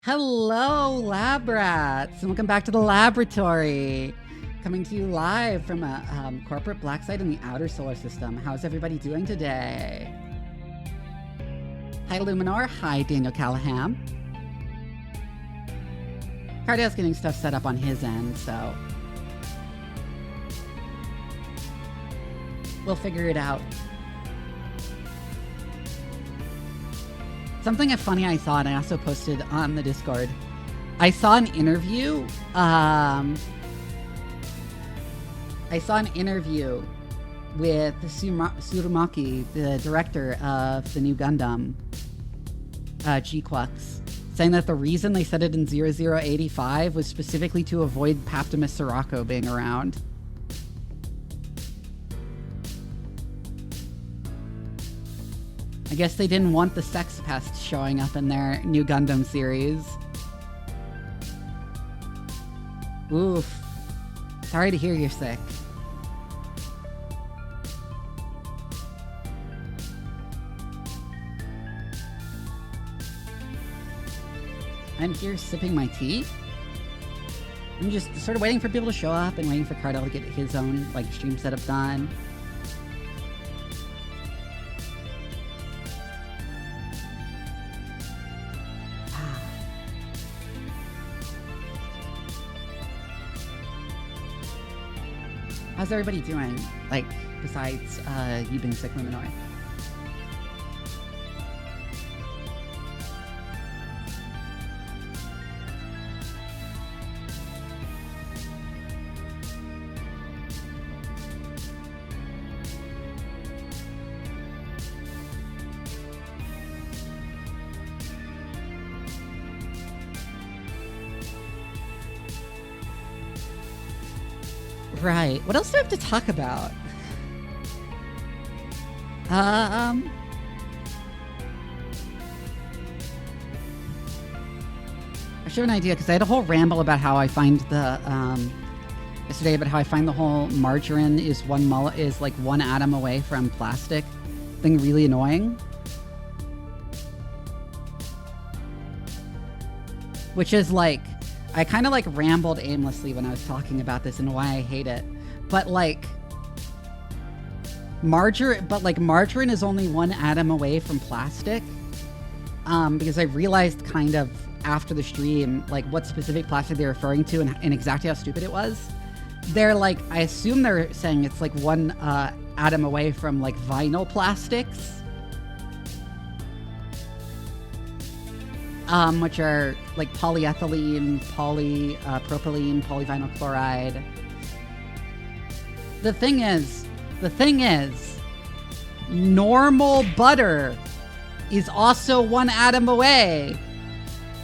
Hello, lab rats, and welcome back to the laboratory. Coming to you live from a corporate black site in the outer solar system. How's everybody doing today? Hi, Luminor. Hi, Daniel Callahan. Cardale's getting stuff set up on his end, so we'll figure it out. Something funny I saw, and I also posted on the Discord. I saw an interview. With Tsurumaki, the director of the new Gundam, G-Quux, saying that the reason they set it in 0085 was specifically to avoid Paptimus Sirocco being around. I guess they didn't want the sex pest showing up in their new Gundam series. Oof. Sorry to hear you're sick. I'm here sipping my tea. I'm just sort of waiting for people to show up and waiting for Cardell to get his own stream setup done. How's everybody doing? Besides you being sick, Luminor? Right. What else do I have to talk about? I should have an idea, because I had a whole ramble about how I find the yesterday about how I find the whole margarine is one atom away from plastic thing really annoying. Which is I kind of rambled aimlessly when I was talking about this and why I hate it. But margarine is only one atom away from plastic. Because I realized kind of after the stream, what specific plastic they're referring to and exactly how stupid it was. They're I assume they're saying it's one atom away from vinyl plastics. Which are polyethylene, propylene, polyvinyl chloride. The thing is, normal butter is also one atom away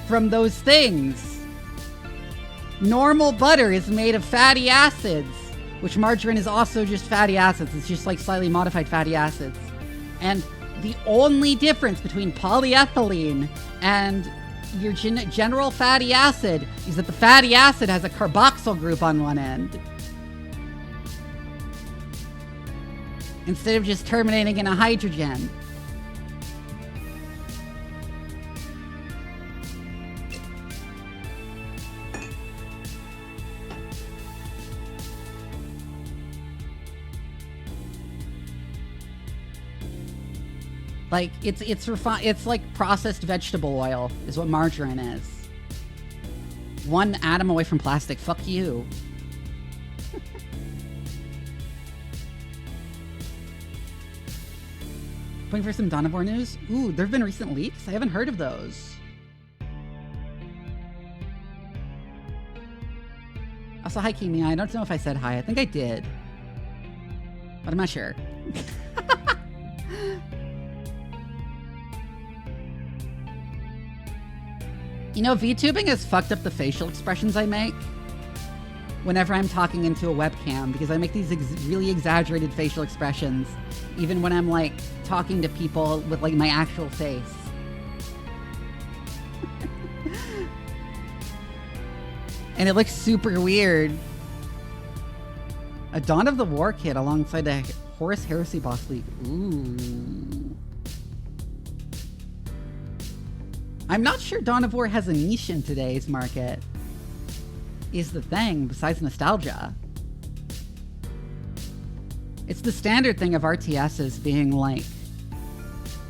from those things. Normal butter is made of fatty acids, which margarine is also just fatty acids. It's just slightly modified fatty acids. And the only difference between polyethylene and your general fatty acid is that the fatty acid has a carboxyl group on one end, instead of just terminating in a hydrogen. It's like processed vegetable oil is what margarine is. One atom away from plastic. Fuck you. Waiting for some Donivore news? Ooh, there have been recent leaks? I haven't heard of those. Also, hi, Kimi. I don't know if I said hi. I think I did. But I'm not sure. You know, VTubing has fucked up the facial expressions I make whenever I'm talking into a webcam, because I make these really exaggerated facial expressions, even when I'm talking to people with my actual face. And it looks super weird. A Dawn of the War kit alongside a Horus Heresy boss league. Ooh. I'm not sure Dawn of War has a niche in today's market, is the thing, besides nostalgia. It's the standard thing of RTSs being like,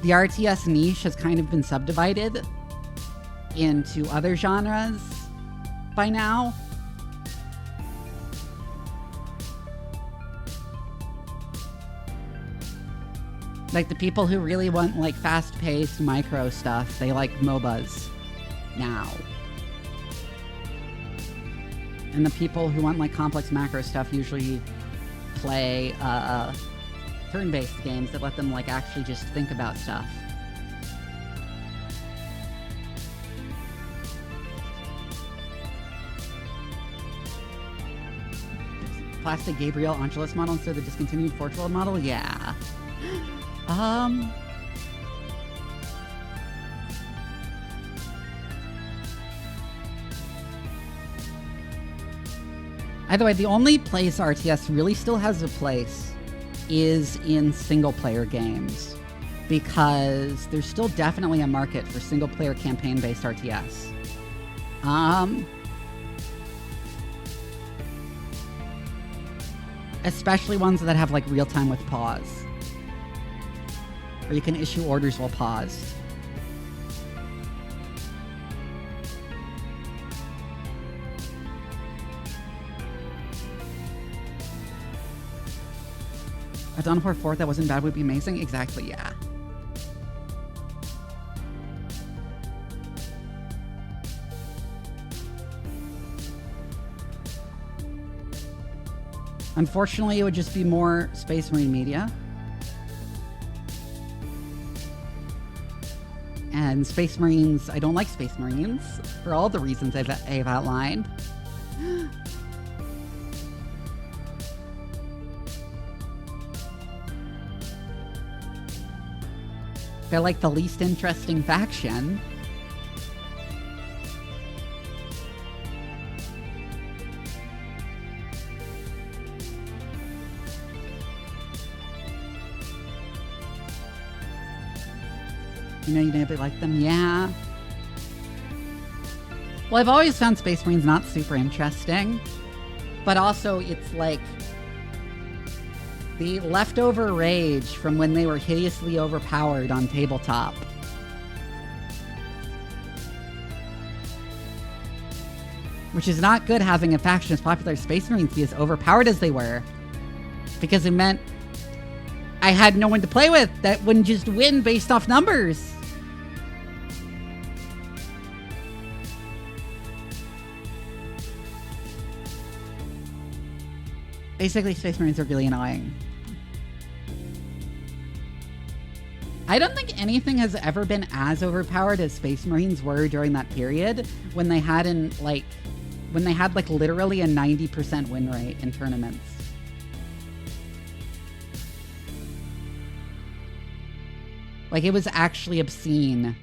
the RTS niche has kind of been subdivided into other genres by now. Like, the people who really want, like, fast-paced micro stuff, they like MOBAs now. And the people who want, like, complex macro stuff usually play turn-based games that let them, like, actually just think about stuff. Plastic Gabriel Angelus model instead of the discontinued Forge World model? Yeah. Either way, the only place RTS really still has a place is in single-player games, because there's still definitely a market for single-player campaign-based RTS. Especially ones that have, like, real-time with pause. Or you can issue orders while paused. A Dawn of War 4 that wasn't bad would be amazing? Exactly, yeah. Unfortunately, it would just be more Space Marine media. And Space Marines, I don't like Space Marines for all the reasons I've outlined. They're like the least interesting faction. You know, you never like them? Yeah. Well, I've always found Space Marines not super interesting. But also, it's like the leftover rage from when they were hideously overpowered on tabletop. Which is not good, having a faction as popular as Space Marines be as overpowered as they were. Because it meant I had no one to play with that wouldn't just win based off numbers. Basically, Space Marines are really annoying. I don't think anything has ever been as overpowered as Space Marines were during that period when they had literally a 90% win rate in tournaments. Like, it was actually obscene.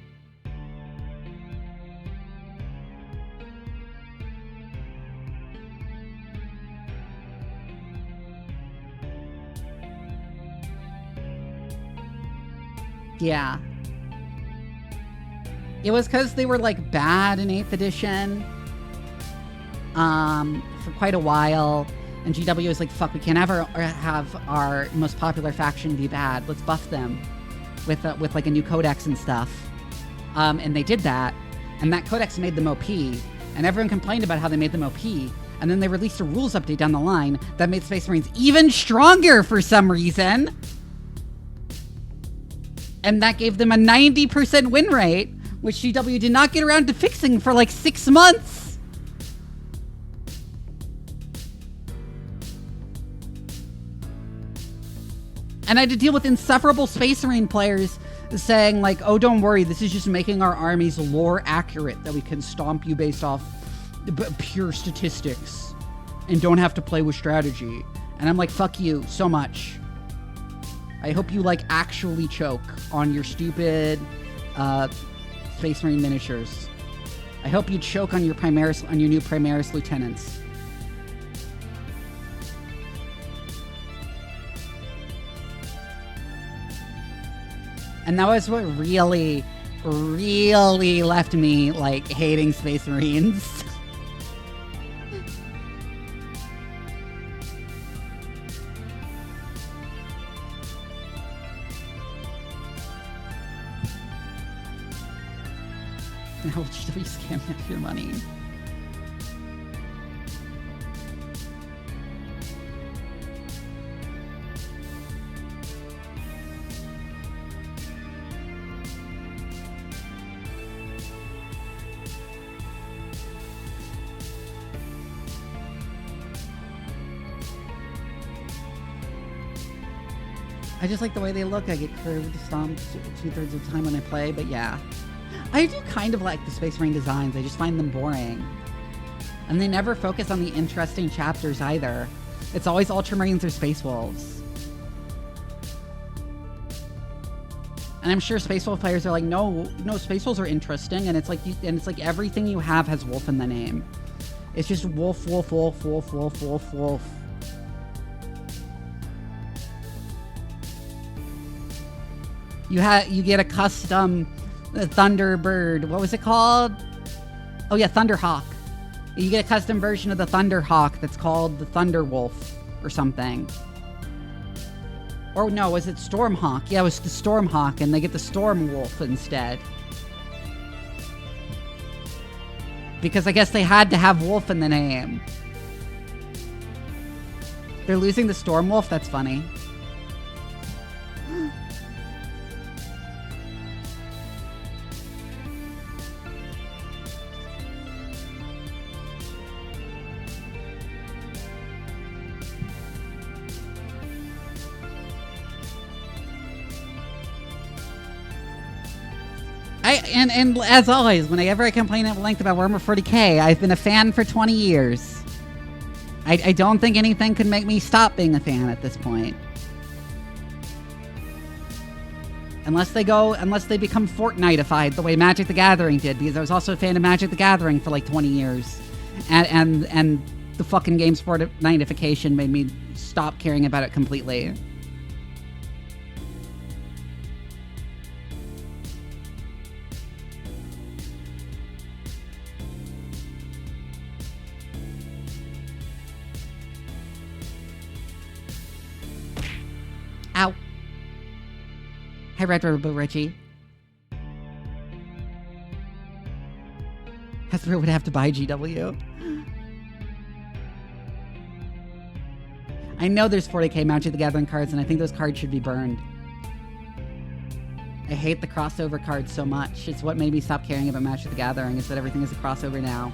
Yeah. It was because they were, like, bad in 8th edition. For quite a while. And GW was like, fuck, we can't ever have our most popular faction be bad. Let's buff them with like, a new codex and stuff. And they did that. And that codex made them OP. And everyone complained about how they made them OP. And then they released a rules update down the line that made Space Marines even stronger for some reason. And that gave them a 90% win rate, which GW did not get around to fixing for like 6 months. And I had to deal with insufferable Space Marine players saying like, oh, don't worry, this is just making our armies lore accurate, that we can stomp you based off pure statistics and don't have to play with strategy. And I'm like, fuck you so much. I hope you, like, actually choke on your stupid Space Marine miniatures. I hope you choke on your new Primaris lieutenants. And that was what really, really left me, like, hating Space Marines. How would you scam half your money? I just like the way they look. I get curved stomped 2/3 of the time when I play, but yeah. I do kind of like the Space Marine designs. I just find them boring. And they never focus on the interesting chapters either. It's always Ultramarines or Space Wolves. And I'm sure Space Wolf players are like, no, Space Wolves are interesting, and it's like everything you have has wolf in the name. It's just wolf, wolf, wolf, wolf, wolf, wolf, wolf. You get a custom Thunderbird. What was it called? Oh yeah, Thunderhawk. You get a custom version of the Thunderhawk that's called the Thunderwolf or something. Or no, was it Stormhawk? Yeah, it was the Stormhawk, and they get the Stormwolf instead. Because I guess they had to have wolf in the name. They're losing the Stormwolf? That's funny. And as always, whenever I complain at length about Warhammer 40k, I've been a fan for 20 years. I don't think anything could make me stop being a fan at this point. Unless they become Fortnite-ified the way Magic the Gathering did, because I was also a fan of Magic the Gathering for like 20 years. And the fucking game's Fortnite-ification made me stop caring about it completely. Ow. Hi, Red Robo Richie. Hasbro would have to buy GW. I know there's 40k Magic the Gathering cards, and I think those cards should be burned. I hate the crossover cards so much. It's what made me stop caring about Magic the Gathering, is that everything is a crossover now.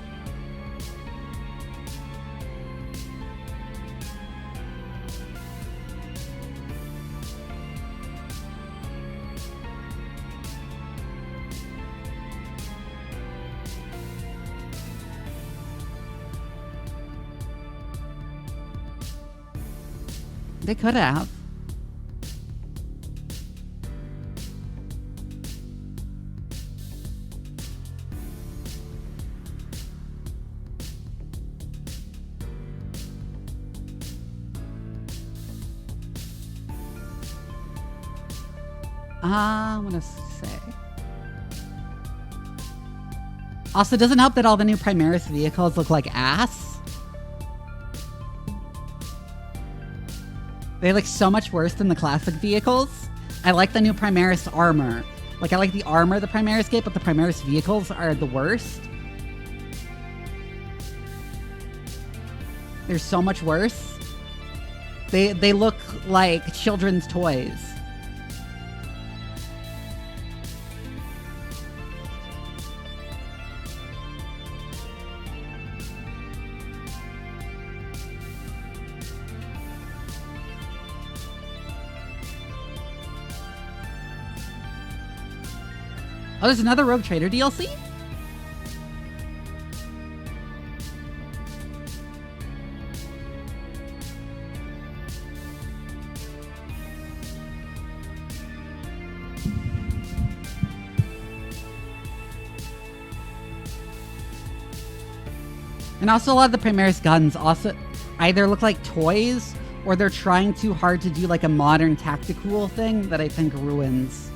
They could have. I want to say. Also, it doesn't help that all the new Primaris vehicles look like ass. They look so much worse than the classic vehicles. I like the new Primaris armor. Like, I like the armor the Primaris get, but the Primaris vehicles are the worst. They're so much worse. They look like children's toys. Oh, there's another Rogue Trader DLC? And also a lot of the Primaris guns also either look like toys or they're trying too hard to do like a modern tactical thing that I think ruins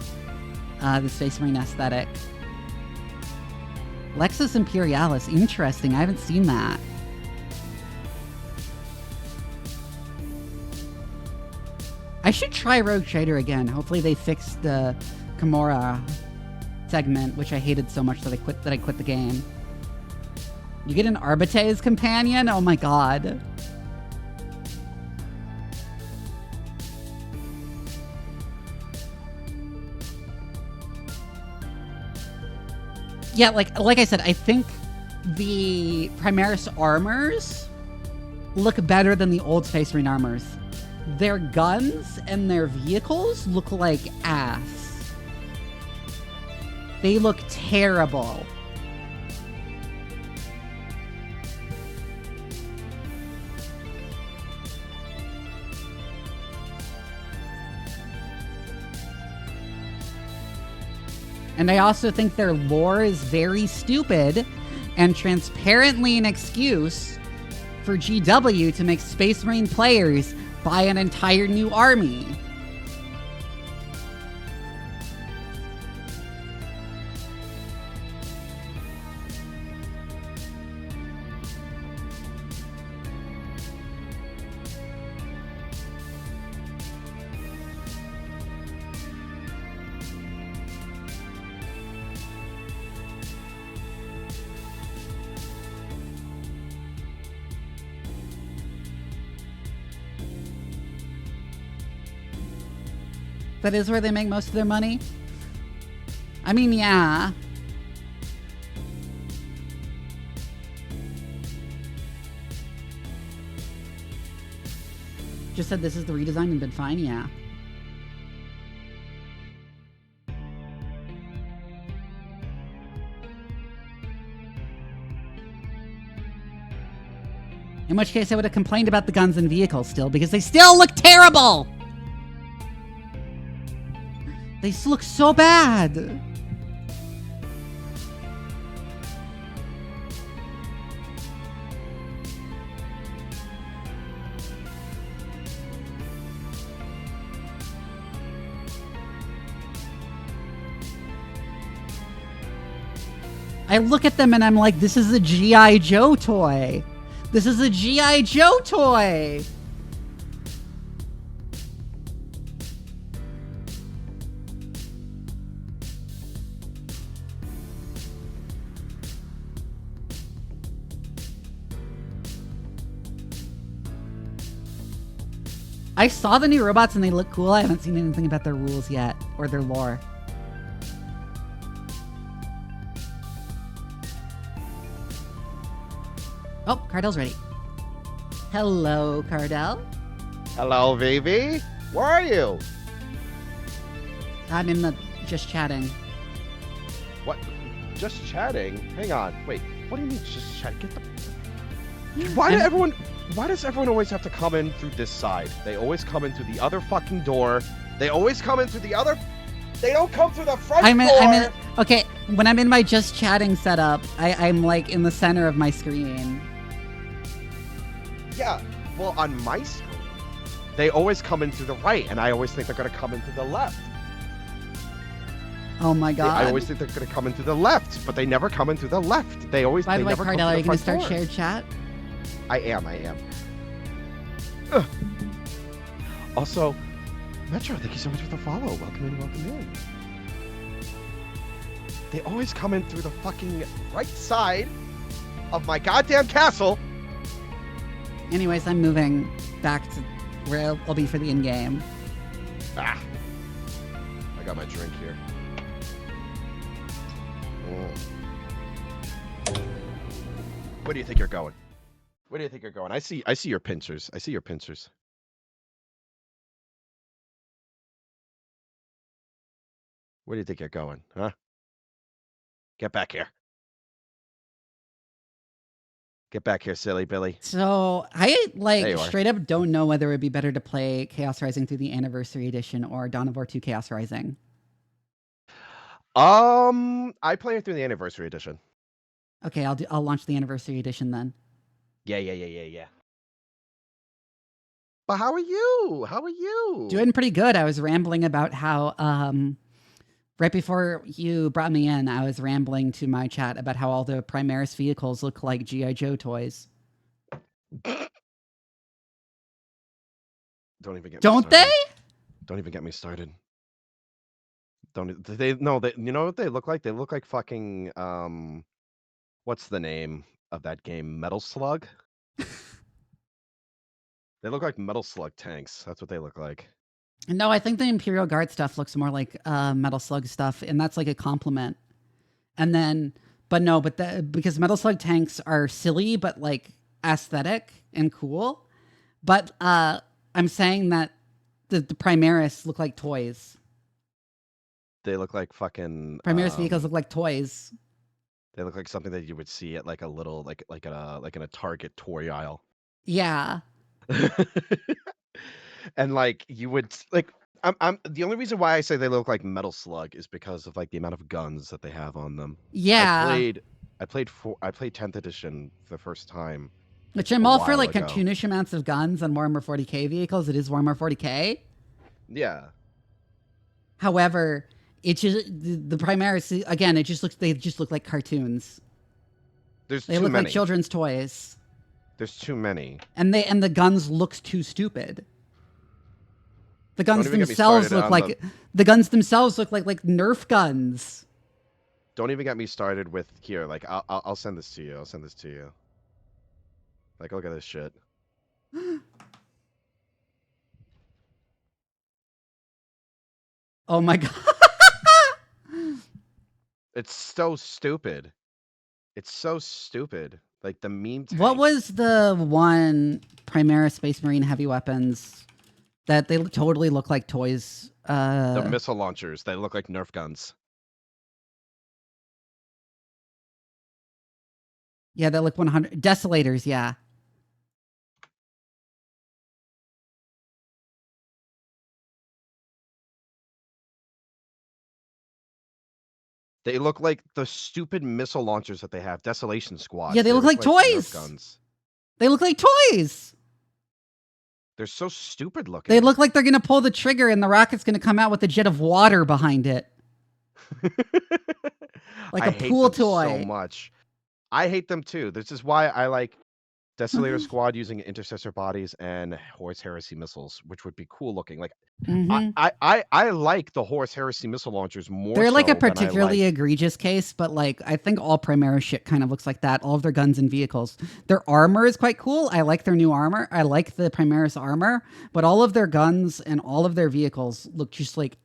the Space Marine aesthetic. Lexus Imperialis, interesting. I haven't seen that. I should try Rogue Trader again. Hopefully they fixed the Kimura segment, which I hated so much that I quit the game. You get an Arbites companion? Oh my god. Yeah, like I said, I think the Primaris armors look better than the old Space Marine armors. Their guns and their vehicles look like ass. They look terrible. And I also think their lore is very stupid and transparently an excuse for GW to make Space Marine players buy an entire new army. That is where they make most of their money? I mean, yeah. Just said this is the redesign and been fine, yeah. In which case I would have complained about the guns and vehicles still, because they still look terrible! They look so bad. I look at them and I'm like, this is a G.I. Joe toy. This is a G.I. Joe toy. I saw the new robots and they look cool. I haven't seen anything about their rules yet or their lore. Oh, Cardell's ready. Hello, Cardell. Hello, Vivi. Where are you? I'm in the just chatting. What? Just chatting? Hang on. Wait. What do you mean just chatting? Get the... Why does everyone always have to come in through this side? They always come in through the other fucking door. They always come in through the other... They don't come through the front door! Okay, when I'm in my just chatting setup, I'm like in the center of my screen. Yeah, well, on my screen, they always come in through the right, and I always think they're going to come in through the left. Oh my god. I always think they're going to come in through the left, but they never come in through the left. They always... By the way, Cardell, are you going to start shared chat? I am. Ugh. Also, Metro, thank you so much for the follow. Welcome in. They always come in through the fucking right side of my goddamn castle. Anyways, I'm moving back to where I'll be for the in-game. Ah. I got my drink here. Where do you think you're going? Where do you think you're going? I see your pincers. Where do you think you're going, huh? Get back here. Get back here, silly Billy. So I straight up don't know whether it would be better to play Chaos Rising through the Anniversary Edition or Dawn of War 2 Chaos Rising. I play it through the Anniversary Edition. Okay, I'll launch the Anniversary Edition then. Yeah. But how are you? Doing pretty good. I was rambling about how Right before you brought me in, I was rambling to my chat about how all the Primaris vehicles look like G.I. Joe toys. Don't even get me Don't started. they? Don't even get me started. Don't they? No, they. You know what they look like? They look like fucking what's the name of that game? Metal Slug. They look like Metal Slug tanks. That's what they look like. No, I think the Imperial Guard stuff looks more like Metal Slug stuff, and that's like a compliment. And then, but no, because Metal Slug tanks are silly, but like aesthetic and cool. But I'm saying that the Primaris look like toys. They look like fucking Primaris vehicles look like toys. They look like something that you would see at like a little like in a Target toy aisle. Yeah. And like you would like I'm the only reason why I say they look like Metal Slug is because of like the amount of guns that they have on them. Yeah. I played 10th edition for the first time. Which I'm a all for, while like ago. cartoonish amounts of guns on Warhammer 40k vehicles. It is Warhammer 40k. Yeah. However, it just the Primaris again. They just look like cartoons. They look many. like children's toys. There's too many. And the guns look too stupid. The guns themselves look like Nerf guns. Don't even get me started with here. Like I'll send this to you. I'll send this to you. Like look at this shit. Oh my god. It's so stupid. It's so stupid. Like the meme tank. What was the one Primaris Space Marine heavy weapons that they totally look like toys? The missile launchers. They look like Nerf guns. Yeah, they look 100 Desolators, yeah. They look like the stupid missile launchers that they have. Desolation Squad. Yeah, they look like toys. Nerf guns. They look like toys. They're so stupid looking. They look like they're going to pull the trigger and the rocket's going to come out with a jet of water behind it. Like a pool toy. So much. I hate them too. This is why I like Desolator Squad using intercessor bodies and Horus Heresy missiles, which would be cool looking. Like I like the Horus Heresy missile launchers more. They're like so a particularly egregious case, but like I think all Primaris shit kind of looks like that. All of their guns and vehicles. Their armor is quite cool. I like their new armor. I like the Primaris armor, but all of their guns and all of their vehicles look just like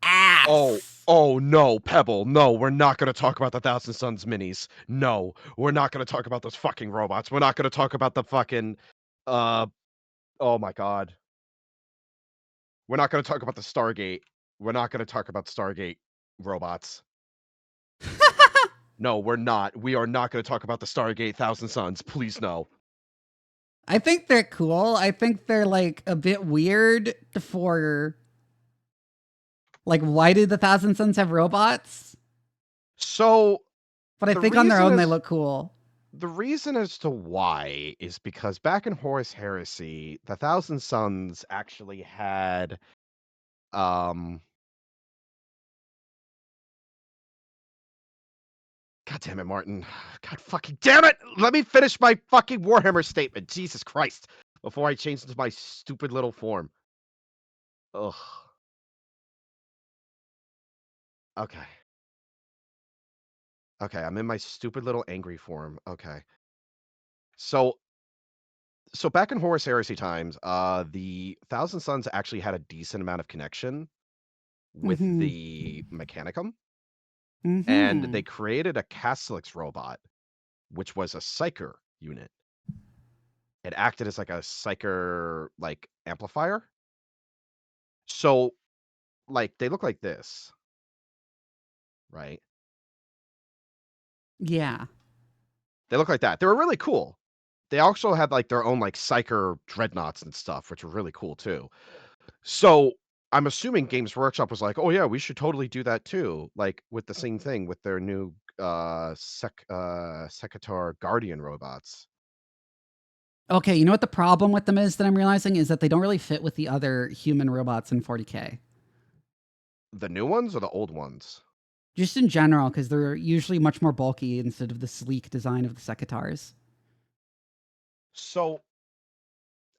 ass. Oh no, Pebble, no, we're not going to talk about the Thousand Suns minis. No, we're not going to talk about those fucking robots. We're not going to talk about the fucking, oh my god. We're not going to talk about the Stargate. We're not going to talk about Stargate robots. No, we're not. We are not going to talk about the Stargate Thousand Suns. Please, no. I think they're cool. I think they're like a bit weird for... Like, why did the Thousand Suns have robots? So, but I think on their own they look cool. The reason as to why is because back in Horus Heresy, the Thousand Suns actually had, God damn it, Martin. God fucking damn it! Let me finish my fucking Warhammer statement. Jesus Christ! Before I change into my stupid little form. Ugh. Okay. Okay, I'm in my stupid little angry form. Okay. So back in Horus Heresy times, the Thousand Suns actually had a decent amount of connection with the Mechanicum. And they created a Castellix robot, which was a Psyker unit. It acted as like a Psyker like amplifier. So like they look like this. Right? Yeah. They look like that. They were really cool. They also had like their own like Psyker dreadnoughts and stuff, which were really cool too. So I'm assuming Games Workshop was like, oh yeah, we should totally do that too. Like with the same thing with their new Secator Guardian robots. Okay, you know what the problem with them is that I'm realizing is that they don't really fit with the other human robots in 40k. The new ones or the old ones? Just in general, because they're usually much more bulky instead of the sleek design of the Secatars. So,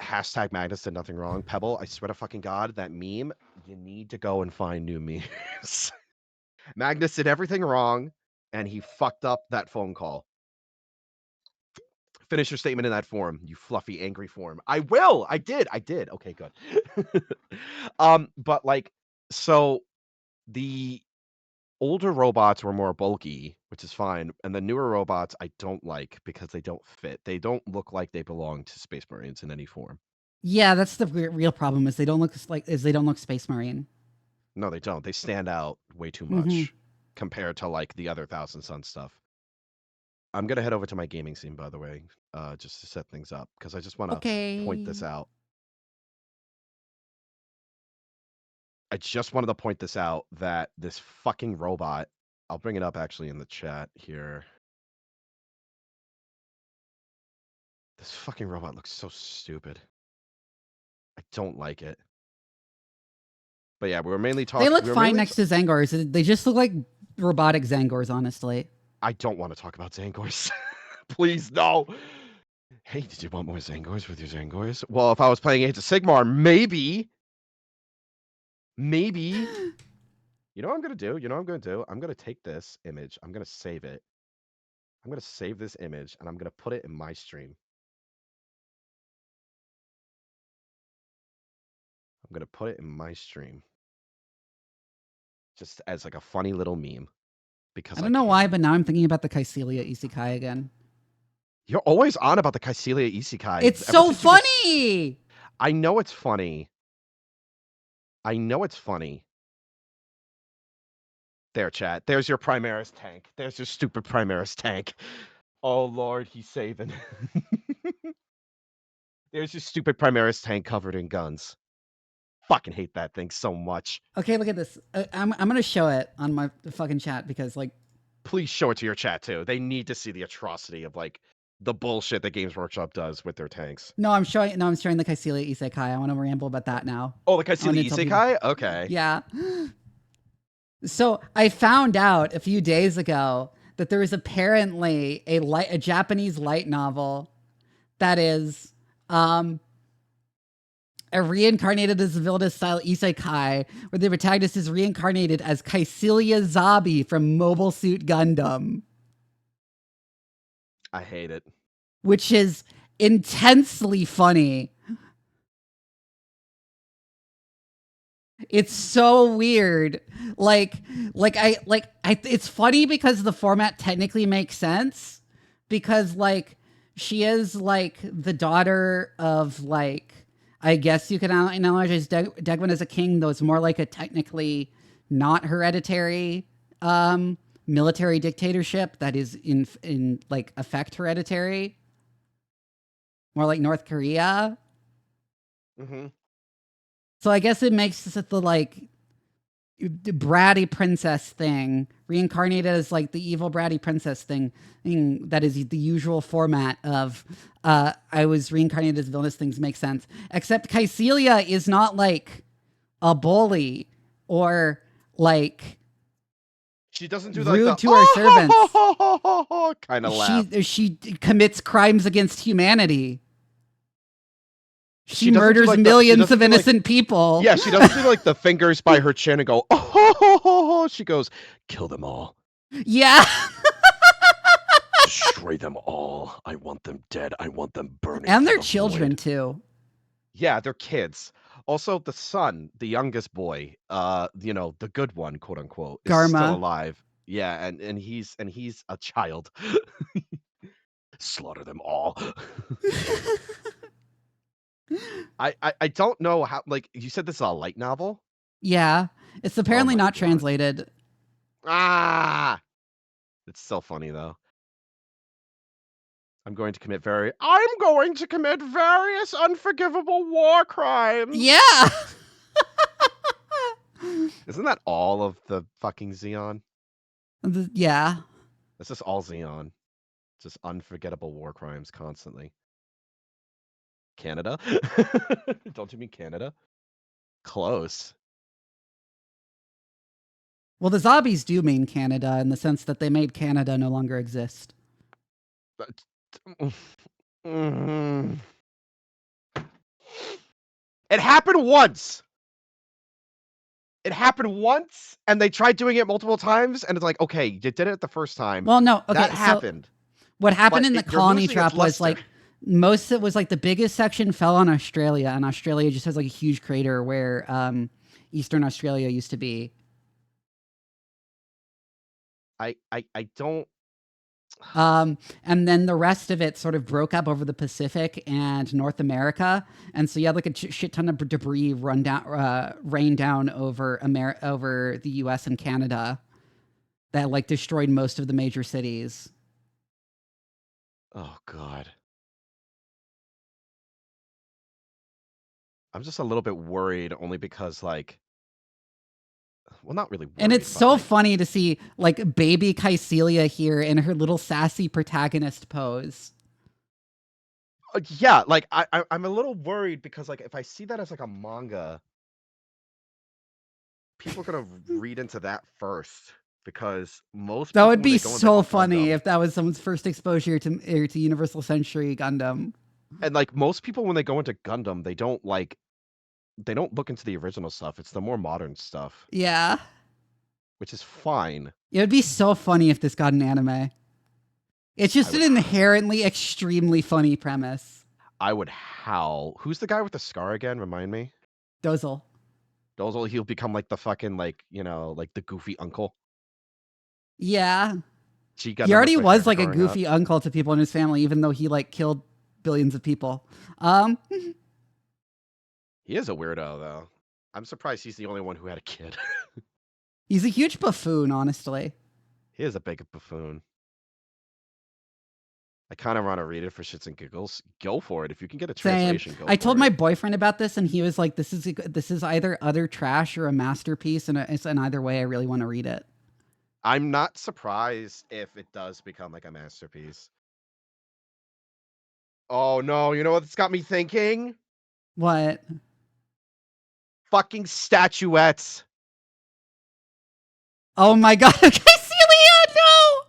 hashtag Magnus did nothing wrong. Pebble, I swear to fucking God, that meme, you need to go and find new memes. Magnus did everything wrong, and he fucked up that phone call. Finish your statement in that form, you fluffy, angry form. I will! I did! Okay, good. But, like, so, the older robots were more bulky, which is fine, and the newer robots I don't like because they don't fit. They don't look like they belong to Space Marines in any form. Yeah, that's the real problem. Is they don't look Space Marine. No, they don't. They stand out way too Mm-hmm. much compared to like the other Thousand Sun stuff. I'm gonna head over to my gaming scene, by the way, just to set things up because I just want to point this out. I just wanted to point this out that this fucking robot. I'll bring it up actually in the chat here. This fucking robot looks so stupid. I don't like it. But yeah, we were mainly talking. They look fine next to Zangors. They just look like robotic Zangors, honestly. I don't want to talk about Zangors. Please, no. Hey, did you want more Zangors with your Zangors? Well, if I was playing Age of Sigmar, maybe. Maybe. You know what I'm going to do? You know what I'm going to do? I'm going to take this image. I'm going to save it. I'm going to save this image, and I'm going to put it in my stream. I'm going to put it in my stream. Just as like a funny little meme. Because I don't know why, but now I'm thinking about the Caecilia Isekai again. You're always on about the Caecilia Isekai. It's so funny! I know it's funny. I know it's funny. There, chat. There's your Primaris tank. There's your stupid Primaris tank. Oh, Lord, he's saving. There's your stupid Primaris tank covered in guns. Fucking hate that thing so much. Okay, look at this. I'm going to show it on my fucking chat because, like... Please show it to your chat, too. They need to see the atrocity of, like, the bullshit that Games Workshop does with their tanks. No, I'm showing the Caecilia Isekai. I want to ramble about that now. Oh, the Caecilia Isekai? Okay. Yeah. So I found out a few days ago that there is apparently a Japanese light novel that is a reincarnated as villainous style isekai, where the protagonist is reincarnated as Caecilia Zabi from Mobile Suit Gundam. I hate it. Which is intensely funny. It's so weird. It's funny because the format technically makes sense, because like she is like the daughter of, like, I guess you can analogize Degwin as a king, though it's more like a technically not hereditary military dictatorship that is in like effect hereditary, more like North Korea. Mm-hmm. So I guess it makes the like bratty princess thing, reincarnated as like the evil bratty princess thing that is the usual format of I was reincarnated as villainous things make sense. Except Caecilia is not like a bully or like she doesn't do rude like the, to her servants. Kind of laugh. She commits crimes against humanity. She doesn't murders do, like, millions of innocent people. Yeah, she doesn't do like the fingers by her chin and go, oh, she goes, kill them all. Yeah. Destroy them all. I want them dead. I want them burning. And their children too. Yeah, they're kids. Also, the son, the youngest boy, you know, the good one, quote unquote, is Garma. still alive. Yeah, and he's a child. Slaughter them all. I don't know how, like, you said this is a light novel? Yeah. It's apparently not translated. Ah! It's so funny, though. I'm going to commit various unforgivable war crimes. Yeah! Isn't that all of the fucking Xeon? Yeah. This is all Xeon. Just unforgettable war crimes constantly. Canada? Don't you mean Canada? Close. Well, the zombies do mean Canada in the sense that they made Canada no longer exist. Mm. It happened once. It happened once, and they tried doing it multiple times, and it's like, okay, you did it the first time. Well, no, okay, that so happened. what happened But in the you're colony losing trap its was like luster. most it was like the biggest section fell on Australia, and Australia just has like a huge crater where Eastern Australia used to be. I don't. And then the rest of it sort of broke up over the Pacific and North America, and so you had like a shit ton of debris rain down over over the U.S. and Canada that like destroyed most of the major cities. Oh God. I'm just a little bit worried, only because like, well, not really worried. And it's but, so like, funny to see like baby Kycelia here in her little sassy protagonist pose. yeah, like I'm a little worried because like if I see that as like a manga, people are gonna read into that first, because most That people would when be they go into so funny Gundam, if that was someone's first exposure to Universal Century Gundam. and like most people when they go into Gundam, they don't look into the original stuff. It's the more modern stuff, Yeah. which is fine. It would be so funny if this got an anime. It's just an inherently extremely funny premise. I would howl. Who's the guy with the scar again? Remind me. Dozel. Dozel, he'll become like the fucking like, like the goofy uncle. Yeah. He already was like a goofy uncle to people in his family, even though he like killed billions of people. He is a weirdo though. I'm surprised he's the only one who had a kid. He's a huge buffoon, honestly. He is a big buffoon. I kind of want to read it for shits and giggles. Go for it. If you can get a translation, go for it. I told my boyfriend about this, and he was like, "This is either utter trash or a masterpiece, and in either way, I really want to read it." I'm not surprised if it does become like a masterpiece. Oh no, you know what it's got me thinking? What? Fucking statuettes. Oh my god, Celia, no!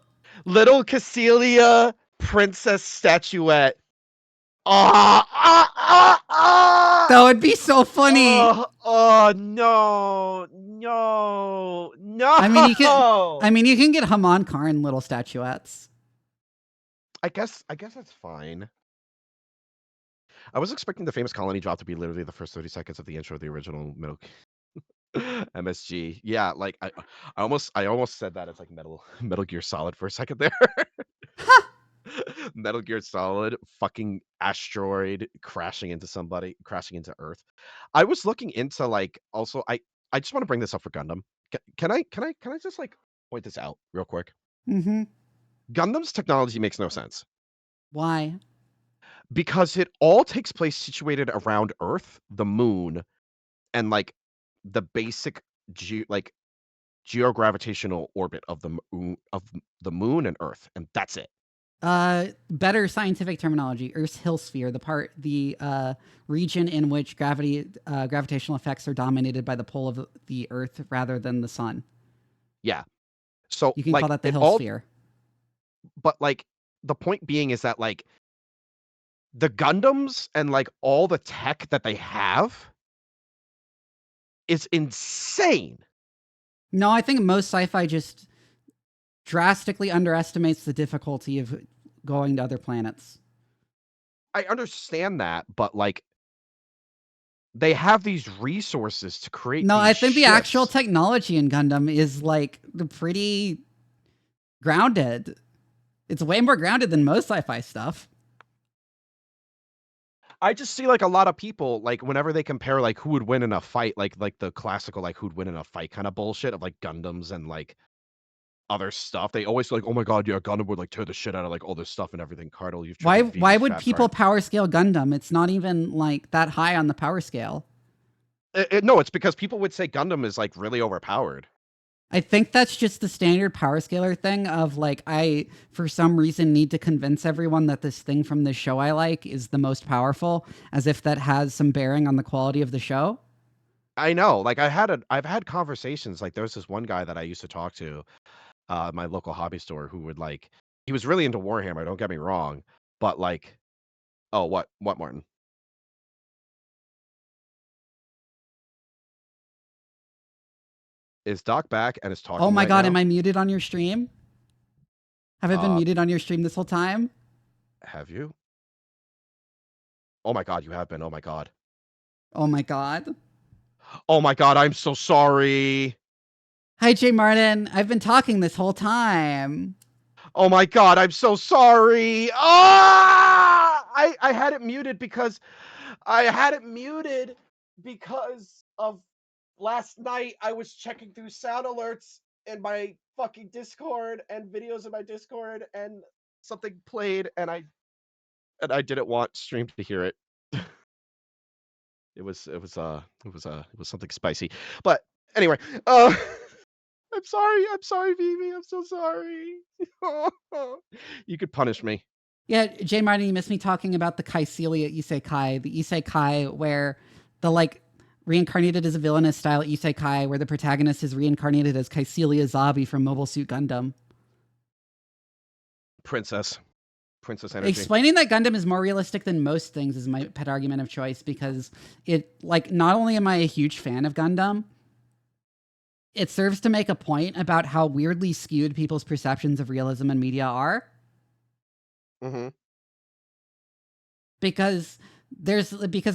Little Cassilia princess statuette. That would be so funny. Oh no. I mean you can get Haman Karn little statuettes. I guess that's fine. I was expecting the famous colony drop to be literally the first 30 seconds of the intro of the original Metal MSG. Yeah, like I almost said that as like Metal Gear Solid for a second there. Metal Gear Solid, fucking asteroid crashing into Earth. I was looking into like also I just want to bring this up for Gundam. Can I just like point this out real quick? Mm-hmm. Gundam's technology makes no sense. Why? Because it all takes place situated around Earth, the moon, and like the basic geogravitational orbit of the moon and Earth, and that's it. Better scientific terminology: Earth's hill sphere, the region in which gravitational effects are dominated by the pole of the Earth rather than the sun. Yeah, so you can like, call that the hill sphere. But like the point being is that like the Gundams and like all the tech that they have is insane. No, I think most sci-fi just drastically underestimates the difficulty of going to other planets. I understand that, but like they have these resources to create. No, I think ships. the actual technology in Gundam is like pretty grounded. It's way more grounded than most sci-fi stuff. I just see like a lot of people like whenever they compare like who would win in a fight, like the classical like who'd win in a fight kind of bullshit of like Gundams and like other stuff. They always like, oh my god, yeah, Gundam would like tear the shit out of like all this stuff and everything. Cardinal, you've why would people power scale Gundam? It's not even like that high on the power scale. No, it's because people would say Gundam is like really overpowered. I think that's just the standard power scaler thing of like, I, for some reason, need to convince everyone that this thing from this show I like is the most powerful, as if that has some bearing on the quality of the show. I know. Like I've had conversations. Like there's this one guy that I used to talk to, at my local hobby store, who would like he was really into Warhammer. Don't get me wrong, but like, oh, what, Martin? Is Doc back and is Oh talking my right god, now? am I muted on your stream? Have I been muted on your stream this whole time? Have you? Oh my god, you have been. Oh my god. Oh my god. Oh my god, I'm so sorry. Hi, Jay Martin. I've been talking this whole time. Oh my god, I'm so sorry. Ah! I had it muted because of last night. I was checking through sound alerts in my fucking Discord and videos in my Discord, and something played, and I didn't want stream to hear it. It was something spicy. But anyway, I'm sorry, Vivi. I'm so sorry. You could punish me. Yeah, Jay Martin, you missed me talking about the Kycelia Isekai, the Isekai where the like reincarnated as a villainous style Isekai where the protagonist is reincarnated as Kycelia Zabi from Mobile Suit Gundam. Princess energy. Explaining that Gundam is more realistic than most things is my pet argument of choice, because it, like, not only am I a huge fan of Gundam, it serves to make a point about how weirdly skewed people's perceptions of realism in media are. Mm-hmm. Because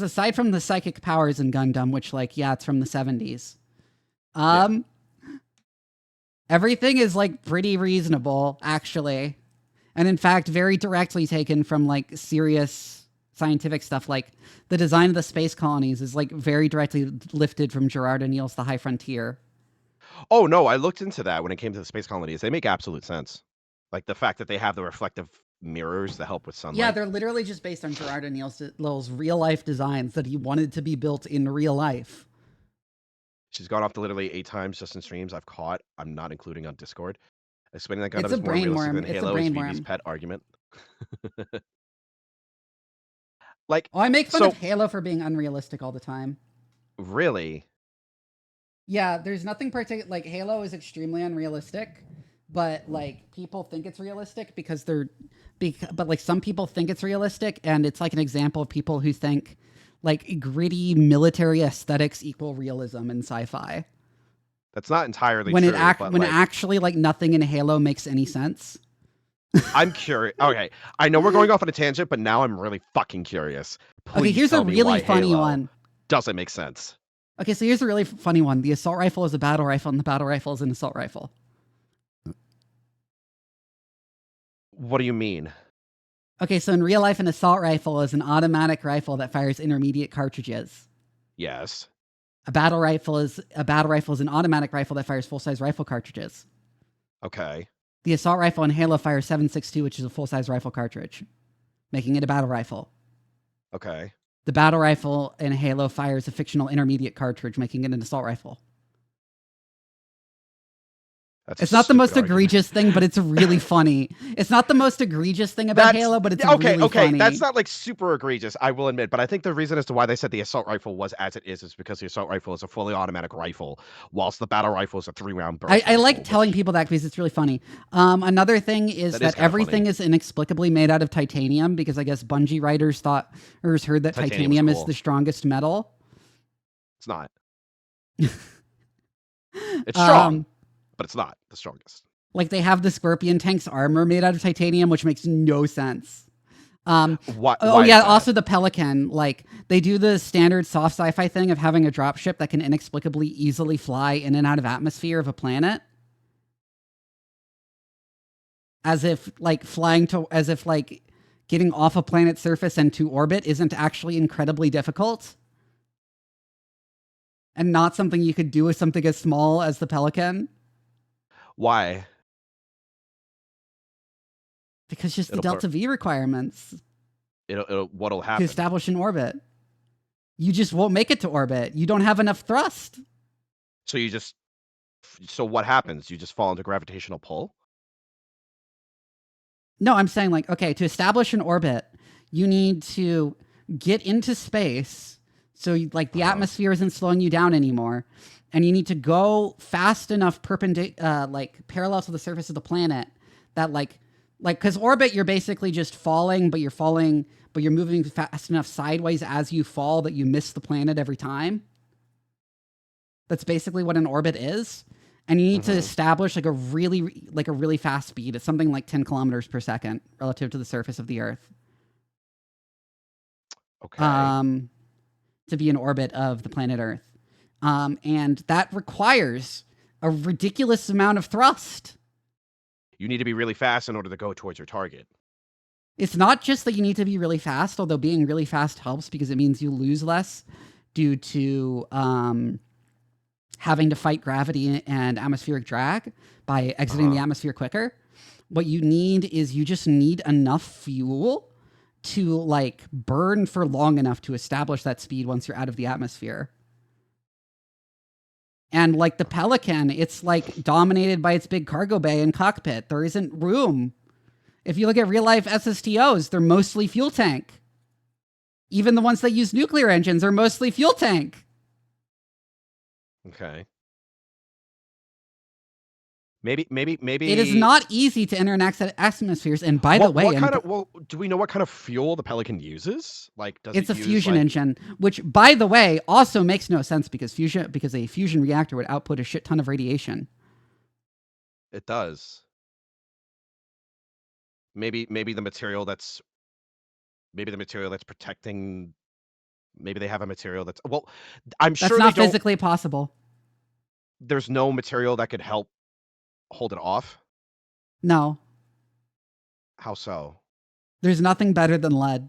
aside from the psychic powers in Gundam, which, like, yeah, it's from the 70s, everything is, like, pretty reasonable, actually. And in fact, very directly taken from, like, serious scientific stuff. Like, the design of the space colonies is, like, very directly lifted from Gerard O'Neill's The High Frontier. Oh, no, I looked into that when it came to the space colonies. They make absolute sense. Like, the fact that they have the reflective mirrors that help with sunlight. Yeah, they're literally just based on Gerard O'Neill's real-life designs that he wanted to be built in real life. She's gone off to literally 8 times just in streams I've caught. I'm not including on Discord. Explaining that Gundam is more realistic than Halo is Vivi's pet argument. Like, I make fun of Halo for being unrealistic all the time. Really? Yeah, there's nothing particular. Like, Halo is extremely unrealistic, but like people think it's realistic because but like some people think it's realistic, and it's like an example of people who think like gritty military aesthetics equal realism in sci-fi. That's not entirely when true. When actually, like, nothing in Halo makes any sense. I'm curious. Okay, I know we're going off on a tangent, but now I'm really fucking curious. Please okay, here's a really funny Halo one. Doesn't make sense. Okay, so here's a really funny one. The assault rifle is a battle rifle, and the battle rifle is an assault rifle. What do you mean? Okay, so in real life, an assault rifle is an automatic rifle that fires intermediate cartridges. Yes. A battle rifle is an automatic rifle that fires full-size rifle cartridges. Okay. The assault rifle in Halo fires 7.62, which is a full-size rifle cartridge, making it a battle rifle. Okay. The battle rifle in Halo fires a fictional intermediate cartridge, making it an assault rifle. It's not the most egregious thing, but it's really funny. It's not the most egregious thing about Halo, but it's really funny. Okay, that's not like super egregious, I will admit. But I think the reason as to why they said the assault rifle was as it is because the assault rifle is a fully automatic rifle, whilst the battle rifle is a 3-round burst. I like telling people that because it's really funny. Another thing is that everything is inexplicably made out of titanium, because I guess Bungie writers heard that titanium is the strongest metal. It's not. It's strong. But it's not the strongest. Like, they have the Scorpion tank's armor made out of titanium, which makes no sense. Why also the Pelican. Like, they do the standard soft sci-fi thing of having a dropship that can inexplicably easily fly in and out of atmosphere of a planet. As if getting off a planet's surface and to orbit isn't actually incredibly difficult. And not something you could do with something as small as the Pelican. Why? Because just the Delta V requirements. What'll happen? To establish an orbit. You just won't make it to orbit. You don't have enough thrust. So what happens? You just fall into gravitational pull? No, I'm saying, like, okay, to establish an orbit, you need to get into space, So like the atmosphere isn't slowing you down anymore. And you need to go fast enough like parallel to the surface of the planet that like because orbit, you're basically just falling, but you're moving fast enough sideways as you fall that you miss the planet every time. That's basically what an orbit is. And you need to establish like a really fast speed. It's something like 10 kilometers per second relative to the surface of the Earth. Okay. To be in orbit of the planet Earth. And that requires a ridiculous amount of thrust. You need to be really fast in order to go towards your target. It's not just that you need to be really fast, although being really fast helps because it means you lose less due to having to fight gravity and atmospheric drag by exiting the atmosphere quicker. What you need is you just need enough fuel to like burn for long enough to establish that speed once you're out of the atmosphere. And like the Pelican, it's like dominated by its big cargo bay and cockpit. There isn't room. If you look at real life SSTOs, they're mostly fuel tank. Even the ones that use nuclear engines are mostly fuel tank. Okay. Maybe. It is not easy to enter and exit atmospheres. And by the way, do we know what kind of fuel the Pelican uses? Like, it's a fusion engine, which, by the way, also makes no sense because a fusion reactor would output a shit ton of radiation. It does. Maybe the material that's protecting. Maybe they have a material that's I'm sure that's not physically possible. There's no material that could help hold it off? No. How so? There's nothing better than lead.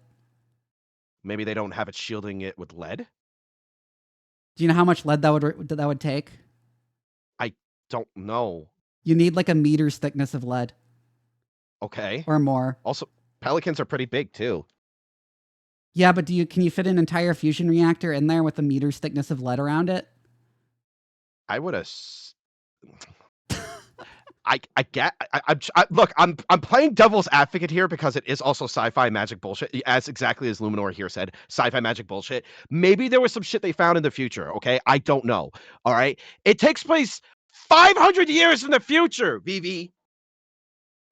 Maybe they don't have it shielding it with lead? Do you know how much lead that would take? I don't know. You need like a meter's thickness of lead. Okay. Or more. Also, Pelicans are pretty big too. Yeah, but can you fit an entire fusion reactor in there with a meter's thickness of lead around it? I would have. Look, I'm playing devil's advocate here because it is also sci-fi magic bullshit, as exactly as Luminor here said, sci-fi magic bullshit. Maybe there was some shit they found in the future, okay? I don't know, all right? It takes place 500 years in the future, Vivi.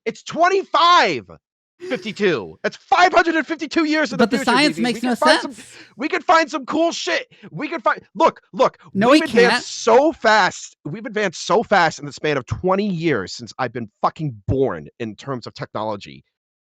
It's 2552. That's 552 years in the future. But the science Vivi. makes no sense. We could find some cool shit. We could find. Look. No, we've we can't. advanced so fast. We've advanced so fast in the span of 20 years since I've been fucking born in terms of technology.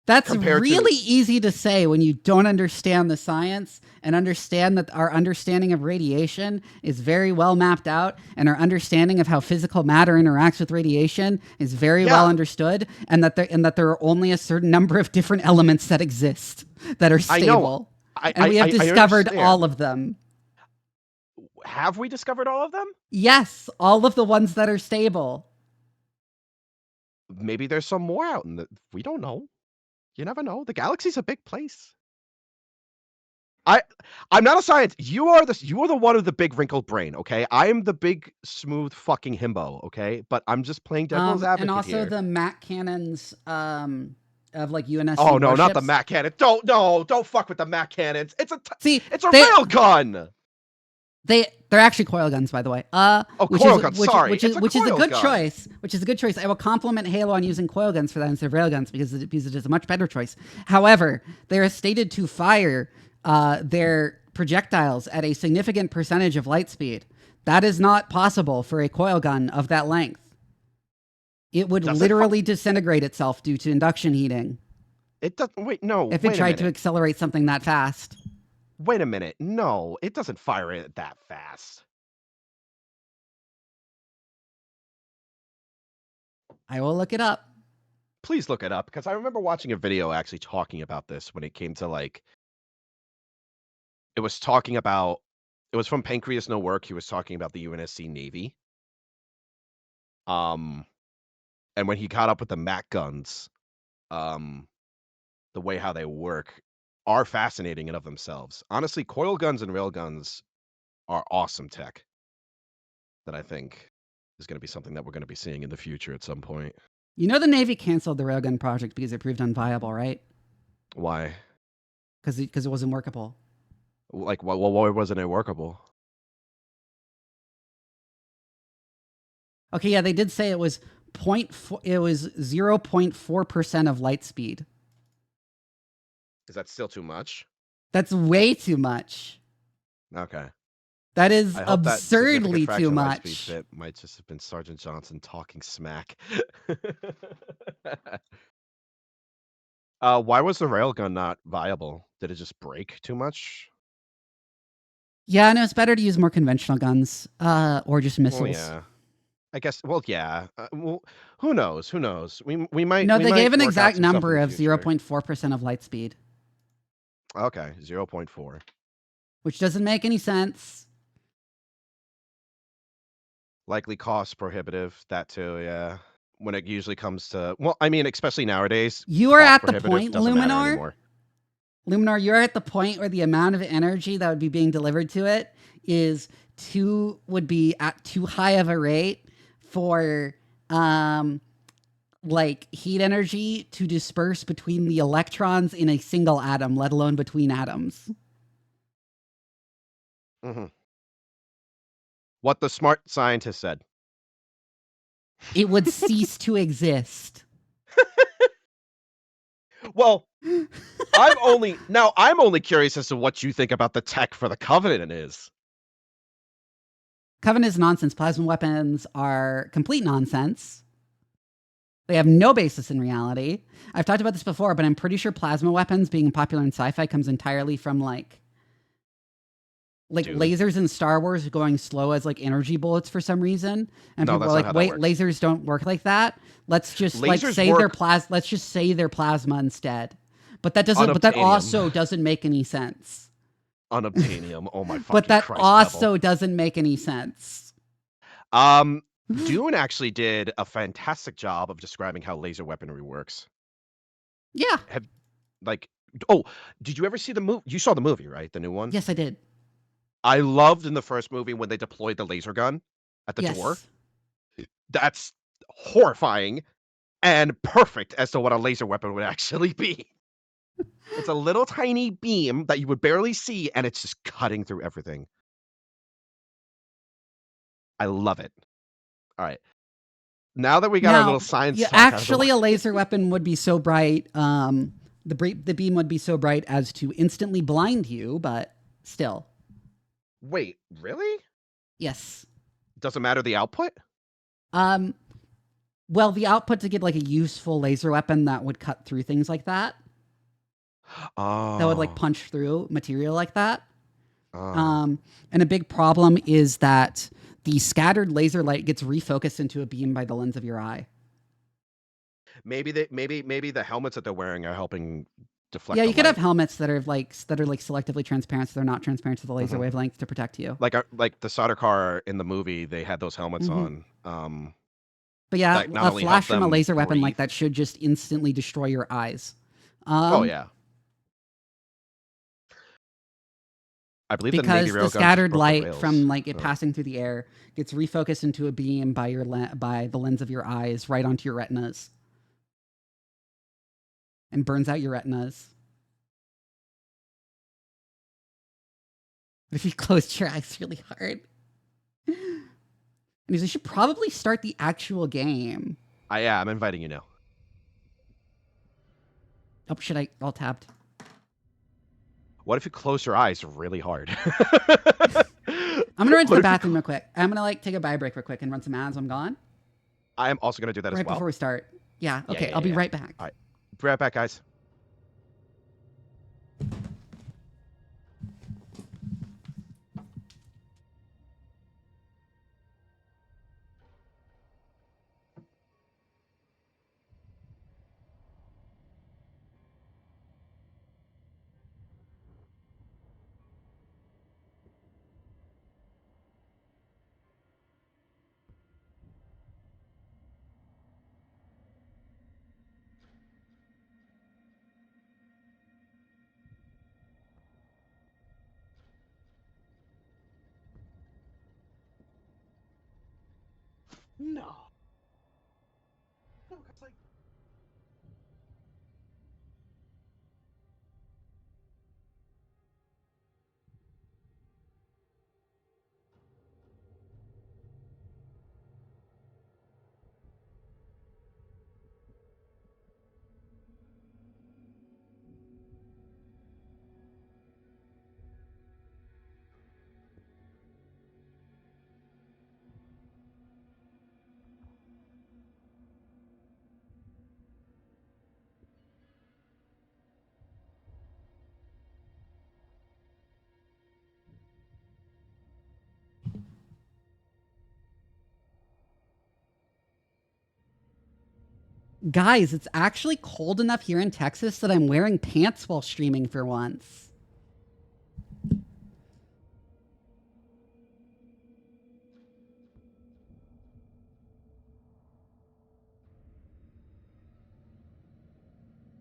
That's really easy to say when you don't understand the science and understand that our understanding of radiation is very well mapped out and our understanding of how physical matter interacts with radiation is very well understood and that there are only a certain number of different elements that exist that are stable. And we have discovered all of them. Have we discovered all of them? Yes, all of the ones that are stable. Maybe there's some more out in we don't know. You never know. The galaxy's a big place. I'm not a scientist. You are the one with the big wrinkled brain, okay? I am the big smooth fucking himbo, okay? But I'm just playing devil's advocate and also here. the Mac cannons of like UNSC Oh no, warships. not the Mac cannon. Don't fuck with the Mac cannons. It's a rail gun. They're actually coil guns, by the way. Coil guns. Sorry, which is a good choice. Which is a good choice. I will compliment Halo on using coil guns for that instead of rail guns because it is a much better choice. However, they are stated to fire their projectiles at a significant percentage of light speed. That is not possible for a coil gun of that length. It would literally disintegrate itself due to induction heating. It doesn't. Wait, no. If it tried to accelerate something that fast. Wait a minute. No, it doesn't fire it that fast. I will look it up. Please look it up because I remember watching a video actually talking about this when it came to like. It was from Pancreas No Work. He was talking about the UNSC Navy. And when he caught up with the Mac guns, the way how they work are fascinating in of themselves. Honestly, coil guns and rail guns are awesome tech that I think is going to be something that we're going to be seeing in the future at some point. You know the Navy canceled the railgun project because it proved unviable, right? Why? Because it wasn't workable. Like, why wasn't it workable? Okay, yeah, they did say it was 0.4% of light speed. Is that still too much? That's way too much. Okay. That is I hope that significant absurdly too fraction of light speed much. fit might just have been Sergeant Johnson talking smack. Why was the railgun not viable? Did it just break too much? Yeah, no, it's better to use more conventional guns, or just missiles. Well, yeah. I guess. Well, yeah. Well, who knows? Who knows? We might. No, we they might gave an work out exact some stuff in number the of future. 0.4% of light speed, Okay, 0.4. which doesn't make any sense. Likely cost prohibitive. That too. Yeah. When it usually comes to, well, I mean, especially nowadays, You are cost at the prohibitive point, doesn't matter Luminar. anymore. Luminar, you're at the point where the amount of energy that would be being delivered to it would be at too high of a rate for like heat energy to disperse between the electrons in a single atom, let alone between atoms. Mm-hmm. What the smart scientist said. It would cease to exist. Well, I'm only curious as to what you think about the tech for the Covenant is. Covenant is nonsense. Plasma weapons are complete nonsense. They have no basis in reality. I've talked about this before, but I'm pretty sure plasma weapons being popular in sci-fi comes entirely from like Dude. lasers in Star Wars going slow as like energy bullets for some reason, and No, people that's were not like, how that "Wait, works. lasers don't work like that. Let's just Lasers say work Let's just say they're plasma instead." But that doesn't. But that unobtainium. also doesn't make any sense. Unobtainium. Oh my fucking But that Christ, also Bevel. doesn't make any sense. Dune actually did a fantastic job of describing how laser weaponry works. Yeah. Did you ever see the movie? You saw the movie, right? The new one? Yes, I did. I loved in the first movie when they deployed the laser gun at the door. That's horrifying and perfect as to what a laser weapon would actually be. It's a little tiny beam that you would barely see, and it's just cutting through everything. I love it. All right. Now that we got our little science talk out of the actually, way. a laser weapon would be so bright. The beam would be so bright as to instantly blind you, but still. Wait, really? Yes. Doesn't matter the output? Well, the output to get like a useful laser weapon that would cut through things like that. Oh. That would like punch through material like that. Oh. And a big problem is that the scattered laser light gets refocused into a beam by the lens of your eye. Maybe the helmets that they're wearing are helping deflect. Yeah, the you could light. have helmets that are selectively transparent, so they're not transparent to the laser wavelength to protect you. Like the solder car in the movie, they had those helmets on. But yeah, not a only flash help from a them laser weapon like breathe. that should just instantly destroy your eyes. Oh yeah. I believe because the Navy the railgun scattered just broke the light rails. from like it passing through the air gets refocused into a beam by by the lens of your eyes right onto your retinas and burns out your retinas. If you closed your eyes really hard. And you should probably start the actual game. I'm inviting you now. Oh, should I? All tabbed. What if you close your eyes really hard? I'm gonna run to the bathroom real quick. I'm gonna like take a bio break real quick and run some ads. I'm gone. I am also gonna do that as well. Right before we start. Yeah. Okay. I'll be right back. All right. Be right back, guys. No. No, because like. Guys, it's actually cold enough here in Texas that I'm wearing pants while streaming for once.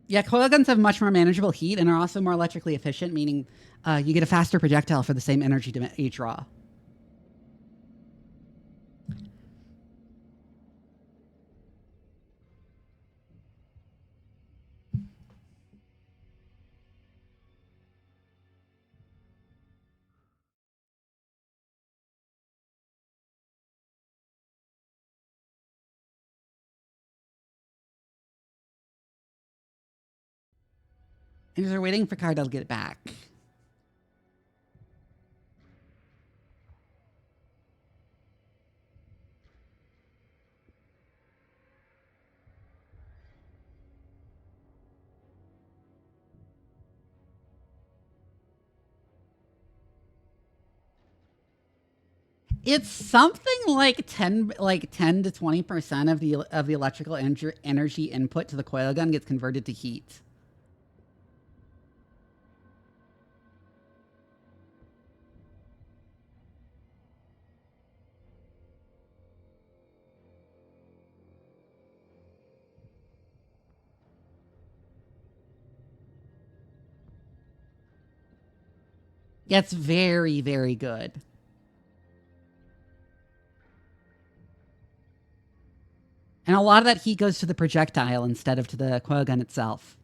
Yeah, coil guns have much more manageable heat and are also more electrically efficient, meaning you get a faster projectile for the same energy draw. And they're waiting for Cardell to get back. It's something like 10 to 20% of the electrical energy input to the coil gun gets converted to heat. Yeah, it's very, very good. And a lot of that heat goes to the projectile instead of to the coil gun itself.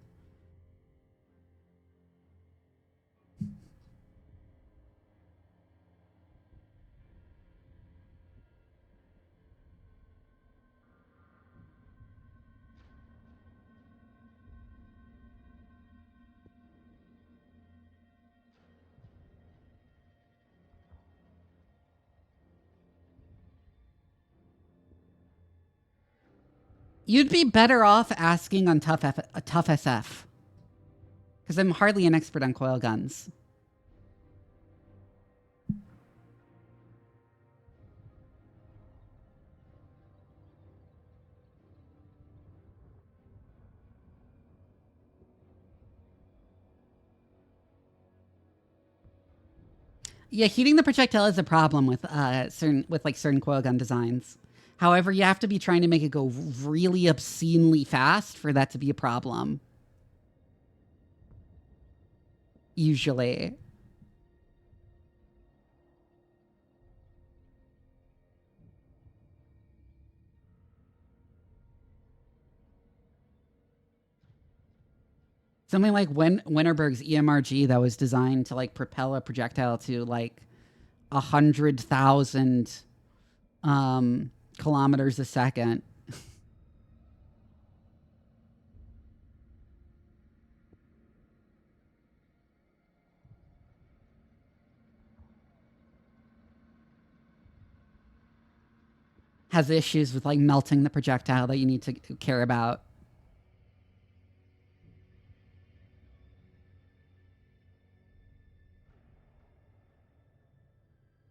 You'd be better off asking on Tough SF. Because I'm hardly an expert on coil guns. Yeah, heating the projectile is a problem with certain coil gun designs. However, you have to be trying to make it go really obscenely fast for that to be a problem. Usually. Something like Winterberg's EMRG that was designed to like propel a projectile to like 100,000 kilometers a second. Has issues with like melting the projectile that you need to care about.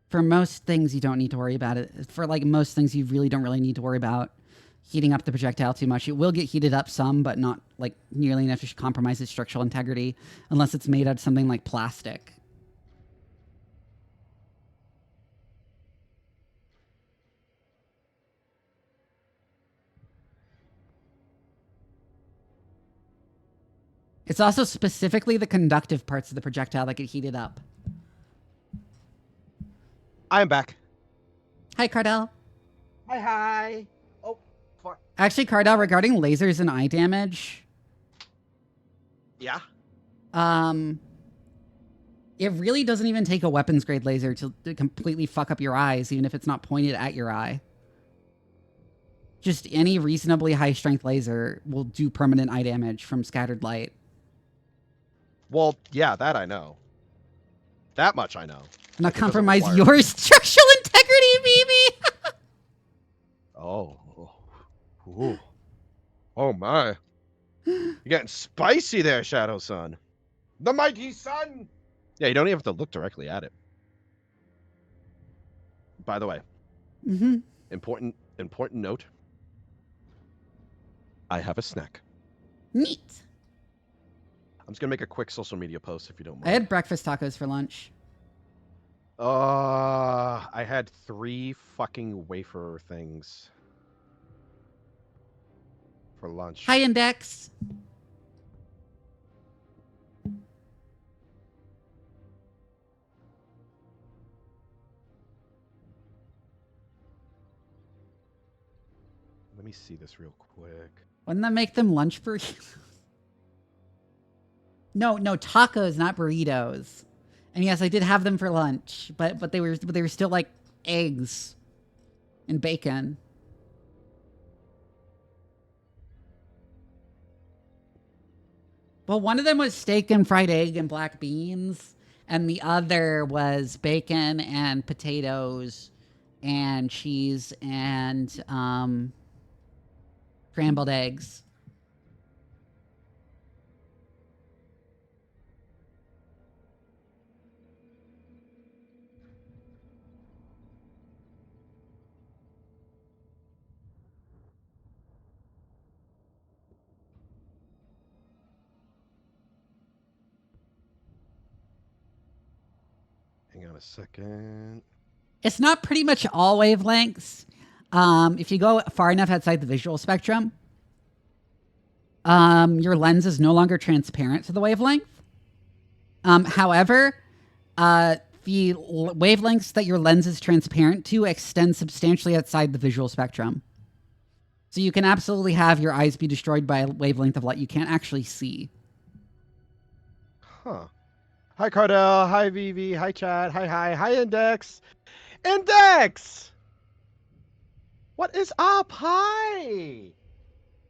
For most things, you don't need to worry about it. For like most things, you really don't need to worry about heating up the projectile too much. It will get heated up some, but not like nearly enough to compromise its structural integrity unless it's made out of something like plastic. It's also specifically the conductive parts of the projectile that get heated up. I am back. Hi, Cardell. Hi. Oh, fuck. Actually, Cardell, regarding lasers and eye damage. Yeah. It really doesn't even take a weapons grade laser to completely fuck up your eyes, even if it's not pointed at your eye. Just any reasonably high strength laser will do permanent eye damage from scattered light. Well, yeah, that I know. That much I know. Not compromise your structural integrity, Vivi! Oh. Ooh. Oh my. You're getting spicy there, Shadow Sun. The mighty sun! Yeah, you don't even have to look directly at it. By the way. Mm-hmm. Important note. I have a snack. Neat. I'm just gonna make a quick social media post if you don't mind. I had breakfast tacos for lunch. I had 3 fucking wafer things for lunch. Hi, Index. Let me see this real quick. Wouldn't that make them lunch burritos? No, tacos, not burritos. And yes, I did have them for lunch, but they were still like eggs and bacon. Well, one of them was steak and fried egg and black beans, and the other was bacon and potatoes and cheese and scrambled eggs. Hang on a second. It's not pretty much all wavelengths. If you go far enough outside the visual spectrum, your lens is no longer transparent to the wavelength. However, the wavelengths that your lens is transparent to extend substantially outside the visual spectrum. So you can absolutely have your eyes be destroyed by a wavelength of light you can't actually see. Huh. Hi, Cardell. Hi, Vivi. Hi, Chad. Hi, Index. Index! What is up? Hi!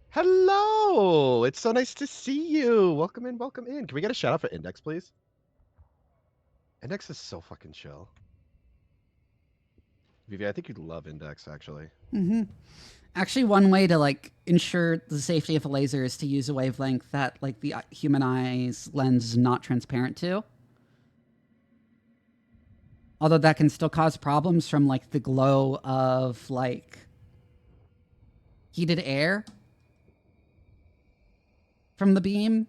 Hello! It's so nice to see you. Welcome in, welcome in. Can we get a shout out for Index, please? Index is so fucking chill. Vivi, I think you'd love Index, actually. Mm-hmm. Actually, one way to like ensure the safety of a laser is to use a wavelength that like the human eye's lens is not transparent to. Although that can still cause problems from like the glow of like heated air from the beam.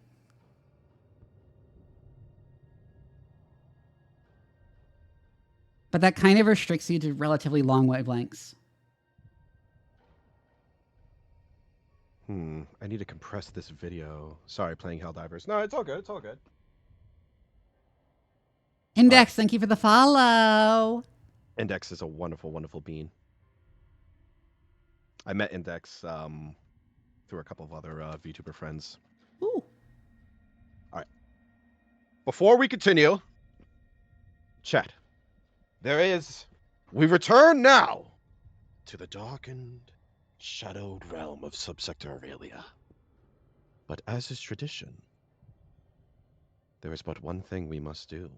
But that kind of restricts you to relatively long wavelengths. I need to compress this video. Sorry, playing Helldivers. No, it's all good. It's all good. Index, thank you for the follow. Index is a wonderful, wonderful bean. I met Index through a couple of other VTuber friends. Ooh. All right. Before we continue, chat. We return now to the darkened, shadowed realm of Subsector Aurelia. But as is tradition, there is but one thing we must do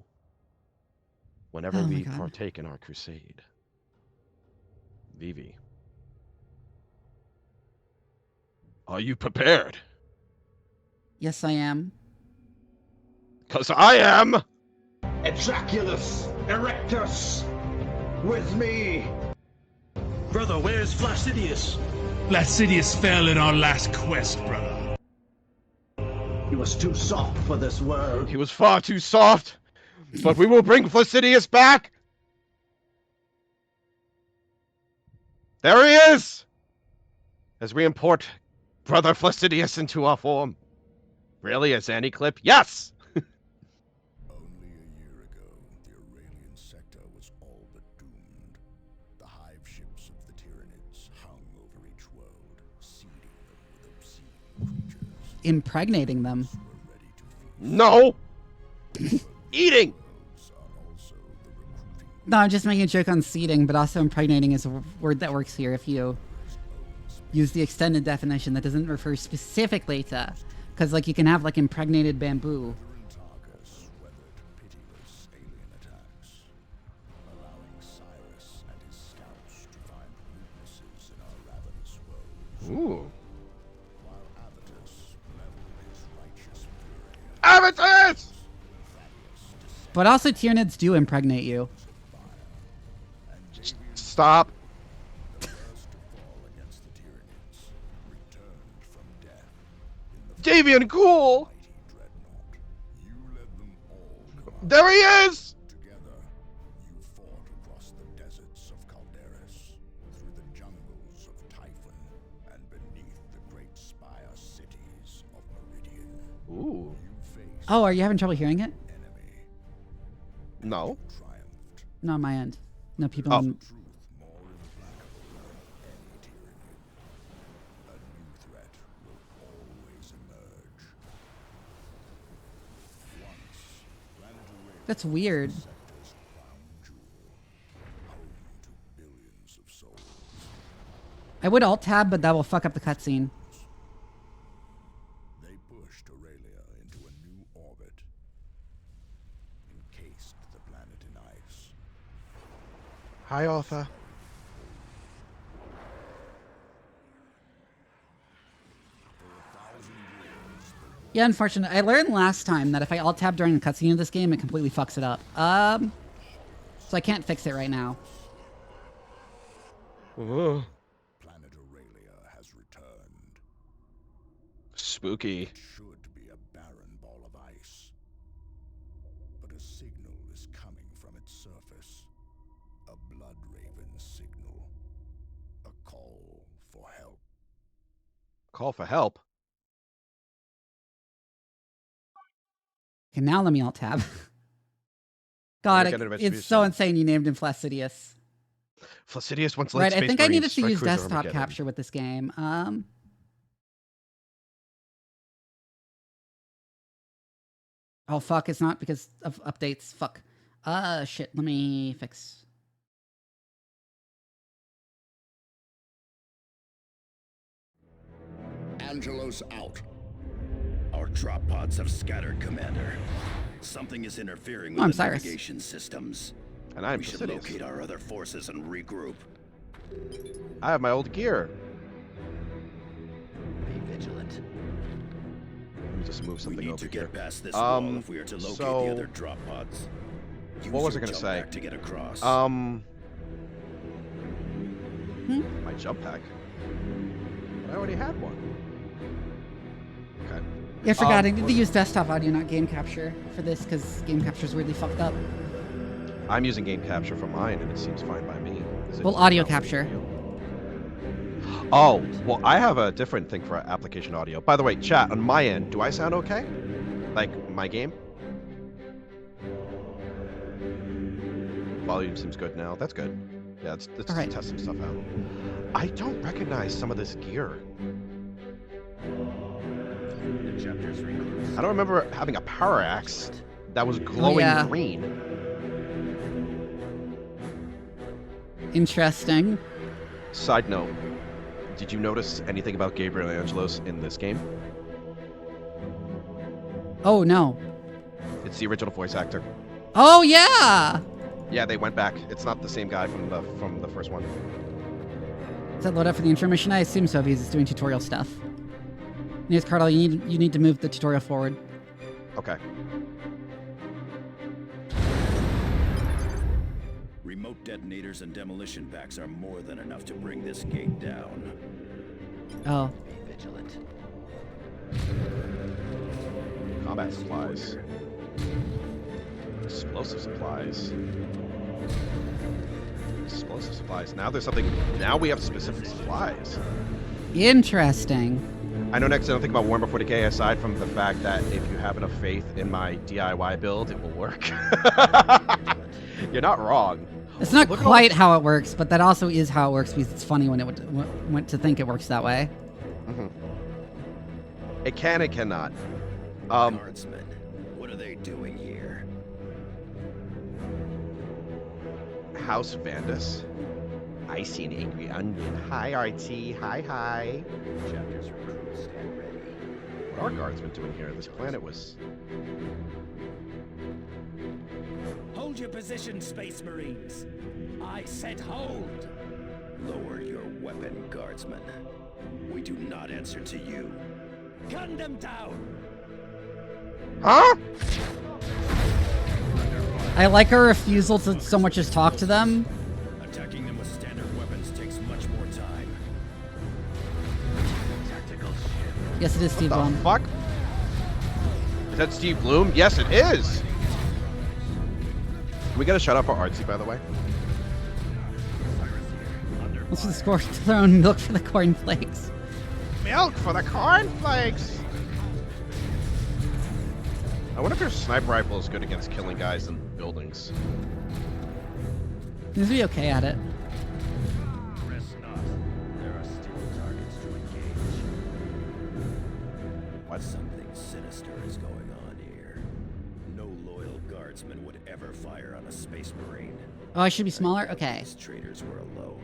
whenever we partake in our crusade. Vivi, are you prepared? Yes, I am. 'Cause I am! Ejaculus Erectus! With me! Brother, where's Flacidius? Flacidius fell in our last quest, brother. He was too soft for this world. He was far too soft, but we will bring Flacidius back! There he is! As we import Brother Flacidius into our form. Really, a Zanny clip? Yes! Only a year ago, the Aurelian sector was all but doomed. The hive ships of the Tyranids hung over each world, seeding them with obscene creatures. Impregnating them. Were ready to feast. No! Eating! Worlds are also the recruiting. No, I'm just making a joke on seeding, but also impregnating is a word that works here if you use the extended definition that doesn't refer specifically to, because like you can have like impregnated bamboo. Tarkus weathered pitiless alien attacks, allowing Cyrus and his scouts to find weaknesses in our ravenous world, Ooh. while Avitus leveled his righteous fury. Avitus! But also Tyranids do impregnate you. Stop. First to fall against the Tyranids returned from Davian, cool! mighty dreadnought. You led them all to our There he is! Together, you fought across the deserts of Calderis, through the jungles of Typhon, and beneath the great spire cities of Meridian. Ooh. You faced Oh, are you having trouble hearing it? enemy, No. triumphed. No, on my end. No people. Oh. On... Truth more implacable than any tyranny. A new threat will always emerge. Once, planet Arabia That's weird. sector's crown jewel, home to billions of souls. I would alt tab, but that will fuck up the cutscene. They pushed Aurelia into a new orbit, encased the planet in ice. Hi, Arthur. Yeah, unfortunately, I learned last time that if I alt tab during the cutscene of this game, it completely fucks it up. So I can't fix it right now. Ooh. Planet Aurelia has returned. Spooky. It should be a barren ball of ice. But a signal is coming from its surface. A blood raven signal. A call for help. Call for help. Okay, now let me alt tab. God, We're gonna it's so insane you named him Flaccidius. Flaccidius once led Right, Space I think I needed Marines, to Red use Cruiser desktop Armageddon. capture with this game. Oh fuck, it's not because of updates. Fuck. Shit, let me fix. Angelos out. Our drop pods have scattered, Commander. Something is interfering with I'm the Cyrus. navigation systems. And I'm We should Flaccidius. locate our other forces and regroup. I have my old gear. Be vigilant. Let me just move We something need over to here. get past this wall if we are to locate so- the other drop pods. Use What was I your gonna jump say? pack to get across. My jump pack. But I already had one. Okay. Yeah, I forgot. I need to what- use desktop audio, not game capture, for this because game capture is weirdly fucked up. I'm using game capture for mine, and it seems fine by me. Is it Well, just audio not capture. working for you? Oh, well, I have a different thing for application audio. By the way, chat, on my end, do I sound okay? Like, my game? Volume seems good now. That's good. Yeah, let's All right. test some stuff out. I don't recognize some of this gear. The chapter's recruits. I don't remember having a power axe that was glowing yeah. green. Interesting. Side note, did you notice anything about Gabriel Angelos in this game? Oh no. It's the original voice actor. Oh yeah. Yeah, they went back. It's not the same guy from the first one. Does that load up for the intro mission? I assume so because it's doing tutorial stuff. Yes, Cardinal, you need to move the tutorial forward. Okay. Remote detonators and demolition packs are more than enough to bring this gate down. Oh. Be vigilant. Combat supplies. Explosive supplies. Explosive supplies. Now there's something. Now we have specific supplies. Interesting. I know next I don't think about Warhammer 40k aside from the fact that if you have enough faith in my DIY build, it will work. You're not wrong. It's not Look at quite how it works, but that also is how it works because it's funny when it went to think it works that way. It can, it cannot. Guardsmen, what are they doing here? House Vandus. I see an angry onion. Hi, RT. Hi. Chapter's recruits stand ready. What are guardsmen doing here? This planet was... Hold your position, Space Marines. I said hold. Lower your weapon, guardsman. We do not answer to you. Gun them down. Huh? I like her refusal to so much as talk to them. Attacking them with standard weapons takes much more time. Tactical shift. Yes, it is Steve What the Blum. fuck? Is that Steve Bloom? Yes, it is. Can we get a shout out for Artsy, by the way? What's the score throne? Look for the cornflakes. Milk for the cornflakes. I wonder if your sniper rifle is good against killing guys in buildings. He's be okay at it. Rest not. There are still targets to engage. What? Something sinister is going on here. No loyal guardsman would ever fire on a space marine. Oh, I should be smaller? Okay. These traitors were alone.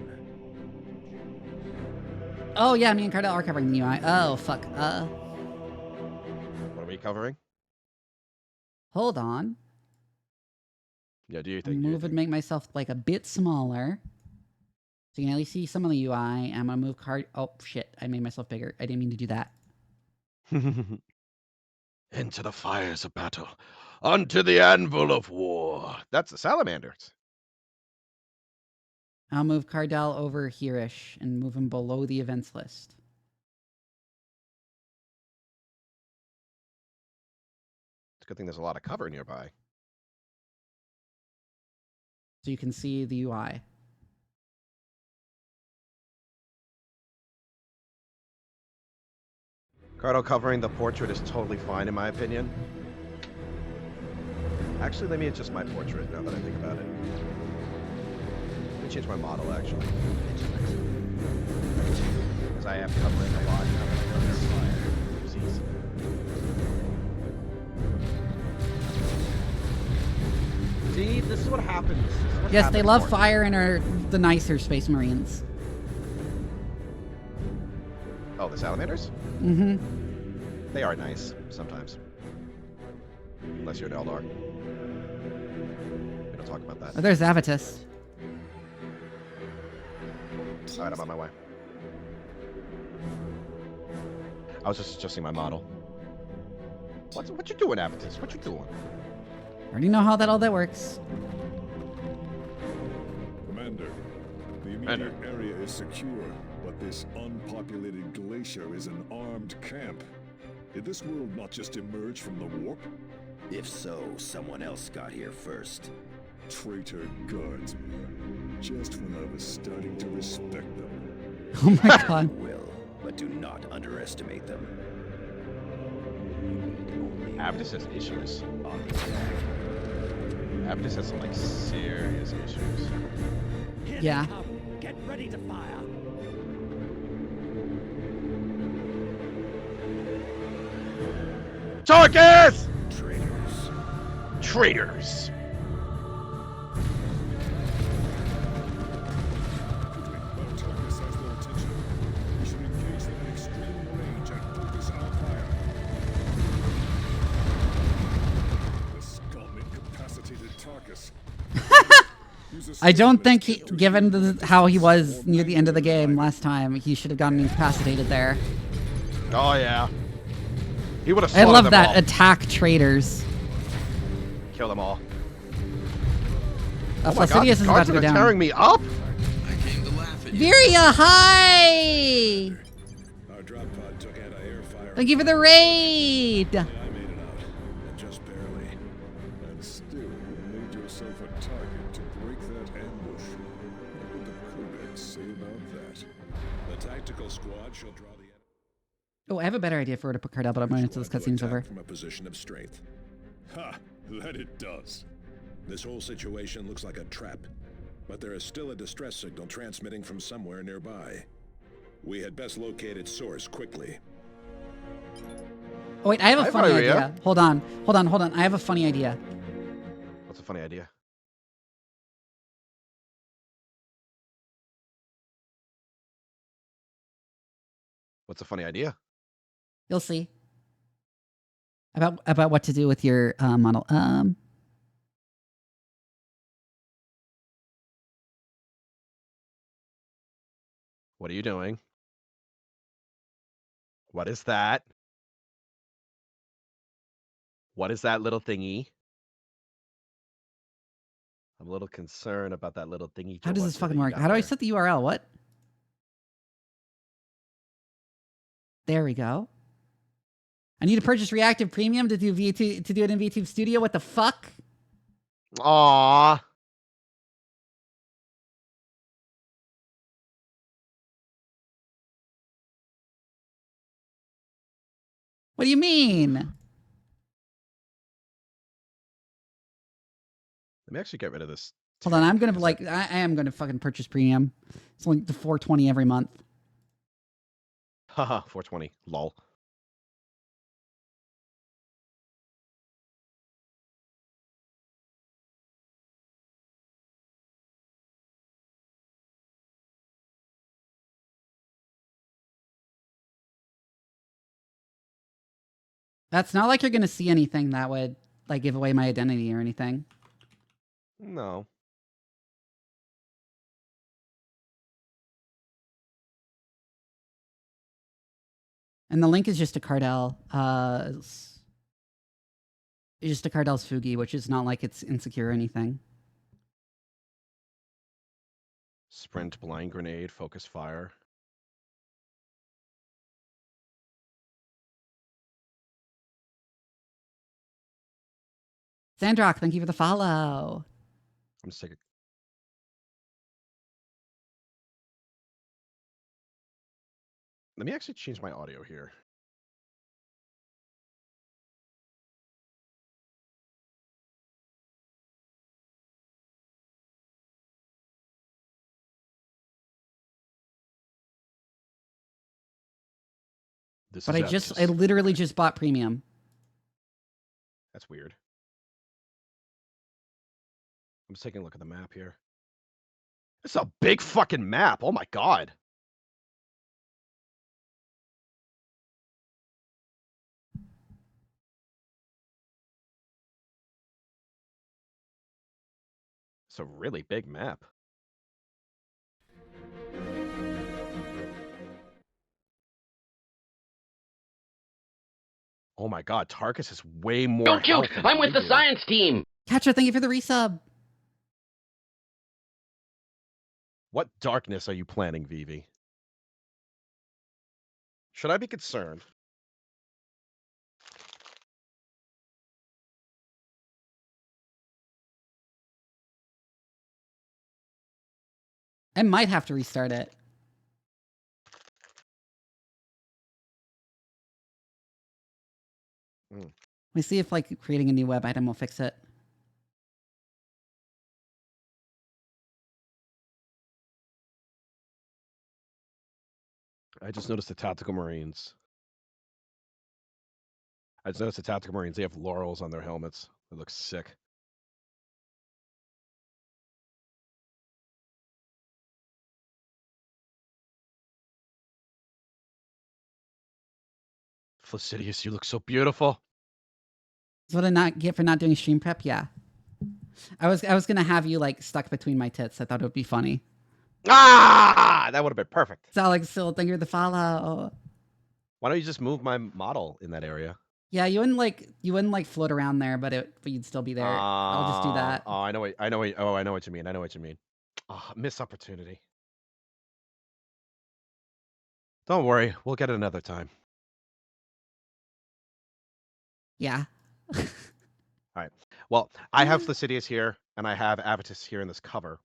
Oh, yeah, me and Cardell are covering the UI. Oh, fuck. What are we covering? Hold on. Yeah, do you I'll think? move and make myself like a bit smaller. So you can at least see some of the UI. I'm gonna move card. Oh, shit. I made myself bigger. I didn't mean to do that. Into the fires of battle, onto the anvil of war. That's the salamanders. I'll move Cardell over here-ish and move him below the events list. It's a good thing there's a lot of cover nearby. So you can see the UI. Cardo covering the portrait is totally fine in my opinion. Actually, let me adjust my portrait now that I think about it. Let me change my model actually. Because I am covering a lot now that I know this fire. Oopsies. See, this is what happens. This is what Yes, they happens love more. fire and are the nicer Space Marines. Oh, the salamanders? Mm-hmm. They are nice sometimes. Unless you're an Eldar. We don't talk about that. Oh, there's Avitus. Alright, I'm on my way. I was just adjusting my model. What you doing, Avitus? What you doing? Already know how all that works. Commander, the immediate area is secure, but this unpopulated glacier is an armed camp. Did this world not just emerge from the warp? If so, someone else got here first. Traitor guardsmen. Just when I was starting to respect them. Oh my god. Will, but do not underestimate them. Avitus has issues. Avitus has some, like, serious issues. Here Yeah. they come. Get ready to fire. Tarkus! Traitors. Traitors! Quickly, while Tarkus has their attention, we should engage them at extreme range and focus our fire. The scum incapacitated Tarkus. I don't think he, given how he was near the end of the game last time, he should have gotten incapacitated there. Oh, yeah. He would have I slaughtered love them that. all. Attack traitors. Kill them all. Oh, Oh my god, Placidius these is about guards to go are down. tearing me up! I came to laugh at you. Viria, hi! Our drop pod took anti-air fire. Thank you for the raid! I made it out, and just barely. And still, you made yourself a target to break that ambush. What would the Codex say about that? The tactical squad shall draw the Oh, I have a better idea for where to put Cardell, but I'm going until this cutscene's over. from a position of strength. Ha! That it does. This whole situation looks like a trap, but there is still a distress signal transmitting from somewhere nearby. We had best locate its source quickly. Oh wait, I have a Hi, funny Maria. idea. Hold on. I have a funny idea. What's a funny idea? What's a funny idea? You'll see. About what to do with your model. What are you doing? What is that? What is that little thingy? I'm a little concerned about that little thingy. How does this that fucking you work? got How do I there. set the URL? What? There we go. I need to purchase Reactive Premium to do it in VTube Studio. What the fuck? Aww. What do you mean? Let me actually get rid of this. Hold on, I'm gonna I am gonna fucking purchase Premium. It's only the $4.20 every month. Haha, 420. Lol. That's not like you're gonna see anything that would like give away my identity or anything. No. And the link is just to Cardell. It's just to Cardell's Fugi, which is not like it's insecure or anything. Sprint, blind grenade, focus fire. Sandrock, thank you for the follow. I'm sick of... Let me actually change my audio here. But I literally just bought Premium. That's weird. I'm just taking a look at the map here. It's a big fucking map. Oh my god. It's a really big map. Oh my god, Tarkus is way more. Don't shoot! I'm with the science team! Catcher, thank you for the resub. What darkness are you planning, Vivi? Should I be concerned? I might have to restart it. Let me see if like creating a new web item will fix it. I just noticed the Tactical Marines. They have laurels on their helmets. It looks sick. Flaccidius, you look so beautiful. Is what I not get for not doing stream prep? Yeah. I was gonna have you like stuck between my tits. I thought it would be funny. Ah, that would have been perfect. So Alex, still thank you for the follow. Why don't you just move my model in that area? Yeah, you wouldn't like float around there, but you'd still be there. I'll just do that. Oh, I know what you mean. I know what you mean. Oh, missed opportunity. Don't worry, we'll get it another time. Yeah. All right. Well, I have Flaccidius here, and I have Avitus here in this cover.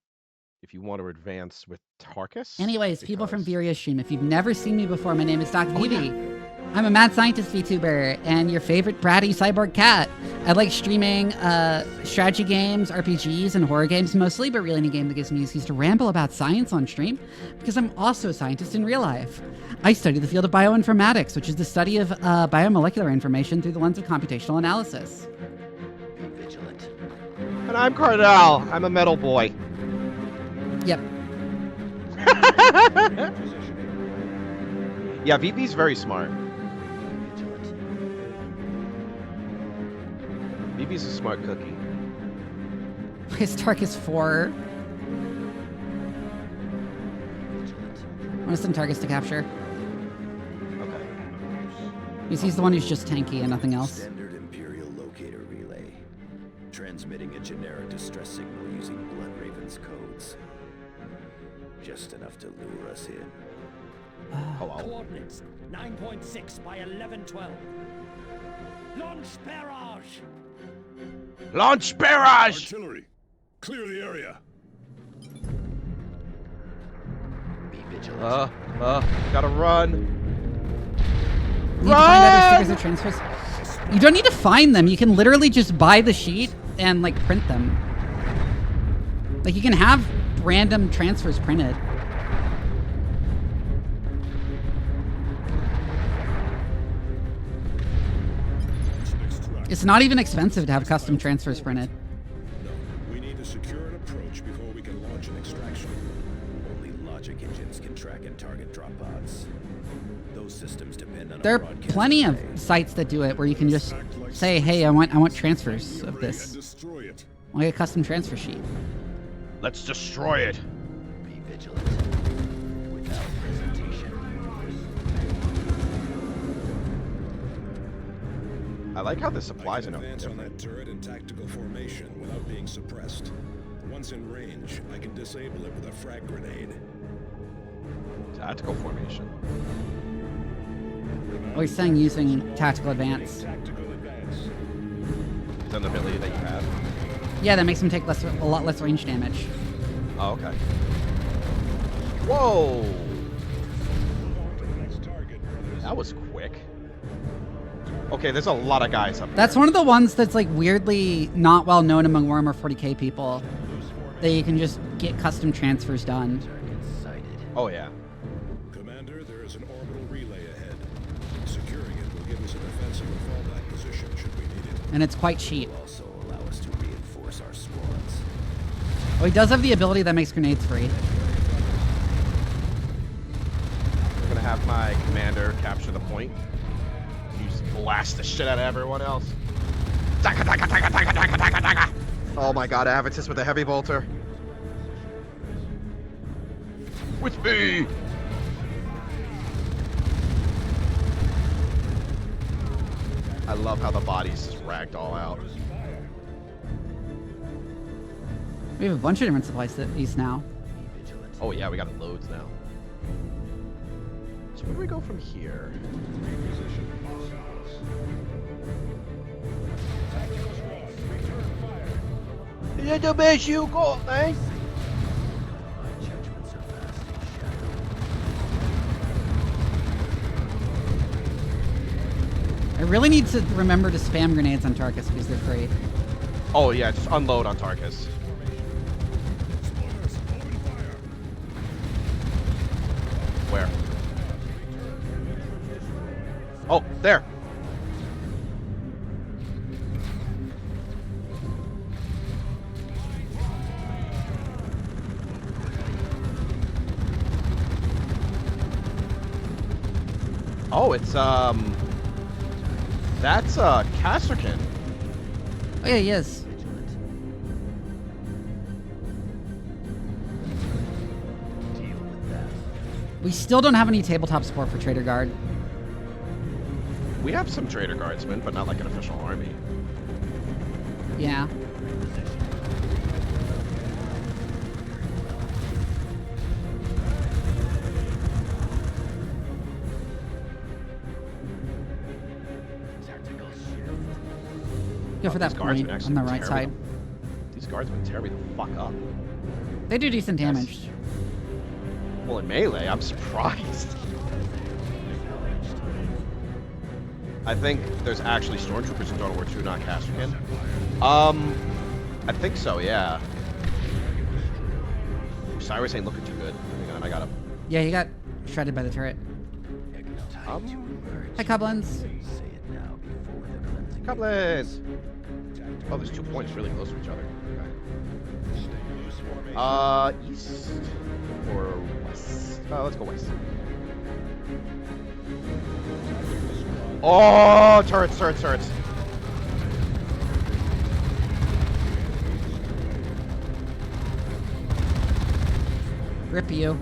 If you want to advance with Tarkus. Anyways, people from Viria's stream, if you've never seen me before, my name is Doc Vivi. Yeah. I'm a mad scientist VTuber and your favorite bratty cyborg cat. I like streaming strategy games, RPGs, and horror games mostly, but really any game that gives me excuse to ramble about science on stream because I'm also a scientist in real life. I study the field of bioinformatics, which is the study of biomolecular information through the lens of computational analysis. Vigilant. And I'm Cardell. I'm a metal boy. Yep. Yeah, VP's very smart. VP's a smart cookie. His Tarkus 4. I want to send Tarkus to capture. Okay. He's the one who's just tanky and nothing else. Standard Imperial locator relay. Transmitting a generic distress signal using Blood Raven's codes. Just enough to lure us in. Hold well. Coordinates 9.6 by 1112. Launch barrage! Launch barrage! Artillery, clear the area. Be vigilant. Gotta run. Need to find other stickers or transfers. You don't need to find them. You can literally just buy the sheet and like print them. Like you can have random transfers printed. It's not even expensive to have custom transfers printed. No, we need to secure an approach before we can launch an extraction. Only logic engines can track and target drop pods. Those systems depend on There a are broadcast plenty of delay. sites that do it where you can just say, hey, I want transfers of this. Destroy it. I want a custom transfer sheet. Let's destroy it. Be vigilant. Without hesitation. I like how this applies in a advance on different. that turret in tactical formation without being suppressed. Once in range, I can disable it with a frag grenade. Tactical formation. Oh, he's saying using tactical advance. Tactical advance. Is that an ability that you have? Yeah, that makes him take a lot less range damage. Oh, okay. Whoa! Next target. That was quick. Okay, there's a lot of guys up there. That's one of the ones that's like weirdly not well known among Warhammer 40k people. That you can just get custom transfers done. Target sighted. Oh, yeah. Commander, there is an orbital relay ahead. Securing it will give us a defensive and fallback position should we need it. And it's quite cheap. Will also allow us to reinforce our squads. Oh, he does have the ability that makes grenades free. I'm gonna have my commander capture the point. You just blast the shit out of everyone else. Taka, taka, taka, taka, taka, taka, taka. Oh my god, Avitus with a heavy bolter. With me! I love how the bodies just ragged all out. We have a bunch of different supplies now. Be vigilant. Oh yeah, we got loads now. So where do we go from here? You the best you got, man. My judgments are fast in shadow. I really need to remember to spam grenades on Tarkus because they're free. Oh yeah, just unload on Tarkus. Where? Oh, there. Oh, it's that's Casterkin. Oh yeah, he is. Vigilant. Deal with that. We still don't have any tabletop support for Trader Guard. We have some trader guardsmen, but not like an official army. Yeah. Tactical shift. Go for that These guardsmen point actually on the right tear side. me These guardsmen tear me the fuck up. They do decent damage. Well, in melee, I'm surprised. I think there's actually stormtroopers in Total War 2, not Casterkin. I think so, yeah. Cyrus ain't looking too good. Hang on, I got him. Yeah, he got shredded by the turret. Hi, Cublins. Say it now before the cleansing. Couplets! Oh, there's 2 points really close to each other. Okay. East or west? Let's go west. Oh, turrets, turrets, turrets. Rip you.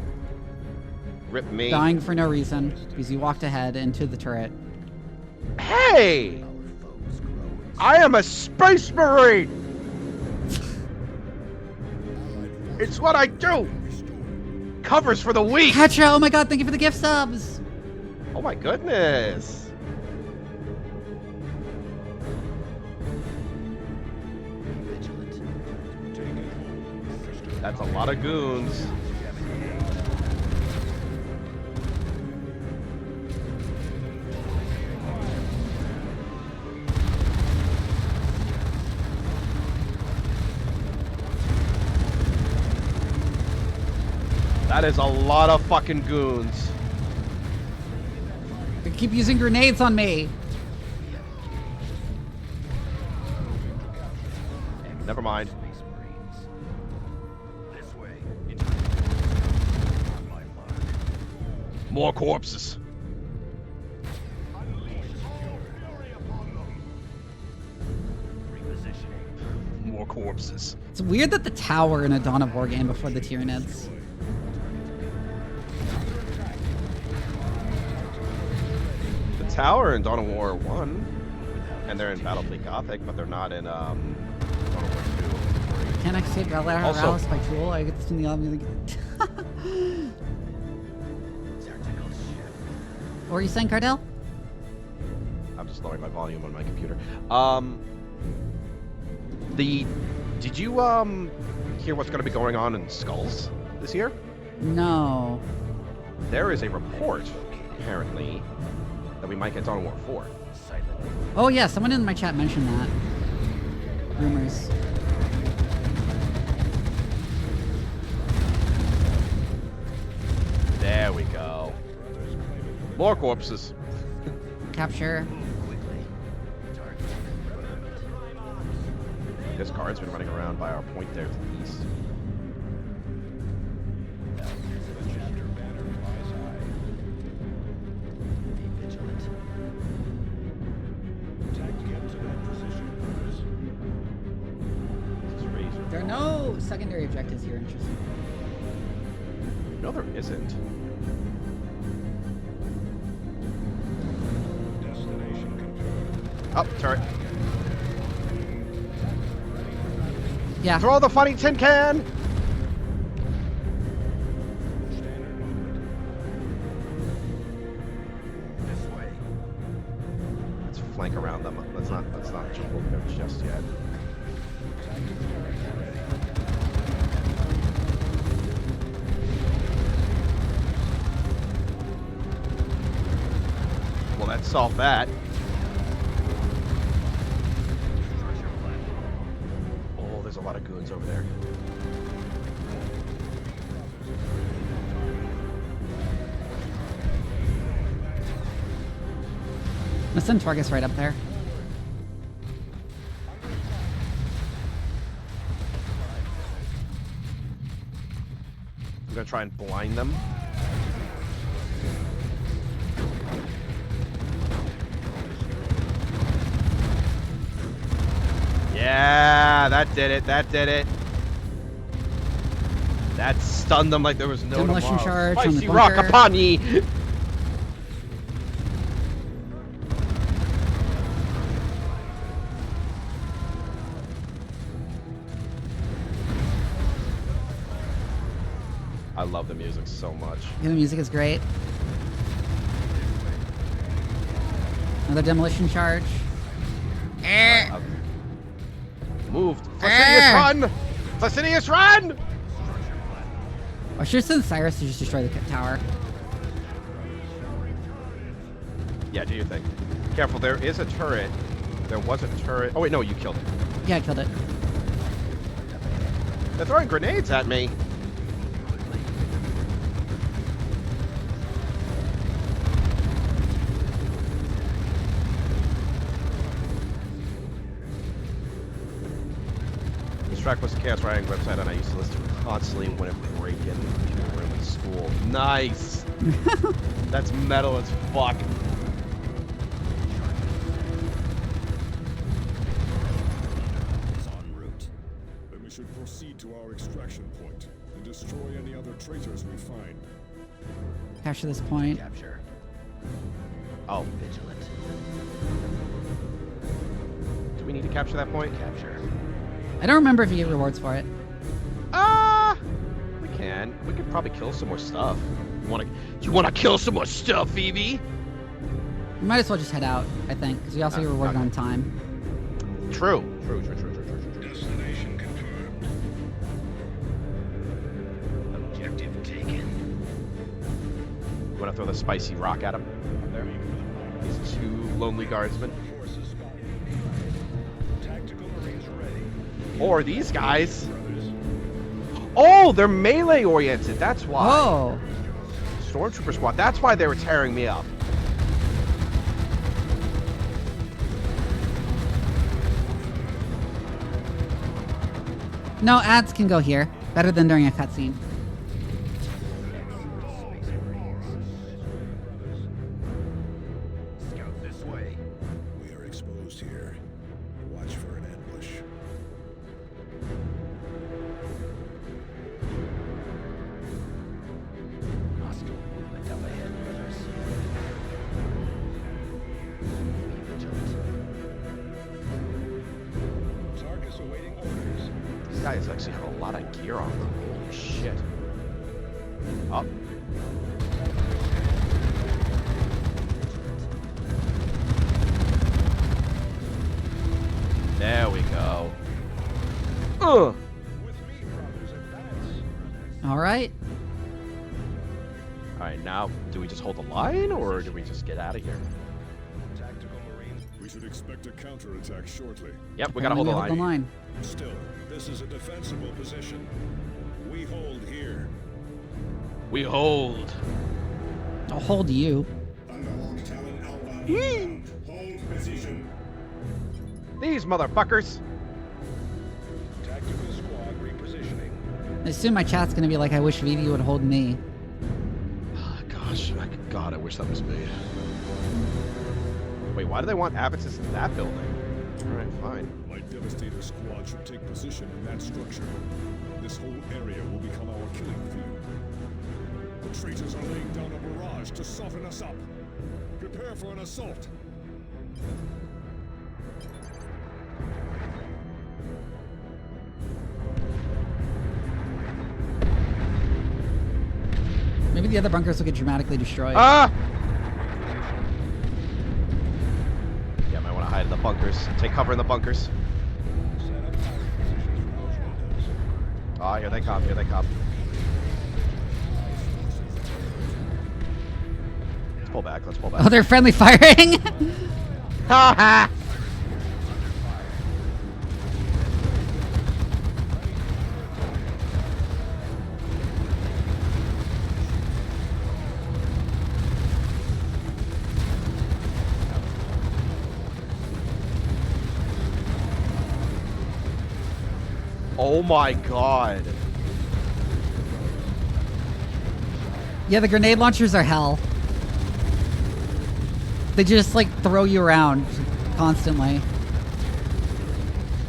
Rip me. Dying for no reason because you walked ahead into the turret. Hey! I am a space marine! It's what I do! Covers for the weak! Petra, oh my god, thank you for the gift subs! Oh my goodness. That's a lot of goons. That is a lot of fucking goons. They keep using grenades on me. Never mind. More corpses. More corpses. It's weird that the tower in a Dawn of War game before the Tyranids. The tower in Dawn of War 1, and they're in Battlefleet Gothic, but they're not in Dawn of War 2. Can I say Galara Also- Rallis by Tool? I get to the What were you saying, Cardell? I'm just lowering my volume on my computer. Did you hear what's going to be going on in Skulls this year? No. There is a report, apparently, that we might get Dawn of War 4. Oh yeah, someone in my chat mentioned that. Rumors. There we go. More corpses. Capture. This guard's been running around by our point there to the east. There are no secondary objectives here, interesting. No, there isn't. Oh, turret. Yeah. Throw the funny tin can! Let's flank around them. Let's not jump over there just yet. Well, that solved that. Oh, there's a lot of goons over there. Let's send Torgus right up there. I'm gonna try and blind them. Yeah, that did it. That did it. That stunned them like there was no Demolition tomorrow. charge on the Spicy rock bunker. upon ye. I love the music so much. Yeah, the music is great. Another demolition charge. Moved. Fastidious run! Fastidious run! I should send Cyrus to just destroy the tower. Yeah, do your thing. Careful, there is a turret. There was a turret. Oh wait, no, you killed it. Yeah, I killed it. They're throwing grenades at me. This track was the Chaos Riding website, and I used to listen to it constantly when it would break in the room at school. Nice. That's metal as fuck. Then we should proceed to our extraction point and destroy any other traitors we find. Capture this point. Capture. Oh. Vigilant. Do we need to capture that point? Capture. I don't remember if you get rewards for it. We can. We could probably kill some more stuff. You wanna kill some more stuff, Vivi? We might as well just head out, I think, because we also get rewarded on time. True. Destination confirmed. Objective taken. You want to throw the spicy rock at him? Up there. These two lonely guardsmen. Forces spotted. Tactical Marines ready. Or these guys. Oh, they're melee oriented. That's why. Oh! Stormtrooper squad. That's why they were tearing me up. No, ads can go here. Better than during a cutscene. Scout this way. We are exposed here. Watch for an ambush. Hostile movement up ahead, brothers. Be vigilant. Targus awaiting orders. These guys actually have a lot of gear on them. Holy shit. Up. There we go. With me, brothers, advance. Alright. Alright, now, do we just hold the line, or do we just get out of here? Tactical Marine. We should expect a counterattack shortly. Yep, we gotta hold the line. Still, this is a defensible position. We hold here. We hold. I'll hold you. Thunderhawk Talon Alpha inbound. Hold position. These motherfuckers. Tactical squad repositioning. I assume my chat's gonna be like, I wish Vivi would hold me. Oh, gosh, God, I wish that was me. Wait, why do they want abattis in that building? Alright, fine. My Devastator squad should take position in that structure. This whole area will become our killing field. The traitors are laying down a barrage to soften us up. Prepare for an assault. Maybe the other bunkers will get dramatically destroyed. Ah! Yeah, might want to hide in the bunkers. Take cover in the bunkers. Set up target positions for those windows. Ah, here they come, here they come. Let's pull back, let's pull back. Oh, they're friendly firing? Ha ha! Oh my god. Yeah, the grenade launchers are hell. They just like throw you around constantly.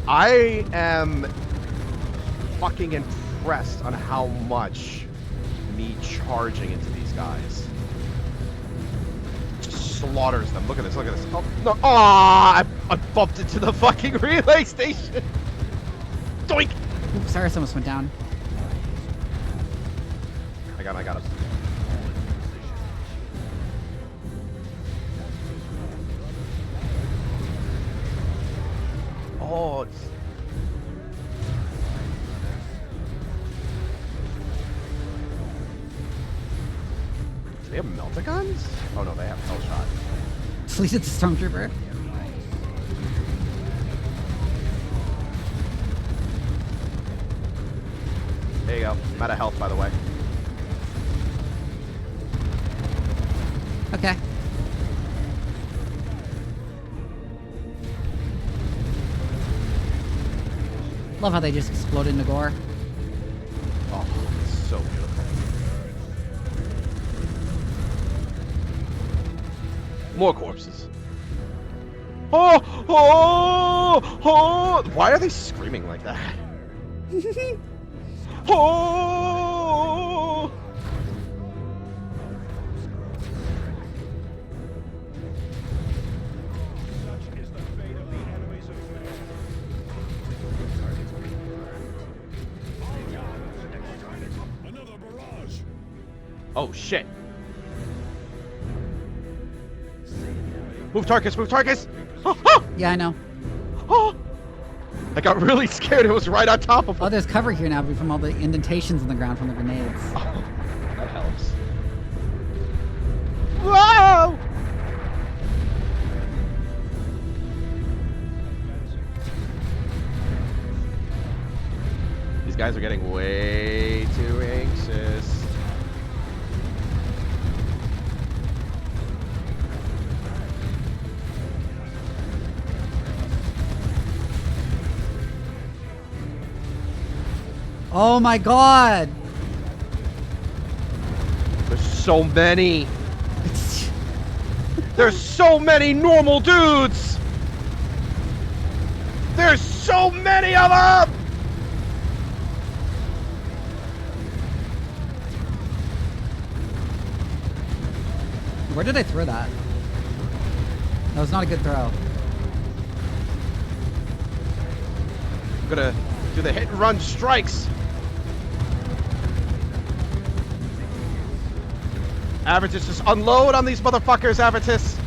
I am fucking impressed on how much me charging into these guys just slaughters them. Look at this, look at this. Oh, no. Aw, I bumped into the fucking relay station. Doink! Oops, Cyrus almost went down. I got him. Oh, it's... Do they have melta-guns? Oh no, they have hell shot. At least it's a stormtrooper. There you go. I'm out of health, by the way. Okay. Love how they just explode into gore. Oh, it's so beautiful. More corpses. Oh! Oh! Oh! Why are they screaming like that? Oh! Such is the fate of the enemies of man. Another barrage. Oh shit. Say it now. Move targets, move targets! Yeah, I know. Oh! I got really scared. It was right on top of him. Oh, there's cover here now from all the indentations in the ground from the grenades. Oh, that helps. Whoa! These guys are getting way too anxious. Oh my god! There's so many. There's so many normal dudes. There's so many of them. Where did I throw that? That was not a good throw. I'm gonna do the hit and run strikes. Avitus, just unload on these motherfuckers, Avitus.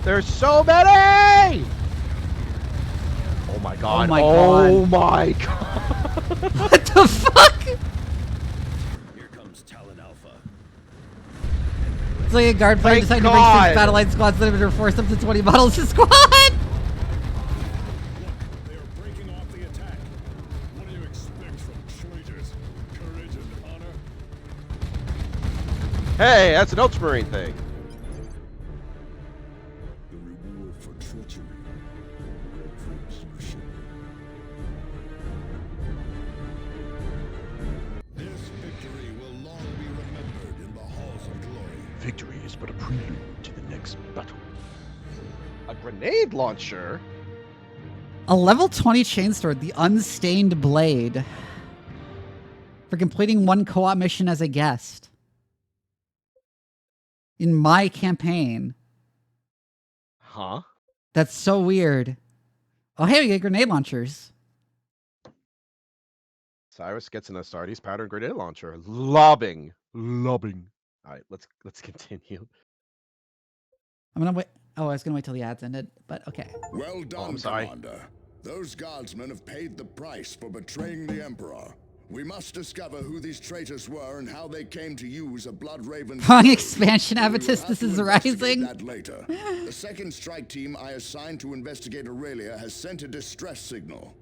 There's so many! Oh my god. Oh my god. Oh my god. What the fuck? Here comes Talon Alpha. It's like a guard player Thank deciding to bring God. 6 battle line squads limit or force up to 20 bottles a squad! They are breaking off the attack. What do you expect from traitors? Courage and honor? Hey, that's an Ultramarine thing. The reward for treachery. Retribution. This victory will long be remembered in the halls of glory. Victory is but a prelude to the next battle. A grenade launcher? A level 20 chainsword, the Unstained Blade. For completing one co-op mission as a guest. In my campaign. Huh? That's so weird. Oh, hey, we get grenade launchers. Cyrus gets an Astartes pattern grenade launcher. Lobbing. Lobbing. Alright, let's continue. I'm gonna wait. Oh, I was gonna wait till the ads ended, but okay. Well done, I'm sorry. Commander. Those guardsmen have paid the price for betraying the Emperor. We must discover who these traitors were and how they came to use a Blood Raven's Wrong code. expansion, We will Avitus, have this to is investigate rising. that later. The second strike team I assigned to investigate Aurelia has sent a distress signal.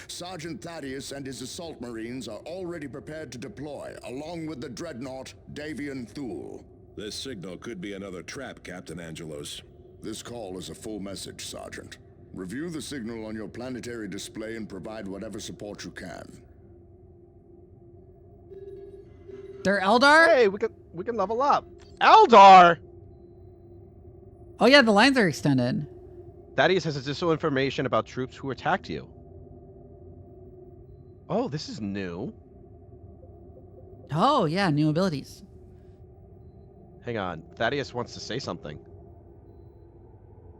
Sergeant Thaddeus and his assault marines are already prepared to deploy, along with the dreadnought Davian Thule. This signal could be another trap, Captain Angelos. This call is a full message, Sergeant. Review the signal on your planetary display and provide whatever support you can. They're Eldar? Hey, we can level up. Eldar! Oh yeah, the lines are extended. Thaddeus has additional information about troops who attacked you. Oh, this is new. Oh yeah, new abilities. Hang on. Thaddeus wants to say something.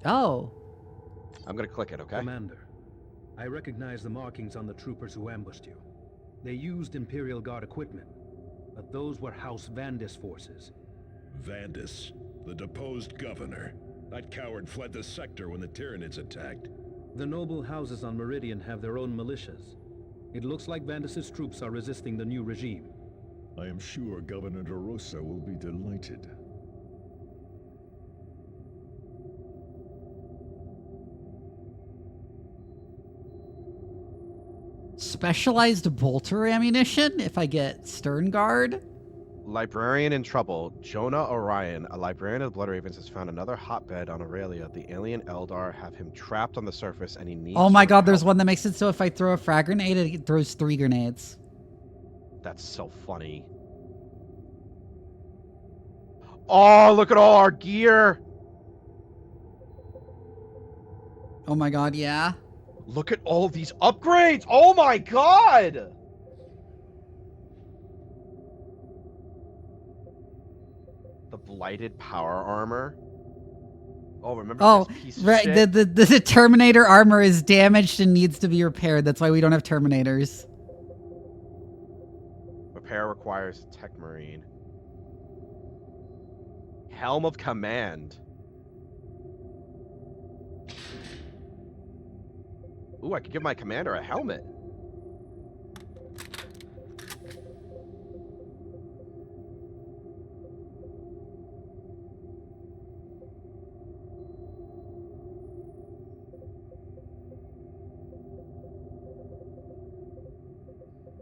Oh. I'm gonna click it, okay? Commander, I recognize the markings on the troopers who ambushed you. They used Imperial Guard equipment, but those were House Vandis forces. Vandis, the deposed governor. That coward fled the sector when the Tyranids attacked. The noble houses on Meridian have their own militias. It looks like Vandis' troops are resisting the new regime. I am sure Governor De Rosa will be delighted. Specialized bolter ammunition if I get Stern Guard. Librarian in trouble. Jonah Orion, a librarian of the Blood Ravens, has found another hotbed on Aurelia. The alien Eldar have him trapped on the surface and he needs Oh my your god, there's help. one that makes it so if I throw a frag grenade, it throws 3 grenades. That's so funny. Oh, look at all our gear. Oh my god, yeah. Look at all these upgrades. Oh my god. The blighted power armor. Oh, remember Oh, this piece of right. shit? The Terminator armor is damaged and needs to be repaired. That's why we don't have Terminators. Repair requires a tech marine. Helm of Command. Ooh, I could give my commander a helmet.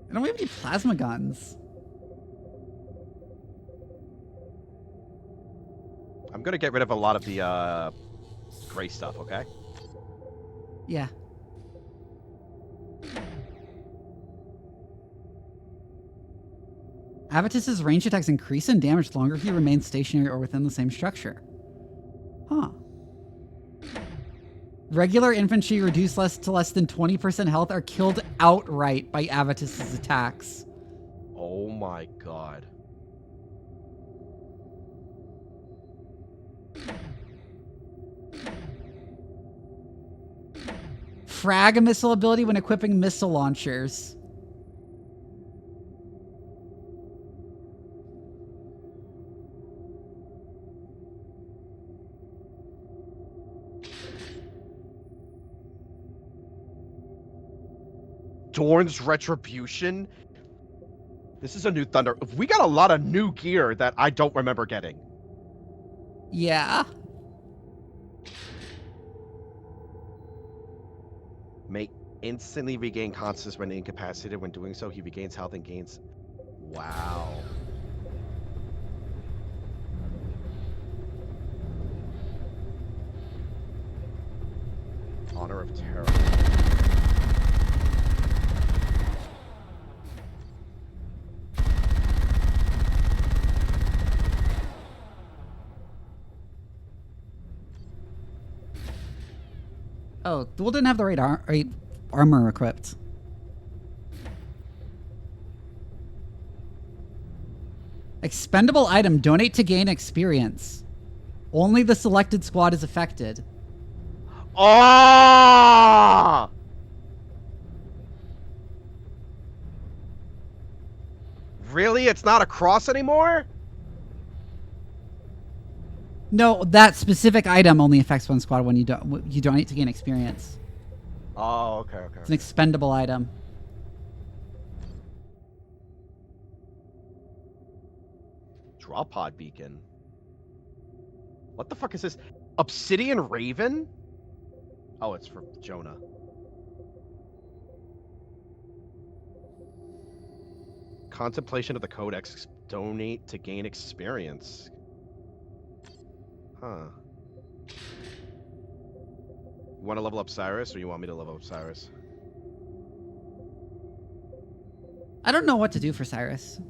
I don't have any plasma guns. I'm gonna get rid of a lot of the gray stuff, okay? Yeah. Avitus's range attacks increase in damage the longer he remains stationary or within the same structure. Huh. Regular infantry reduced to less than 20% health are killed outright by Avitus's attacks. Oh my god. Frag missile ability when equipping missile launchers. Dorn's Retribution? This is a new Thunder. We got a lot of new gear that I don't remember getting. Yeah. May instantly regain consciousness when incapacitated. When doing so, he regains health and gains... Wow. Honor of Terror. Oh, Duel didn't have the right armor equipped. Expendable item. Donate to gain experience. Only the selected squad is affected. Oh! Really? It's not a cross anymore? No, that specific item only affects one squad when you donate to gain experience. Oh, okay. It's an expendable item. Drop pod beacon. What the fuck is this? Obsidian Raven? Oh, it's for Jonah. Contemplation of the Codex. Donate to gain experience. Huh. You want to level up Cyrus, or you want me to level up Cyrus? I don't know what to do for Cyrus.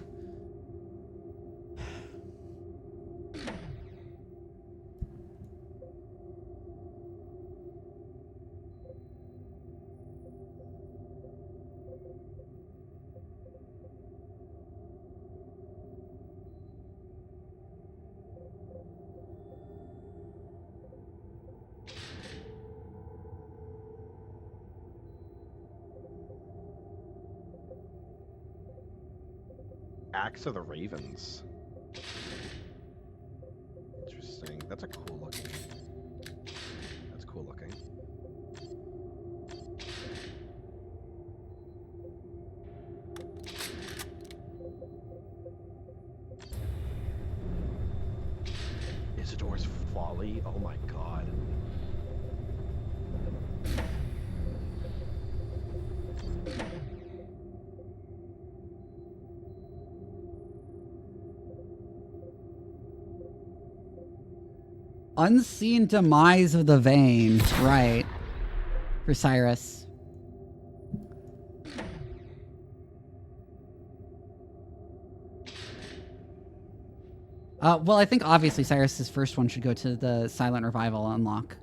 Axe of the Ravens. Interesting. That's a cool looking. That's cool looking. Isidore's Folly? Oh my god. Unseen Demise of the Vein. Right. For Cyrus. Well, I think obviously Cyrus's first one should go to the Silent Revival unlock.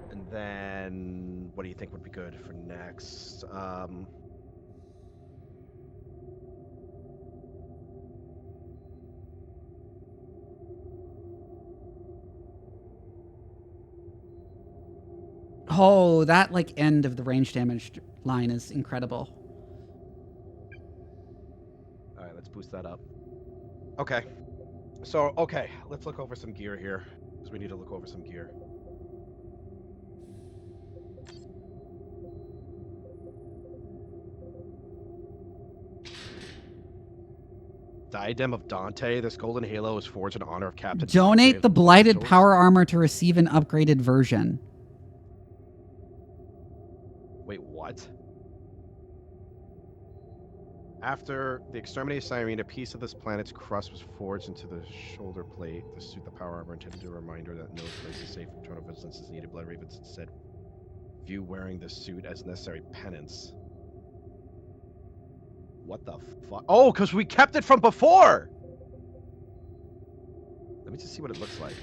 And then, what do you think would be good for next? Oh, that like end of the range damage line is incredible. boost that up. Okay. So, okay, let's look over some gear here. Because we need to look over some gear. Diadem of Dante. This golden halo is forged in honor of Captain Donate Dante the of blighted Angels. power armor to receive an upgraded version. Wait, what? After the exterminated Cyrene, a piece of this planet's crust was forged into the shoulder plate to suit the power armor, intended to be a reminder that no place is safe from eternal vigilance is needed. Blood Ravens instead view wearing the suit as necessary penance. What the fuck? Oh, because we kept it from before! Let me just see what it looks like.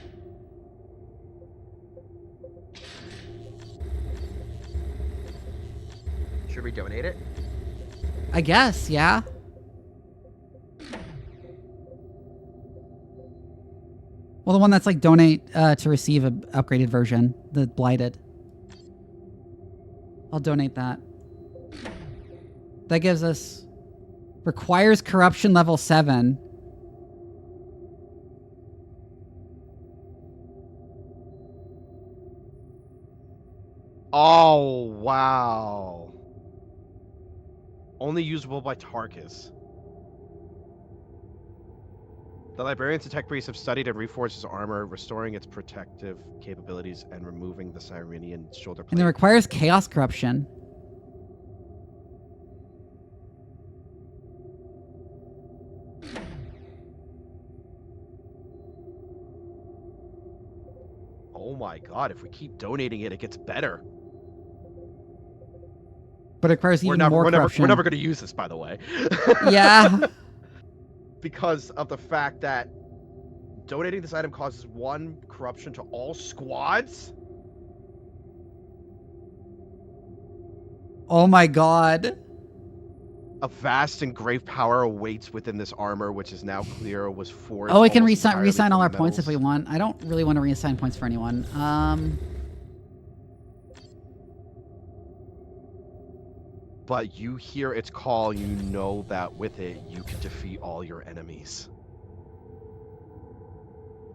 Should we donate it? I guess, yeah. Well, the one that's like donate to receive an upgraded version, the blighted. I'll donate that. That gives us requires corruption level 7. Oh, wow. Only usable by Tarkus. The librarians and tech priests have studied and reforged his armor, restoring its protective capabilities and removing the Cyrenian shoulder plate. And it requires chaos corruption. Oh my god, if we keep donating it, it gets better. But it requires even more corruption. We're never going to use this, by the way. Yeah. Because of the fact that donating this item causes 1 corruption to all squads. Oh my god. A vast and grave power awaits within this armor, which is now clear, was forged. Oh, we can almost entirely reassign all from our points if metals. we want. I don't really want to reassign points for anyone. But you hear its call, you know that with it, you can defeat all your enemies.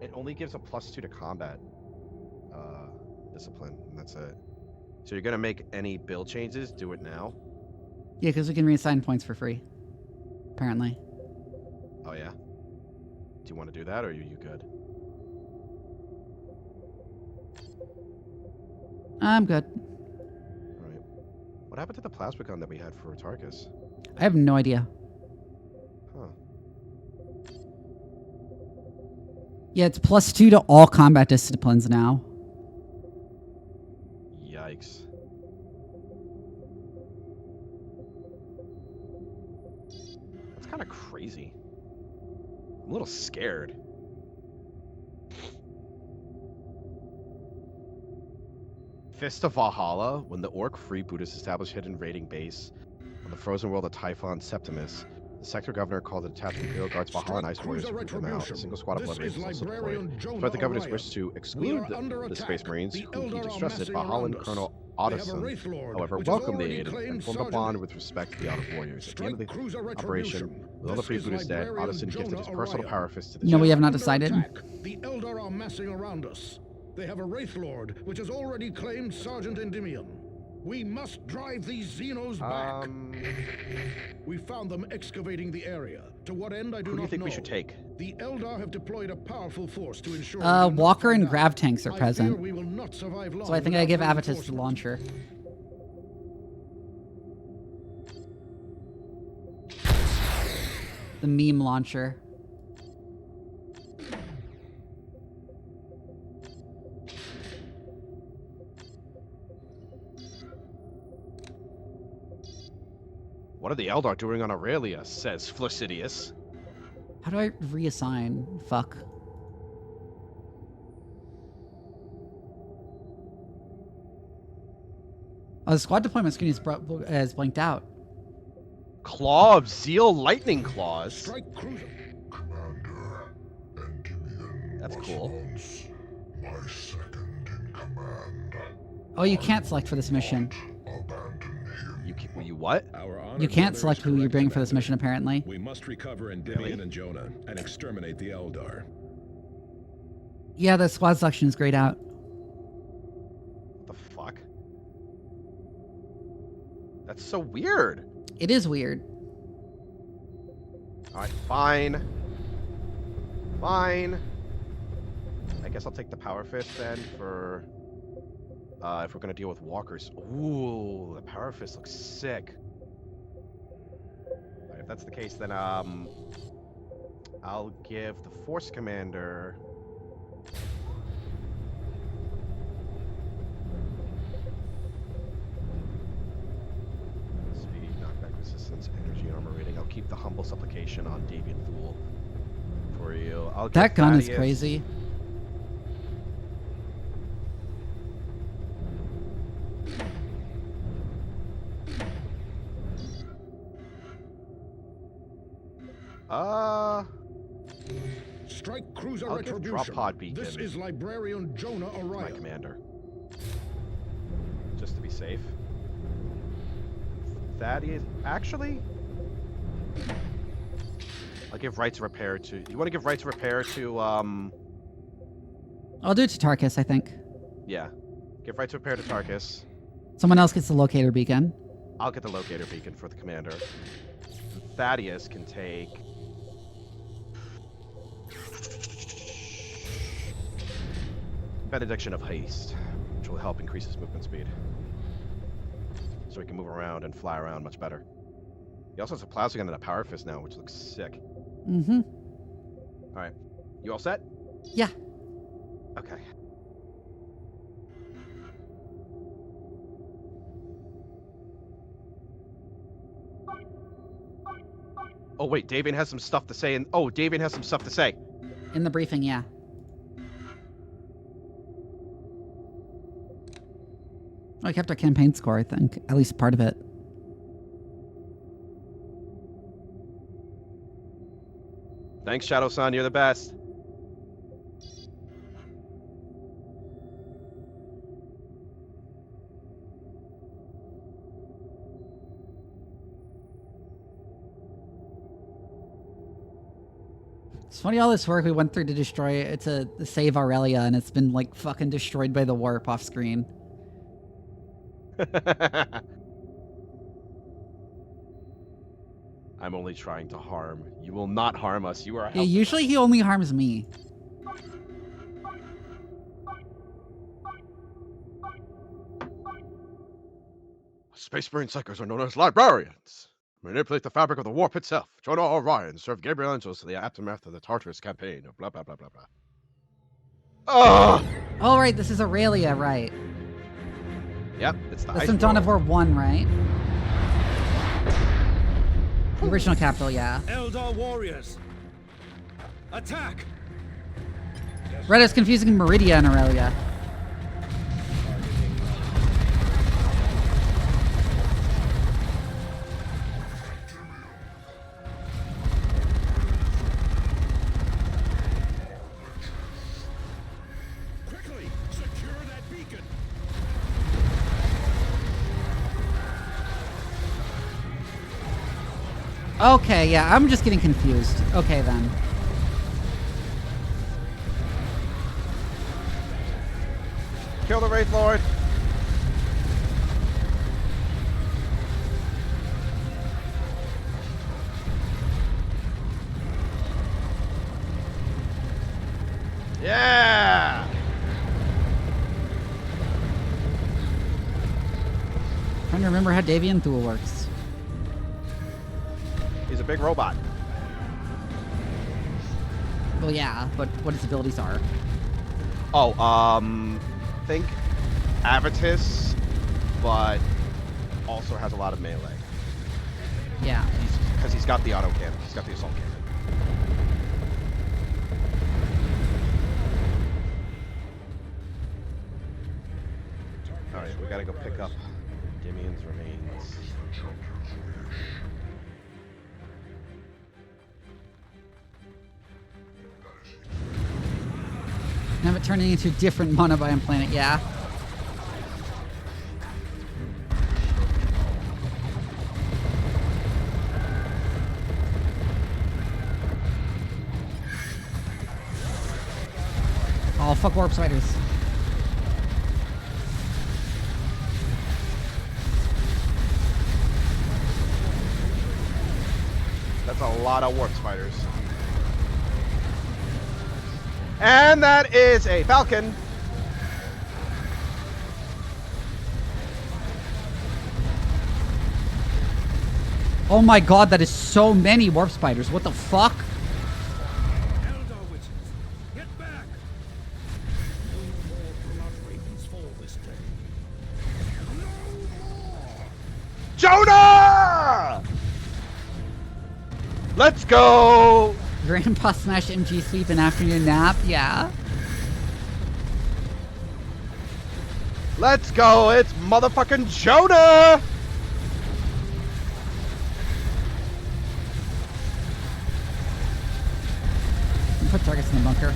It only gives a +2 to combat discipline, and that's it. So you're gonna make any build changes, do it now. Yeah, because we can reassign points for free. Apparently. Oh yeah? Do you want to do that, or are you good? I'm good. Alright. What happened to the plasma gun that we had for Tarkus? I have no idea. Huh. Yeah, it's +2 to all combat disciplines now. Yikes. That's kind of crazy. I'm a little scared. Fist of Valhalla. When the Orc freebooters established hidden raiding base on the frozen world of Typhon Septimus, the sector governor called the detached Imperial Guards Valhalla and Ice Warriors to boot them out. A single squad of Blood Ravens was also deployed. Despite the governor's wish to exclude the Space Marines, whom he distrusted, Valhallan Colonel Ottoson, however, welcomed the aid and formed a bond with respect to the Outer Warriors. At the end of the operation, with all the freebooters dead, Ottoson gifted his personal power fist to the No, we have not Under decided. attack. The Eldar are massing around us. They have a Wraith Lord, which has already claimed Sergeant Endymion. We must drive these Xenos back. We found them excavating the area. To what end, I do not know. Who do you think we should take? The Eldar have deployed a powerful force to ensure... Walker and grav tanks are I present. fear we will not survive long So I think I give without Avitus the reinforcements. launcher. The meme launcher. What are the Eldar doing on Aurelia? Says Flaccidius. How do I reassign? Fuck. Oh, the squad deployment screen is blanked out. Claw of Zeal Lightning Claws. Strike cruiser. Commander, Endymion That's was cool. once my second in command. Oh, you can't select for this mission. Abandon him. You Do what? Our honored You can't brother select is who you're correct, bringing for this Commander. mission, apparently. We must recover Endymion Really? and Jonah and exterminate the Eldar. Yeah, the squad selection is grayed out. What the fuck? That's so weird. It is weird. Alright, fine. Fine. I guess I'll take the Power Fist then for... if we're gonna deal with walkers. Ooh, the Power Fist looks sick. Alright, if that's the case, then, I'll give the Force Commander... Speed, knockback resistance, energy, armor rating. I'll keep the Humble Supplication on Davian Thule for you. I'll give That gun is Thaddeus- crazy. Strike cruiser I'll give retribution. drop pod beacon. This is Librarian Jonah my Orion. commander. Just to be safe. Thaddeus... Actually... I'll give rights of repair to... You want to give rights of repair to, I'll do it to Tarkus, I think. Yeah. Give rights of repair to Tarkus. Someone else gets the locator beacon. I'll get the locator beacon for the commander. Thaddeus can take... Benediction of Haste, which will help increase his movement speed. So he can move around and fly around much better. He also has a plasma gun and a power fist now, which looks sick. Mm-hmm. Alright. You all set? Yeah. Okay. Oh wait, Davian has some stuff to say, and Davian has some stuff to say. In the briefing, yeah. Oh, I kept our campaign score, I think. At least part of it. Thanks, Shadow-san, you're the best. It's funny all this work we went through to destroy it, to save Aurelia, and it's been like fucking destroyed by the warp off screen. I'm only trying to harm. You will not harm us. You are Yeah, helping usually he only harms me. Space Marine Psychers are known as librarians. Manipulate the fabric of the warp itself. Jonah Orion served Gabriel Angels to the aftermath of the Tartarus campaign. Blah, blah, blah, blah, blah. Oh! Oh, right, this is Aurelia, right. Yep, it's the That's Ice from Dawn of World. War 1, right? The original capital, yeah. Eldar warriors, attack! Right, I was confusing Meridia and Aurelia. Quickly, secure that beacon. Okay, yeah, I'm just getting confused. Okay, then. Kill the Wraith Lord. Yeah! Trying to remember how Davian Thule works. He's a big robot. Well, yeah, but what his abilities are. Oh, think Avitus, but also has a lot of melee. Yeah. Because he's got the auto cannon. He's got the assault cannon. Alright, we gotta go pick up Dimian's remains. Have it turning into a different monobiome planet, yeah. fuck warp spiders. That's a lot of warp spiders. And that is a falcon. Oh my god, that is so many warp spiders. What the fuck? Eldar witches, get back! No more blood ravens fall this day. Jonah! Let's go! Grandpa smash MG sweep and afternoon nap? Yeah. Let's go! It's motherfucking Jonah! Put targets in the bunker.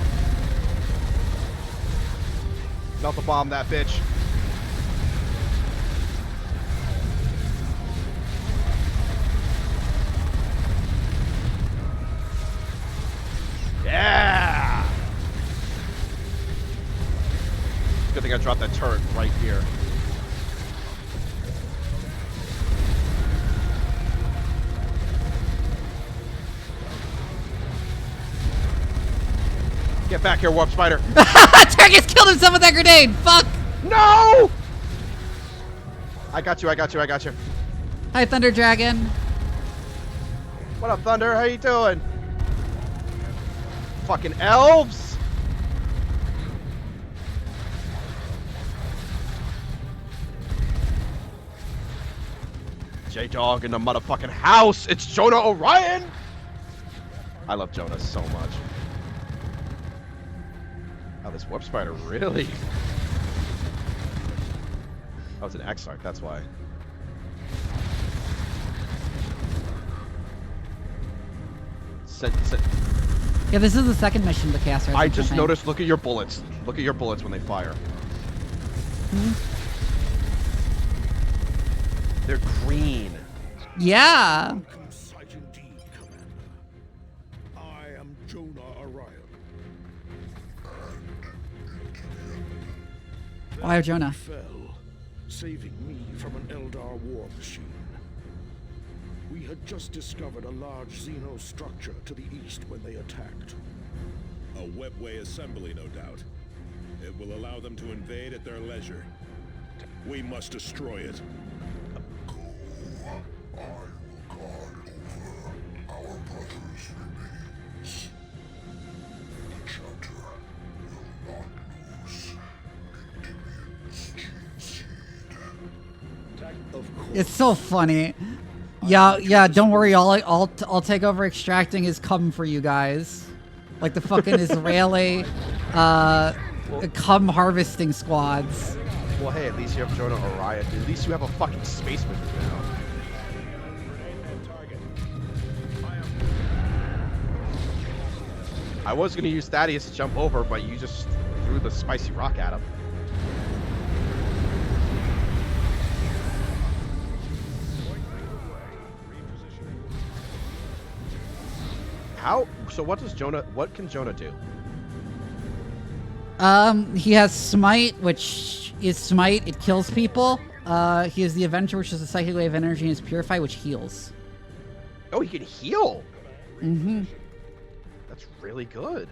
Melt the bomb, that bitch. Yeah! Good thing I dropped that turret right here. Get back here, warp spider. Target's killed himself with that grenade! Fuck! No! I got you, I got you, I got you. Hi, Thunder Dragon. What up, Thunder? How you doing? Fucking elves! J-Dog in the motherfucking house! It's Jonah Orion! I love Jonah so much. Oh, this warp spider really? That was an Exarch, that's why. Yeah, this is the second mission to cast. I just noticed, look at your bullets. Look at your bullets when they fire. Hmm? They're green. Yeah. Sight indeed, Commander. I am Jonah Orion. Why Jonah? Fell, saving me from an Eldar war machine. We had just discovered a large Xeno structure to the east when they attacked. A webway assembly, no doubt. It will allow them to invade at their leisure. We must destroy it. I will guard over our brother's remains. The chapter will not lose Endymion's gene seed. Of course. It's so funny. Yeah, don't worry, I'll take over extracting is coming for you guys. Like the fucking Israeli cum harvesting squads. Well, hey, at least you have Jonah Orion. At least you have a fucking space wizard now. I was gonna use Thaddeus to jump over, but you just threw the spicy rock at him. How? So what does Jonah? What can Jonah do? He has Smite, which is Smite. It kills people. He has the Avenger, which is a psychic wave of energy, and is Purify, which heals. Oh, he can heal. Mm-hmm. That's really good.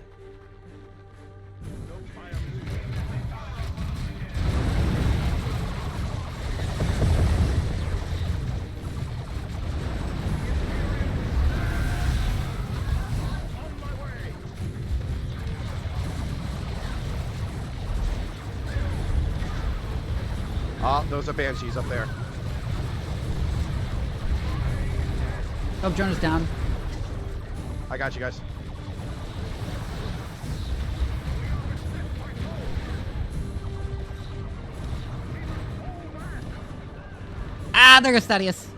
Ah, those are banshees up there. Oh, Jonah's down. I got you guys. Ah, there goes Thaddeus.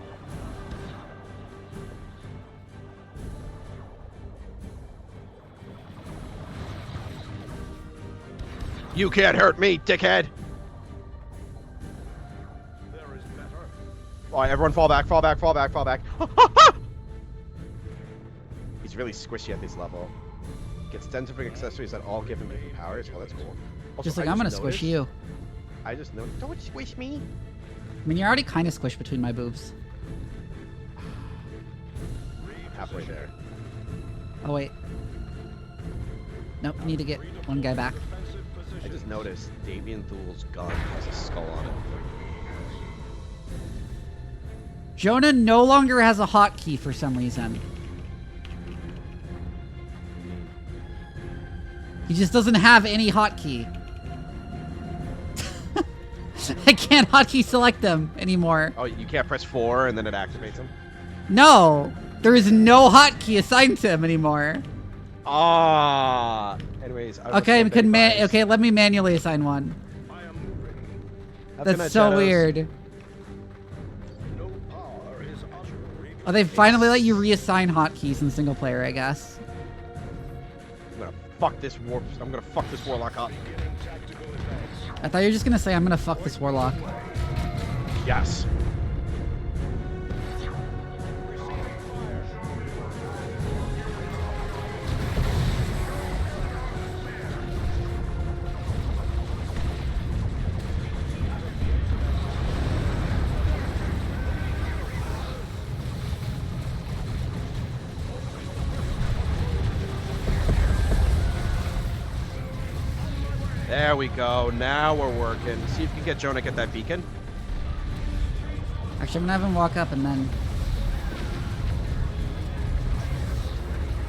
You can't hurt me, dickhead. All right, everyone fall back, fall back, fall back, fall back. He's really squishy at this level. Gets 10 different accessories that all give him different powers. Well, that's cool. Also, Just like I I'm gonna noticed- squish you. I just know. Don't squish me. I mean, you're already kind of squished between my boobs. Halfway there. Oh wait. Nope. I need to get one guy back. I just noticed Davian Thul's gun has a skull on it. Jonah no longer has a hotkey for some reason. He just doesn't have any hotkey. I can't hotkey select them anymore. Oh, you can't press 4 and then it activates him? No, there is no hotkey assigned to him anymore. Ah. Anyways. Okay, okay, let me manually assign one. That's so weird. Oh, they finally let you reassign hotkeys in single player, I guess. I'm gonna fuck this warlock up. I thought you were just gonna say I'm gonna fuck this warlock. Yes. There we go. Now we're working. See if you can get Jonah get that beacon. Actually, I'm gonna have him walk up and then...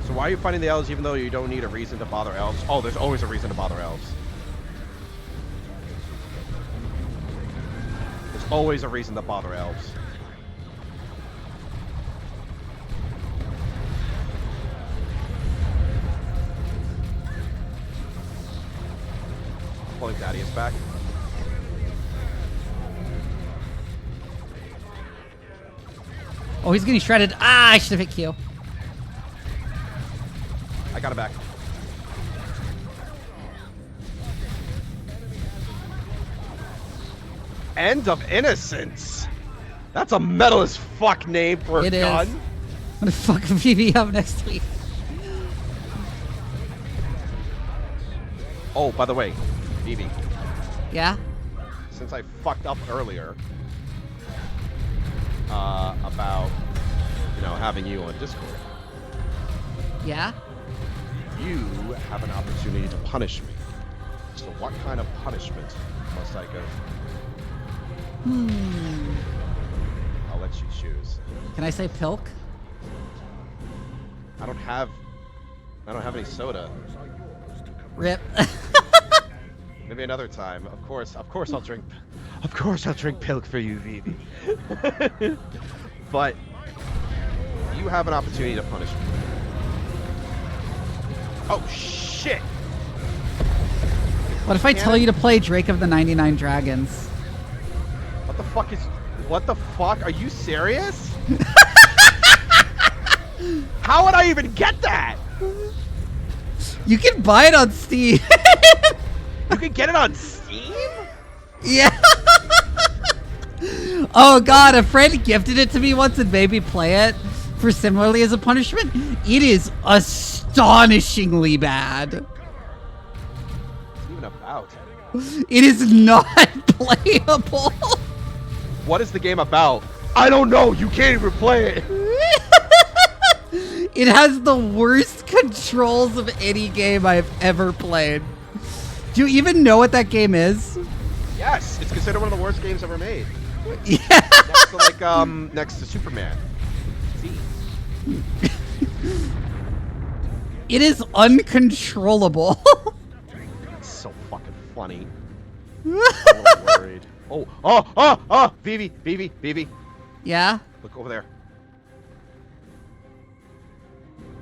So why are you fighting the elves even though you don't need a reason to bother elves? Oh, there's always a reason to bother elves. There's always a reason to bother elves. Pulling Thaddeus back. Oh, he's getting shredded. Ah, I should have hit Q. I got it back. End of Innocence. That's a metal as fuck name for a gun. I'm gonna fuck Vivi up next week. Oh, by the way, Vivi. Yeah? Since I fucked up earlier about, having you on Discord. Yeah? You have an opportunity to punish me. So what kind of punishment must I go through? I'll let you choose. Can I say pilk? I don't have any soda. Rip. Maybe another time. Of course I'll drink. Of course I'll drink pilk for you, Vivi. But you have an opportunity to punish me. Oh shit! What if I tell you to play Drake of the 99 Dragons? What the fuck? Are you serious? How would I even get that? You can buy it on Steam. You can get it on Steam? Yeah. Oh god, a friend gifted it to me once and made me play it for similarly as a punishment. It is astonishingly bad. What's it even about? It is not playable. What is the game about? I don't know. You can't even play it. It has the worst controls of any game I've ever played. Do you even know what that game is? Yes, it's considered one of the worst games ever made. Yeah. Next to Superman. See? It is uncontrollable. It's so fucking funny. I'm a little worried. Oh, Vivi. Yeah? Look over there.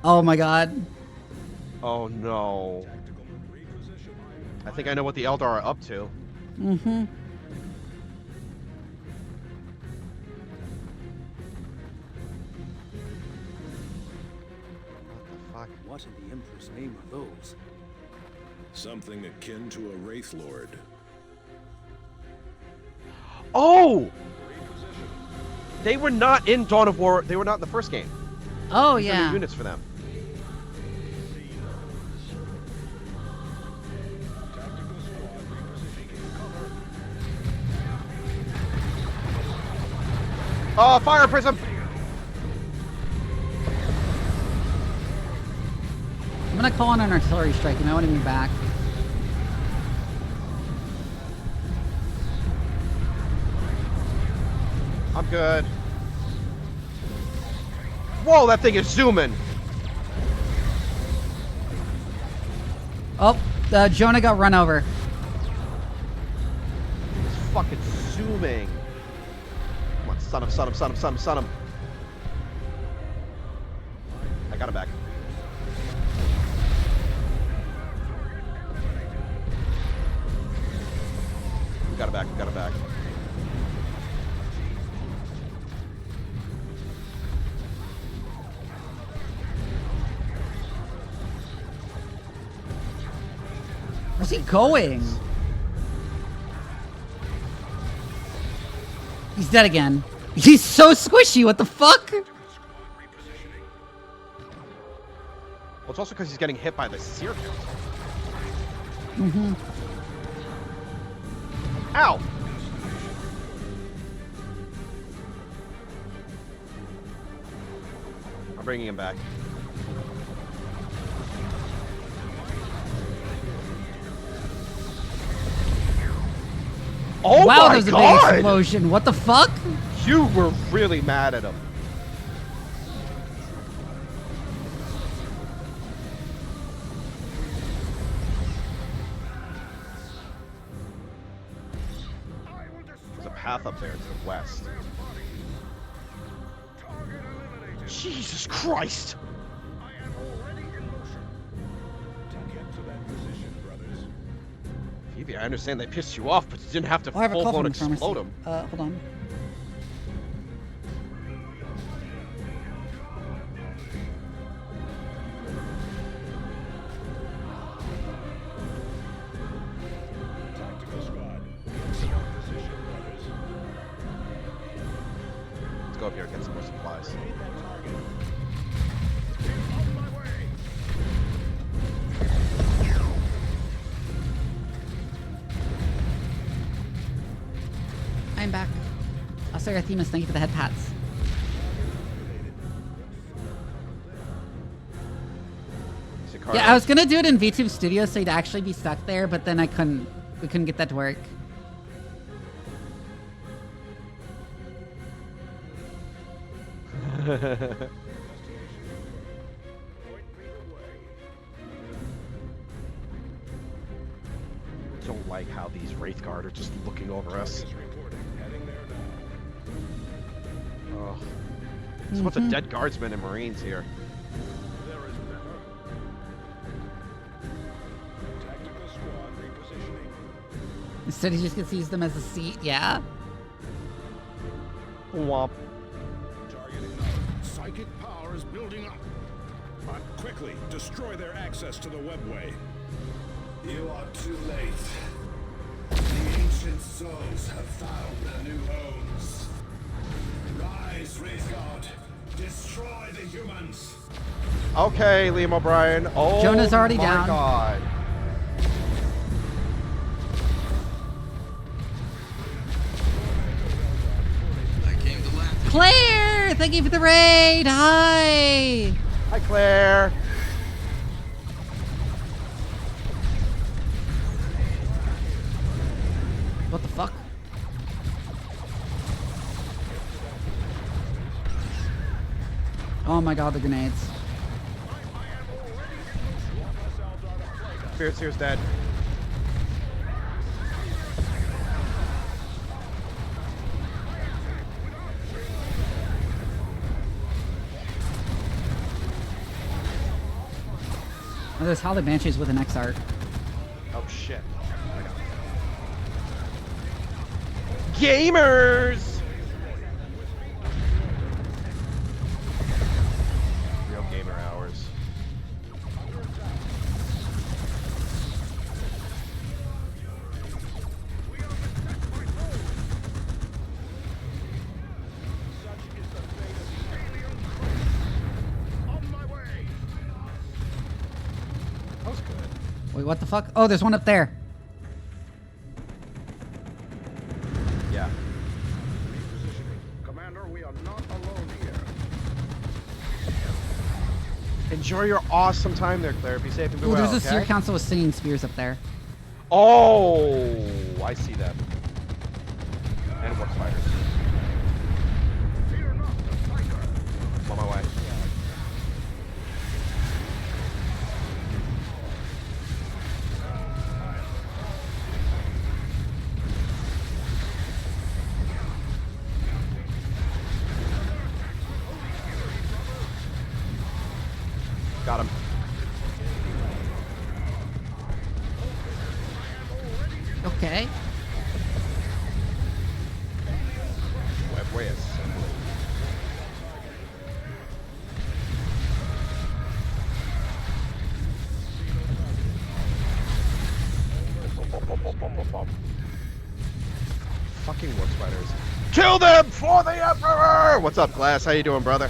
Oh my god. Oh no. I think I know what the Eldar are up to. Mm-hmm. What the fuck? What in the Emperor's name are those? Something akin to a Wraith Lord. Oh! They were not in Dawn of War. They were not in the first game. Oh These are yeah. new units for them. Fire prism! I'm gonna call in an artillery strike. You might want to move back. I'm good. Whoa, that thing is zooming! Oh, Jonah got run over. It's fucking zooming. Come on, son him, son him, son him, son him, son him. I got him back. We got him back, we got him back. Where's he going? He's dead again. He's so squishy, what the fuck? Well, it's also because he's getting hit by the seer count. Mm-hmm. Ow! I'm bringing him back. Oh wow, my there's a God! big explosion. What the fuck? You were really mad at him. There's a path up there to the west. Jesus Christ! Vivi, I understand they pissed you off, but you didn't have to Oh, I have a full-blown coffin pharmacy. explode them. Hold on. Let's go up here and get some more supplies. I'm back. Oh, sorry, Themis, thank you for the head pats. Yeah, I was gonna do it in VTuber Studio so you'd actually be stuck there, but then we couldn't get that to work. Don't like how these Wraithguard are just looking over us. Oh. There's a bunch of dead guardsmen and marines here. Instead, he just gets to use them as a seat, yeah? Womp. Psychic power is building up. Quickly, destroy their access to the webway. You are too late. The ancient souls have found their new homes. Rise, Wraithguard. Destroy the humans. Okay, Liam O'Brien. Oh, Jonah's already my down. God. Claire! Thank you for the raid! Hi! Hi, Claire. What the fuck? Oh my god, the grenades. Spirit Seer's dead. Oh, there's Holly Banshees with an X art. Oh, shit. Gamers! Real gamer hours. That was good. Wait, what the fuck? Oh, there's one up there. Yeah. Commander, we are Enjoy your awesome time there, Claire. Be safe and be Ooh, well. there's a Okay? Seer Council with singing spears up there. Oh, I see them. And war spiders. I'm on my way. Got him. Okay. Web assembly. Fucking war spiders. Kill them for the Emperor! What's up, Glass? How you doing, brother?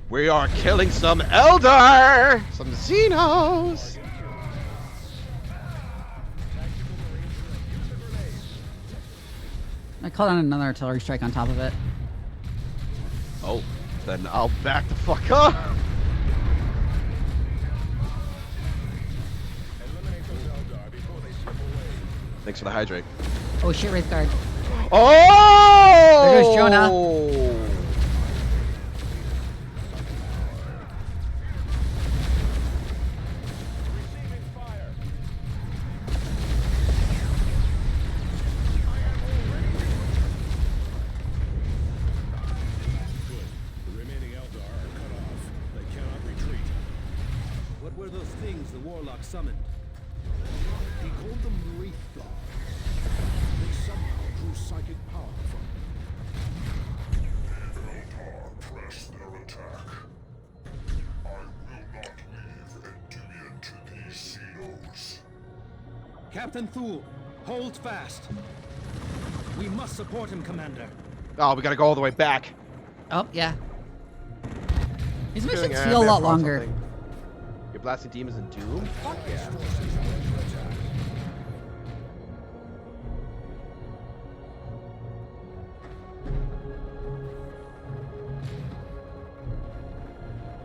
We are killing some Eldar! Some Xenos! I called on another artillery strike on top of it. Oh, then I'll back the fuck up! Thanks for the hydrate. Oh shit, Wraith Guard. Oh! There goes Jonah. The remaining Eldar are cut off. They cannot retreat. What were those things the warlock summoned? He called them Wraith Guard. They somehow drew psychic power from them. Eldar press their attack. I will not leave Endymion to these Xenos. Captain Thule, hold fast. We must support him, Commander. Oh, we gotta go all the way back. Oh, yeah. These Feeling missions feel a lot longer. something. You're blasting demons in Doom? Fuck yeah.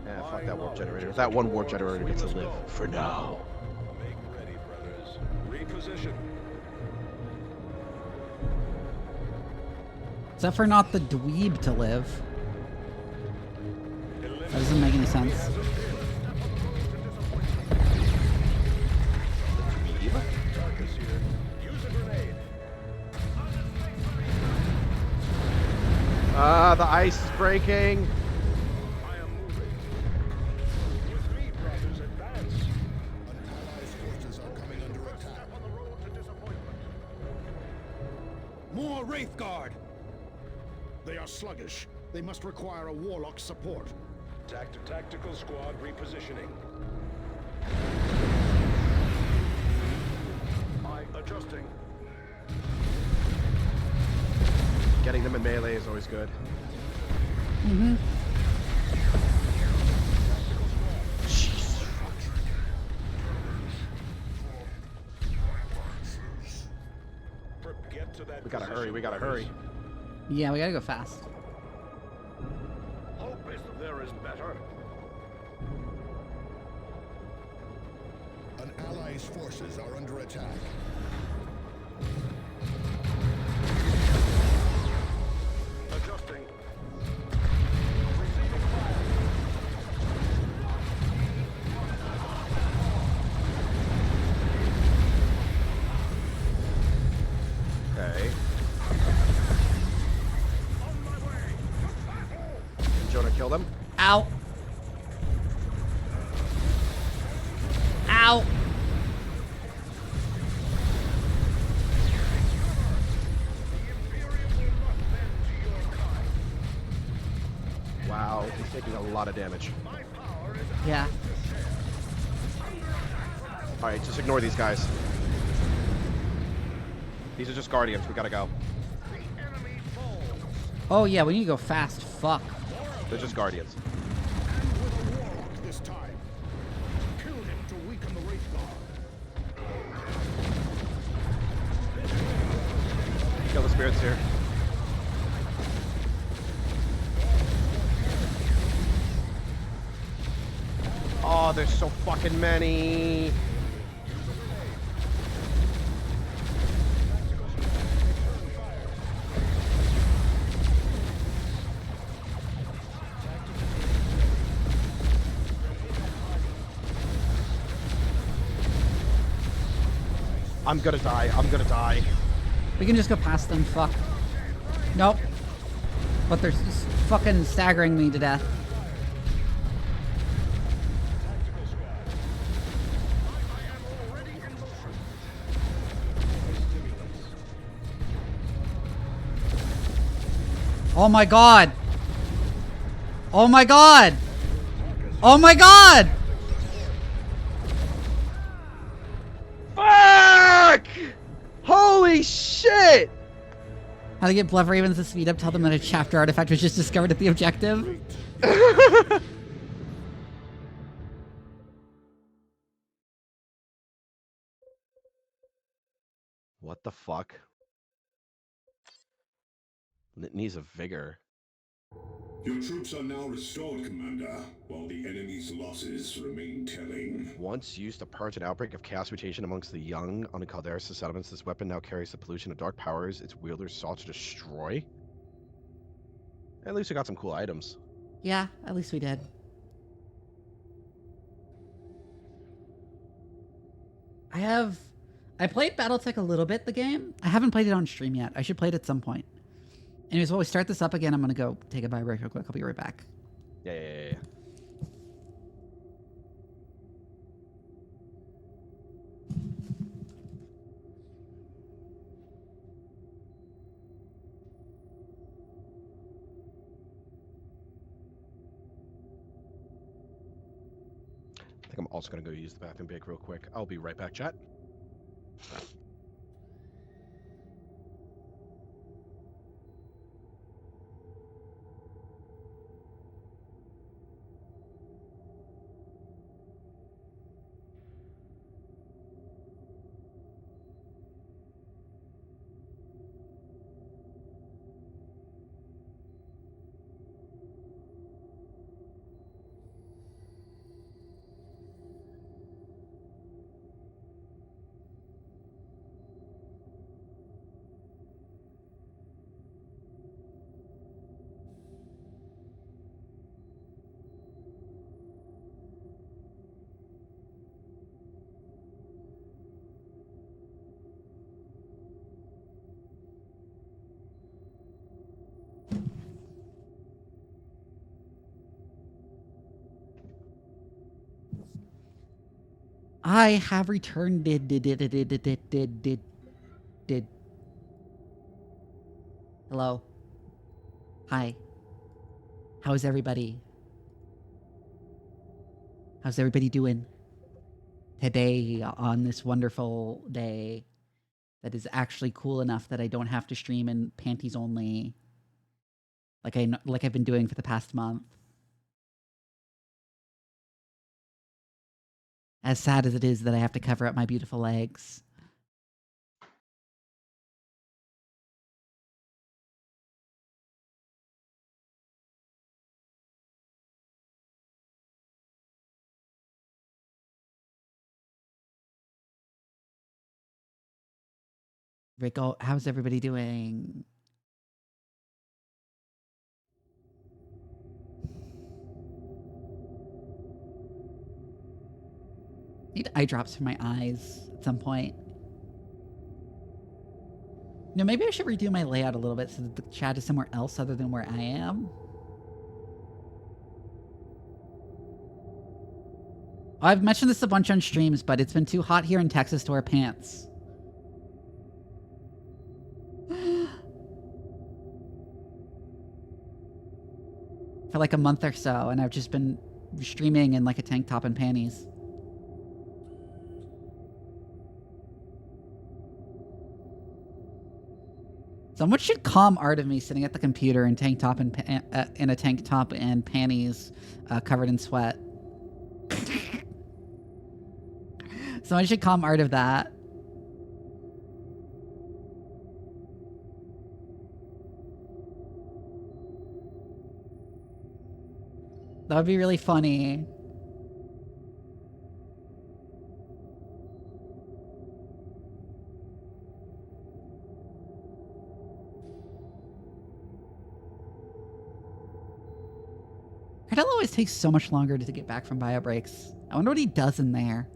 Yeah, fuck that warp generator. That one warp generator gets to live for now. Make ready, brothers. Reposition. Except for not the dweeb to live. That doesn't make any sense. The ice is breaking. I am moving. With me, brothers, advance. An ally's forces are coming under attack. On the road to disappointment. More Wraith Guard! They are sluggish. They must require a warlock's support. Tactical squad repositioning. Adjusting. Getting them in melee is always good. Mm-hmm. Get to that We gotta hurry, position, we gotta brothers. hurry. Yeah, we gotta go fast. Hope is there is better. An ally's forces are under attack. Adjusting. Okay. Did Jonah kill them? Ow. Ow. Wow, he's taking a lot of damage. Yeah. Alright, just ignore these guys. These are just guardians, we gotta go. Oh yeah, we need to go fast. Fuck. They're just guardians. And with a warlock this time. Kill him to weaken the Wraith Guard. Kill the spirits here. Oh, there's so fucking many. I'm gonna die. I'm gonna die. We can just go past them. Fuck. Nope. But they're just fucking staggering me to death. Oh my god! Oh my god! Oh my god! Fuck! Holy shit! How to get Bluff Ravens to speed up, tell them that a chapter artifact was just discovered at the objective. What the fuck? Litanies of Vigor. Your troops are now restored, Commander, while the enemy's losses remain telling. Once used to purge an outbreak of chaos mutation amongst the young on the Calderas settlements, this weapon now carries the pollution of dark powers its wielders sought to destroy. At least we got some cool items. Yeah, at least we did. I played Battletech a little bit, the game. I haven't played it on stream yet. I should play it at some point. Anyways, while we start this up again, I'm gonna go take a bye break real quick. I'll be right back. Yeah. I think I'm also gonna go use the bathroom break real quick. I'll be right back, chat. I have returned. Hello. Hi. How's everybody? How's everybody doing today on this wonderful day that is actually cool enough that I don't have to stream in panties only, like I've been doing for the past month? As sad as it is that I have to cover up my beautiful legs. Rico, how's everybody doing? Need eye drops for my eyes at some point. You know, maybe I should redo my layout a little bit so that the chat is somewhere else other than where I am. I've mentioned this a bunch on streams, but it's been too hot here in Texas to wear pants. For like a month or so, and I've just been streaming in like a tank top and panties. Someone should calm art of me sitting at the computer in tank top and in a tank top and panties, covered in sweat. Someone should calm art of that. That would be really funny. Cardell always takes so much longer to get back from bio breaks. I wonder what he does in there.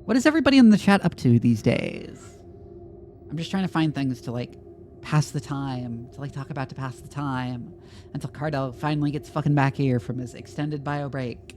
What is everybody in the chat up to these days? I'm just trying to find things to, like, pass the time, to, like, talk about to pass the time, until Cardell finally gets fucking back here from his extended bio break.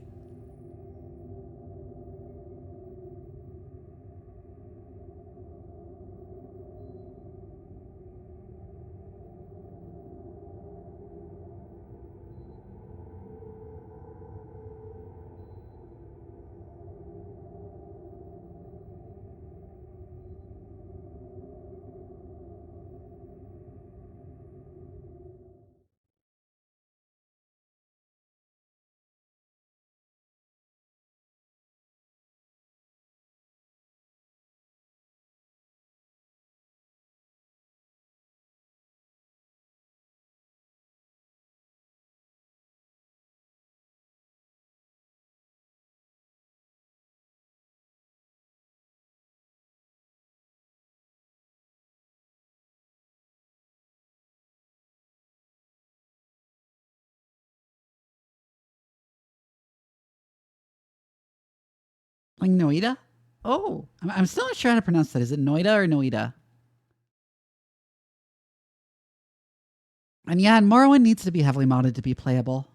Like Noida? Oh, I'm still not sure how to pronounce that. Is it Noida or Noida? And yeah, and Morrowind needs to be heavily modded to be playable.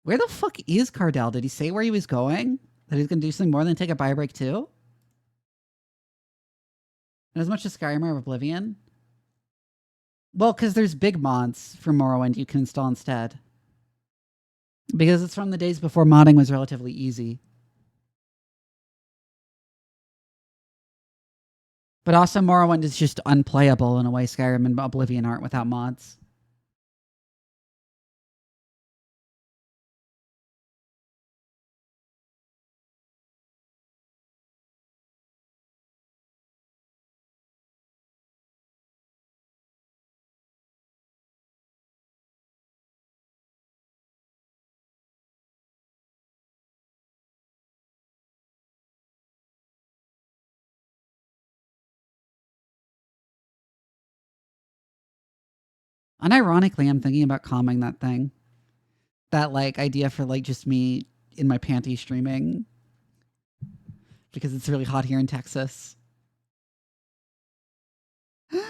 Where the fuck is Cardell? Did he say where he was going? That he's going to do something more than take a bio break too? And as much as Skyrim or Oblivion? Well, because there's big mods for Morrowind you can install instead. Because it's from the days before modding was relatively easy. But also Morrowind is just unplayable in a way Skyrim and Oblivion aren't without mods. Unironically, I'm thinking about calming that thing. That, like, idea for, like, just me in my panties streaming. Because it's really hot here in Texas. It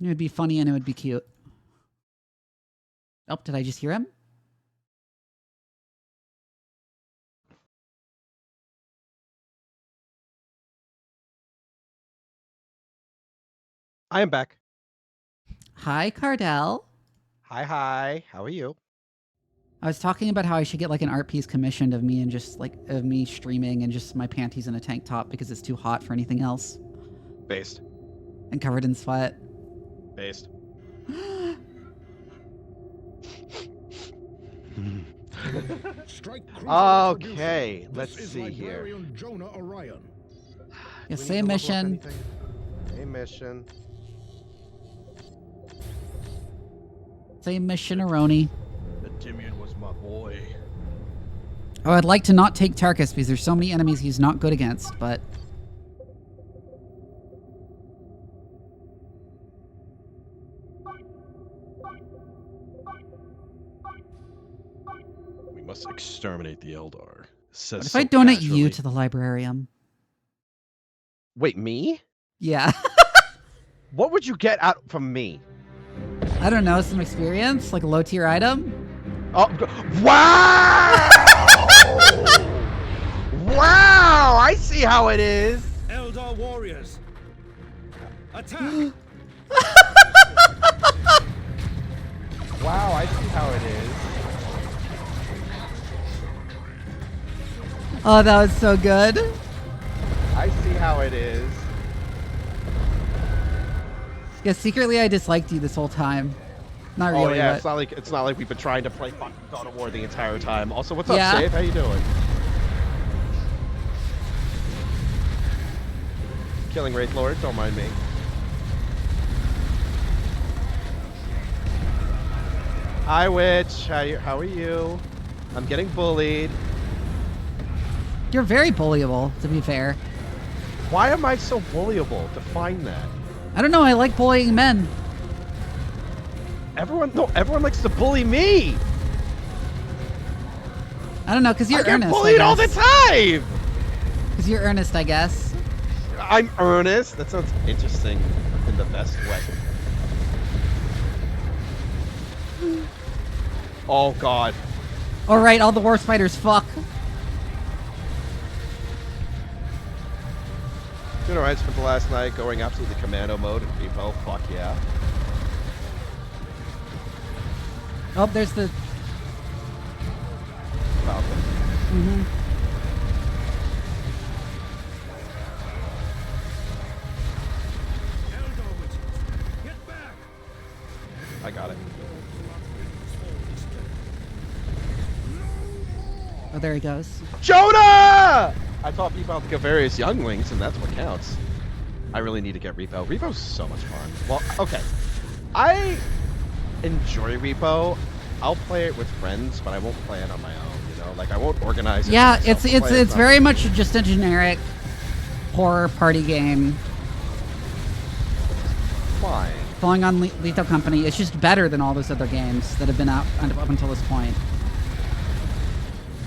would be funny and it would be cute. Oh, did I just hear him? I am back. Hi, Cardell. Hi. How are you? I was talking about how I should get like an art piece commissioned of me and just like of me streaming and just my panties in a tank top because it's too hot for anything else. Based. And covered in sweat. Based. Okay, let's see here. Yeah, same mission. Same mission. Same mission, Aroni. The Timian was my boy. Oh, I'd like to not take Tarkus because there's so many enemies he's not good against, but... We must exterminate the Eldar. Says What if so I donate casually. you to the librarium? Wait, me? Yeah. What would you get out from me? I don't know, some experience? Like a low-tier item? Oh, wow! Wow! I see how it is. Eldar warriors, attack! Wow, I see how it is. Oh, that was so good. I see how it is. Yeah, secretly I disliked you this whole time. Not really, Oh yeah, but... it's not like we've been trying to play fucking God of War the entire time. Also, what's up, Yeah. Save? How you doing? Killing Wraith Lord, don't mind me. Hi, Witch. How are you? I'm getting bullied. You're very bullyable, to be fair. Why am I so bullyable? Define that. I don't know, I like bullying men. Everyone likes to bully me. I don't know, because you're I get earnest, bullied all the time. Because you're earnest, I guess. I'm earnest. That sounds interesting in the best way. Oh God. Alright, all the war spiders, fuck. Doing alright, spent the last night going absolutely commando mode in repo. Fuck yeah. Oh, there's the... Falcon. Mm-hmm. Eldar witches, get back! I got it. Oh, there he goes. Jonah! I taught people how to get various younglings, and that's what counts. I really need to get Repo. Repo's so much fun. Well, okay. I enjoy Repo. I'll play it with friends, but I won't play it on my own, you know? Like, I won't organize it. Yeah, myself. it's very much just a generic horror party game. Fine. Falling on Lethal Company. It's just better than all those other games that have been out up until this point.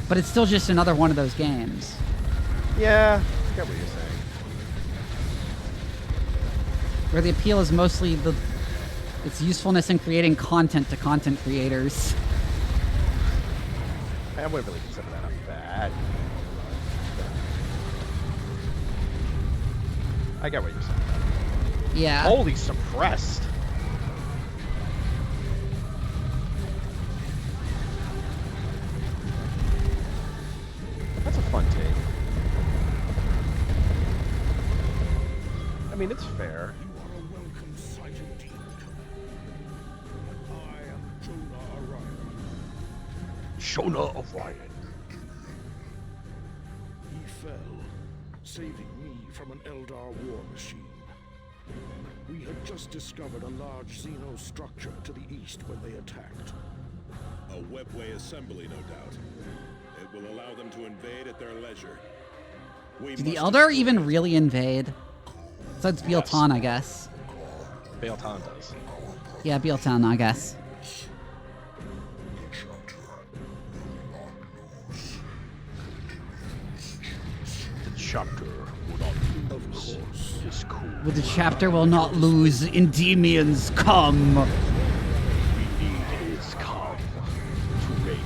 But it's still just another one of those games. Yeah, I get what you're saying. Where the appeal is mostly its usefulness in creating content to content creators. I wouldn't really consider that bad. I get what you're saying. Yeah. Holy suppressed. That's a fun take. I mean, it's fair. You are a welcome sight indeed. I am Jonah Orion. Jonah Orion. He fell, saving me from an Eldar war machine. We had just discovered a large Xeno structure to the east when they attacked. A webway assembly, no doubt. It will allow them to invade at their leisure. Do the Eldar even really invade? Besides Bieltan, I guess. Bieltan does. Yeah, Bieltan, I guess. The chapter will not lose. It's cool. With the chapter will not lose, Endymions come. We need his come to make.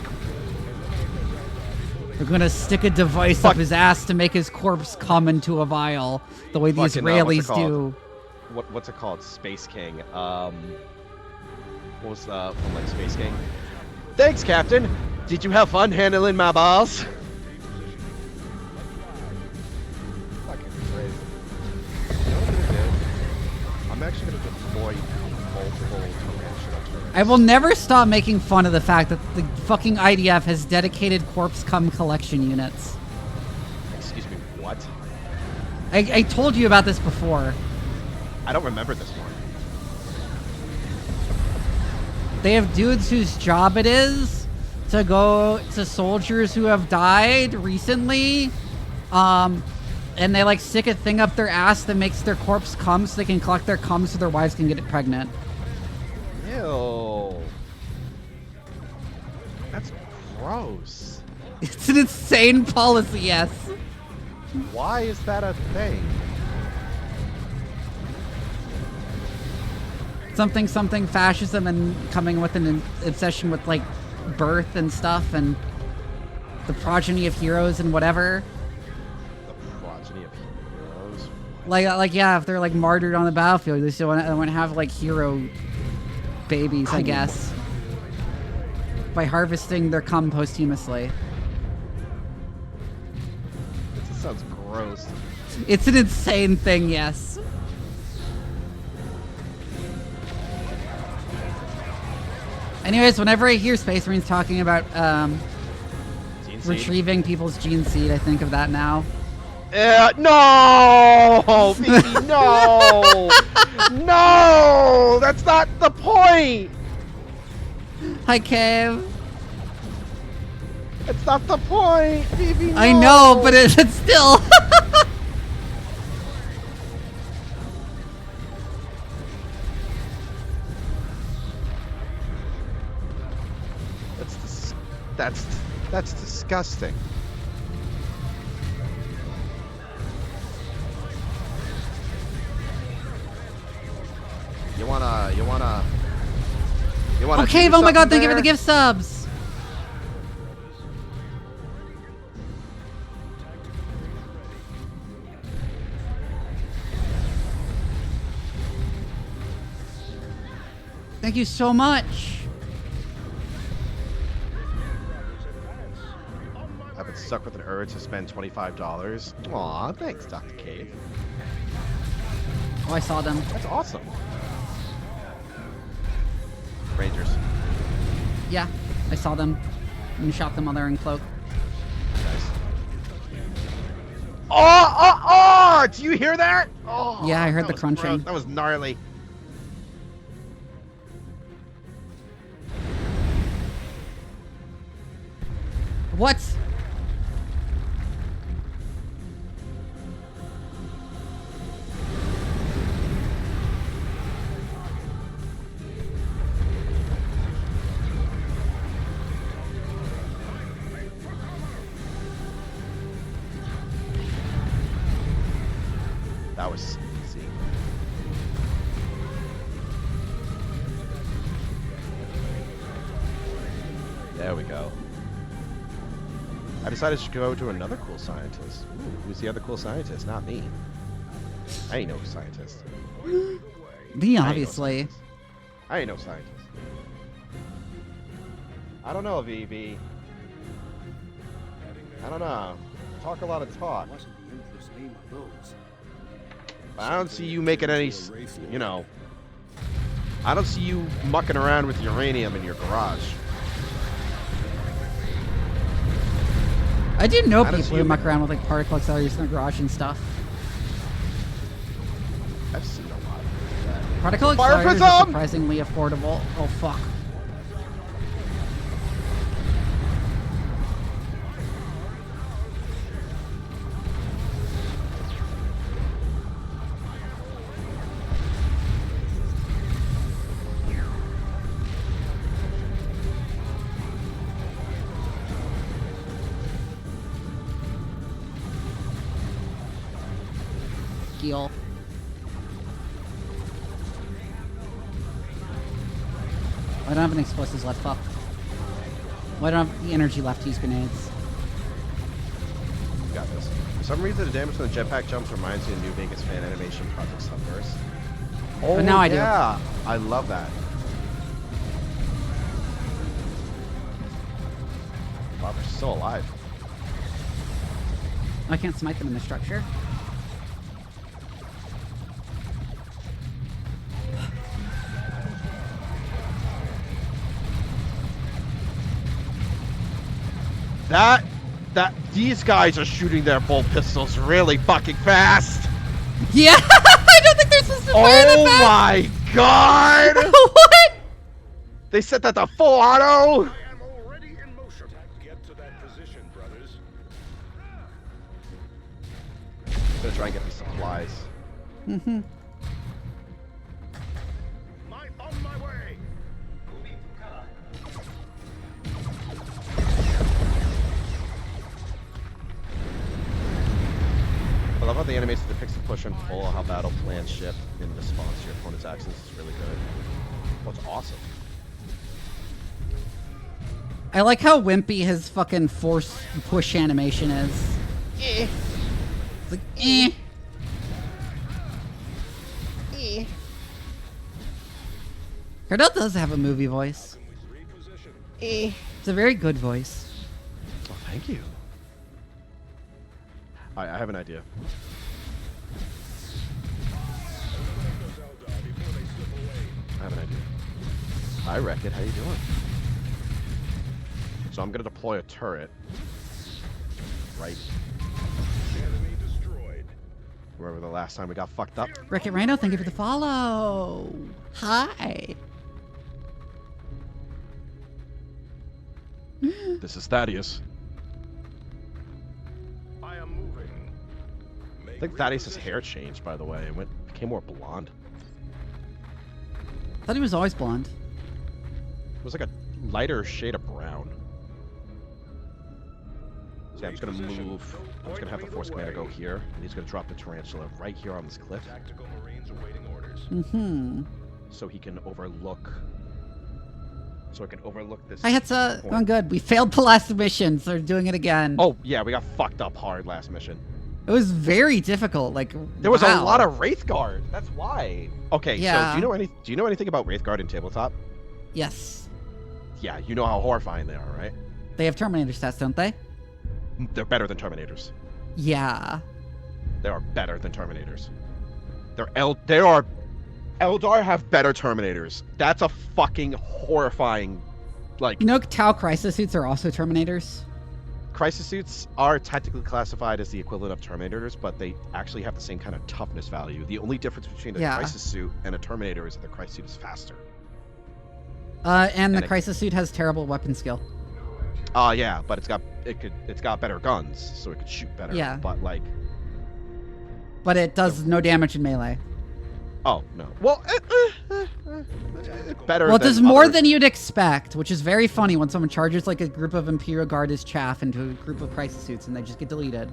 We're gonna stick a device up his ass to make his corpse come into a vial, the way the Fucking, Israelis what's it do. What's it called? Space King. What was from like Space King? Thanks, Captain. Did you have fun handling my balls? Fucking crazy. You know what I'm gonna do? I'm actually gonna deploy multiple tarantula turrets. I will never stop making fun of the fact that the fucking IDF has dedicated corpse cum collection units. Excuse me, what? I told you about this before. I don't remember this one. They have dudes whose job it is to go to soldiers who have died recently, and they like stick a thing up their ass that makes their corpse cum so they can collect their cum so their wives can get it pregnant. Ew. That's gross. It's an insane policy, yes. Why is that a thing? Something fascism and coming with an obsession with like birth and stuff and the progeny of heroes and whatever. The progeny of heroes? Like yeah, if they're like martyred on the battlefield, they still want to have like hero babies, I guess, by harvesting their cum posthumously. This just sounds gross. It's an insane thing, yes. Anyways, whenever I hear Space Marines talking about retrieving people's gene seed, I think of that now. No! Vivi, no! No! That's not the point! Hi, Cave. That's not the point, Vivi, no! I know, but it's still... That's disgusting. You wanna Okay, do oh my god, something thank you for there? the gift subs! Thank you so much! I've been stuck with an urge to spend $25. Aw, thanks, Dr. Cave. Oh, I saw them. That's awesome. Rangers. Yeah, I saw them. And shot them while they're in cloak. Nice. Oh! Do you hear that? Oh, Yeah, I heard that the was crunching. gross. That was gnarly. What? That was easy. There we go. I decided to go to another cool scientist. Ooh, who's the other cool scientist? Not me. I ain't no scientist. Me, obviously. I ain't no scientist. I don't know, Vivi. I don't know. Talk a lot of talk. I don't see you making any, you know. I don't see you mucking around with uranium in your garage. I do know I don't people see who you- muck around with like particle accelerators in their garage and stuff. I've seen a lot of that. Particle Fire accelerators are prism! surprisingly affordable. Oh fuck. Heal. I don't have any explosives left, fuck. Well, I don't have the energy left to use grenades. You got this. For some reason, the damage from the jetpack jumps reminds me of New Vegas fan animation Project Sunburst. Oh, But now I do. yeah. I love that. Wow, they're still alive. I can't smite them in the structure. These guys are shooting their bolt pistols really fucking fast. Yeah, I don't think they're supposed to fire that Oh fast. my god! What? They set that to full auto. Get to that position, brothers. I'm gonna try and get the supplies. Mm-hmm. On my way. I love how the animation depicts the push and pull, how battle plans shift in response to your opponent's actions. It's really good. What's awesome. I like how wimpy his fucking force push animation is. It's like, Cardell does have a movie voice. It's a very good voice. Oh, thank you. I have an idea. I have an idea. Hi, Wreck-It. How you doing? So I'm gonna deploy a turret. Right. Enemy destroyed. Remember the last time we got fucked up? Wreck-It Rhino, thank you for the follow. Hi. This is Thaddeus. I am moving. I think Thaddeus' hair changed, by the way. It became more blonde. I thought he was always blonde. It was like a lighter shade of brown. So yeah, I'm just gonna move. I'm just gonna have the Force Commander go here, and he's gonna drop the Tarantula right here on this cliff. Tactical Marines awaiting orders. Mm-hmm. So he can overlook. So I can overlook this. Hi, Hetza. Going good. We failed the last mission, so we're doing it again. Oh yeah, we got fucked up hard last mission. It was very difficult. Like There was wow. a lot of Wraithguard. That's why. Okay, Yeah. so do you know anything about Wraithguard in tabletop? Yes. Yeah, you know how horrifying they are, right? They have Terminator stats, don't they? They're better than Terminators. Yeah. They are better than Terminators. Eldar have better Terminators. That's a fucking horrifying, like... You know, Tau Crisis suits are also Terminators. Crisis suits are technically classified as the equivalent of Terminators, but they actually have the same kind of toughness value. The only difference between a Crisis suit and a Terminator is that the Crisis suit is faster. And the Crisis suit has terrible weapon skill. Yeah, but it's got better guns, so it could shoot better. Yeah. But like... But it does no damage in melee. Oh, no. Well, better Well, it than does more other... than you'd expect, which is very funny when someone charges like a group of Imperial Guard as chaff into a group of Crisis suits and they just get deleted.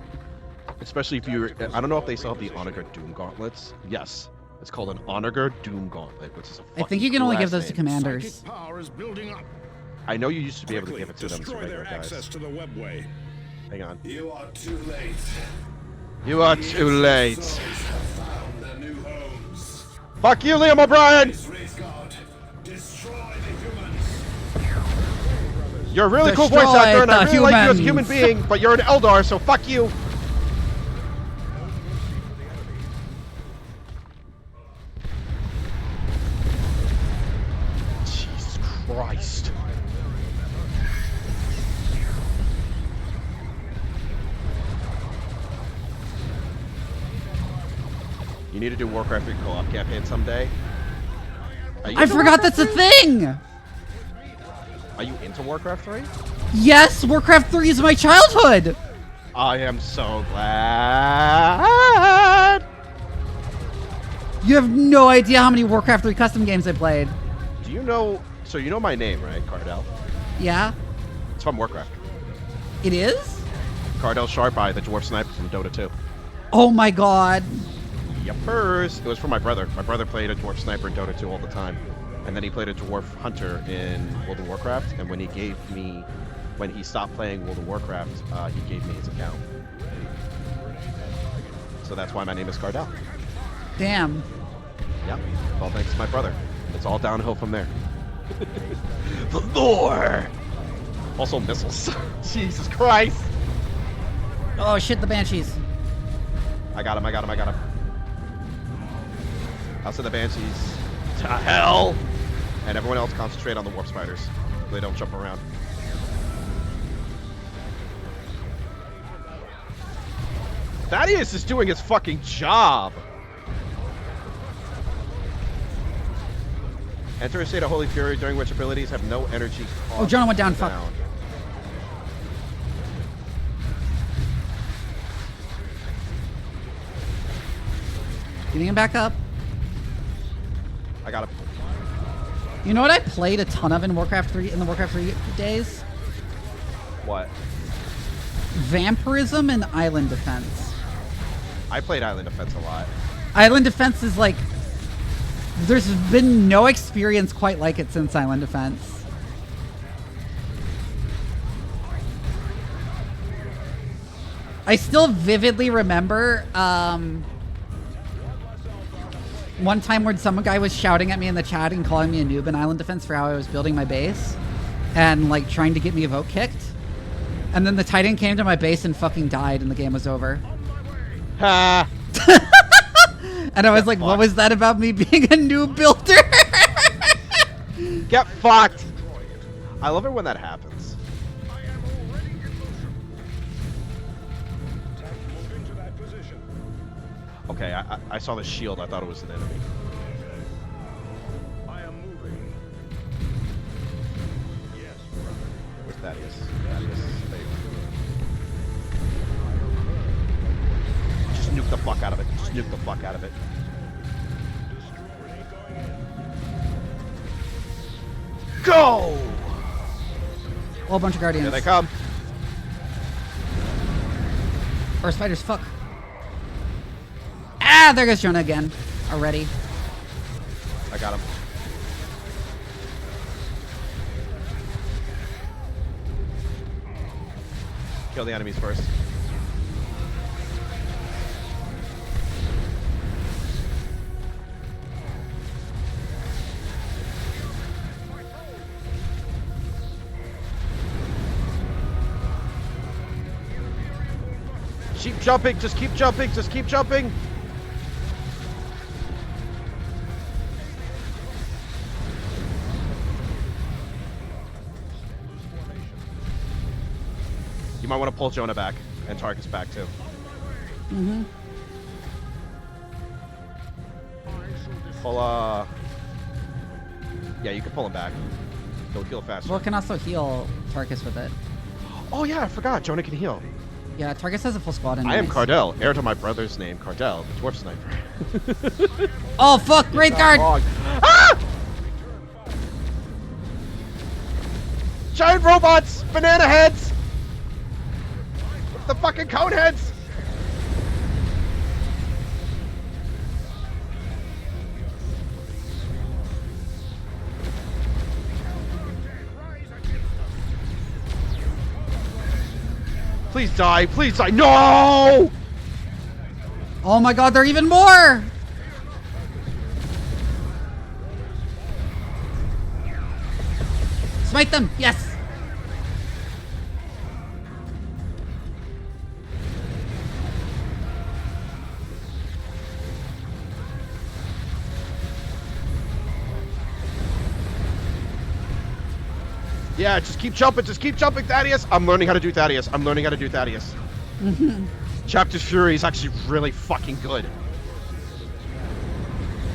Especially if you're... I don't know if they still have the Honor Guard Doom Gauntlets. Yes. It's called an Honor Guard Doom Gauntlet, which is a I think you can only give those to commanders. Power is building up. I know you used to be able to give it to them to Destroy regular their guys. access to the webway. Hang on. You are too late. You are too late. Souls have found their new homes. Fuck you, Liam O'Brien! This Wraithguard, destroy the humans. You're a really cool voice Destroy actor, and I the really like you as a humans. human being, but you're an Eldar, so fuck you! Jesus Christ. You need to do Warcraft 3 co-op campaign someday. I forgot that's a thing! Are you into Warcraft 3? Yes, Warcraft 3 is my childhood! I am so glad. You have no idea how many Warcraft 3 custom games I played. Do you know... So you know my name, right, Cardell? Yeah? It's from Warcraft. It is? Cardell Sharpeye, the dwarf sniper from Dota 2. Oh my god. Yuppers. It was from my brother. My brother played a dwarf sniper in Dota 2 all the time. And then he played a dwarf hunter in World of Warcraft. And when he stopped playing World of Warcraft, he gave me his account. So that's why my name is Cardell. Damn. Yep. All thanks to my brother. It's all downhill from there. The lore! Also missiles. Jesus Christ! Oh shit, the Banshees. I got him. I'll send the Banshees to hell! And everyone else concentrate on the Warp Spiders. So they don't jump around. Thaddeus is doing his fucking job! Enter a state of holy fury during which abilities have no energy cost. Oh, John went down, fuck. Getting him back up. I got him. You know what I played a ton of in Warcraft 3 in the Warcraft 3 days? What? Vampirism and island defense. I played Island Defense a lot. Island defense is like, there's been no experience quite like it since Island defense. I still vividly remember one time where some guy was shouting at me in the chat and calling me a noob in Island defense for how I was building my base and like trying to get me a vote kicked. And then the Titan came to my base and fucking died and the game was over. Ha! And I was like, what was that about me being a noob builder? Get fucked! I love it when that happens. Okay, I saw the shield. I thought it was an enemy. I am moving. Yes, Where's Thaddeus? Thaddeus. There you go. Just nuke the fuck out of it. Just nuke the fuck out of it. Go! Whole bunch of guardians. Here they come. Or spiders, fuck. Ah, there goes Jonah again. Already. I got him. Kill the enemies first. Keep jumping, just keep jumping, just keep jumping. You might want to pull Jonah back and Tarkus back too. Mm-hmm. Pull, yeah, you can pull him back. He'll heal faster. Well, it can also heal Tarkus with it. Oh yeah, I forgot. Jonah can heal. Yeah, Tarkus has a full squad in I am Cardell, heir to my brother's name, Cardell, the dwarf sniper. Oh fuck, Great Guard! Ah! Giant robots! Banana heads! With the fucking cone heads! Please die, please die. No! Oh my god, there are even more! Smite them, yes! Yeah, just keep jumping, Thaddeus. I'm learning how to do Thaddeus. Chapter's Fury is actually really fucking good.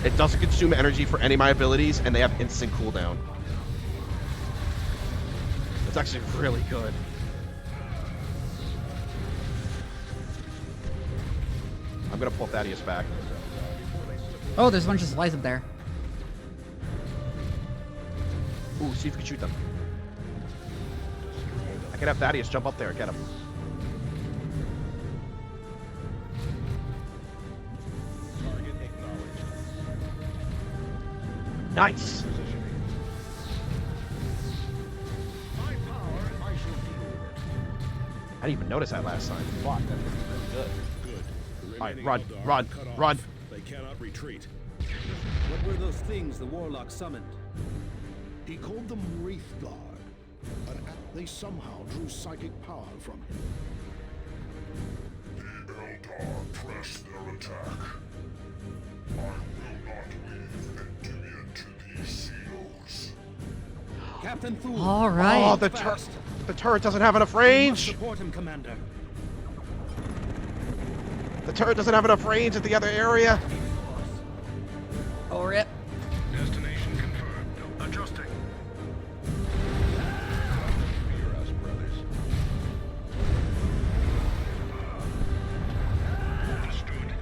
It doesn't consume energy for any of my abilities, and they have instant cooldown. It's actually really good. I'm gonna pull Thaddeus back. Oh, there's a bunch of supplies up there. Ooh, see if you can shoot them. I can have Thaddeus jump up there and get him. target acknowledged. Nice! My power, I shall deal with it. I didn't even notice that last time. Fuck, that was really good. Good. The Alright, remaining run, Eldar run, are cut off. run. They cannot retreat. What were those things the warlock summoned? He called them Wraith Guard, but they somehow drew psychic power from him. The Eldar press their attack. I will not leave Endymion to these seals. Captain Thule. All right. Oh, the turret doesn't have enough range! Support him, Commander. The turret doesn't have enough range at the other area. Oh, rip. Destination confirmed. Adjusting. Fear us, brothers. Understood.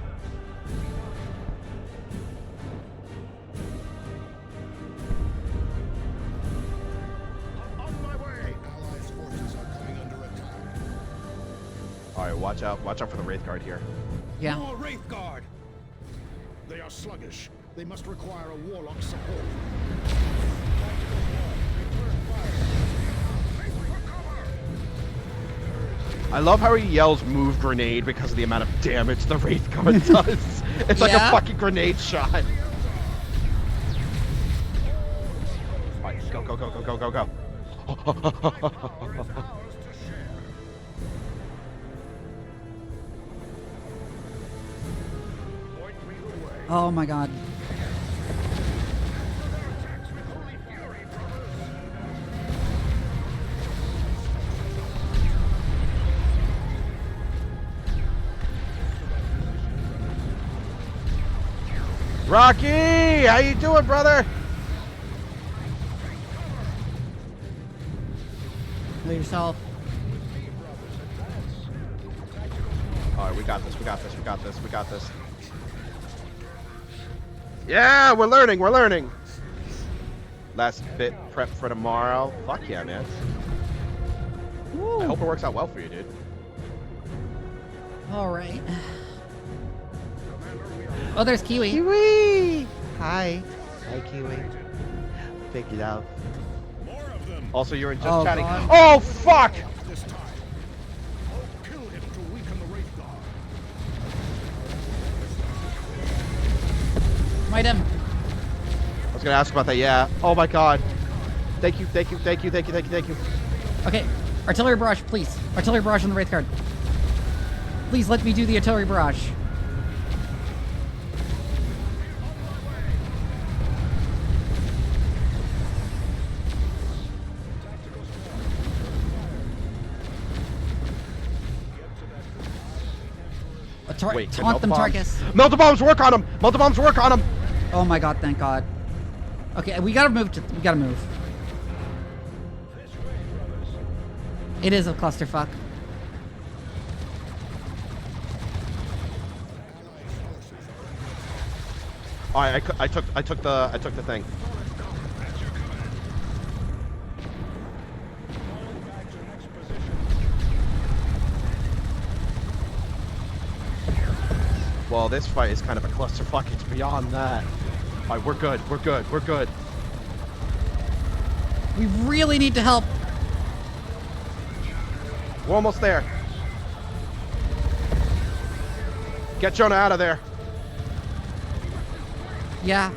Alright, watch out for the Wraith Guard here. Yeah. More Wraith Guard! They are sluggish. They must require a warlock support. I love how he yells "move grenade" because of the amount of damage the Wraith Guard does. It's like a fucking grenade shot. Alright, go, go, go, go, go, go, go. Oh my god. Rocky, how you doing, brother? Know yourself. Alright, we got this, we got this, we got this, we got this. Yeah, we're learning, we're learning. Last bit prep for tomorrow. Fuck yeah, man. Woo. I hope it works out well for you, dude. Alright. Oh, there's Kiwi. Kiwi! Hi. Hi, Kiwi. Big love. Also, you're in just chatting. God. Oh, fuck! This time, I'll kill him to weaken the Wraith Guard. Might him. I was gonna ask about that, yeah. Oh my god. Thank you, thank you, thank you, thank you, thank you, thank you. Okay, artillery barrage, please. Artillery barrage on the Wraith Guard. Please let me do the artillery barrage. Wait, taunt them, Tarkus. Melta bombs work on him! Melta bombs work on him! Oh my god, thank god. Okay, we gotta move we gotta move. It is a clusterfuck. Alright, I took the thing. Well, this fight is kind of a clusterfuck. It's beyond that. Alright, we're good. We're good. We're good. We really need to help. We're almost there. Get Jonah out of there. Yeah.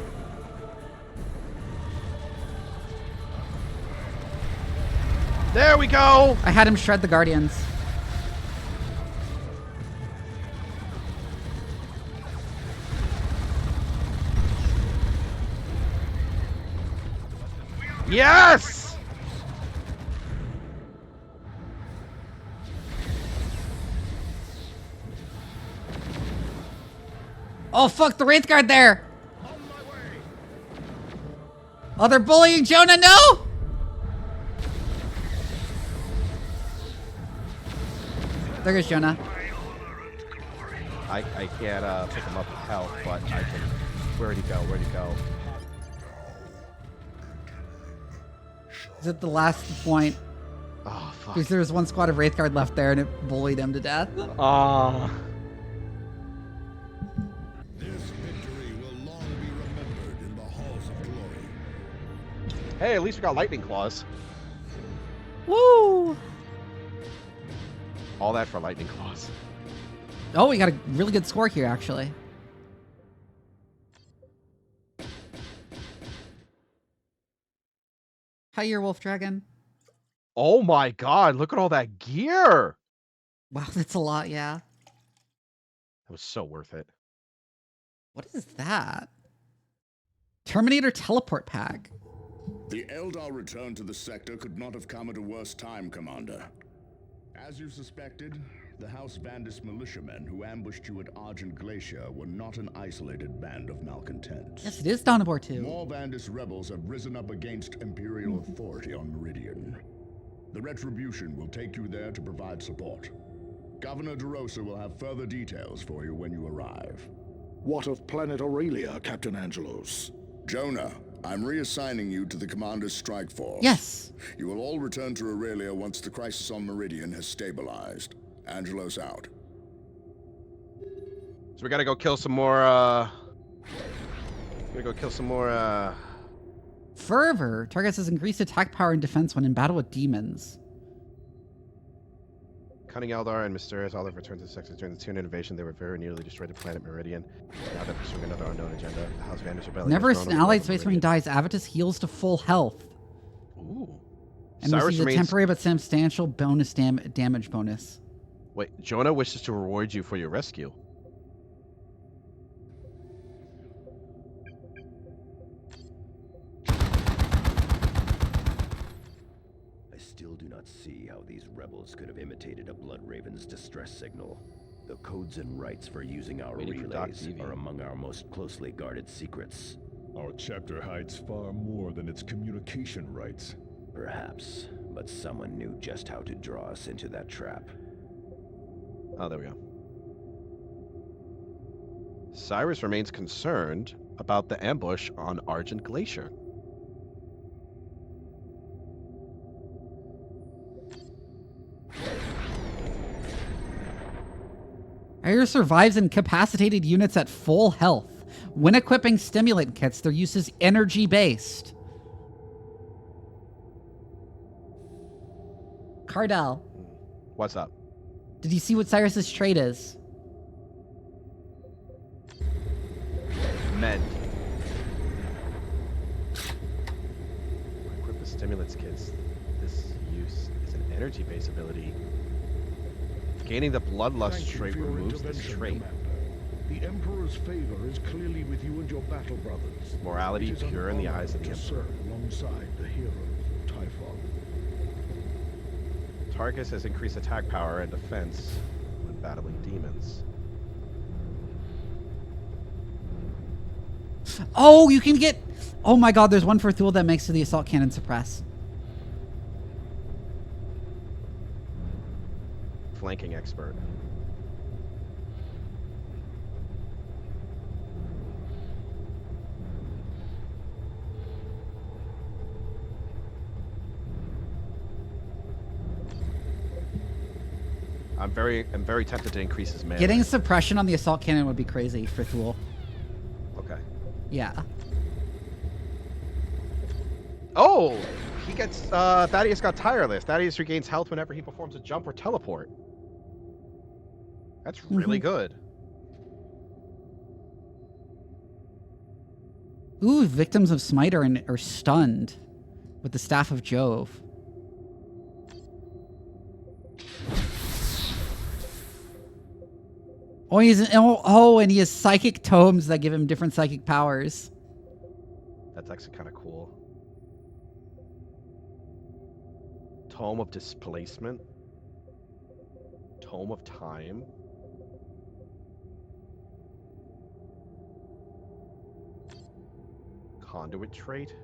There we go. I had him shred the Guardians. Yes! Oh fuck, the Wraith Guard there! Oh, they're bullying Jonah, no! There goes Jonah. I can't pick him up with health, but I can. Where'd he go? Where'd he go? Is it the last point? Oh, fuck. Because there was one squad of Wraith Guard left there and it bullied him to death. This victory will long be remembered in the halls of glory. Hey, at least we got lightning claws. Woo! All that for lightning claws. Oh, we got a really good score here, actually. Hi, your Wolf Dragon. Oh my god, look at all that gear! Wow, that's a lot, yeah. That was so worth it. What is that? Terminator teleport pack. The Eldar return to the sector could not have come at a worse time, Commander. As you suspected, the House Vandis militiamen who ambushed you at Argent Glacier were not an isolated band of malcontents. Yes, it is Donabor 2. More Vandis rebels have risen up against Imperial authority on Meridian. The Retribution will take you there to provide support. Governor DeRosa will have further details for you when you arrive. What of planet Aurelia, Captain Angelos? Jonah, I'm reassigning you to the Commander's strike force. Yes. You will all return to Aurelia once the crisis on Meridian has stabilized. Angelos out. So we gotta go kill some more, Fervor targets has increased attack power and defense when in battle with demons. Cunning Eldar and Mysterious Olive returned to the sector during the Tune invasion. They were very nearly destroyed the planet Meridian. Now they're pursuing another unknown agenda. The House Vandish rebellion. Whenever has an grown over allied the Space Marine Meridian. dies, Avitus heals to full health. Ooh. And Cyrus receives a remains... temporary but substantial bonus damage bonus. Wait, Jonah wishes to reward you for your rescue. I still do not see how these rebels could have imitated a Blood Raven's distress signal. The codes and rights for using our relays are among our most closely guarded secrets. Our chapter hides far more than its communication rights. Perhaps, but someone knew just how to draw us into that trap. Oh, there we go. Cyrus remains concerned about the ambush on Argent Glacier. Air survives incapacitated units at full health. When equipping stimulant kits, their use is energy-based. Cardell, What's up? did you see what Cyrus's trait is? Mend. Equip the stimulants kits. This use is an energy-based ability. Gaining the Bloodlust Thank you trait for your removes this intervention, trait. Commander. The Emperor's favor is clearly with you and your battle brothers. Morality It is an pure in the honor eyes of the to Emperor. serve alongside the heroes of Typhon. Tarkus has increased attack power and defense when battling demons. Oh, you can get... Oh my god, there's one for Thule that makes the assault cannon suppress. Flanking expert. I'm very tempted to increase his melee. Getting suppression on the assault cannon would be crazy for Thule. Okay. Yeah. Oh! He gets, Thaddeus got tireless. Thaddeus regains health whenever he performs a jump or teleport. That's really good. Ooh, victims of Smite are stunned with the Staff of Jove. Oh, and he has psychic tomes that give him different psychic powers. That's actually kind of cool. Tome of Displacement. Tome of Time. Conduit trait.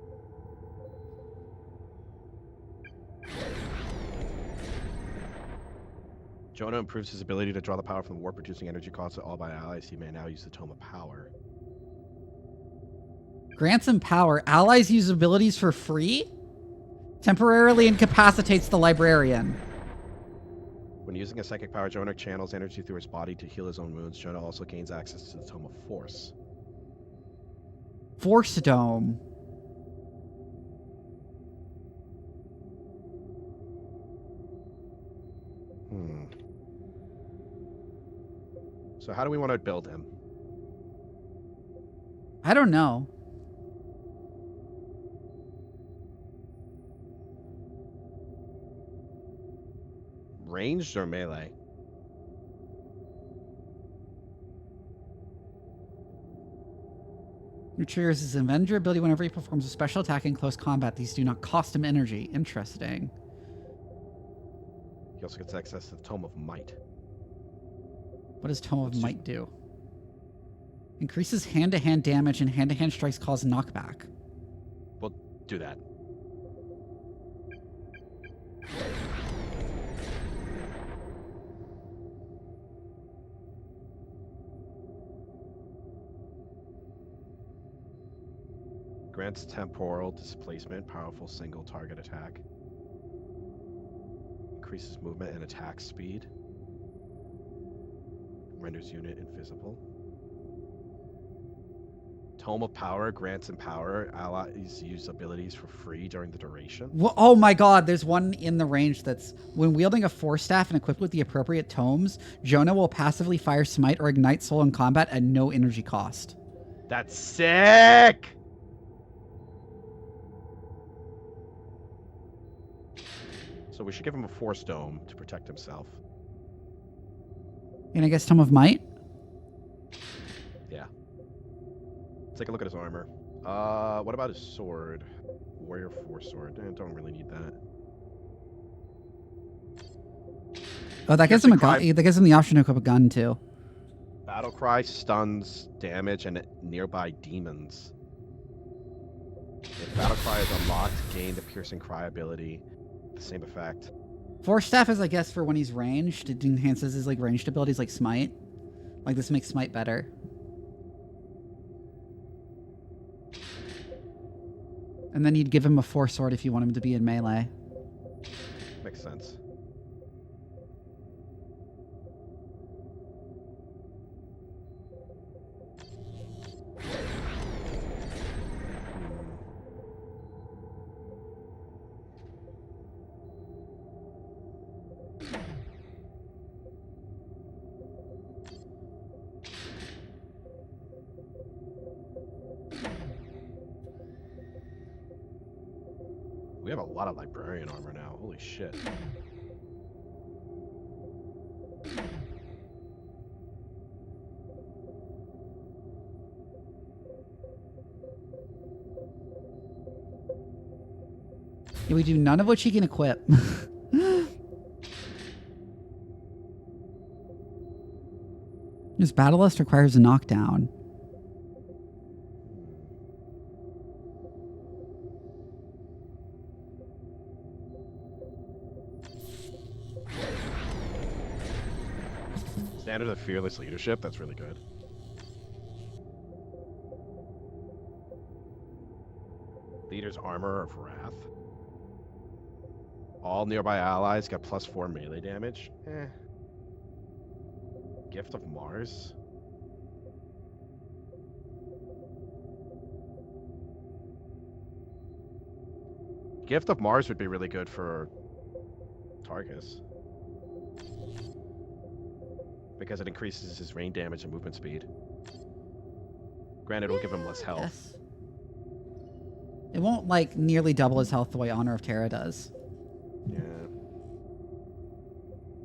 Jonah improves his ability to draw the power from the warp-reducing energy costs to all by allies. He may now use the Tome of Power. Grants him power. Allies use abilities for free? Temporarily incapacitates the librarian. When using a psychic power, Jonah channels energy through his body to heal his own wounds. Jonah also gains access to the Tome of Force. Force Dome. So how do we want to build him? I don't know. Ranged or melee? He triggers his Avenger ability whenever he performs a special attack in close combat. These do not cost him energy. Interesting. He also gets access to the Tome of Might. What does Tome of Might do? Increases hand-to-hand damage and hand-to-hand strikes cause knockback. We'll do that. Grants temporal displacement, powerful single target attack. Increases movement and attack speed. Renders unit invisible. Tome of Power grants empower allies use abilities for free during the duration. Oh my god, there's one in the range that's when wielding a force staff and equipped with the appropriate tomes, Jonah will passively fire smite or ignite soul in combat at no energy cost. That's sick! So we should give him a force dome to protect himself. And I guess Tome of Might? Yeah. Let's take a look at his armor. What about his sword? Warrior Force sword. Don't really need that. Oh, that gives him a gun. That gives him the option to equip a gun too. Battle Cry stuns damage and nearby demons. If Battle Cry is unlocked, gain the Piercing Cry ability. The same effect. Force Staff is, I guess, for when he's ranged. It enhances his like ranged abilities like Smite. Like this makes Smite better. And then you'd give him a Force Sword if you want him to be in melee. Makes sense. We have a lot of librarian armor now. Holy shit. Yeah, we do none of which he can equip. His Battle Lust requires a knockdown. Standard of Fearless Leadership, that's really good. Leader's Armor of Wrath. All nearby allies get +4 melee damage. Gift of Mars. Gift of Mars would be really good for Tarkus. Because it increases his rain damage and movement speed. Granted, it'll give him less health. Yes. It won't, like, nearly double his health the way Honor of Terra does. Yeah.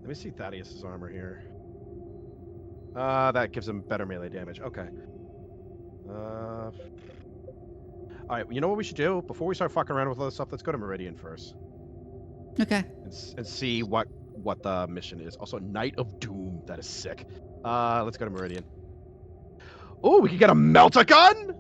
Let me see Thaddeus's armor here. That gives him better melee damage. Okay. Alright, you know what we should do? Before we start fucking around with all this stuff, let's go to Meridian first. Okay. And see what the mission is. Also, Knight of Doom. That is sick. Let's go to Meridian. Oh, we can get a Meltagun!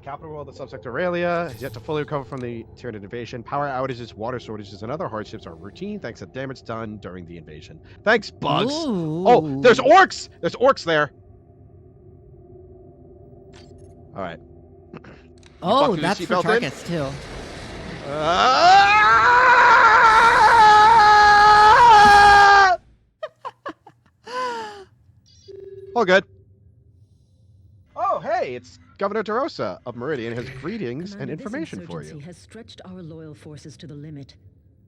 Capital world of subsect Aurelia is yet to fully recover from the Tyranid invasion. Power outages, water shortages, and other hardships are routine thanks to damage done during the invasion. Thanks, bugs! Ooh. Oh, there's orcs! There's orcs there! Alright. Oh, that's for Tarkus, too. All good. Oh, hey, it's Governor DeRosa of Meridian has greetings and information for you. This insurgency has stretched our loyal forces to the limit.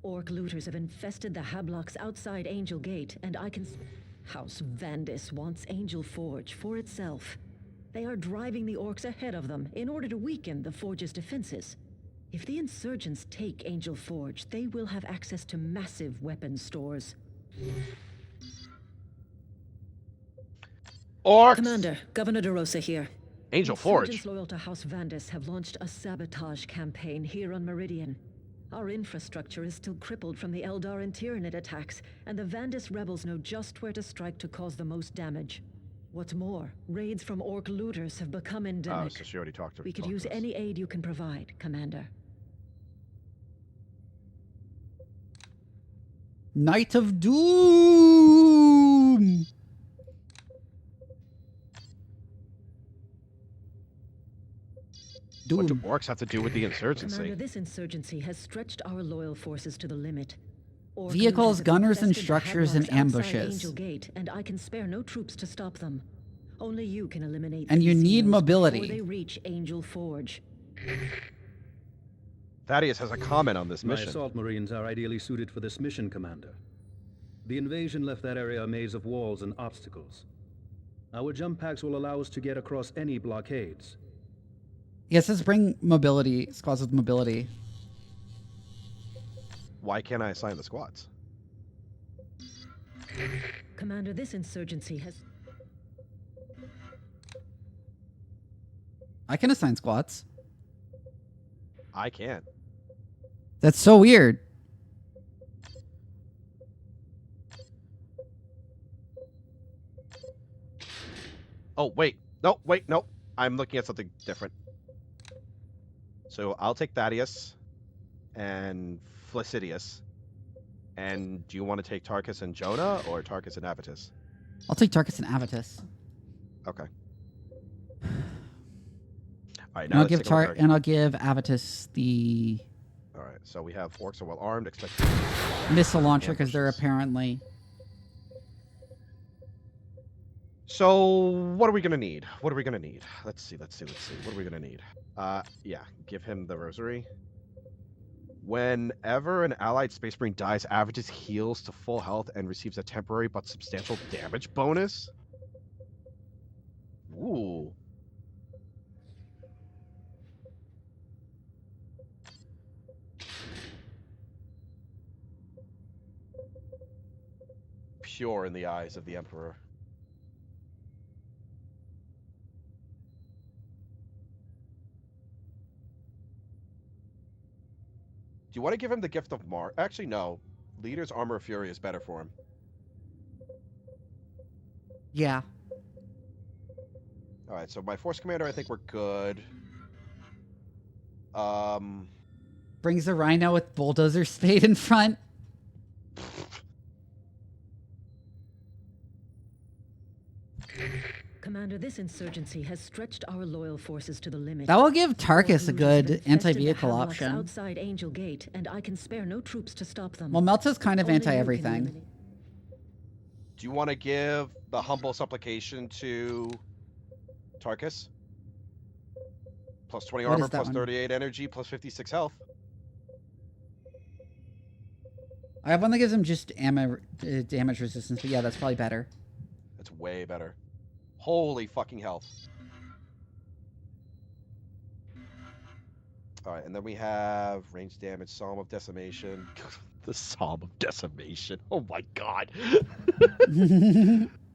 Orc looters have infested the Hablocks outside Angel Gate, and House Vandis wants Angel Forge for itself. They are driving the orcs ahead of them in order to weaken the Forge's defenses. If the insurgents take Angel Forge, they will have access to massive weapons stores. Orcs! Commander, Governor DeRosa here. Angel Forge. Insurgents loyal to House Vandis have launched a sabotage campaign here on Meridian. Our infrastructure is still crippled from the Eldar and Tyranid attacks, and the Vandis rebels know just where to strike to cause the most damage. What's more, raids from orc looters have become endemic. Oh, so she already talked to We could use any aid you can provide, Commander. Knight of Doom! What do orcs have to do with the insurgency? Commander, this insurgency has stretched our loyal forces to the limit. Orc Vehicles, looters have gunners, and infested the structures and Hablocks outside ambushes. Angel Gate, and I can spare no troops to stop them. Only you can eliminate And you these need Xenos mobility. before they reach Angel Forge. Thaddeus has a comment on this My mission. assault marines are ideally suited for this mission, Commander. The invasion left that area a maze of walls and obstacles. Our jump packs will allow us to get across any blockades. Yes, let's bring mobility, squads with mobility. Why can't I assign the squads? Commander, this insurgency has... I can assign squads. I can't. That's so weird. Oh, wait. No, wait, no. I'm looking at something different. So I'll take Thaddeus and Flaccidius. And do you want to take Tarkus and Jonah or Tarkus and Avitus? I'll take Tarkus and Avitus. Okay. All right, And now I'll let's give take a look at our- and I'll give Avitus the All right, so we have orcs are well armed. Expect missile launcher because they're apparently. So what are we gonna need? What are we gonna need? Let's see. What are we gonna need? Yeah, give him the rosary. Whenever an allied space marine dies, Avitus heals to full health and receives a temporary but substantial damage bonus. Ooh. Pure in the eyes of the Emperor. Do you want to give him the gift of Mar? Actually, no. Leader's Armor of Fury is better for him. Yeah. All right, so my Force Commander, I think we're good. Brings a rhino with bulldozer spade in front. Commander, this insurgency has stretched our loyal forces to the limit. That will give Tarkus a Orc looters have good infested the anti-vehicle Hablocks option. outside Angel Gate, and I can spare no troops to stop them. Well, Melta's kind of Only you can anti-everything. eliminate- Do you want to give the Humble Supplication to Tarkus? Plus 20 What armor, is that plus one? 38 energy, plus 56 health. I have one that gives him just damage resistance, but yeah, that's probably better. That's way better. Holy fucking health. Alright, and then we have range damage, Psalm of Decimation. The Psalm of Decimation. Oh my god.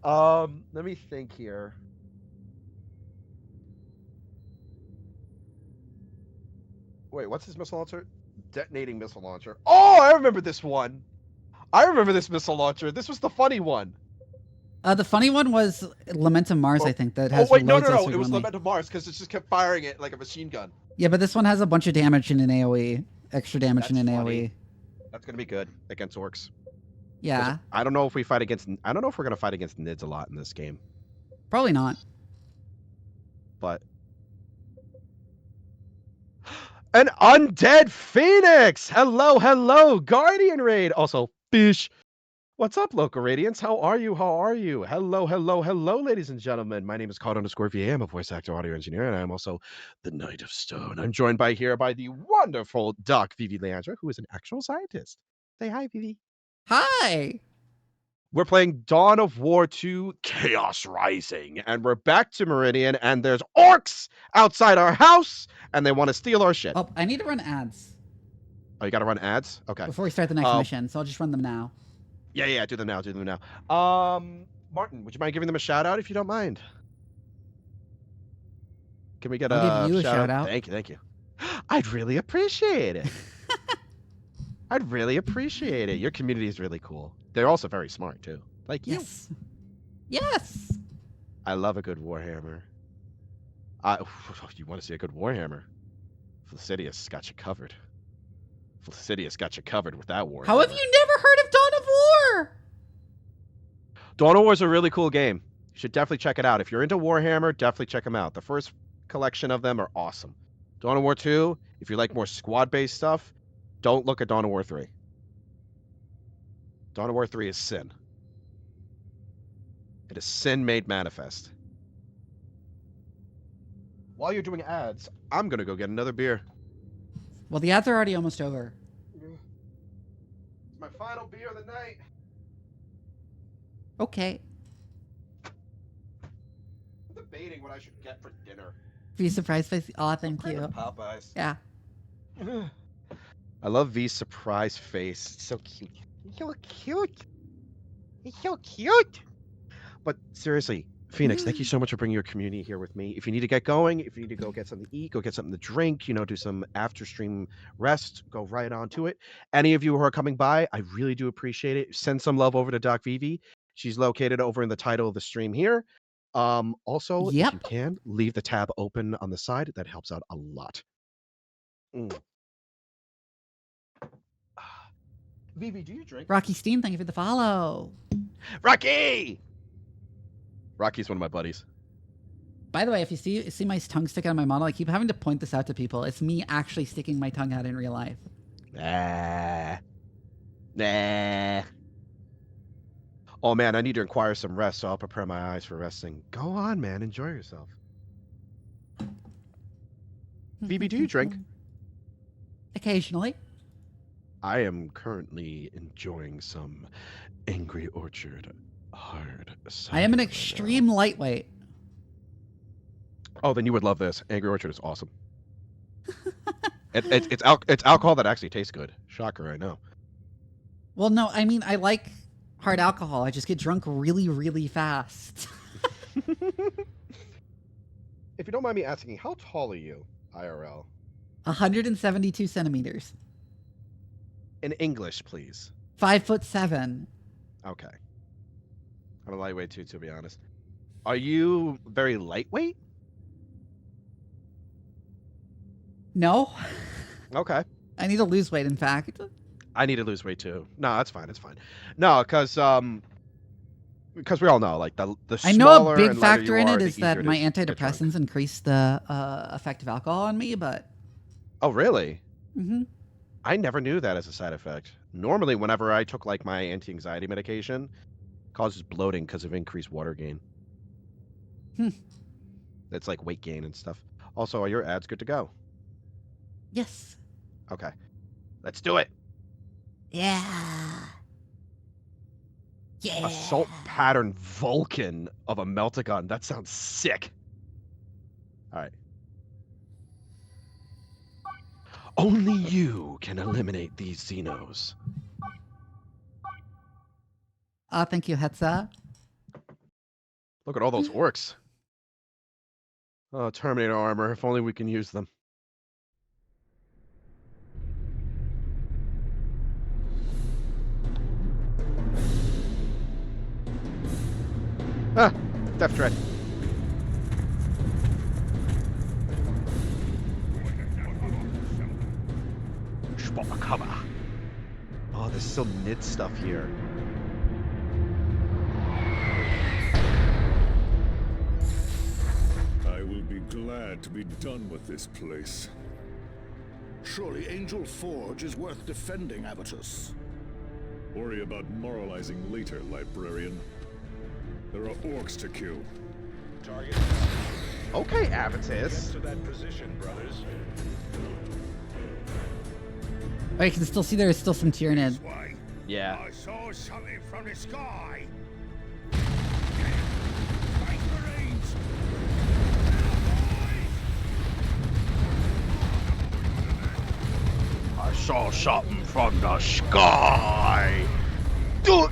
Let me think here. Wait, what's his missile launcher? Detonating missile launcher. Oh, I remember this one. I remember this missile launcher. This was the funny one. The funny one was Lamentum Mars, I think, that has Oh wait, no, reloads no, less no! It was frequently. Lament of Mars because it just kept firing it like a machine gun. Yeah, but this one has a bunch of damage in an AoE. Extra damage in an AoE. That's gonna be good against orcs. Yeah. I don't know if we fight against. I don't know if we're gonna fight against Nids a lot in this game, Probably not. but an undead phoenix. Hello, hello, Guardian Raid. Also, fish. What's up, local radiants? How are you? How are you? Hello, hello, hello, ladies and gentlemen. My name is Card_VA. I'm a voice actor, audio engineer, and I'm also the Knight of Stone. I'm joined by the wonderful Doc Vivi Leandra, who is an actual scientist. Say hi, Vivi. Hi. We're playing Dawn of War 2 Chaos Rising, and we're back to Meridian, and there's orcs outside our house, and they want to steal our shit. Oh, I need to run ads. Oh, you gotta run ads? Okay. Before we start the next mission, so I'll just run them now. Yeah, do them now, Martin, would you mind giving them a shout out if you don't mind? Can we get I'll give you a shout out. Thank you. I'd really appreciate it. I'd really appreciate it. Your community is really cool. They're also very smart too. Like you. Yes. Yes. I love a good Warhammer. You want to see a good Warhammer? Flaccidius got you covered. Flaccidius got you covered with that Warhammer. How have you never heard of Dawn of War? Dawn of War is a really cool game. You should definitely check it out. If you're into Warhammer, definitely check them out. The first collection of them are awesome. Dawn of War 2, if you like more squad-based stuff, don't look at Dawn of War 3. Dawn of War 3 is sin. It is sin made manifest. While you're doing ads, I'm gonna go get another beer. Well, the ads are already almost over. It's my final beer of the night. Okay. I'm debating what I should get for dinner. Be surprised face. Oh, thank you. Popeyes. Yeah. I love V's surprise face. It's so cute. It's so cute. It's so cute. But seriously, Phoenix, thank you so much for bringing your community here with me. If you need to get going, if you need to go get something to eat, go get something to drink, you know, do some after stream rest, go right on to it. Any of you who are coming by, I really do appreciate it. Send some love over to Doc Vivi. She's located over in the title of the stream here. Also, if you can, leave the tab open on the side. That helps out a lot. Vivi, do you drink? Rocky Steen, thank you for the follow. Rocky! Rocky's one of my buddies. By the way, if you see my tongue sticking out of my model, I keep having to point this out to people. It's me actually sticking my tongue out in real life. Nah. Oh man, I need to acquire some rest, so I'll prepare my eyes for resting. Go on, man. Enjoy yourself. Phoebe, do you drink? Occasionally. I am currently enjoying some Angry Orchard hard cider. I am an extreme lightweight. Oh, then you would love this. Angry Orchard is awesome. It's alcohol that actually tastes good. Shocker, I know. Well, no, I mean, I like hard alcohol. I just get drunk really, really fast. If you don't mind me asking, how tall are you, IRL? 172 centimeters. In English, please. 5'7". Okay. I'm a lightweight too, to be honest. Are you very lightweight? No. Okay. I need to lose weight, in fact. I need to lose weight too. No, that's fine. It's fine. No, because we all know, like the I know smaller a big and lighter factor you in are, it the is that easier my is to get drunk. antidepressants increase the effect of alcohol on me, but... Oh, really? Mm-hmm. I never knew that as a side effect. Normally, whenever I took like my anti-anxiety medication, it causes bloating because of increased water gain. It's like weight gain and stuff. Also, are your ads good to go? Yes. Okay. Let's do it. Yeah. Yeah. Assault pattern Vulcan of a Meltagun. That sounds sick. All right. Only you can eliminate these Xenos. Thank you, Hetza. Look at all those orcs. Oh, Terminator armor. If only we can use them. Ah, Death Dread. Oh, there's still Nid stuff here. I will be glad to be done with this place. Surely Angel Forge is worth defending, Avitus. Worry about moralizing later, librarian. There are orcs to kill. Target. Okay, Avitus. Get to that position, brothers. Oh, you can still see there is still some Tyranids. Yeah. I saw something from the sky. I saw something from the sky. Dude.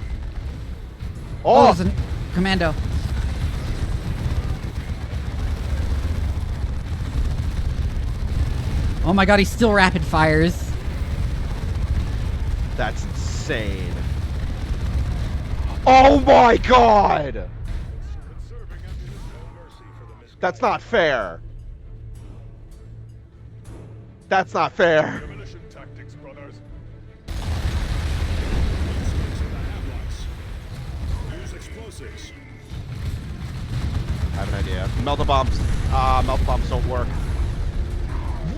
Oh, there's a commando. Oh my god, he still rapid fires. That's insane. Oh my god! That's not fair. That's not fair. Demolition tactics, brothers. Use explosives. I have an idea. Melta bombs. Melta bombs don't work.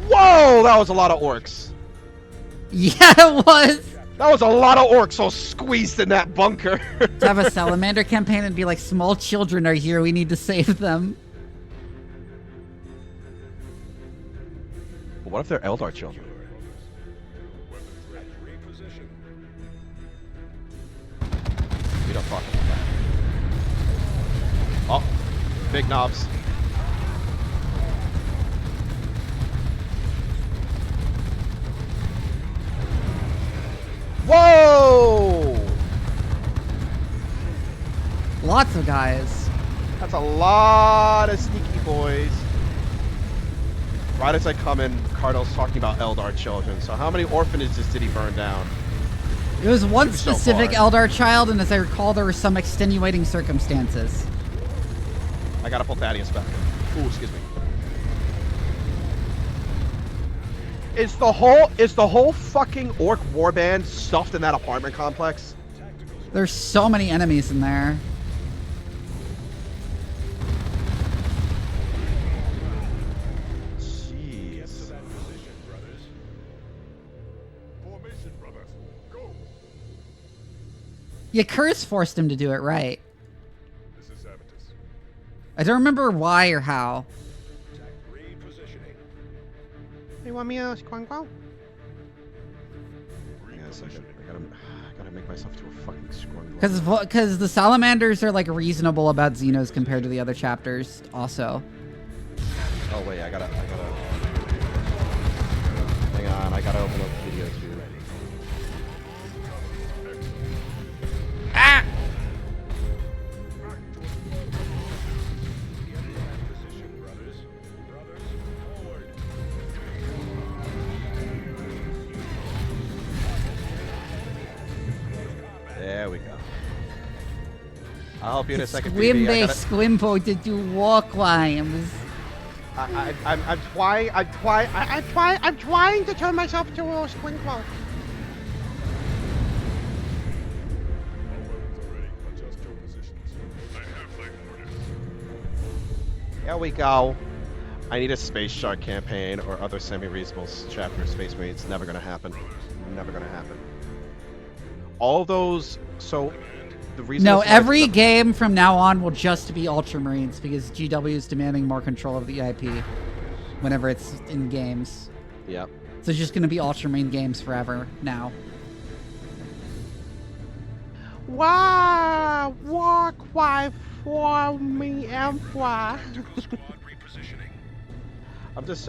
Whoa! That was a lot of orcs. Yeah, it was. That was a lot of orcs all squeezed in that bunker. To have a salamander campaign and be like, small children are here, we need to save them. But what if they're Eldar children? We don't talk about that. Oh, big knobs. Whoa! Lots of guys. That's a lot of sneaky boys. Right as I come in, Cardinal's talking about Eldar children. So how many orphanages did he burn down? It was one So specific far. Eldar child, and as I recall, there were some extenuating circumstances. I gotta pull Thaddeus back. Ooh, excuse me. Is the whole fucking orc warband stuffed in that apartment complex? There's so many enemies in there. Jeez. Yeah, Curse forced him to do it right. I don't remember why or how. You want me to squangle? Yes, I gotta make myself to a fucking squangle. Because the salamanders are like reasonable about Xenos compared to the other chapters also. Oh wait, I gotta hang on, I gotta open up the video too. Ah! There we go. I'll help you in a second. Vivi. Squimbo to do walk climbs. I'm trying to turn myself to a squinquel. There we go. I need a Space Shark campaign or other semi-reasonable chapter of Space Marines. Never gonna happen. Never gonna happen. All those, so the reason. No, every game from now on will just be Ultramarines because GW is demanding more control of the IP whenever it's in games. Yep. So it's just going to be Ultramarine games forever now. Wow, walk why for me Emperor. I'm just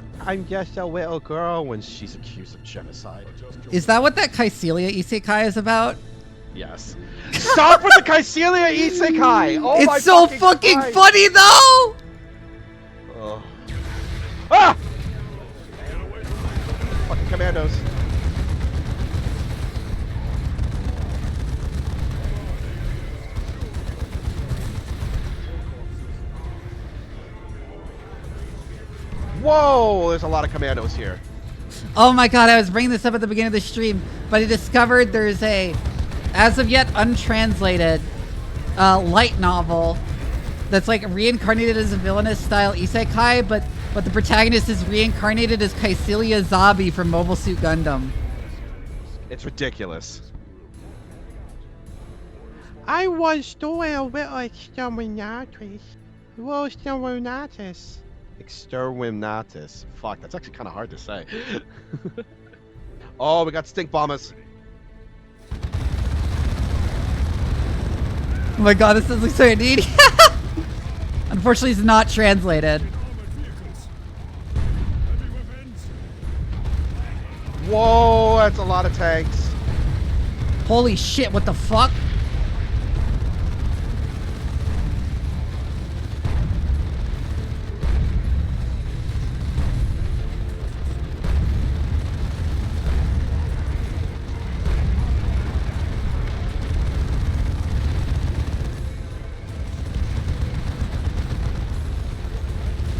a little girl when she's accused of genocide. Is that what that Caecilia Isekai is about? Yes. Stop with the Caecilia Isekai! Oh my it's so fucking Christ. funny though! Oh. Ah! Fucking commandos. Whoa, there's a lot of commandos here. Oh my god, I was bringing this up at the beginning of the stream, but I discovered there's a, as of yet untranslated, light novel that's like reincarnated as a villainous style isekai, but the protagonist is reincarnated as Caecilia Zabi from Mobile Suit Gundam. It's ridiculous. I was doing a little exterminatus. Exterminatus. Fuck, that's actually kind of hard to say. Oh, we got stink bombers. Oh my god, this looks so neat. Unfortunately, it's not translated. Whoa, that's a lot of tanks. Holy shit, what the fuck?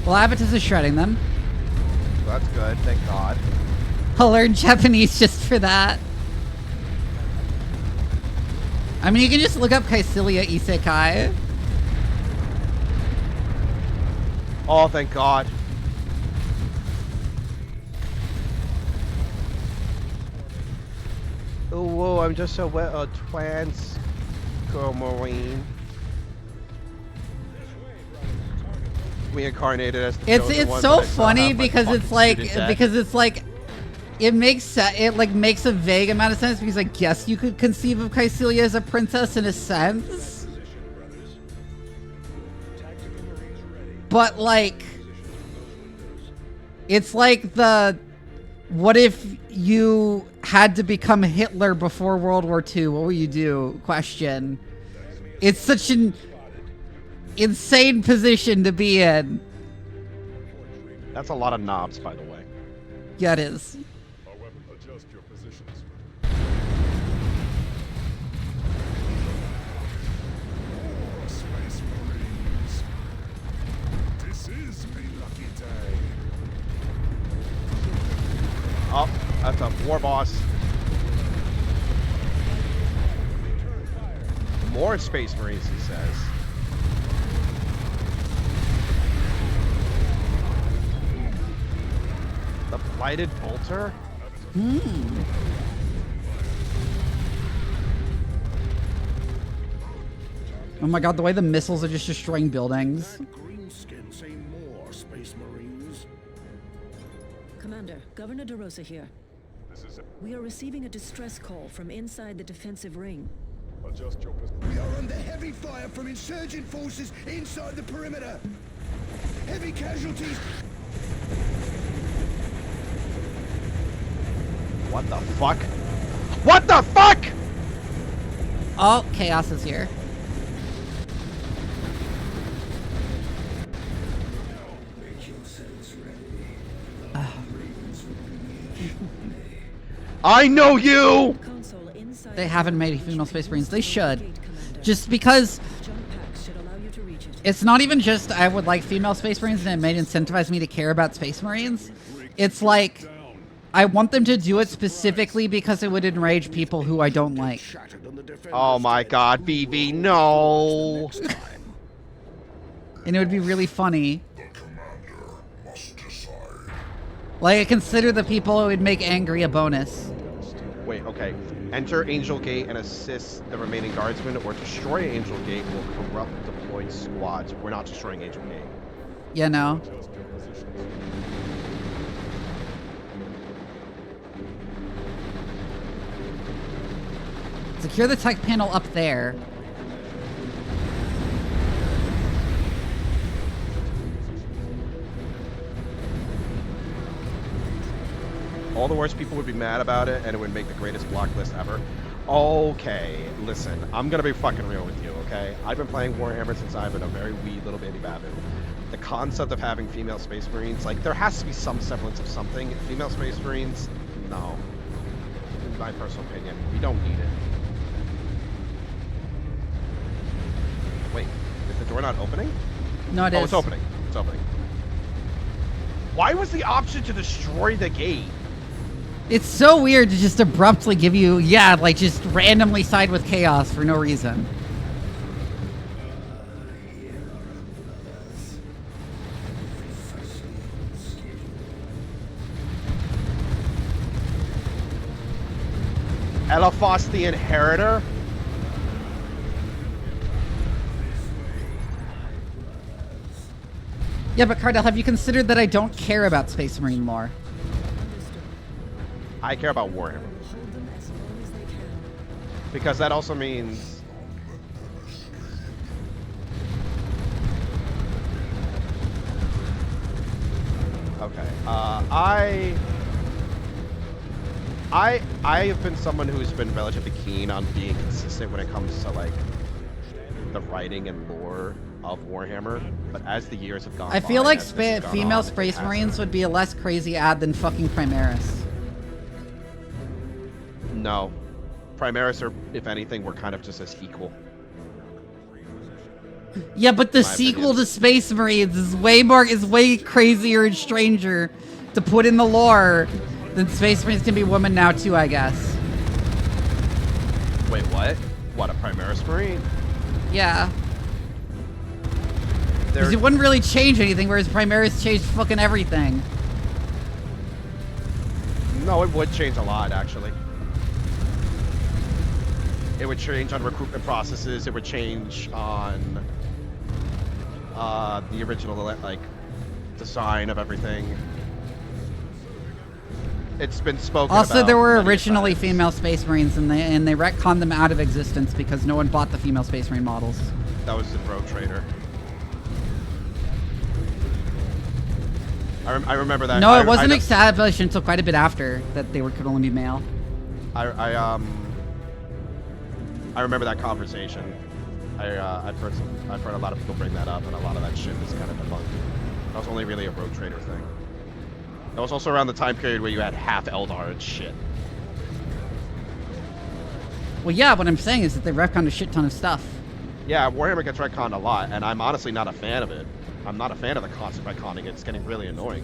Well, Abatus is shredding them. That's good, thank God. I'll learn Japanese just for that. I mean, you can just look up Caecilia Isekai. Oh, thank God. Oh, whoa, I'm just a trans girl marine. Reincarnated as the chosen one, so but I still funny have my because fucking it's like student debt. it makes a vague amount of sense because I guess you could conceive of Kycelia as a princess in a sense. But like it's like the what if you had to become Hitler before World War II? What would you do? Question. It's such an insane position to be in. That's a lot of knobs, by the way. Yeah, it is. However, adjust your positions. Oh, Space Marines. This is a lucky day. Oh, that's a war boss. More Space Marines, he says. The Blighted Bolter? Oh my god, the way the missiles are just destroying buildings. Greenskin say more, Space Marines. Commander, Governor DeRosa here. This is We are receiving a distress call from inside the defensive ring. adjust your position. We are under heavy fire from insurgent forces inside the perimeter. Heavy casualties. What the fuck? What the fuck? Oh, chaos is here. I know you! They haven't made female Space Marines. They should. Just because it's not even just I would like female Space Marines and it may incentivize me to care about Space Marines. It's like I want them to do it specifically because it would enrage people who I don't like. Oh my god, Vivi, no! And it would be really funny. Like, I consider the people who would make angry a bonus. Wait, okay. Enter Angel Gate and assist the remaining guardsmen, or destroy Angel Gate will corrupt deployed squads. We're not destroying Angel Gate. You know? Secure the tech panel up there. All the worst people would be mad about it, and it would make the greatest block list ever. Okay, listen, I'm gonna be fucking real with you, okay? I've been playing Warhammer since I've been a very wee little baby babu. The concept of having female Space Marines, like, there has to be some semblance of something. Female Space Marines, no. In my personal opinion, we don't need it. Wait, is the door not opening? No, it is. Oh, it's opening. It's opening. Why was the option to destroy the gate? It's so weird to just abruptly give you, yeah, like just randomly side with chaos for no reason. Elephos the Inheritor? Yeah, but Cardell, have you considered that I don't care about Space Marine lore? I care about Warhammer. Because that also means... Okay, I have been someone who's been relatively keen on being consistent when it comes to, like, the writing and lore of Warhammer, but as the years have gone by... I feel like as this has gone female on, Space Marines would be a less crazy ad than fucking Primaris. No. Primaris are, if anything, we're kind of just as equal. Yeah, but the sequel to Space Marines is way crazier and stranger to put in the lore than Space Marines can be women now too, I guess. Wait, what? What, a Primaris Marine? Yeah. Because it wouldn't really change anything, whereas Primaris changed fucking everything. No, it would change a lot, actually. It would change on recruitment processes. It would change on the original like design of everything. It's been spoken Also, about there were many originally times. female Space Marines, and they retconned them out of existence because no one bought the female Space Marine models. That was the Rogue Trader. I remember that. No, it wasn't established until quite a bit after that they could only be male. I remember that conversation. I've heard a lot of people bring that up, and a lot of that shit is kind of debunked. That was only really a Rogue Trader thing. That was also around the time period where you had half Eldar and shit. Well, yeah, what I'm saying is that they retconned a shit ton of stuff. Yeah, Warhammer gets retconned a lot, and I'm honestly not a fan of it. I'm not a fan of the constant retconning. It's getting really annoying.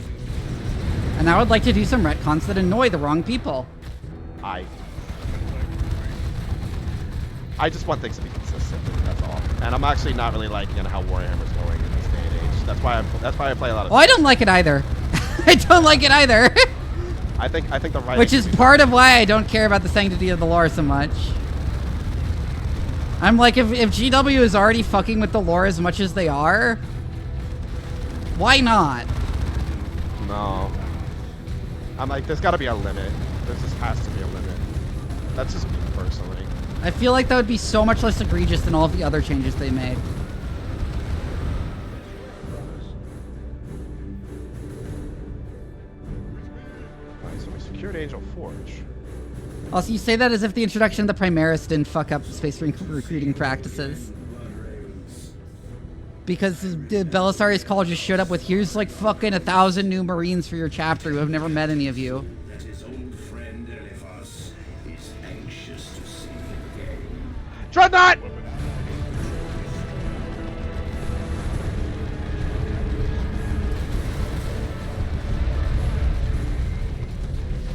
And I would like to do some retcons that annoy the wrong people. I just want things to be consistent. That's all. And I'm actually not really liking how Warhammer's going in this day and age. That's why I play a lot of. Oh, I don't like it either. I don't like it either. I think the writing. Which is part of why I don't care about the sanctity of the lore so much. I'm like, if GW is already fucking with the lore as much as they are, why not? No. I'm like, there's got to be a limit. There just has to be a limit. That's just me personally. I feel like that would be so much less egregious than all of the other changes they made. Alright, so we secured Angel Forge. Also, you say that as if the introduction of the Primaris didn't fuck up Space Marine recruiting practices. Because the Belisarius College just showed up with, here's like fucking 1,000 new Marines for your chapter who have never met any of you. That his old friend Eliphas is anxious to see him again. Dreadnought!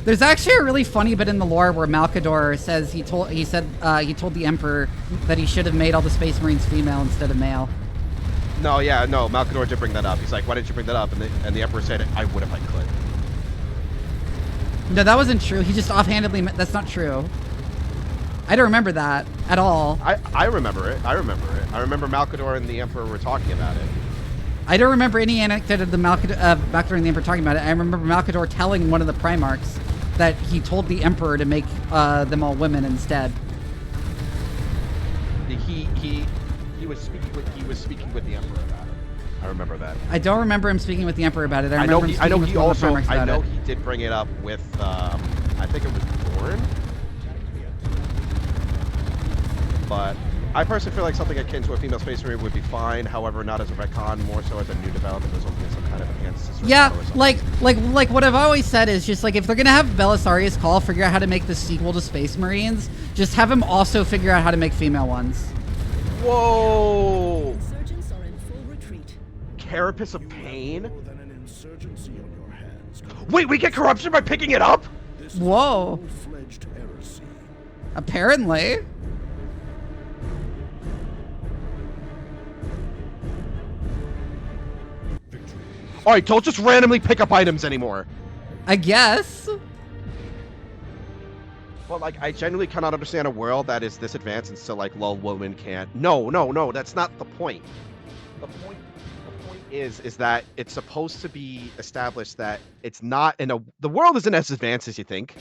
There's actually a really funny bit in the lore where Malkador says he told the Emperor that he should have made all the Space Marines female instead of male. No, Malkador did bring that up. He's like, why didn't you bring that up? And the Emperor said, I would if I could. No, that wasn't true. He just offhandedly, that's not true. I don't remember that at all. I remember it. I remember Malkador and the Emperor were talking about it. I don't remember any anecdote of the Malkador and the Emperor talking about it. I remember Malkador telling one of the Primarchs that he told the Emperor to make them all women instead. He was speaking with the Emperor about it. I remember that. I don't remember him speaking with the Emperor about it. I know he He did bring it up with I think it was Khorne. But I personally feel like something akin to a female Space Marine would be fine. However, not as a retcon, more so as a new development, resulting in some kind of enhanced system. Yeah, like what I've always said is just like, if they're gonna have Belisarius Call figure out how to make the sequel to Space Marines, just have him also figure out how to make female ones. Whoa! Insurgents are in full retreat. Carapace of Pain? More than an insurgency on your hands. Wait, we get corruption by picking it up? This is Whoa. a full-fledged heresy. Apparently. Alright, don't just randomly pick up items anymore. I guess. Well, like, I genuinely cannot understand a world that is this advanced and still like, lol, women can't. No, that's not the point. The point is that it's supposed to be established that it's not the world isn't as advanced as you think.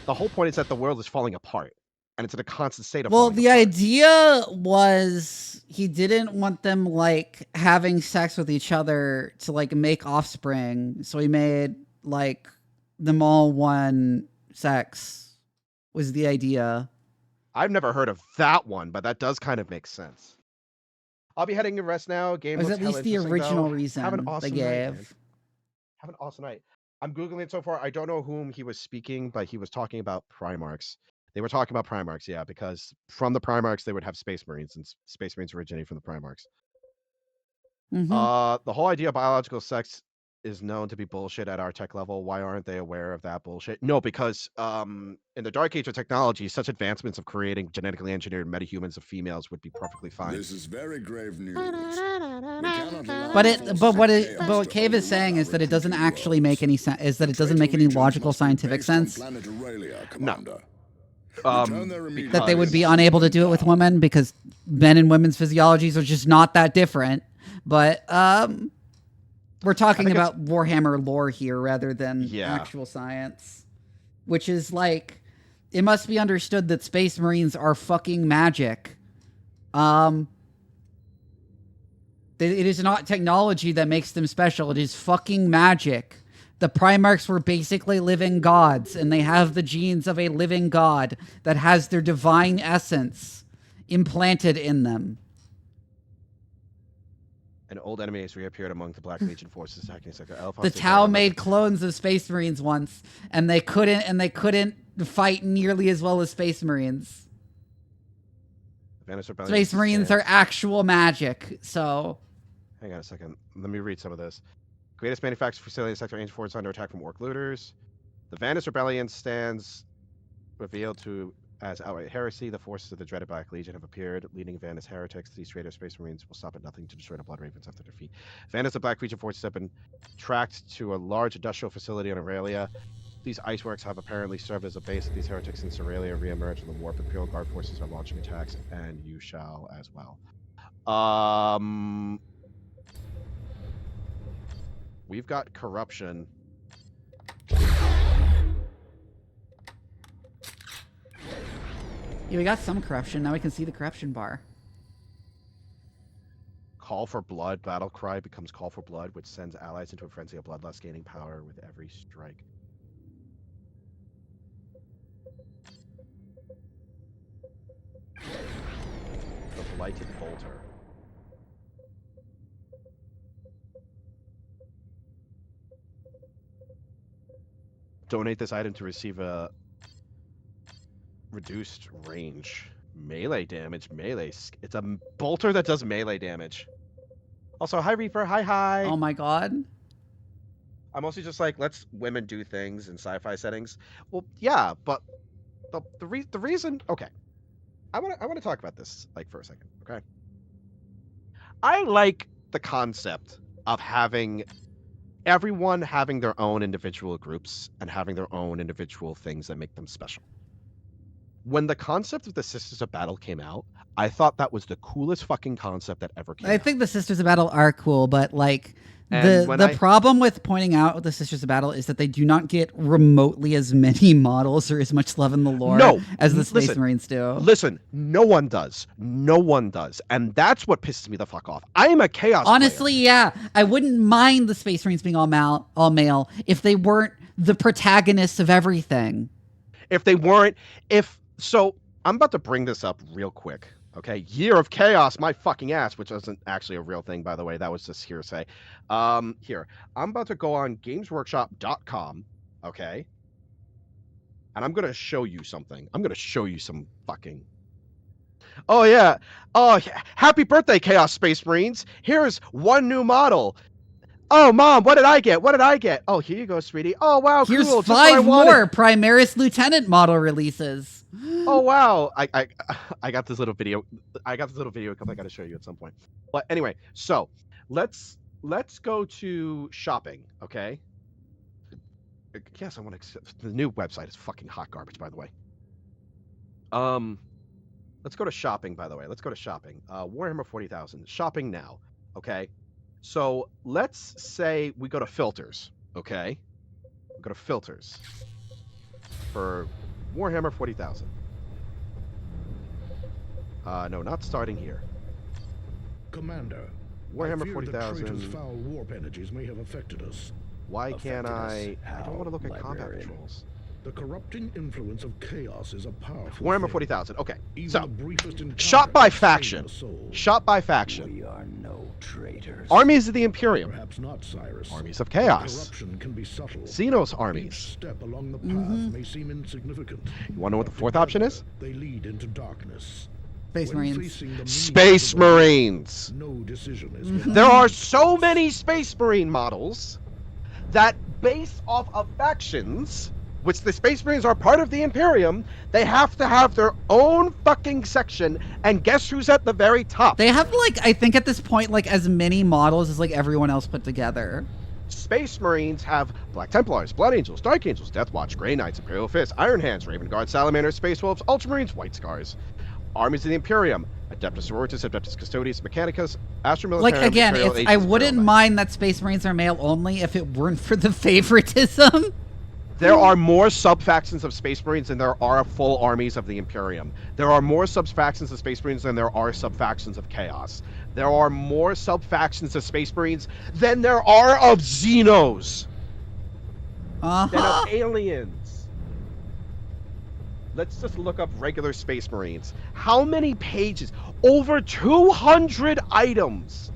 The whole point is that the world is falling apart, and it's in a constant state of. Well, the idea was he didn't want them like having sex with each other to like make offspring, so he made like them all one sex. Was the idea. I've never heard of that one, but that does kind of make sense. I'll be heading to rest now. Game Was looks at least hella the interesting, original though. reason Have an they awesome night, gave. man. Have an awesome night. I'm Googling it so far. I don't know whom he was speaking, but he was talking about Primarchs. They were talking about Primarchs, yeah, because from the Primarchs, they would have Space Marines, and Space Marines originate from the Primarchs. Mm-hmm. The whole idea of biological sex is known to be bullshit at our tech level. Why aren't they aware of that bullshit? No, because in the dark age of technology, such advancements of creating genetically engineered metahumans of females would be perfectly fine. This is very grave news. But what Cave is saying is that it doesn't actually make any sense. Is that it doesn't make any logical scientific sense. No. That they would be unable to do it with women because men and women's physiologies are just not that different. But we're talking about Warhammer lore here rather than actual science, which is like, it must be understood that Space Marines are fucking magic. It is not technology that makes them special. It is fucking magic. The Primarchs were basically living gods, and they have the genes of a living god that has their divine essence implanted in them. An old enemy has reappeared among the Black Legion forces attacking Sector Alpha. The Tau made clones of Space Marines once, and they couldn't fight nearly as well as Space Marines. Space Marines are actual magic, so... Hang on a second. Let me read some of this. Greatest manufacturing facility in Sector Ancient Force under attack from Orc looters. The Vandus Rebellion stands revealed to as outright heresy. The forces of the dreaded Black Legion have appeared, leading Vandus heretics. These traitor Space Marines will stop at nothing to destroy the Blood Ravens after defeat. Vandus, the Black Legion forces have been tracked to a large industrial facility on Aurelia. These iceworks have apparently served as a base of these heretics since Aurelia re-emerged from the warp. Imperial Guard forces are launching attacks, and you shall as well. We've got corruption. Yeah, we got some corruption. Now we can see the corruption bar. Call for blood. Battle cry becomes call for blood, which sends allies into a frenzy of bloodlust, gaining power with every strike. The Blighted Bolter. Donate this item to receive a reduced range. Melee damage. Melee. It's a bolter that does melee damage. Also, hi Reaper. Hi. Oh my god. I'm also just like, let's women do things in sci-fi settings. Well, yeah, but the reason. Okay, I want to talk about this like for a second. Okay. I like the concept of having everyone having their own individual groups and having their own individual things that make them special. When the concept of the Sisters of Battle came out, I thought that was the coolest fucking concept that ever came out. I think the Sisters of Battle are cool, but like the problem with pointing out the Sisters of Battle is that they do not get remotely as many models or as much love in the lore as the Space Marines do. Listen, no one does. No one does. And that's what pisses me the fuck off. I am a Chaos Honestly, player. yeah. I wouldn't mind the Space Marines being all male if they weren't the protagonists of everything. If they weren't... So, I'm about to bring this up real quick. Okay, Year of Chaos, my fucking ass, which isn't actually a real thing, by the way. That was just hearsay. Here, I'm about to go on gamesworkshop.com, okay? And I'm going to show you something. I'm going to show you some fucking... Oh, yeah. Oh, happy birthday, Chaos Space Marines. Here's one new model. Oh, Mom, what did I get? What did I get? Oh, here you go, sweetie. Oh, wow, Here's cool. 5 more Primaris Lieutenant model releases. Oh wow! I got this little video. I got this little video clip I got to show you at some point. But anyway, so let's go to shopping, okay? Yes, I want to. The new website is fucking hot garbage, by the way. Let's go to shopping, by the way. Let's go to shopping. Warhammer 40,000. Shopping now, okay? So let's say we go to filters, okay? We go to filters for Warhammer 40,000. No, not starting here. Commander, Warhammer 40,000. Traitor's foul warp energies may have affected us. Why can't I don't want to look at combat controls. The corrupting influence of chaos is a powerful Warhammer 40,000. Okay, so shot shot by faction. Shot by faction. We are no traitors. Armies of the Imperium. Perhaps not, Cyrus. Armies of Chaos. Corruption can be subtle. Xenos armies. Each step along the path may seem insignificant. You want to know what the fourth option is? They lead into darkness. Space Marines. Space Marines. No decision is There are so many Space Marine models that based off of factions, which the Space Marines are part of the Imperium, they have to have their own fucking section, and guess who's at the very top? They have, like, I think at this point, like, as many models as, like, everyone else put together. Space Marines have Black Templars, Blood Angels, Dark Angels, Death Watch, Grey Knights, Imperial Fist, Iron Hands, Raven Guard, Salamanders, Space Wolves, Ultramarines, White Scars. Armies of the Imperium, Adeptus Sororitas, Adeptus Custodes, Mechanicus, Astra Militarum, Like, again, Imperial I Agents, wouldn't Imperial mind that Space Marines are male only if it weren't for the favoritism. There are more sub-factions of Space Marines than there are full armies of the Imperium. There are more sub-factions of Space Marines than there are sub-factions of Chaos. There are more sub-factions of Space Marines than there are of Xenos. Than of aliens. Let's just look up regular Space Marines. How many pages? Over 200 items.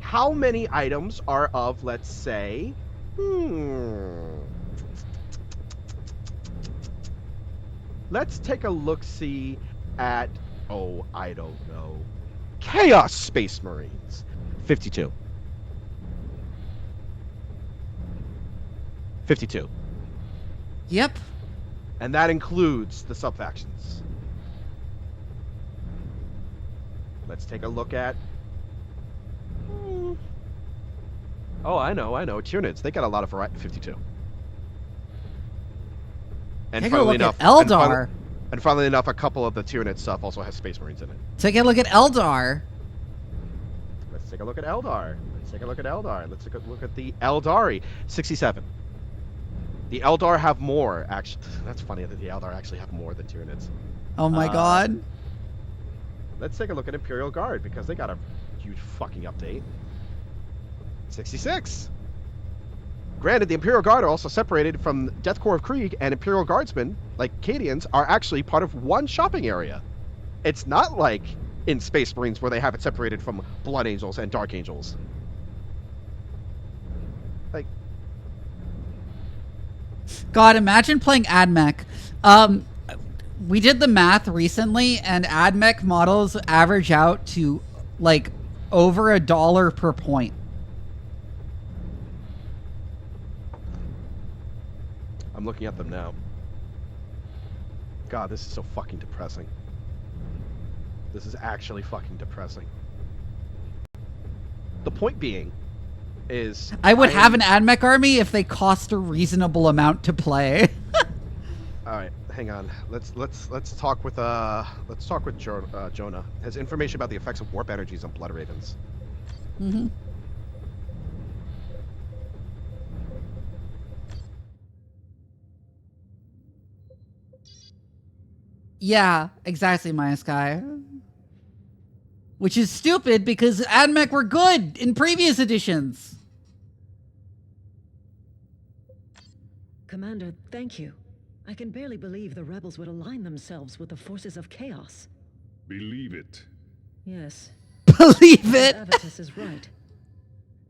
How many items are of, let's say, let's take a look-see at, oh, I don't know, Chaos Space Marines. 52. 52. Yep. And that includes the sub-factions. Let's take a look at... Oh, I know. Tyranids. They got a lot of variety. 52. And Take a look at Eldar. And funnily enough, a couple of the Tyranid stuff also has Space Marines in it. Take a look at Eldar. Let's take a look at Eldar. Let's take a look at the Eldari. 67. The Eldar have more, actually. That's funny that the Eldar actually have more than Tyranids. Oh my god. Let's take a look at Imperial Guard, because they got a huge fucking update. 66. Granted, the Imperial Guard are also separated from Death Corps of Krieg, and Imperial Guardsmen, like Cadians, are actually part of one shopping area. It's not like in Space Marines where they have it separated from Blood Angels and Dark Angels. Like... God, imagine playing AdMech. We did the math recently, and AdMech models average out to, like, over $1 per point. I'm looking at them now. God, this is so fucking depressing. This is actually fucking depressing. The point being is... I would have an AdMech army if they cost a reasonable amount to play. Alright, hang on. Let's talk with Jonah. Has information about the effects of warp energies on Blood Ravens. Mm-hmm. Yeah, exactly, Maya Sky. Which is stupid because AdMech were good in previous editions. Commander, thank you. I can barely believe the rebels would align themselves with the forces of chaos. Believe it. Yes. Believe it! Avitus is right.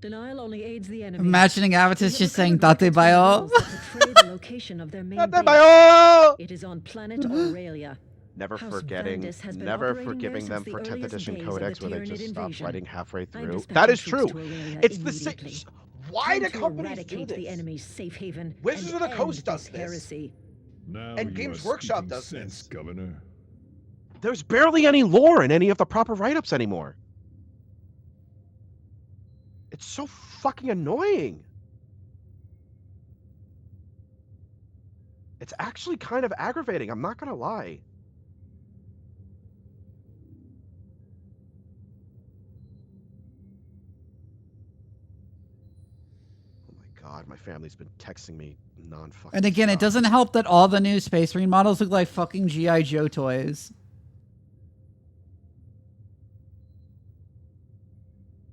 Denial only aids the enemy. Imagining Avitus just saying Date Bayo. The location of their main base. It is on planet Aurelia. Never forgiving them for 10th edition codex where they just stopped writing halfway through. That is true. It's the same. Why do companies do this? The enemy's safe haven. Wizards of the Coast does this. Heresy. Now and Games Workshop does sense, this. Governor. There's barely any lore in any of the proper write-ups anymore. It's so fucking annoying. It's actually kind of aggravating, I'm not gonna lie. Oh my god, my family's been texting me non-fucking And again, stop. it doesn't help that all the new Space Marine models look like fucking G.I. Joe toys.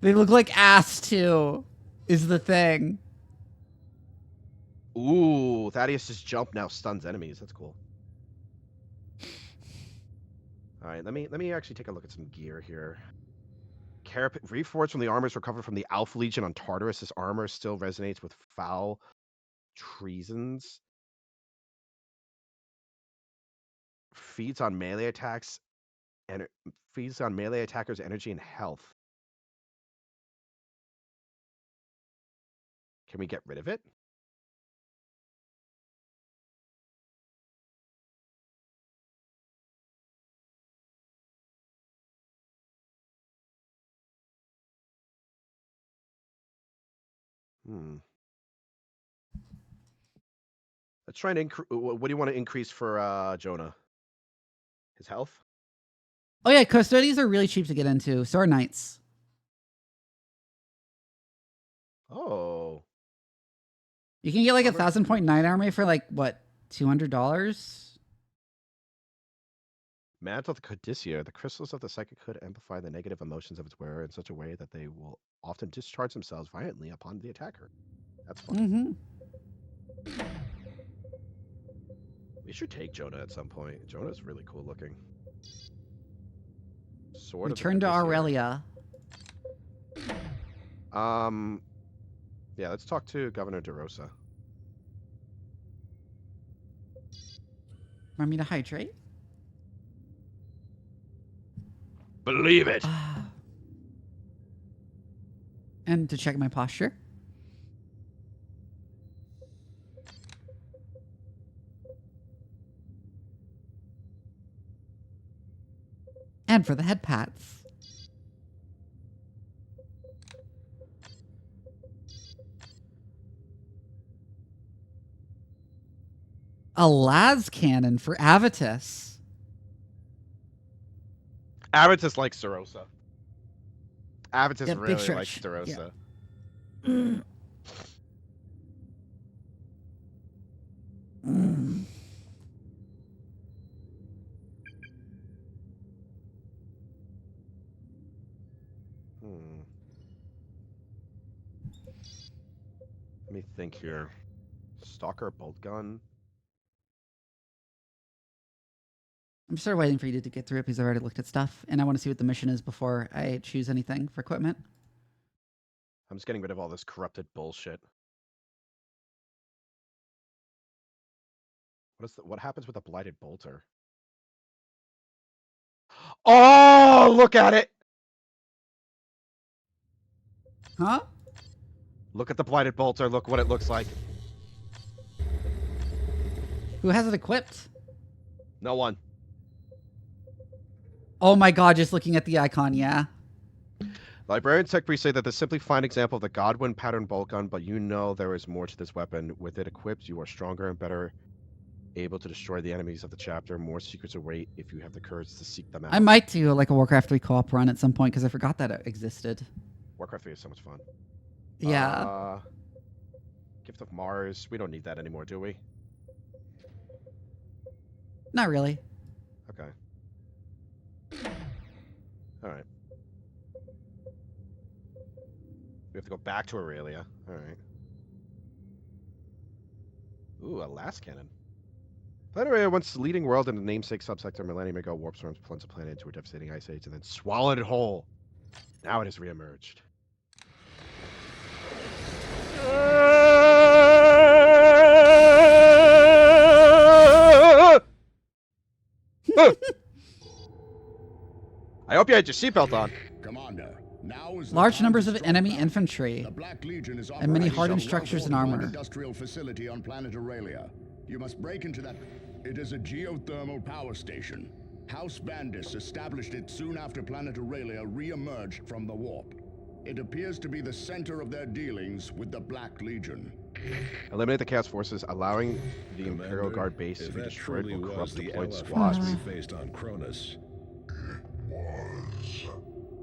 They look like ass, too, is the thing. Ooh, Thaddeus's jump now stuns enemies. That's cool. All right, let me actually take a look at some gear here. Reforged from the armors recovered from the Alpha Legion on Tartarus. This armor still resonates with foul treasons. Feeds on melee attacks and feeds on melee attackers' energy and health. Can we get rid of it? Let's try and increase. What do you want to increase for Jonah? His health? Oh yeah, custodies are really cheap to get into. So are knights. Oh. You can get like 1,000-point knight army for like what, $200? Mantle of the Codicia. The crystals of the psychic could amplify the negative emotions of its wearer in such a way that they will often discharge themselves violently upon the attacker. That's fun. We should take Jonah at some point. Jonah's really cool looking. Sword Return to Aurelia. Yeah, let's talk to Governor DeRosa. Want me to hydrate? Believe it. And to check my posture. And for the head pats. A las cannon for Avitus. Avitus likes DeRosa. Avitus Yeah, really likes DeRosa. Yeah. Let me think here. Stalker bolt gun. I'm sort of waiting for you to get through it because I've already looked at stuff, and I want to see what the mission is before I choose anything for equipment. I'm just getting rid of all this corrupted bullshit. What happens with a blighted bolter? Oh, look at it! Huh? Look at the blighted bolter. Look what it looks like. Who has it equipped? No one. Oh my god, just looking at the icon, yeah. Librarian Tech Priest say that the simply fine example of the Godwin pattern bolt gun, but you know there is more to this weapon. With it equipped, you are stronger and better able to destroy the enemies of the chapter. More secrets await if you have the courage to seek them out. I might do like a Warcraft 3 co-op run at some point because I forgot that it existed. Warcraft 3 is so much fun. Yeah. Gift of Mars. We don't need that anymore, do we? Not really. Okay. All right. We have to go back to Aurelia. All right. Ooh, a last cannon. Planet Aurelia, once leading world in the namesake subsector millennium ago, warp storms plunged the planet into a devastating ice age and then swallowed it whole. Now it has reemerged. I hope you had your seatbelt on. Commander, now is Large numbers of enemy infantry the Black Legion is and many operating hardened a structures and well-fortified armor. industrial facility on planet Aurelia. You must break into that. It is a geothermal power station. House Vandis established it soon after planet Aurelia re-emerged from the warp. It appears to be the center of their dealings with the Black Legion. Eliminate the Chaos Forces, allowing the Commander, Imperial Guard base to if be that destroyed truly or corrupt was the deployed elephant squads. we faced on Cronus,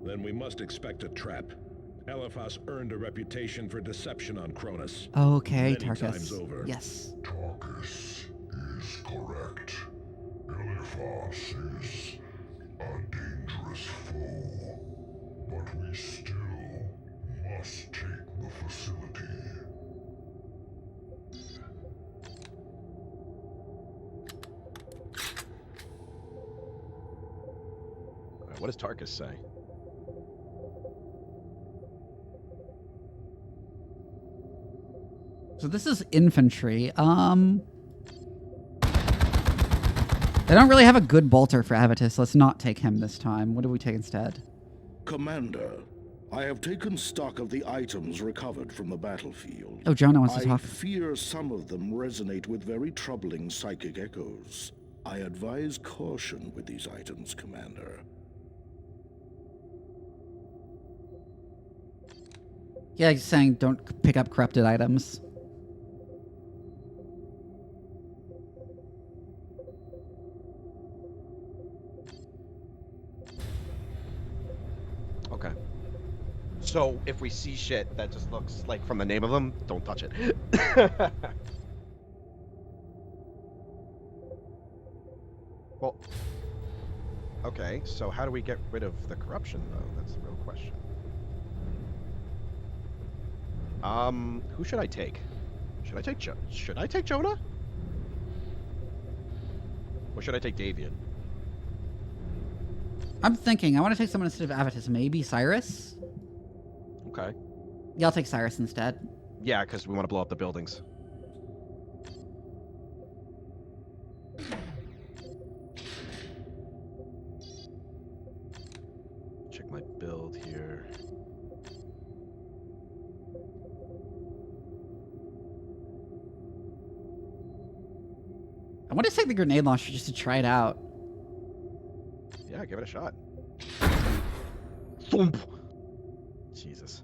then we must expect a trap. Eliphas earned a reputation for deception on Cronus. Okay, Many Tarkus. times over. Yes. Tarkus is correct. Eliphas is a dangerous foe, but we still must take the facility. Alright, what does Tarkus say? So this is infantry. They don't really have a good bolter for Avitus. Let's not take him this time. What do we take instead? Commander, I have taken stock of the items recovered from the battlefield. Oh, Jonah wants to I talk. fear some of them resonate with very troubling psychic echoes. I advise caution with these items, Commander. Yeah, he's saying don't pick up corrupted items. Okay. So if we see shit that just looks like from the name of them, don't touch it. Well, okay, so how do we get rid of the corruption, though? That's the real question. Who should I take? Should I take Jonah? Or should I take Davian? I'm thinking I want to take someone instead of Avitus. Maybe Cyrus? Okay. Yeah, I'll take Cyrus instead. Yeah, because we want to blow up the buildings. Check my build here. I want to take the grenade launcher just to try it out. Yeah, give it a shot. Thump. Jesus.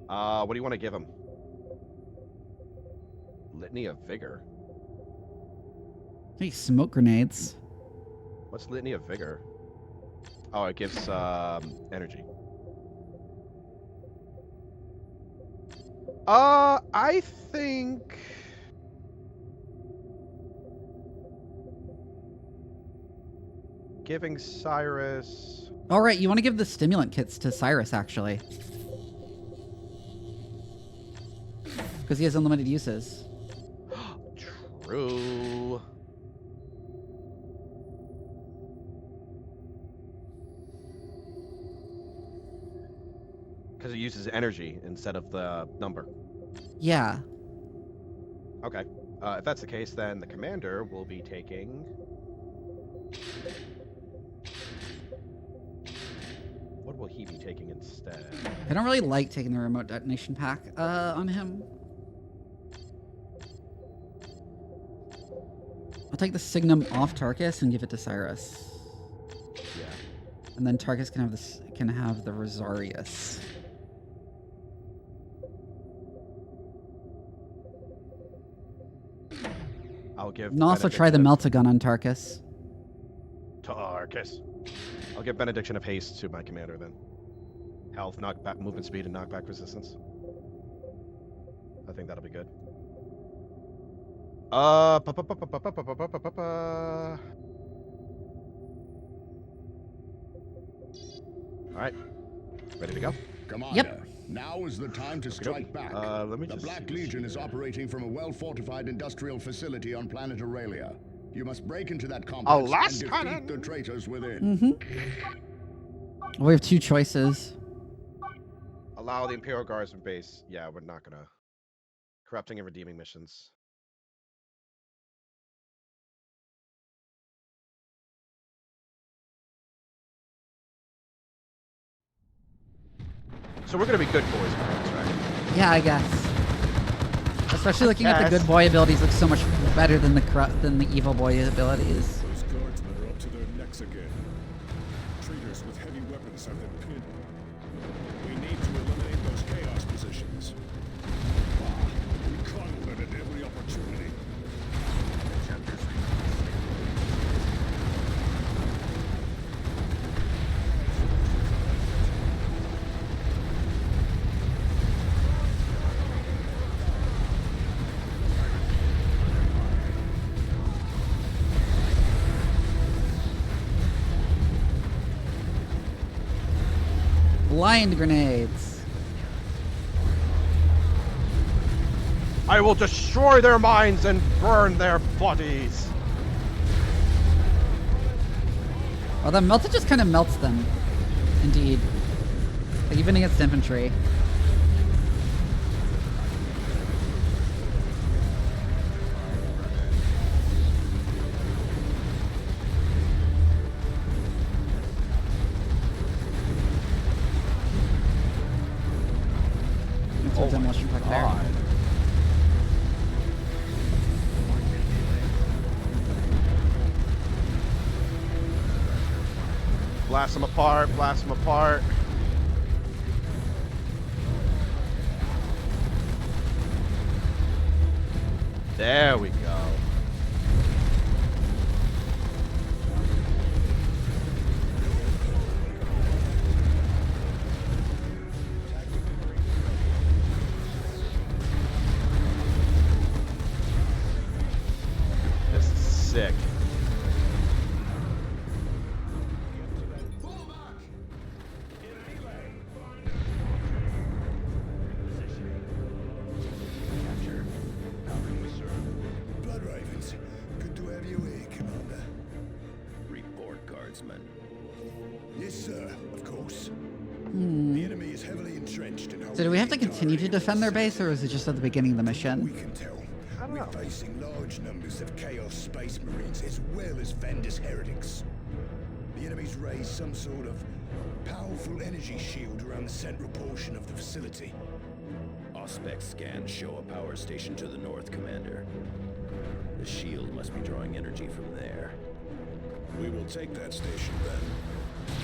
What do you want to give him? Litany of Vigor. Hey, smoke grenades. What's Litany of Vigor? Oh, it gives energy. I think giving Cyrus. All right, you want to give the stimulant kits to Cyrus, actually. Because he has unlimited uses. True. Because it uses energy instead of the number. Yeah. Okay. If that's the case, then the commander will be taking... What will he be taking instead? I don't really like taking the remote detonation pack on him. I'll take the Signum off Tarkus and give it to Cyrus. Yeah. And then Tarkus can have this the Rosarius. I'll give. And also try the Meltagun on Tarkus. Tarkus. I'll give Benediction of Haste to my commander then. Health, knockback, movement speed, and knockback resistance. I think that'll be good. All right. Ready to go? Commander, yep. Now is the time to strike back. The Black Legion is operating from a well-fortified industrial facility on planet Aurelia. You must break into that complex and defeat the traitors within. Mm-hmm. We have two choices. Allow the Imperial Guardsman base. Yeah, we're not gonna. Corrupting and redeeming missions. So we're gonna be good boys, right? Yeah, I guess. Especially looking at the good boy abilities, looks so much better than the evil boy abilities. Those guardsmen are up to their necks again. Traitors with heavy weapons have them pinned. We need to eliminate those chaos positions. We coddle them at every opportunity. Blind grenades. I will destroy their minds and burn their bodies. Well, the melted just kind of melts them. Indeed. Like, even against infantry. Demolition pack there. Blast them apart, blast them apart. There we go. This is sick. Blood Ravens, good to have you here, Commander. Report, Guardsman. Yes, sir, of course. The enemy is heavily entrenched and So do we have to continue to defend their base, or is it just at the beginning of the We mission? can tell. We're facing large numbers of Chaos Space Marines as well as Vandus heretics. The enemy's raised some sort of powerful energy shield around the central portion of the facility. Auspex scans show a power station to the north, Commander. The shield must be drawing energy from there. We will take that station then.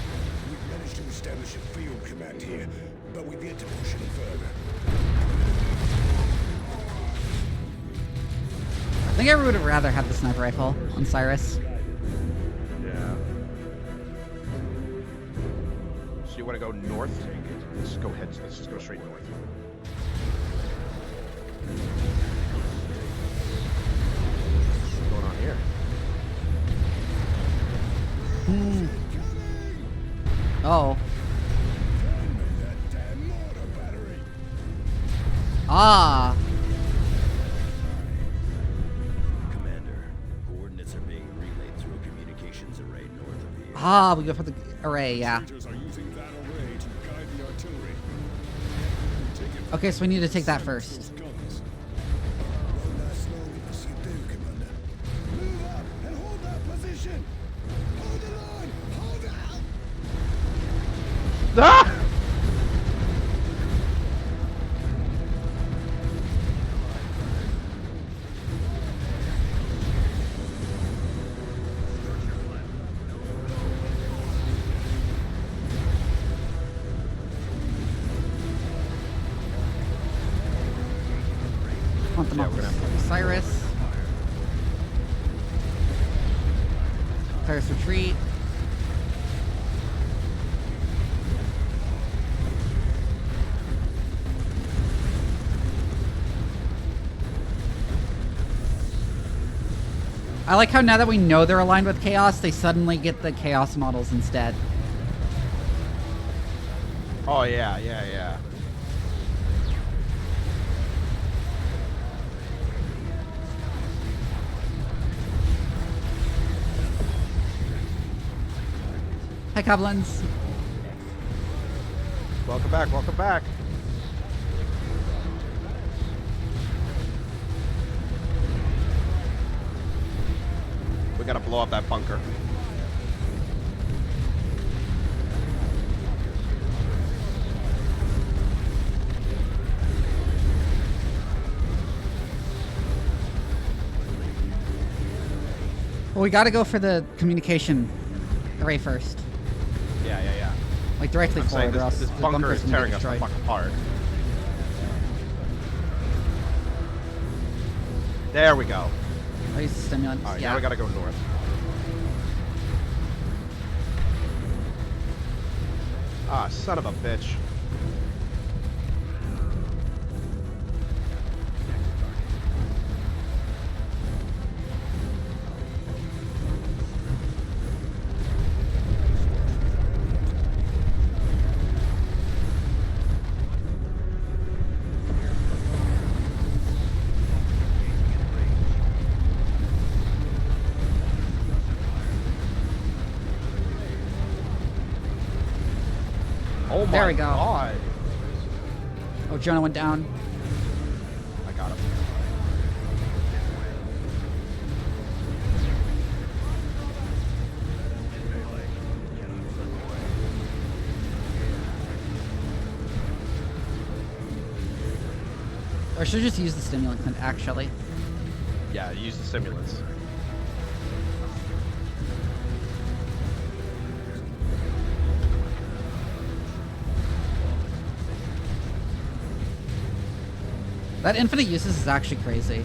We've managed to establish a field command here, but we've yet to push any further. I think I would have rather had the sniper rifle on Cyrus. Yeah. So you want to go north? Let's just go ahead. Let's just go straight north. What's going on here? Oh. Ah. Commander, coordinates are being relayed through a communications array north of here. Ah, we go for the array, yeah. Traitors are using that array to guide the artillery. Take it Okay, so we need to take that first. those guns. One last long as you do, Commander. Move up and hold that position! Hold the line! Hold it! Ah! Want them Yeah, up we're gonna with Cyrus. Cyrus retreat. I like how now that we know they're aligned with Chaos, they suddenly get the Chaos models instead. Oh yeah, yeah, yeah. Hi, Goblins. Welcome back. Welcome back. We gotta blow up that bunker. Well, we gotta go for the communication array first. Yeah, yeah, yeah. Like directly I'm saying forward, or else this the bunker bunker's is gonna get tearing us the destroyed. fuck apart. There we go. I'll use the stimulants. All right, yeah. now we gotta go north. Ah, son of a bitch. Oh my There we go. God. Oh, Jonah went down. I got him. Or should I just use the stimulant, actually? Yeah, use the stimulants. That infinite uses is actually crazy.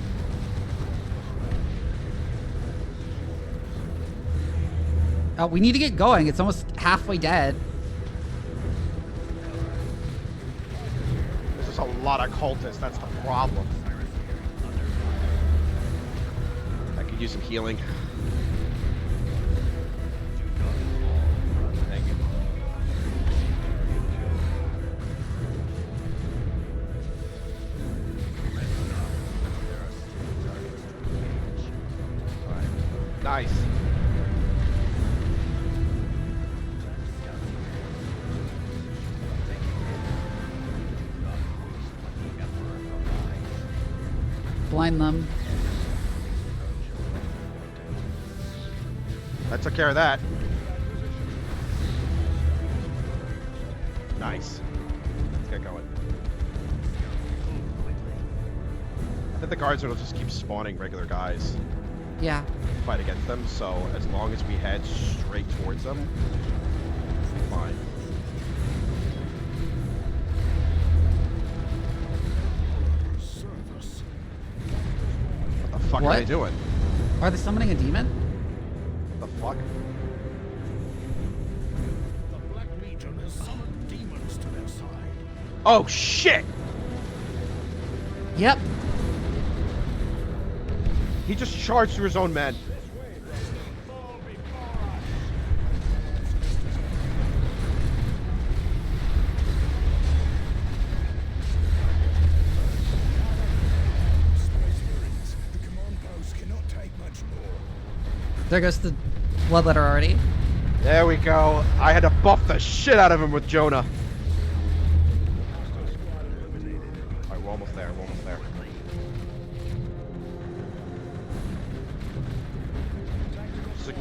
Oh, we need to get going. It's almost halfway dead. There's just a lot of cultists. That's the problem. I could use some healing. Thank you. All right. Nice. Blind them. I took care of that. Nice. Let's get going. I think the guards will just keep spawning regular guys. Yeah. Fight against them, so as long as we head straight towards them, fine. What the fuck are they doing? Are they summoning a demon? The fuck? The Black Legion has summoned demons to their side. Oh shit! Yep. He just charged through his own men. There goes the bloodletter already. There we go. I had to buff the shit out of him with Jonah. Alright, we're almost there. We're almost there.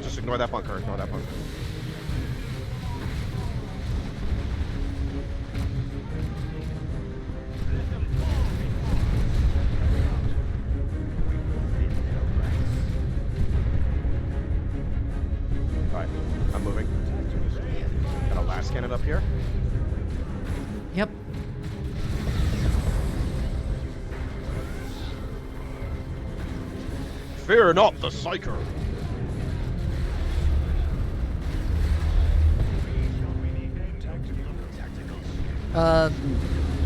Just ignore that bunker. Ignore that bunker. Alright, I'm moving. Got a last cannon up here. Yep. Fear not the Psyker.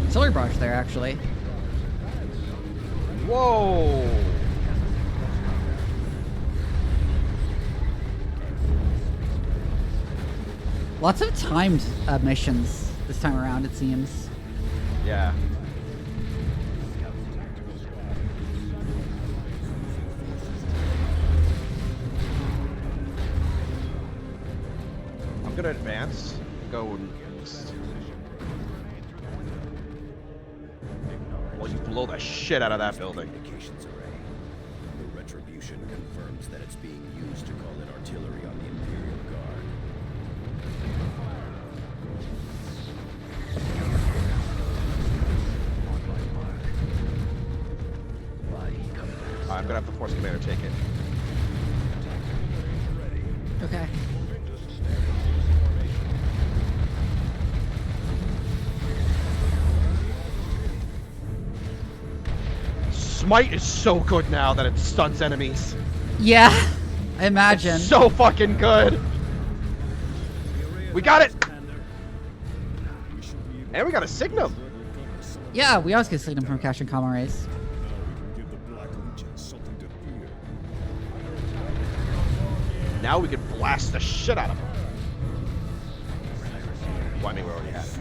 Solar brush there, actually. Whoa! Lots of timed missions this time around, it seems. Yeah. I'm gonna advance. Go and... Well, you blow the shit out of that building. Communications array. The retribution confirms that it's being used to call in artillery on the Imperial Guard. I'm gonna have the Force Commander take it. Okay. Smite is so good now that it stuns enemies. Yeah, I imagine. It's so fucking good. We got it. And we got a signal. Yeah, we always get signal from Cash and Common Race. Now we can blast the shit out of them. Well, I mean, we already had it.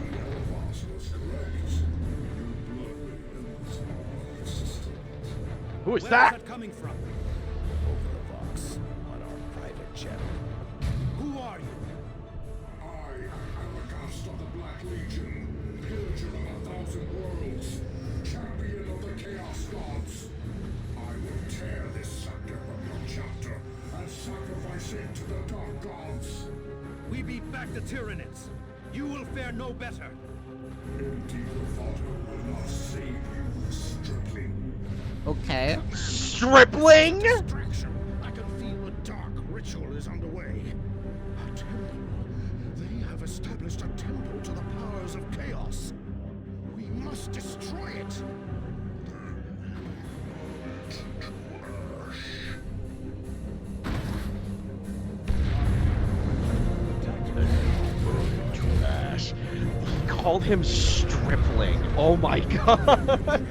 Who is that? Coming from? Over the Vox, on our private channel. Who are you? I am a ghost of the Black Legion, pillager of 1,000 worlds, champion of the Chaos Gods. I will tear this scepter from your chapter and sacrifice it to the Dark Gods. We beat back the Tyranids. You will fare no better. Empty bravado will not save you, stripling. Okay. Stripling? Distraction. I can feel a dark ritual is underway. A temple. They have established a temple to the powers of chaos. We must destroy it. called him stripling. Oh my god.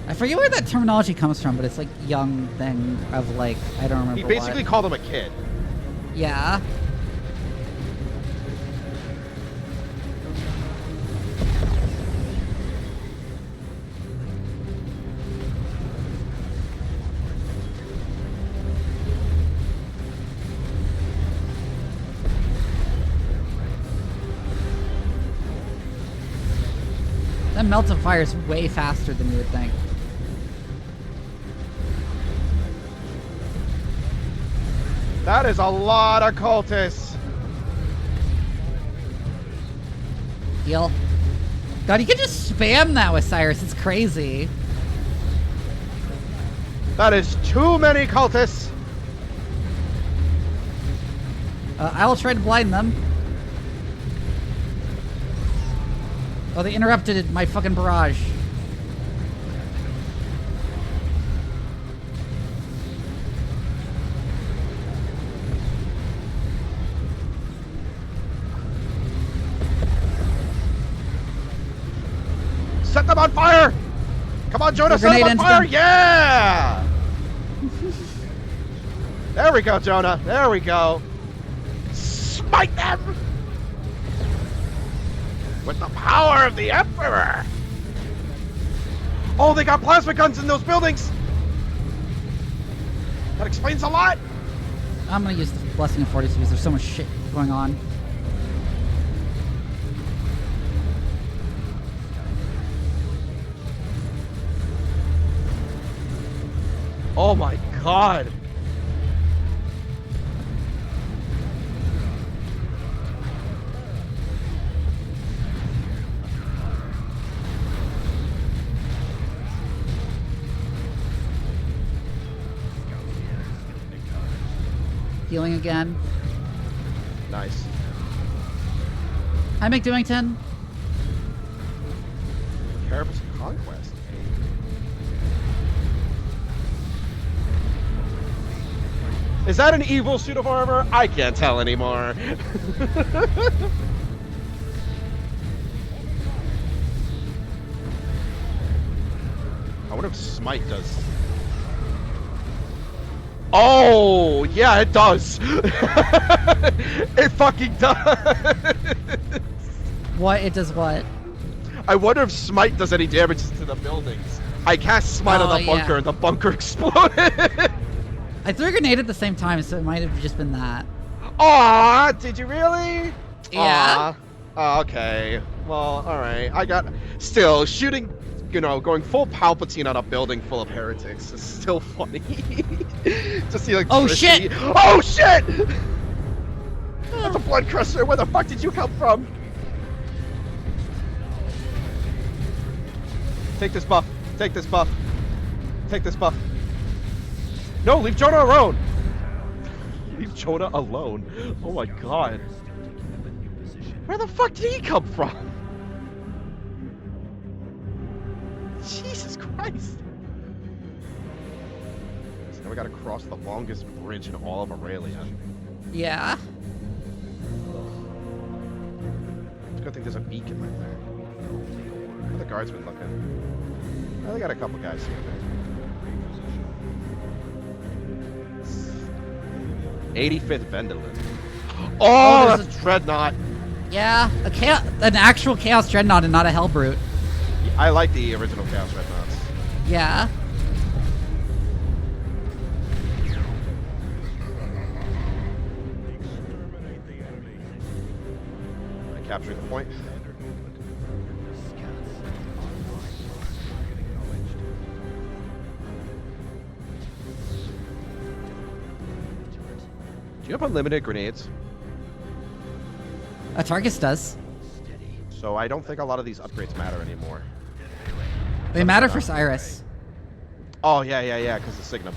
I forget where that terminology comes from, but it's like young thing of like, I don't remember. He basically called him a kid. Yeah. That melt of fire is way faster than you would think. That is a lot of cultists. Heal. God, you can just spam that with Cyrus. It's crazy. That is too many cultists. I will try to blind them. Oh, they interrupted my fucking barrage. Set them on fire! Come on, Jonah, set them on fire! Yeah! There we go, Jonah. There we go. Smite them! With the power of the Emperor! Oh, they got plasma guns in those buildings! That explains a lot! I'm gonna use the Blessing of Fortitude because there's so much shit going on. Oh my god! Healing again. Nice. Hi, McDewington. Carapace of Conquest. Is that an evil suit of armor? I can't tell anymore. I wonder if Smite does. Oh, yeah, it does. It fucking does. What? It does what? I wonder if Smite does any damage to the buildings. I cast Smite on the bunker and the bunker exploded. I threw a grenade at the same time, so it might have just been that. Aw, did you really? Yeah. Aw. Okay. Well, alright. I got... Still, shooting, you know, going full Palpatine on a building full of heretics is still funny. To see, like, oh, Tristy. shit! Oh, shit! That's a blood crusher. Where the fuck did you come from? Take this buff. Take this buff. Take this buff. No, leave Jonah alone! Leave Jonah alone. Oh my god. Where the fuck did he come from? Jesus Christ. So now we gotta cross the longest bridge in all of Aurelia. Yeah. It's a good thing there's a beacon right there. Where are the guardsmen looking? Oh, they got a couple guys here. 85th Vendelin. Oh, that's a Dreadnought. Yeah, an actual Chaos Dreadnought and not a Hellbrute. I like the original Chaos Dreadnoughts. Yeah. I captured the point. Do you have unlimited grenades? Targus does. So I don't think a lot of these upgrades matter anymore. They matter for Cyrus. Oh, yeah, because of Signum.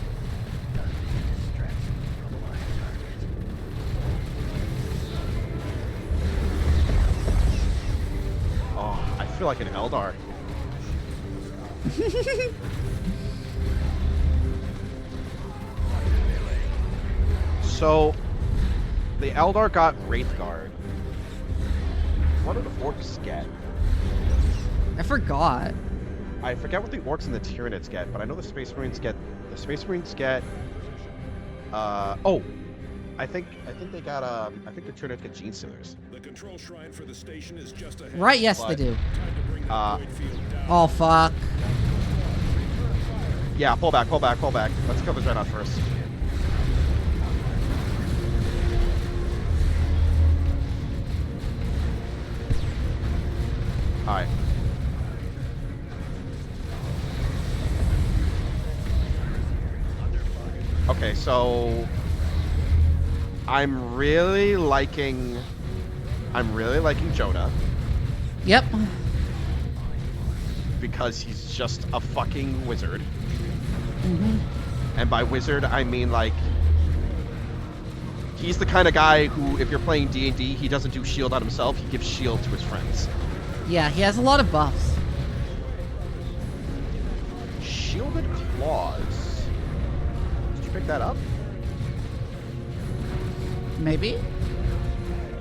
Oh, I feel like an Eldar. So, The Eldar got Wraithguard. What do the orcs get? I forgot. I forget what the orcs and the Tyranids get, but I know the Space Marines get. The Space Marines get. Oh, I think they got. I think the Tyranids get Gene Stealers. The control shrine for the station is just ahead. Right? Yes, they But, do. Void field down. Oh fuck. Yeah, pull back. Let's kill the Dreadnought first. Alright. Okay, so I'm really liking Jonah Yep. because he's just a fucking wizard. Mm-hmm. And by wizard, I mean like he's the kind of guy who, if you're playing D&D, he doesn't do shield on himself, he gives shield to his friends. Yeah, he has a lot of buffs. Shielded claws. Did you pick that up? Maybe.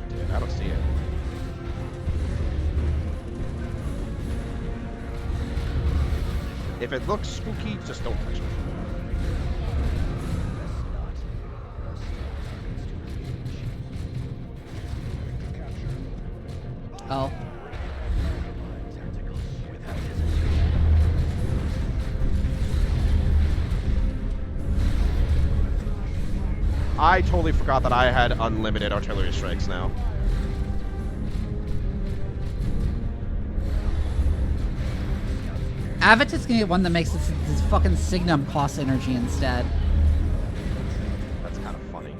Dude, I don't see it. If it looks spooky, just don't touch it. Oh. I totally forgot that I had unlimited artillery strikes now. Avitus can get one that makes this fucking Signum cost energy instead. That's kind of funny.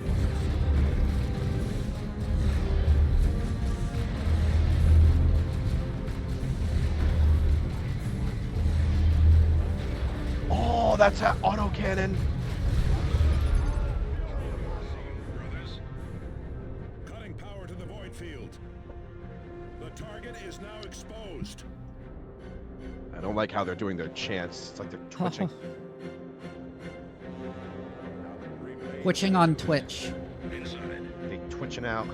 Oh, that's an autocannon. Cutting power to the void field. The target is now exposed. I don't like how they're doing their chants. It's like they're twitching. Twitching on Twitch. They twitching out.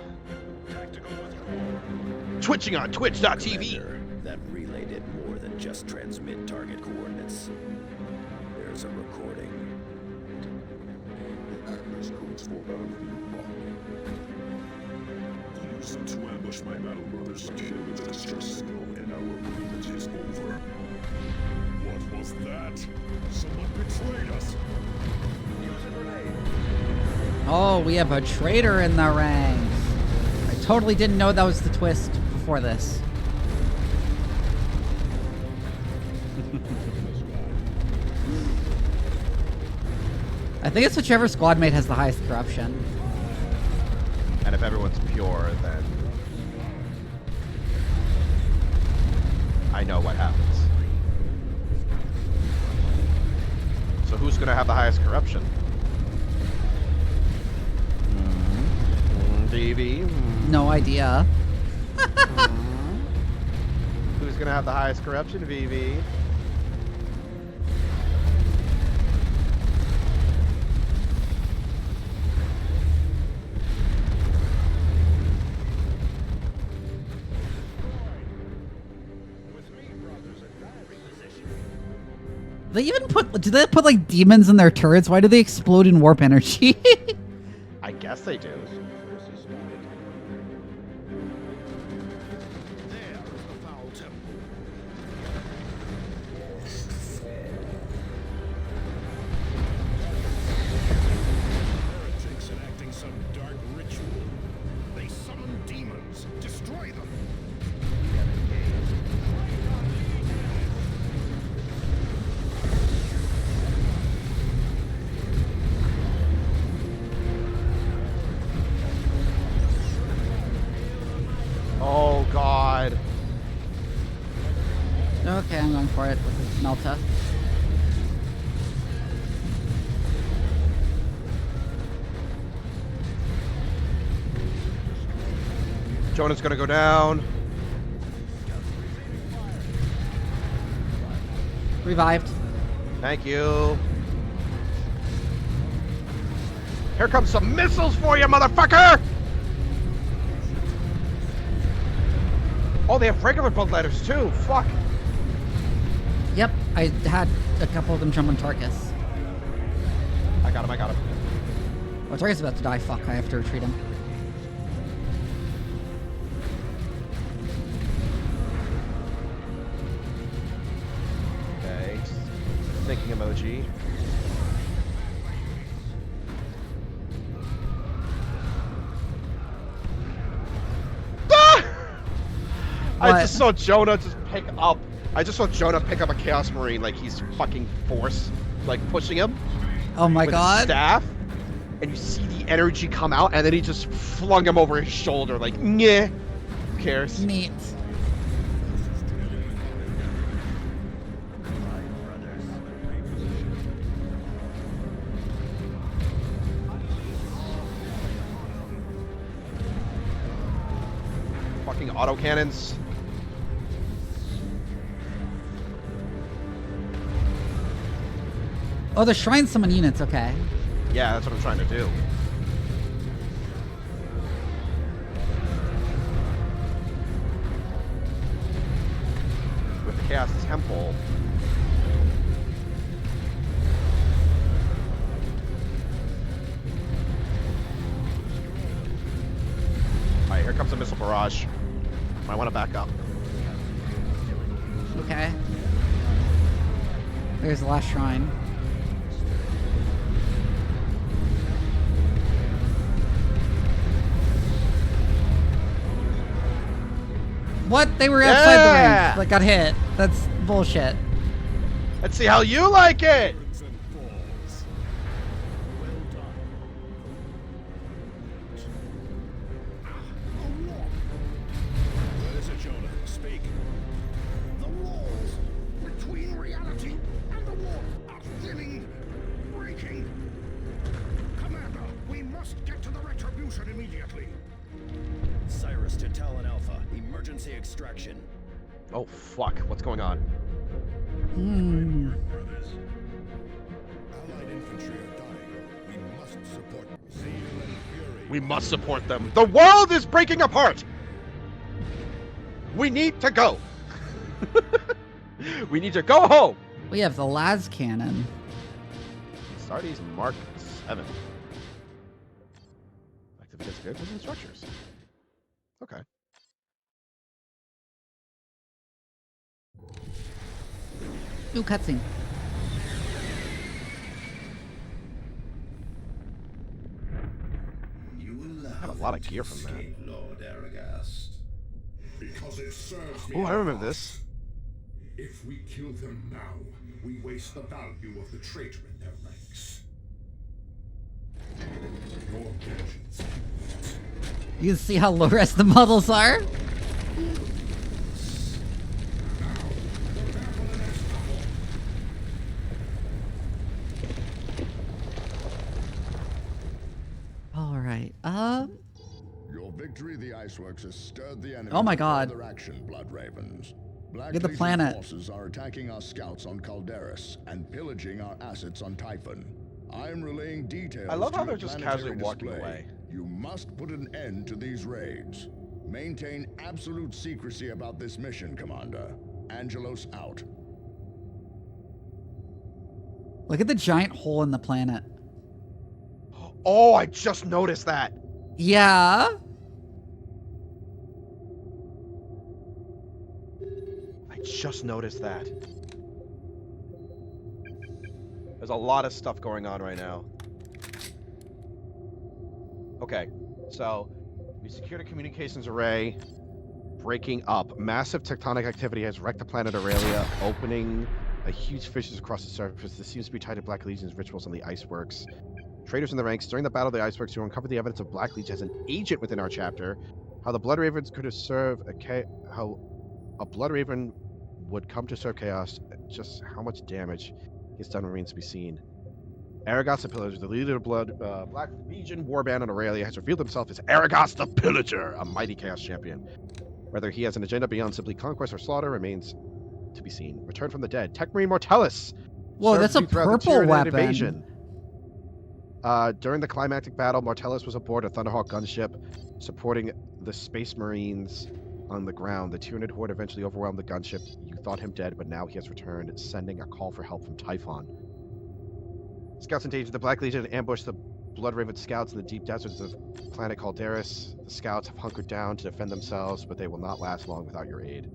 Twitching on Twitch.tv. That relay did more than just transmit target coordinates. There's a recording. The access codes for battlefield block. Use them to ambush my battle brothers. Kill the distress signal and our agreement is over. What was that? Someone betrayed us. Oh, we have a traitor in the ranks. I totally didn't know that was the twist before this. I think it's whichever squad mate has the highest corruption. And if everyone's pure, then I know what happens. So who's gonna have the highest corruption? DV? No idea. Who's gonna have the highest corruption? VV. They even do they put like demons in their turrets? Why do they explode in warp energy? I guess they do. Heretics enacting some dark ritual. They summon demons. Destroy them. Oh god. Okay, I'm going for it with Melta. Jonah's gonna go down. Revived. Thank you. Here comes some missiles for you, motherfucker! Oh, they have regular bloodletters too. Fuck. Yep, I had a couple of them jump on Tarkus. I got him. Oh, Tarkus is about to die. Fuck, I have to retreat him. Okay. Thinking emoji. I just saw Jonah just pick up. I just saw Jonah pick up a Chaos Marine like he's fucking Force, like pushing him. Oh my with god. His staff, and you see the energy come out, and then he just flung him over his shoulder, like, nyeh. Who cares? Neat. Fucking autocannons. Oh, the shrine summon units, okay. Yeah, that's what I'm trying to do. With the Chaos Temple. Alright, here comes a missile barrage. Might want to back up. Okay. There's the last shrine. What? They were outside the range, but got hit. That's bullshit. Let's see how you like it! Where is it, Jonah? Speak. The walls between reality and the warp are thinning, breaking. Commander, we must get to the retribution immediately. Cyrus to Talon Alpha. Emergency extraction. Oh fuck, what's going on? Hmm. Allied infantry are dying. We must support zeal and fury. We must support them. The world is breaking apart! We need to go! We need to go home! We have the las cannon. Sardi's Mark 7. Active against vehicles and structures. Okay. Ooh, cutscene. I have a lot of gear from that. Lord Aragast. Because it serves me. Oh, I remember this. If we kill them now, we waste the value of the traitor in their ranks. Your vengeance. You can see how low res the models are. All right. Your victory, the Iceworks, has stirred the enemy. Oh my god. To further action, Blood Ravens. Black Look at the Legion planet. forces are attacking our scouts on Calderis and pillaging our assets on Typhon. I am relaying details. I love to how your they're just planetary casually walking display. away. You must put an end to these raids. Maintain absolute secrecy about this mission, Commander. Angelos out. Look at the giant hole in the planet. Oh, I just noticed that. Yeah. I just noticed that. There's a lot of stuff going on right now. Okay, so we secured a communications array. Breaking up. Massive tectonic activity has wrecked the planet Aurelia, opening a huge fissures across the surface. This seems to be tied to Black Legion's rituals on the Iceworks. Traitors in the ranks. During the Battle of the Iceworks, you uncovered the evidence of Black Legion as an agent within our chapter. How the Blood Ravens could have served how a Blood Raven would come to serve Chaos. Just how much damage he's done remains to be seen. Aragast the Pillager, the leader of Black Legion warband on Aurelia, has revealed himself as Aragast the Pillager, a mighty Chaos champion. Whether he has an agenda beyond simply conquest or slaughter remains to be seen. Return from the dead. Tech Marine Mortellus. Whoa, that's a purple weapon. Invasion. During the climactic battle, Mortellus was aboard a Thunderhawk gunship, supporting the Space Marines on the ground. The Tyranid horde eventually overwhelmed the gunship. You thought him dead, but now he has returned, sending a call for help from Typhon. Scouts engaged the Black Legion and ambushed the Bloodraven scouts in the deep deserts of the planet Calderis. The scouts have hunkered down to defend themselves, but they will not last long without your aid.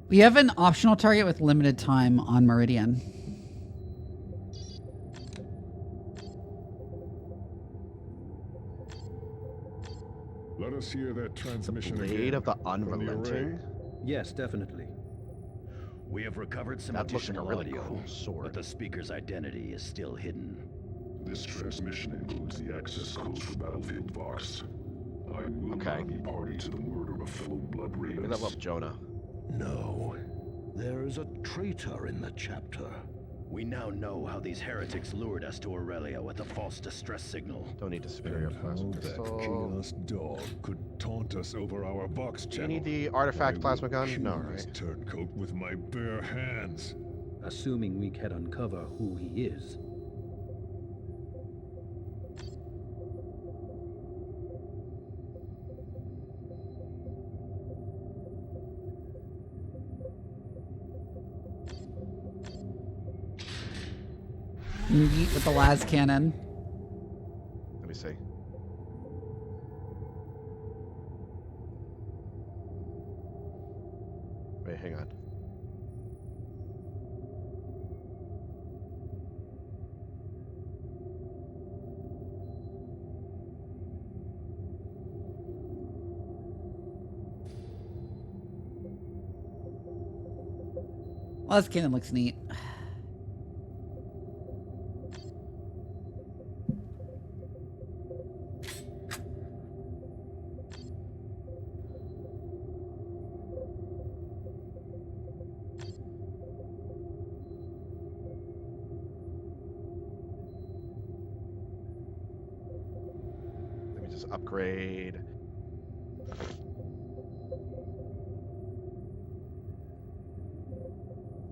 We have an optional target with limited time on Meridian. Let us hear that transmission Blade again. of the Unrelenting? Yes, definitely. We have recovered some That looks like a additional really audio, cool sword. but the speaker's identity is still hidden. This transmission includes the access codes for Battlefield Vox. I will not be party to the murder of fellow Blood Let me Ravens. level up Jonah. No. There is a traitor in the chapter. We now know how these heretics lured us to Aurelia with a false distress signal. Don't need a superior plasma That pistol. chaos dog could taunt us over our Vox Do you channel. need the artifact plasma gun? No, Kill this right? turncoat with my bare hands. Assuming we can uncover who he is. Yeet with the las cannon. Let me see. Wait, hang on. Las cannon looks neat. Let me just upgrade.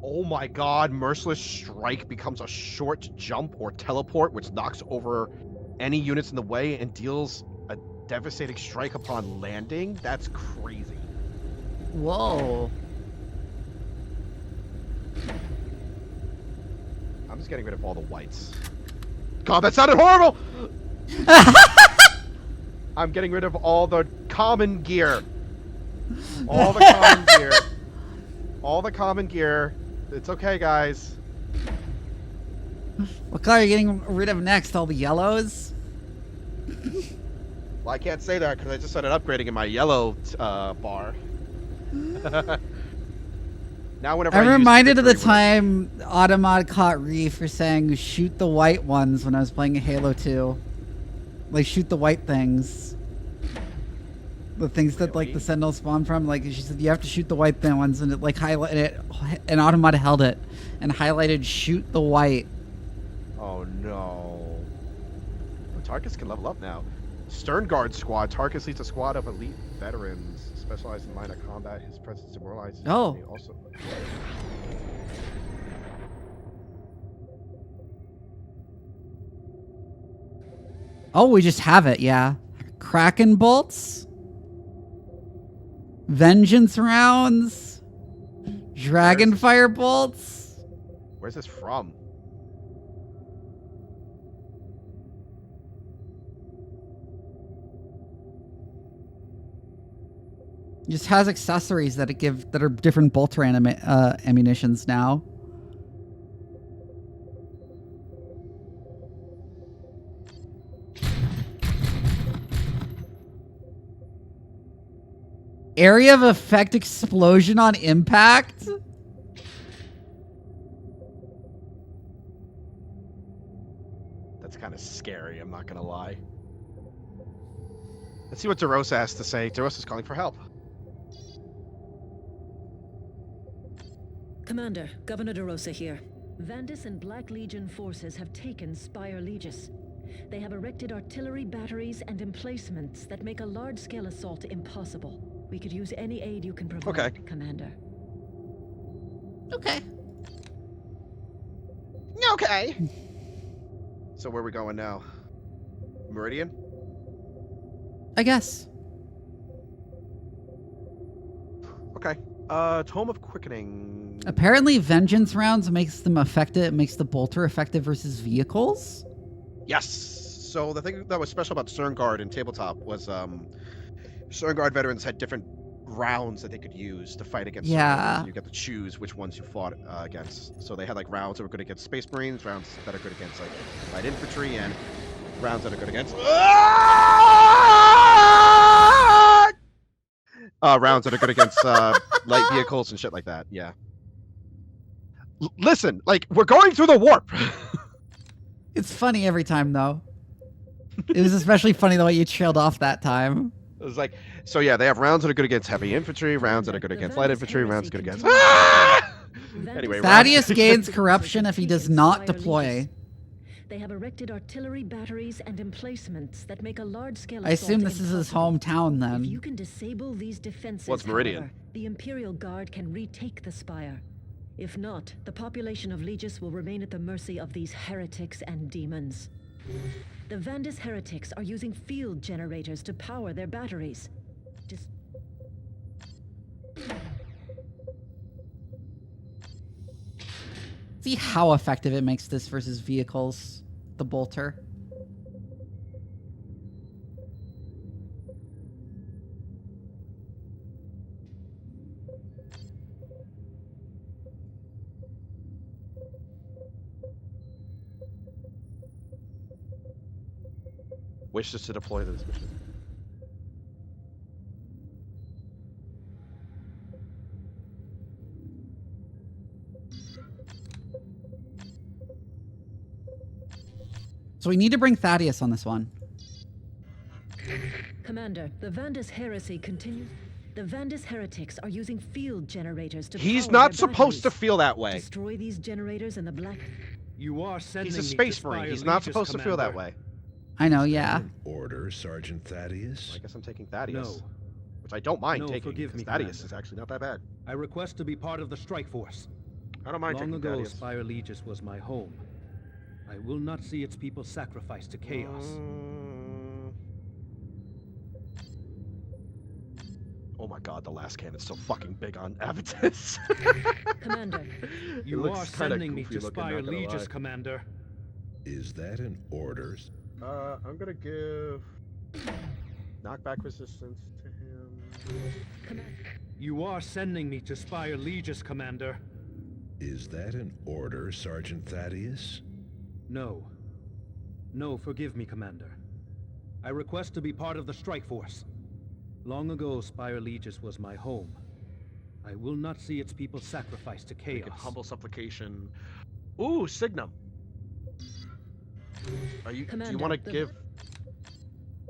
Oh my god, Merciless Strike becomes a short jump or teleport, which knocks over any units in the way and deals a devastating strike upon landing? That's crazy. Whoa. I'm just getting rid of all the whites. God, that sounded horrible! I'm getting rid of all the common gear. All the common gear. All the common gear. It's okay, guys. What color are you getting rid of next? All the yellows? Well, I can't say that because I just started upgrading in my yellow bar. Now whenever I'm use reminded of the victory time Automod caught Reef for saying shoot the white ones when I was playing Halo 2. Like shoot the white things. The things that like the Sentinels spawn from, like she said you have to shoot the white ones, and it like highlighted it, and Automod held it and highlighted shoot the white. Oh no. Tarkus can level up now. Stern Guard Squad. Tarkus leads a squad of elite veterans specialized in line of combat. His presence demoralizes the Oh. enemy also. Oh, we just have it, yeah. Kraken bolts, vengeance rounds, dragonfire bolts. Where's this from? It just has accessories that are different bolter ammunitions now. Area of effect explosion on impact? That's kind of scary, I'm not gonna lie. Let's see what DeRosa has to say. DeRosa's calling for help. Commander, Governor DeRosa here. Vandis and Black Legion forces have taken Spire Legis. They have erected artillery batteries and emplacements that make a large-scale assault impossible. We could use any aid you can provide, Commander. Okay. Okay. So where are we going now? Meridian? I guess. Okay. Tome of Quickening. Apparently, vengeance rounds makes them effective. It makes the bolter effective versus vehicles. Yes. So the thing that was special about Sternguard and Tabletop was Sternguard veterans had different rounds that they could use to fight against certain enemies, and you get to choose which ones you fought against. So they had like rounds that were good against Space Marines, rounds that are good against like light infantry, and rounds that are good against rounds that are good against light vehicles and shit like that. Yeah. Listen, like we're going through the warp. It's funny every time though. It was especially funny the way you trailed off that time. It was like, so yeah, they have rounds that are good against heavy infantry, rounds that are good against light infantry, rounds good against. Anyway, Thaddeus gains corruption if he does not deploy. They have erected artillery batteries and emplacements that make a large-scale. I assume this is his hometown then. If you can disable these defenses, well, it's Meridian. however, the Imperial Guard can retake the spire. If not, the population of Legis will remain at the mercy of these heretics and demons. The Vandis heretics are using field generators to power their batteries. See how effective it makes this versus vehicles, the bolter. Wishes to deploy this mission. So we need to bring Thaddeus on this one. Commander, the Vandis heresy continues. The Vandis heretics are using field generators to He's power not their supposed to batteries. feel that way. Destroy these generators in the black. You are sending He's a me space to marine. spy He's not Legis, supposed to feel that Commander. way. I know, yeah. Order, Sergeant Thaddeus? I guess I'm taking Thaddeus. No. Which I don't mind No, taking, forgive because me, Thaddeus Commander. is actually not that bad. I request to be part of the strike force. I don't mind Long taking ago, Thaddeus. Spire Legis was my home. I will not see its people sacrificed to chaos. Oh my god, the last cannon's so fucking big on Avitus. Commander. You looks are kinda sending me goofy to looking, Spire not gonna Legis, lie. Commander. Is that an order? I'm gonna give knockback resistance to him. You are sending me to Spire Legis, Commander. Is that an order, Sergeant Thaddeus? No. No, forgive me, Commander. I request to be part of the strike force. Long ago, Spire Legis was my home. I will not see its people sacrificed to chaos. Make it humble supplication. Ooh, Signum. Are you? Do you Commander, want to give?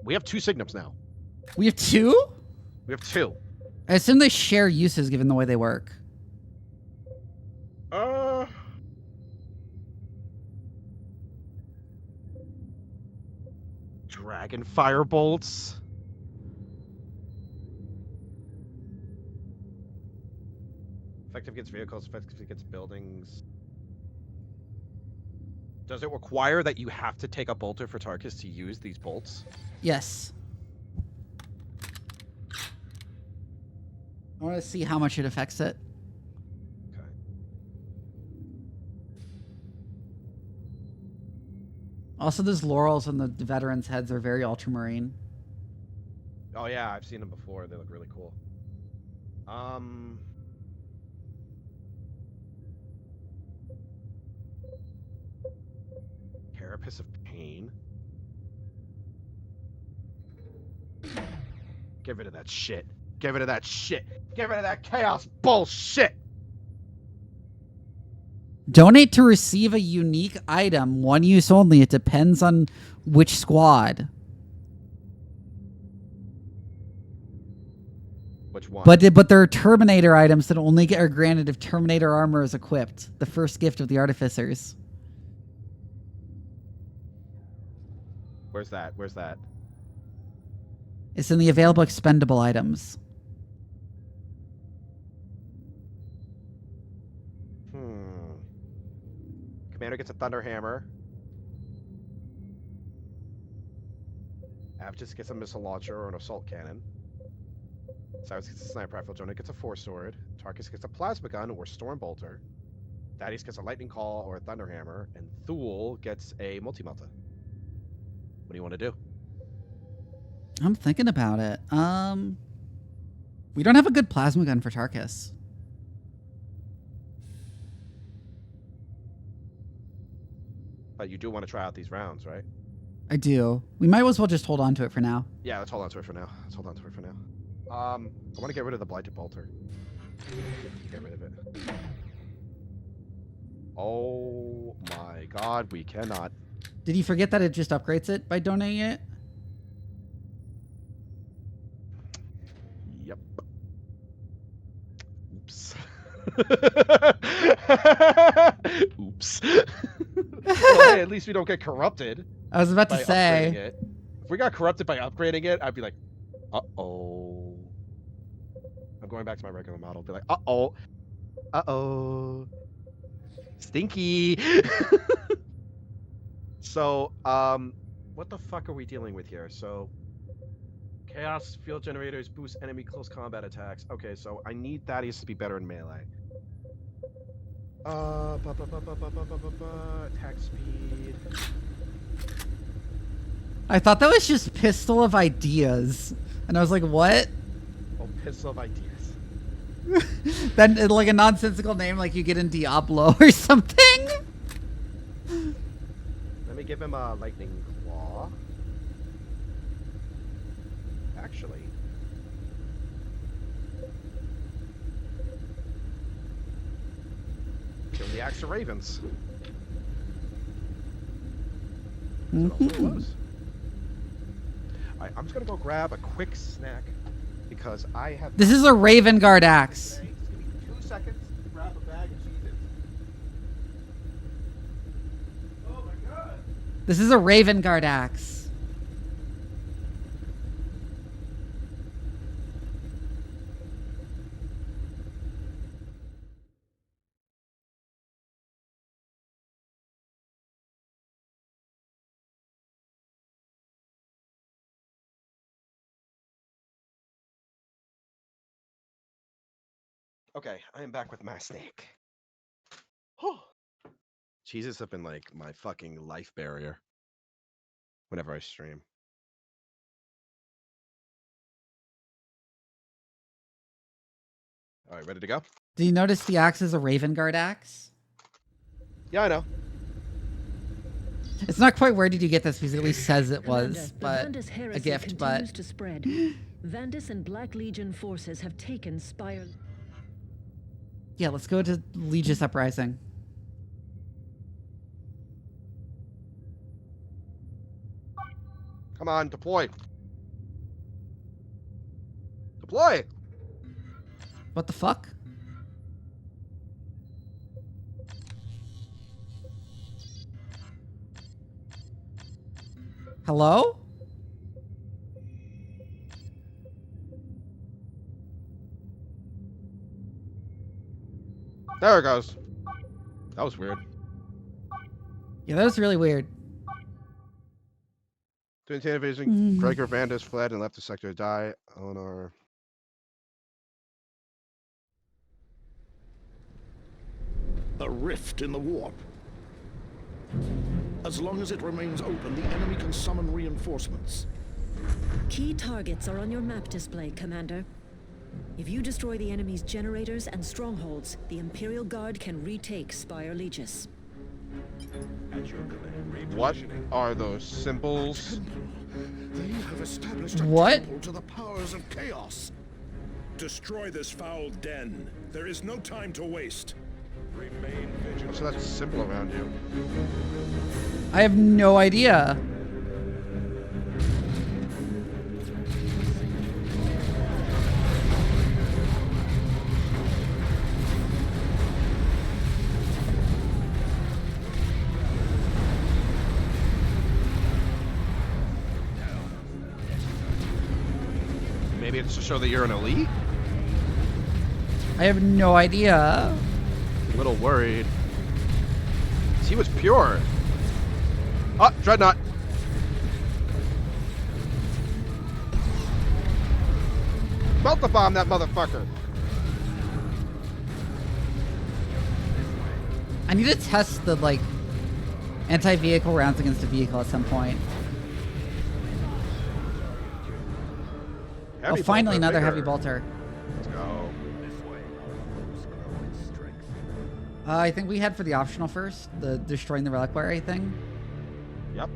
We have 2 Signums now. We have 2? We have 2. I assume they share uses given the way they work. Dragon Firebolts. Effective against vehicles, effective against buildings. Does it require that you have to take a bolter for Tarkus to use these bolts? Yes. I want to see how much it affects it. Okay. Also, those laurels on the veterans' heads are very ultramarine. Oh yeah, I've seen them before. They look really cool. Carapace of Pain. Get rid of that shit. Get rid of that shit. Get rid of that chaos bullshit. Donate to receive a unique item. One use only. It depends on which squad. Which one? But there are Terminator items that only are granted if Terminator armor is equipped. The first gift of the Artificers. Where's that? Where's that? It's in the available expendable items. Commander gets a Thunder Hammer. Avitus gets a missile launcher or an assault cannon. Cyrus gets a sniper rifle, Jonah gets a force sword, Tarkus gets a plasma gun or storm bolter, Thaddeus gets a lightning call or a thunderhammer, and Thule gets a multi-melta. What do you want to do? I'm thinking about it. We don't have a good plasma gun for Tarkus. But you do want to try out these rounds, right? I do. We might as well just hold on to it for now. Yeah, let's hold on to it for now. I want to get rid of the blighted bolter. Get rid of it. Oh my god, we cannot. Did you forget that it just upgrades it by donating it? Yep. Oops. Oops. Well, hey, at least we don't get corrupted. I was about to say. It. If we got corrupted by upgrading it, I'd be like, uh-oh. I'm going back to my regular model. Be like, uh-oh. Uh-oh. Stinky. So, what the fuck are we dealing with here? So, chaos field generators boost enemy close combat attacks. Okay, so I need Thaddeus to be better in melee. Attack speed. I thought that was just Pistol of Ideas. And I was like, what? Oh, Pistol of Ideas. Then, like a nonsensical name like you get in Diablo or something? Let me give him a lightning claw. Actually. Give him the axe of ravens. Alright, I'm just gonna go grab a quick snack because I have. This is a Raven Guard axe. Just give me 2 seconds to grab a bag of Cheez-Its. Oh my god! This is a Raven Guard axe. Okay, I am back with my snack. Cheez-Its have been like my fucking life barrier whenever I stream. All right, ready to go? Did you notice the axe is a Raven Guard axe? Yeah, I know. It's not quite where did you get this because it at least says it Commander, was, the but Vandus heresy a gift, continues but to spread. Vandus and Black Legion forces have taken Spire. yeah, let's go to Legis Uprising. Come on, deploy. Deploy. What the fuck? Hello? There it goes. That was weird. Yeah, that was really weird. During the invasion, Gregor Vandus fled and left the sector to die. Eleanor. A rift in the warp. As long as it remains open, the enemy can summon reinforcements. Key targets are on your map display, Commander. If you destroy the enemy's generators and strongholds, the Imperial Guard can retake Spire Legis. What are those symbols? They have established a What? temple to the powers of chaos. Destroy this foul den. There is no time to waste. Remain vigilant. So that's a symbol around you. I have no idea. Maybe it's to show that you're an elite? I have no idea. A little worried. He was pure. Oh, Dreadnought. Melt the bomb that motherfucker. I need to test the, like, anti-vehicle rounds against a vehicle at some point. Heavy finally bolter, another bigger. heavy bolter. Let's go. I think we head for the optional first, the destroying the reliquary thing. Yep.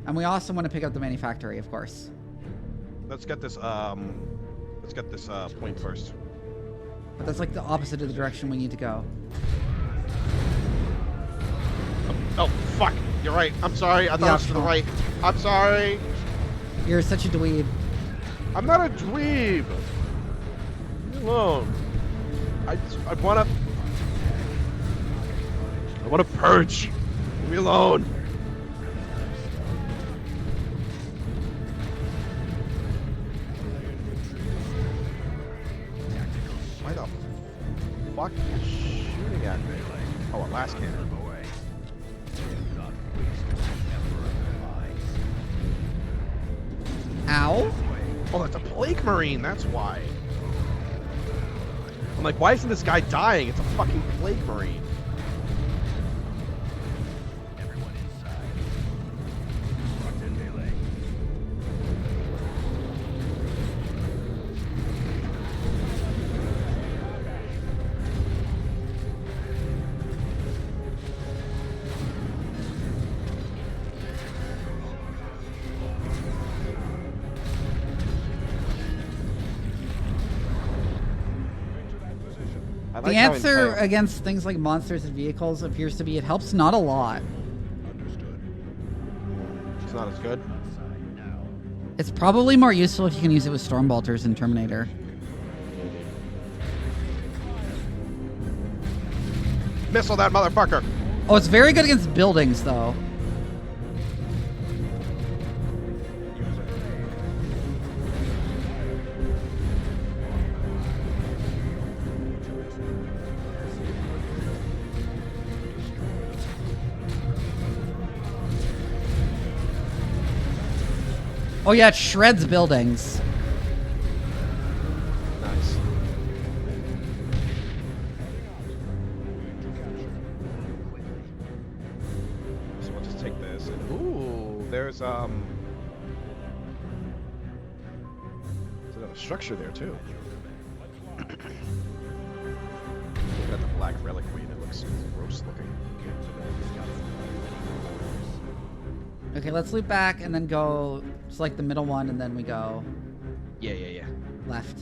And we also want to pick up the manufactory, of course. Let's get this point first. But that's like the opposite of the direction we need to go. Oh, fuck. You're right. I'm sorry. I thought it was to the right. I'm sorry. You're such a dweeb. I'm not a dweeb. Leave me alone. I wanna purge. Leave me alone. Why the fuck are you shooting at me? Oh, a last cannon. Ow. Oh, that's a plague marine. That's why. I'm like, why isn't this guy dying? It's a fucking plague marine. Everyone inside. The answer against things like monsters and vehicles appears to be it helps not a lot. It's not as good. It's probably more useful if you can use it with storm bolters in Terminator. Missile that motherfucker. Oh, it's very good against buildings, though. Oh yeah, it shreds buildings. Nice. So we'll just take this and ooh, there's another structure there too. Look at the black reliquary, that looks gross looking. Okay, let's loop back and then go select the middle one, and then we go Yeah. left.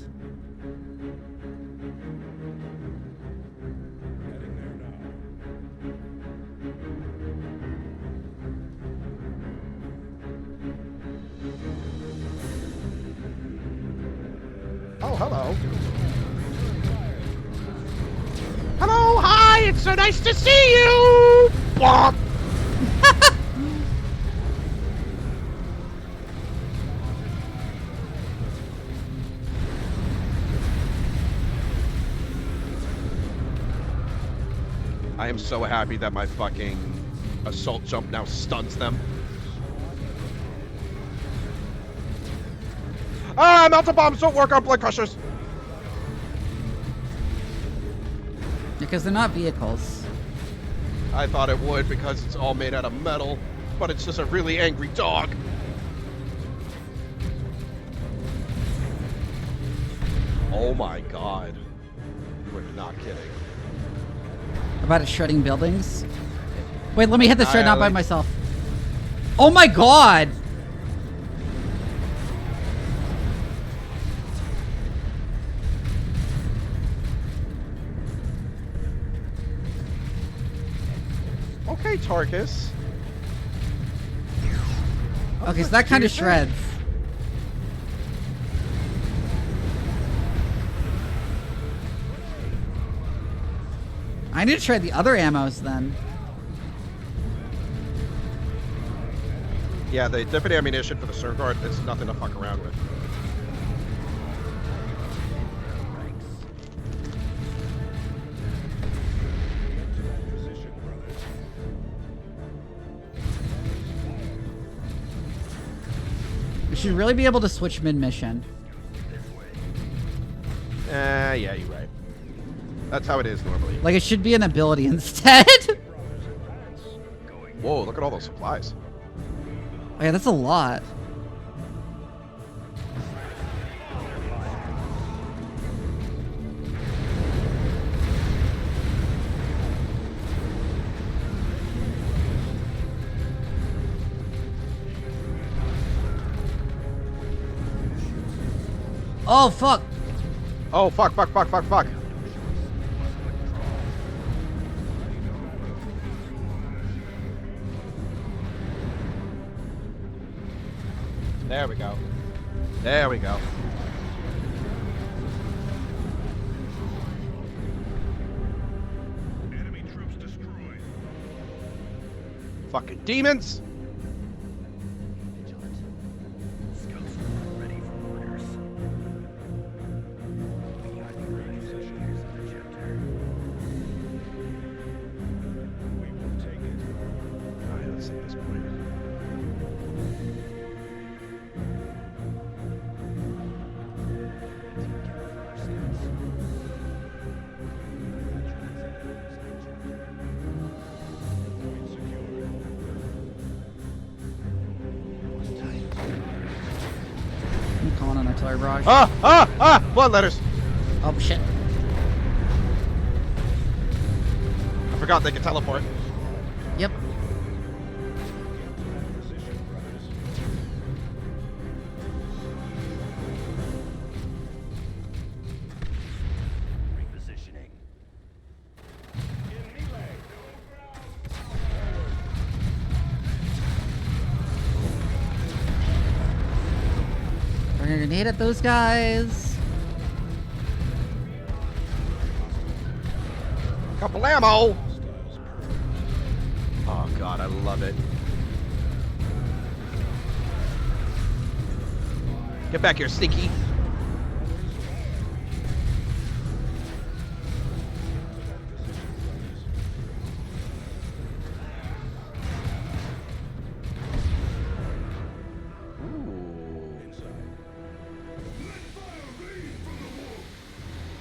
Oh, hello. Hello, hi, it's so nice to see you! Bop! I am so happy that my fucking assault jump now stuns them. Ah, melta bombs don't work on blood crushers! Because they're not vehicles. I thought it would because it's all made out of metal, but it's just a really angry dog. Oh my god. You are not kidding. About it shredding buildings? Wait, let me hit the shred not by myself. Oh my god! Okay, Tarkus. Okay, so that kind of shreds. I need to try the other ammos then. Yeah, the different ammunition for the Surguard, it's nothing to fuck around with. We should really be able to switch mid-mission. yeah, you're right. That's how it is normally. Like, it should be an ability instead. Whoa, look at all those supplies. Oh, yeah, that's a lot. Oh, fuck. Oh, fuck. There we go. There we go. Enemy troops destroyed. Fucking demons! I'm calling an artillery barrage. Blood letters! Oh, shit. I forgot they could teleport. Yep. Repositioning. Bring a grenade at those guys. Couple ammo! Oh god, I love it. Get back here, sneaky.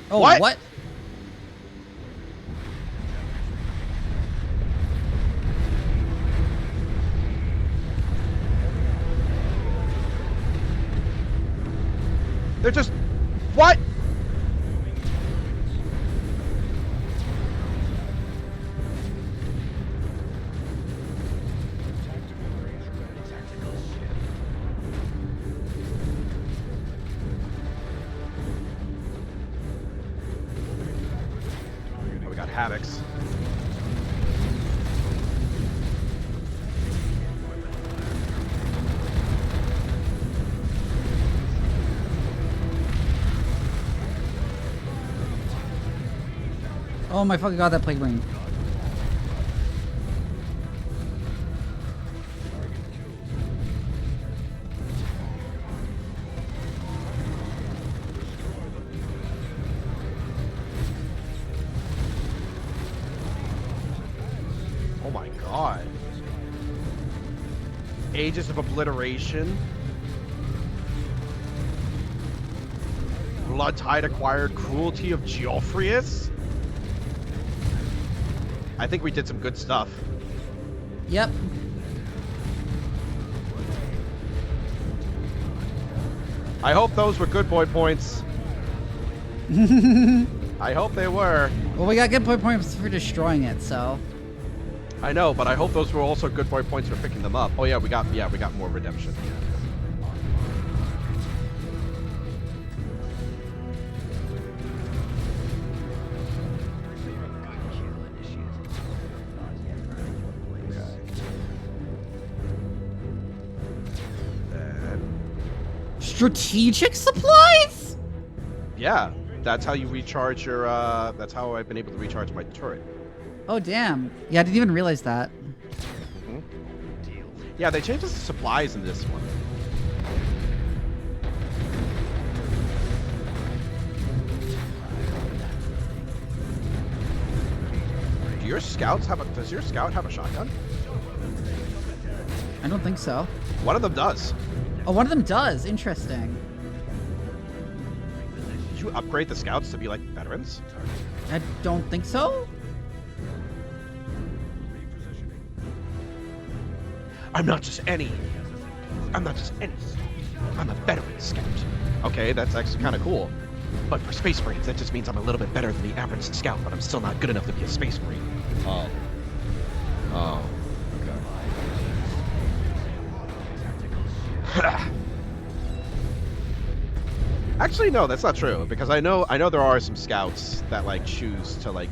Oh, what? They're just... What? Oh, we got Havocs. Oh my fucking god, that plague ring. Oh my god. Ages of Obliteration. Blood Tide acquired Cruelty of Geoffrius. I think we did some good stuff. Yep. I hope those were good boy points. I hope they were. Well, we got good points for destroying it, so. I know, but I hope those were also good boy points for picking them up. Oh yeah, we got more redemption. Strategic supplies? Yeah, that's how you recharge your, that's how I've been able to recharge my turret. Oh, damn. Yeah, I didn't even realize that. Mm-hmm. Yeah, they changed the supplies in this one. Does your scout have a shotgun? I don't think so. One of them does. Oh, one of them does. Interesting. Did you upgrade the scouts to be like veterans? I don't think so. I'm not just any. I'm a veteran scout. Okay, that's actually kind of cool. But for Space Marines, that just means I'm a little bit better than the average scout, but I'm still not good enough to be a Space Marine. Oh. Oh. Okay. Actually, no, that's not true, because I know there are some scouts that like choose to like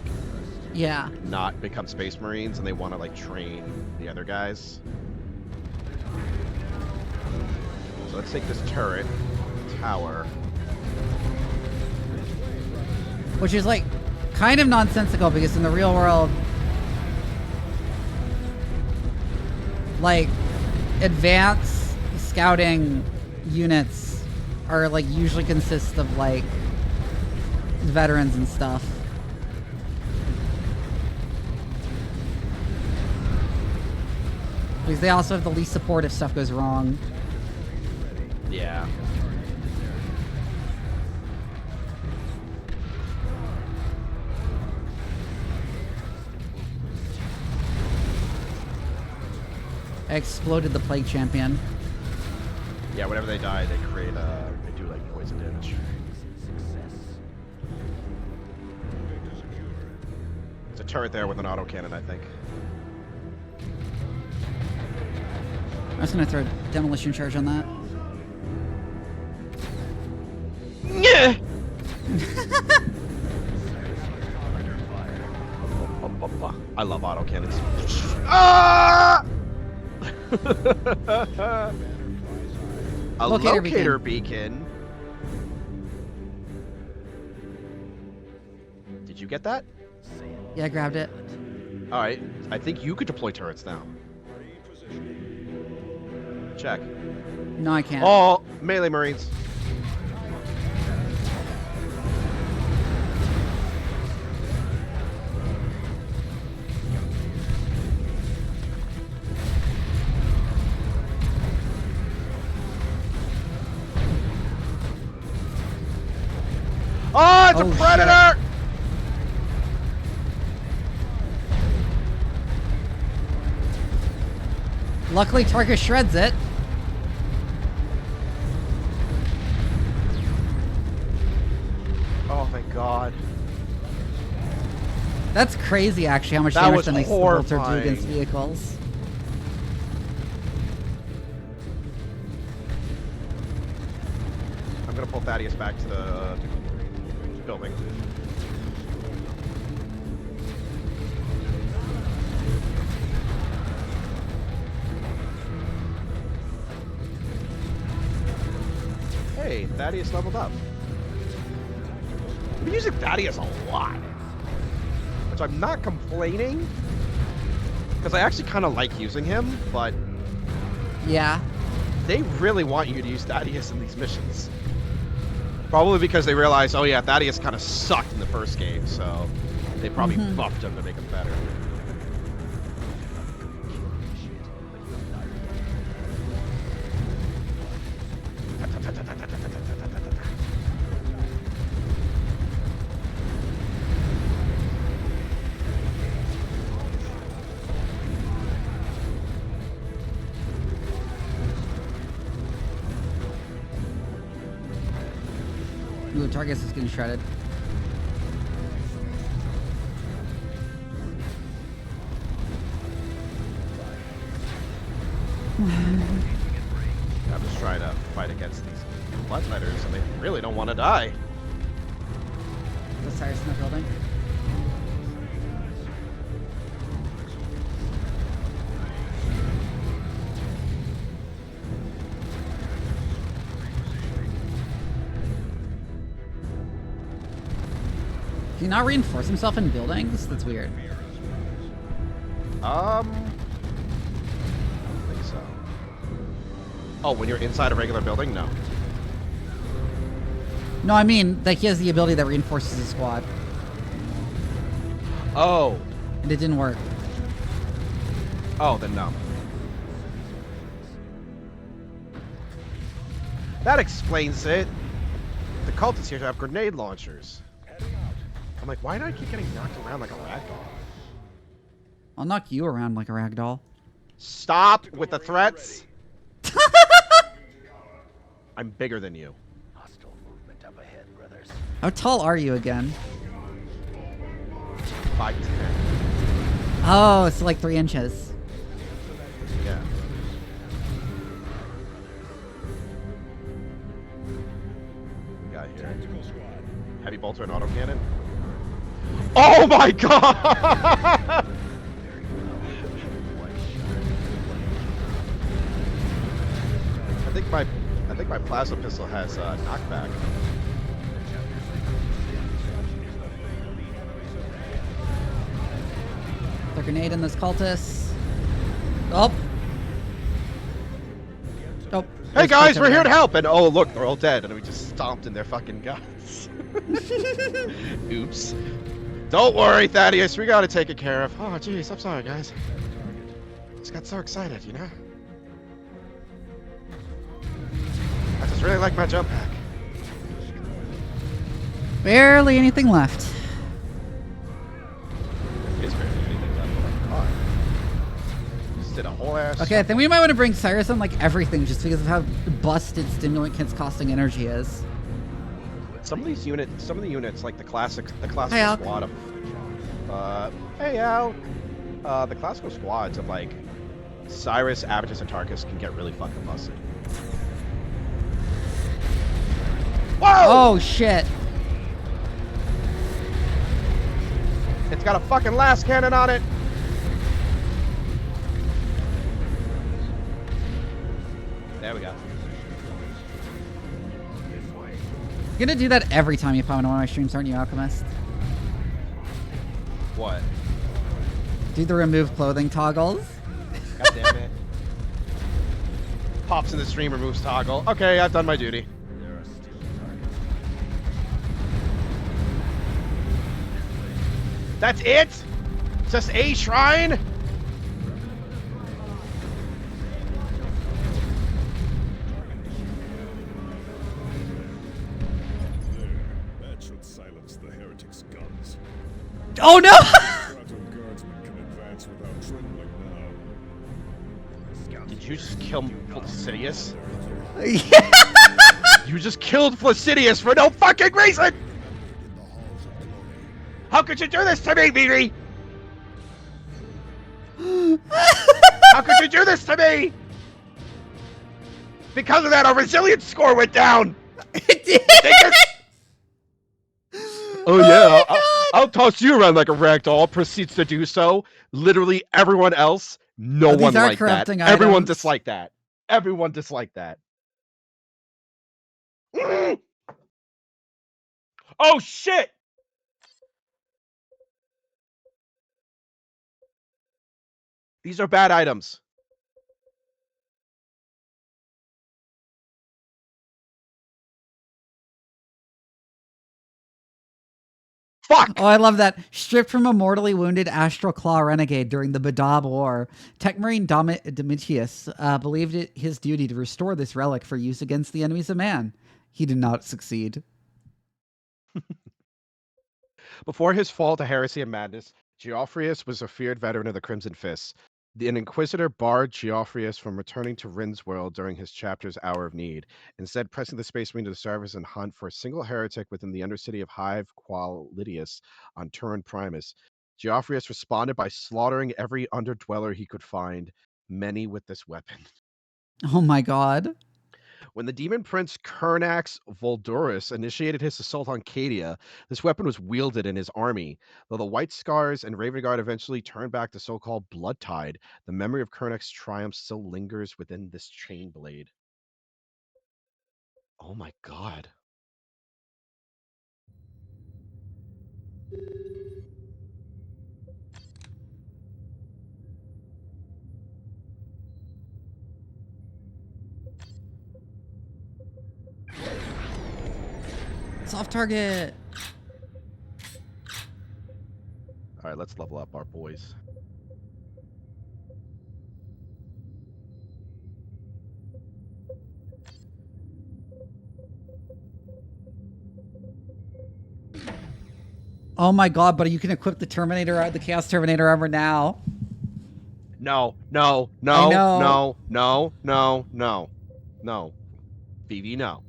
not become Space Marines and they want to like train the other guys. So let's take this turret, tower. Which is like kind of nonsensical because in the real world, like advanced scouting units are like usually consist of like veterans and stuff. Because they also have the least support if stuff goes wrong. Yeah. I exploded the Plague Champion. Yeah, whenever they die, they create they do like poison damage. There's a turret there with an autocannon, I think. I'm just gonna throw a demolition charge on that. Yeah. I love autocannons. Ah! A locator beacon. Did you get that? Yeah, I grabbed it. Alright, I think you could deploy turrets now. Check. No, I can't. Oh, melee Marines. Oh, it's a predator! Shit. Luckily, Tarkus shreds it. Oh, thank God. That's crazy, actually, how much damage that makes the bolter do against vehicles. I'm gonna pull Thaddeus back to the building. Hey, Thaddeus leveled up. I've been using Thaddeus a lot. Which I'm not complaining. Because I actually kind of like using him, but... Yeah. They really want you to use Thaddeus in these missions. Probably because they realize, oh yeah, Thaddeus kind of sucked in the first game, so they probably buffed him to make him better. Ooh, Tarkus is getting shredded. I'm just trying to fight against these bloodletters, and they really don't want to die. The Cyrus in the building. Can he not reinforce himself in buildings? That's weird. I don't think so. Oh, when you're inside a regular building? No. No, I mean, like, he has the ability that reinforces his squad. Oh. And it didn't work. Oh, then no. That explains it. The cultists here have grenade launchers. I'm like, why do I keep getting knocked around like a ragdoll? I'll knock you around like a ragdoll. Stop with the threats. I'm bigger than you. Hostile movement up ahead, brothers. How tall are you again? 5'10". Oh, it's like 3 inches. Yeah. We got here. Heavy bolter and autocannon. Oh my god! I think my plasma pistol has knockback. The grenade in this cultist. Oh. Oh. Hey guys, we're here to help! And oh look, they're all dead, and we just stomped in their fucking guts. Oops. Don't worry, Thaddeus, we got it taken care of. Oh jeez, I'm sorry guys. Just got so excited, you know? I just really like my jump pack. Barely anything left. Is barely anything left. Oh my god. Just did a whole ass. Okay, I think we might want to bring Cyrus on like everything just because of how busted stimulant kit's costing energy is. Some of the units, like the classical Hey, squad of, hey Al, the classical squads of like Cyrus, Abatus, and Tarkus can get really fucking busted. Whoa! Oh shit! It's got a fucking last cannon on it. There we go. You're gonna do that every time you pop into one of my streams, aren't you, Alchemist? What? Do the remove clothing toggles. God damn it. Pops in the stream, removes toggle. Okay, I've done my duty. That's it? Just a shrine? That should silence the heretics' guns. Oh no! Guardsmen can advance without trembling now. Did you just kill Placidius? Yeah. You just killed Placidius for no fucking reason! How could you do this to me, Vivi? How could you do this to me? Because of that, our resilience score went down! It did! Oh yeah, I'll toss you around like a ragdoll. Proceeds to do so. Literally everyone else, no one liked that. Everyone disliked that. Everyone disliked that. Oh shit! These are bad items. Fuck! Oh, I love that. Stripped from a mortally wounded Astral Claw renegade during the Badab War, Tech Marine Domitius believed it his duty to restore this relic for use against the enemies of man. He did not succeed. Before his fall to heresy and madness, Geoffrius was a feared veteran of the Crimson Fists. An Inquisitor barred Geoffrius from returning to Rin's world during his chapter's hour of need, instead pressing the Space Marine to the surface and hunt for a single heretic within the undercity of Hive Qual Lydius on Turin Primus. Geoffrius responded by slaughtering every underdweller he could find, many with this weapon. Oh my god. When the demon prince Kernax Voldurus initiated his assault on Cadia, this weapon was wielded in his army. Though the White Scars and Raven Guard eventually turned back the so-called Blood Tide, the memory of Kernax's triumph still lingers within this chain blade. Oh my god. Soft target. All right, let's level up our boys. Oh my god, but you can equip the Terminator, the Chaos Terminator armor now. No. I know. No. Vivi, no.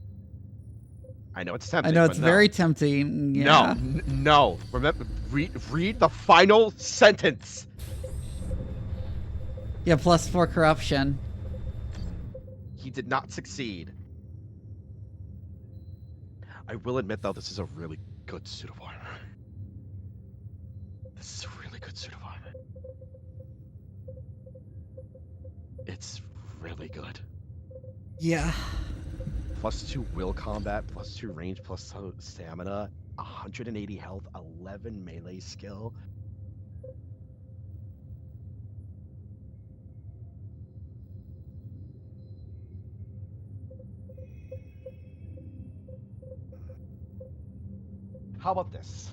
I know it's tempting. I know it's but very tempting. Yeah. No. Remember, read the final sentence. Yeah, +4 corruption. He did not succeed. I will admit, though, this is a really good suit of armor. This is a really good suit of armor. It's really good. Yeah. +2 will combat, +2 range, +2 stamina, 180 health, 11 melee skill. How about this?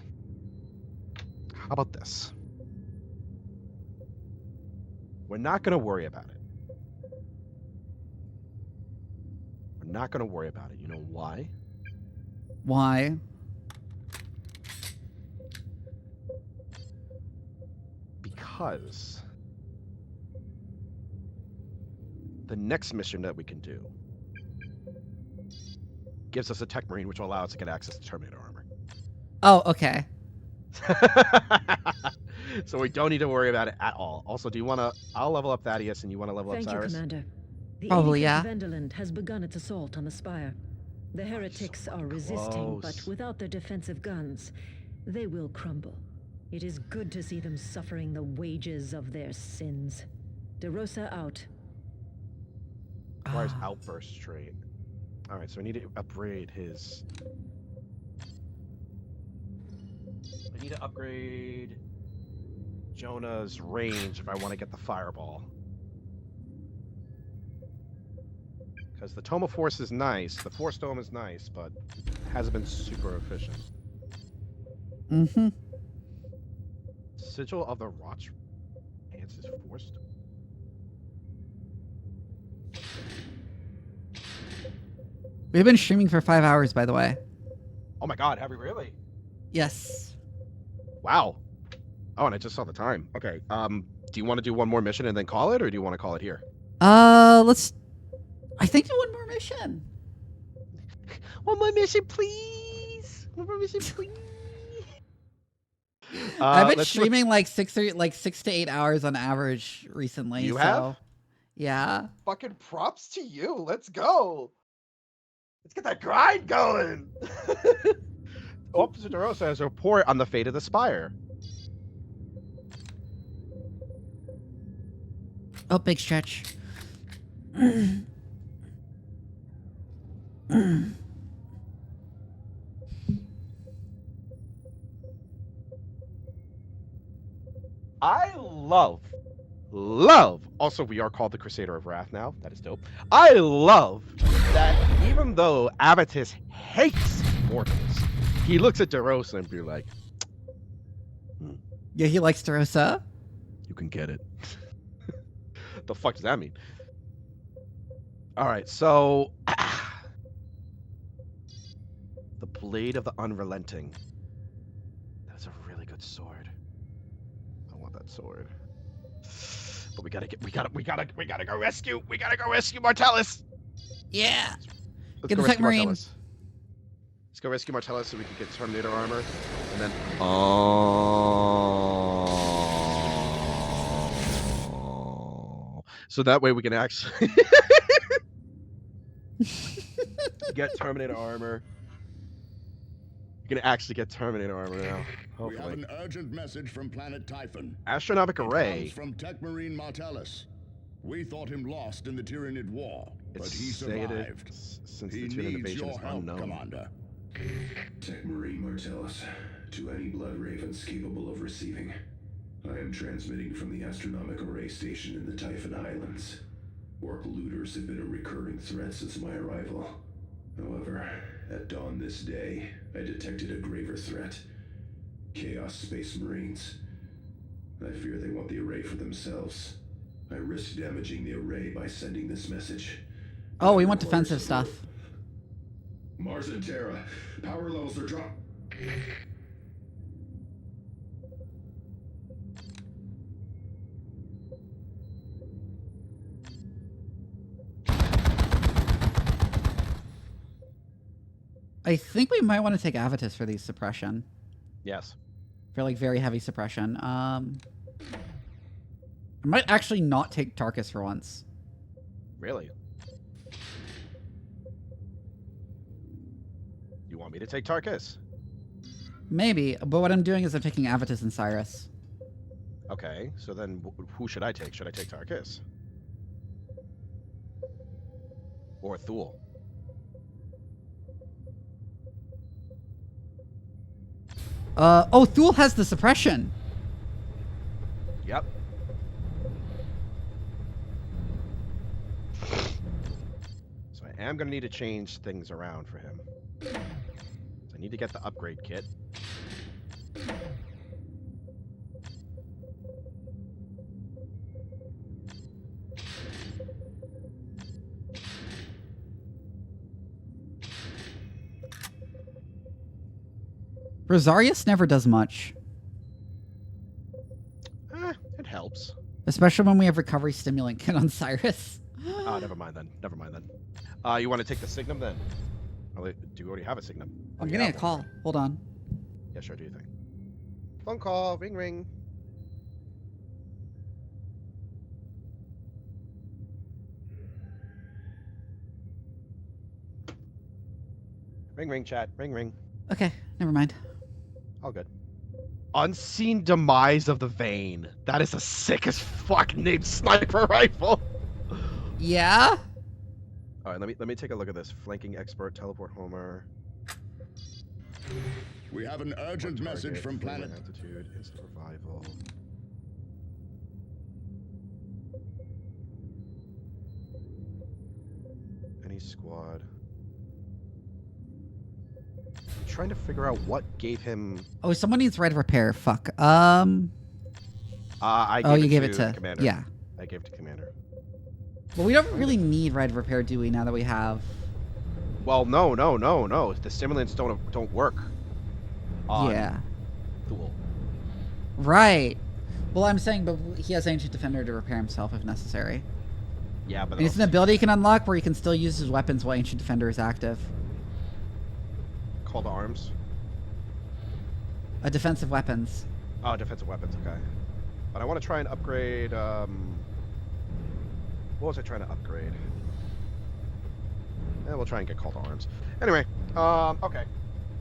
We're not gonna worry about it. You know why? Why? Because the next mission that we can do gives us a tech marine, which will allow us to get access to Terminator armor. Oh, okay. So we don't need to worry about it at all. Also, do you want to... I'll level up Thaddeus, and you want to level up Cyrus? Thank you, Commander. The Probably, yeah. Venderland has begun its assault on the Spire. The heretics are resisting, but without their defensive guns, they will crumble. It is good to see them suffering the wages of their sins. DeRosa out. Requires outburst trait. Alright, so I need to upgrade his... I need to upgrade Jonah's range if I want to get the fireball. Because the Tome of Force is nice, the Force Dome is nice, but it hasn't been super efficient. Mm-hmm. Sigil of the Watch enhances Force Dome. We've been streaming for 5 hours, by the way. Oh my god, have we really? Yes. Wow. Oh, and I just saw the time. Okay, do you want to do one more mission and then call it, or do you want to call it here? Let's... I think do one more mission. One more mission, please. One more mission, please. I've been streaming like 6 to 8 hours on average recently. You have? Yeah. Fucking props to you. Let's go. Let's get that grind going. Officer DeRosa has a report on the fate of the Spire. Oh, big stretch. I love. Also, we are called the Crusader of Wrath now. That is dope. I love that even though Avitus hates mortals, he looks at DeRosa and be like, Yeah, he likes DeRosa. You can get it. The fuck does that mean? All right, so the Blade of the Unrelenting. That's a really good sword. I want that sword. But we gotta go rescue. We gotta go rescue Martellus. Yeah. Let's Get go the tech rescue marine. Martellus. Let's go rescue Martellus so we can get Terminator armor, and then so that way we can actually get Terminator armor. You can actually get Terminator armor now. Hopefully. We have an urgent message from planet Typhon. Astronomic array. It comes from Tech Marine Martellus. We thought him lost in the Tyranid War, but he survived. Since he the Tyranid needs invasion your is help, unknown. Commander. Tech Marine Martellus, to any Blood Ravens capable of receiving. I am transmitting from the Astronomic Array Station in the Typhon Islands. Orc looters have been a recurring threat since my arrival. However, at dawn this day, I detected a graver threat. Chaos Space Marines. I fear they want the array for themselves. I risk damaging the array by sending this message. Oh, we want defensive stuff. Mars and Terra, power levels are dropped. I think we might want to take Avitus for these suppression. Yes. For like very heavy suppression. I might actually not take Tarkus for once. Really? You want me to take Tarkus? Maybe, but what I'm doing is I'm taking Avitus and Cyrus. Okay, so then who should I take? Should I take Tarkus? Or Thule? Oh, Thule has the suppression. Yep. So I am going to need to change things around for him. So I need to get the upgrade kit. Rosarius never does much. It helps. Especially when we have recovery stimulant kit on Cyrus. Oh, never mind then. Never mind then. You want to take the Signum then? Do you already have a Signum? I'm getting a call. Hold on. Yeah, sure. Do you think? Phone call. Ring, ring. Ring, ring, chat. Ring, ring. Okay, never mind. All good. Unseen Demise of the Vein. That is a sick as fuck named sniper rifle. Yeah? All right, let me take a look at this. Flanking expert, teleport Homer. We have an urgent message from planet. Altitude, instant revival. Any squad. I'm trying to figure out what gave him. Oh, someone needs red repair. Fuck. I you gave it to Commander. Yeah. I gave it to Commander. Well, we don't really need red repair, do we? Now that we have. Well, no. The stimulants don't work. Yeah. Thule. Right. Well, I'm saying, but he has Ancient Defender to repair himself if necessary. Yeah, but And it's an ability he can unlock where he can still use his weapons while Ancient Defender is active. Call to arms. Defensive weapons. Oh, defensive weapons. Okay. But I want to try and upgrade. What was I trying to upgrade? We'll try and get call to arms. Anyway. Okay.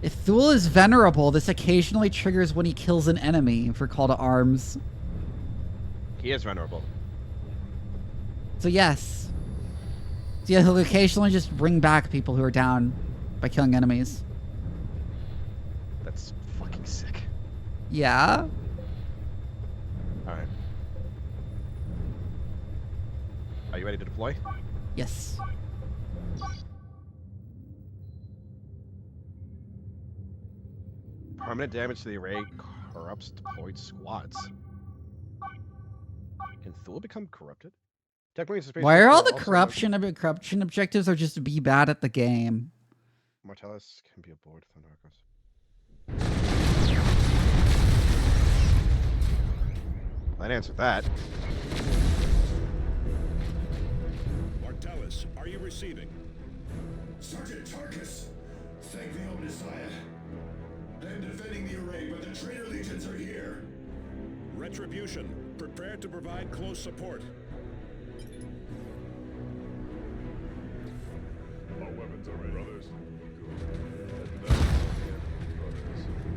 If Thule is venerable, this occasionally triggers when he kills an enemy for call to arms. He is venerable. So yes. So yeah, he'll occasionally just bring back people who are down by killing enemies. That's fucking sick. Yeah? Alright. Are you ready to deploy? Yes. Permanent damage to the array corrupts deployed squads. Can Thule become corrupted? Why are all the corruption objectives are just to be bad at the game? Martellus can be aboard Thundarkos. That answered that. Martellus, are you receiving? Sergeant Tarkus, thank the Omnissiah. I'm defending the array, but the traitor legions are here. Retribution, prepare to provide close support. Our weapons are ready, brothers.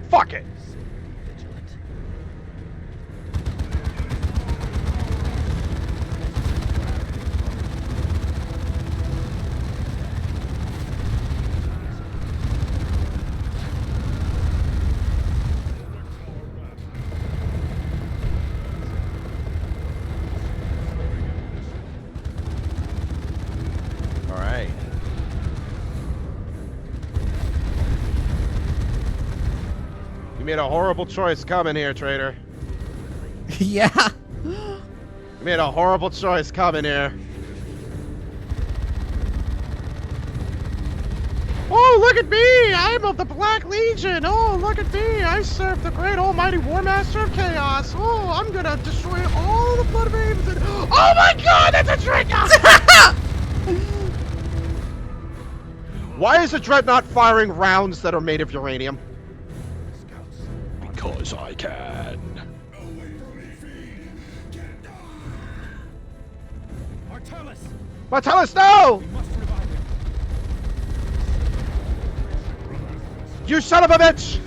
Fuck it! You made a horrible choice coming here, traitor. Yeah. You made a horrible choice coming here. Oh, look at me! I'm of the Black Legion! Oh, look at me! I serve the great almighty War Master of Chaos! Oh, I'm gonna destroy all the Blood Ravens and... Oh my god, that's a traitor! Why is a dreadnought firing rounds that are made of uranium? Because I can. Martellus, no! You son of a bitch!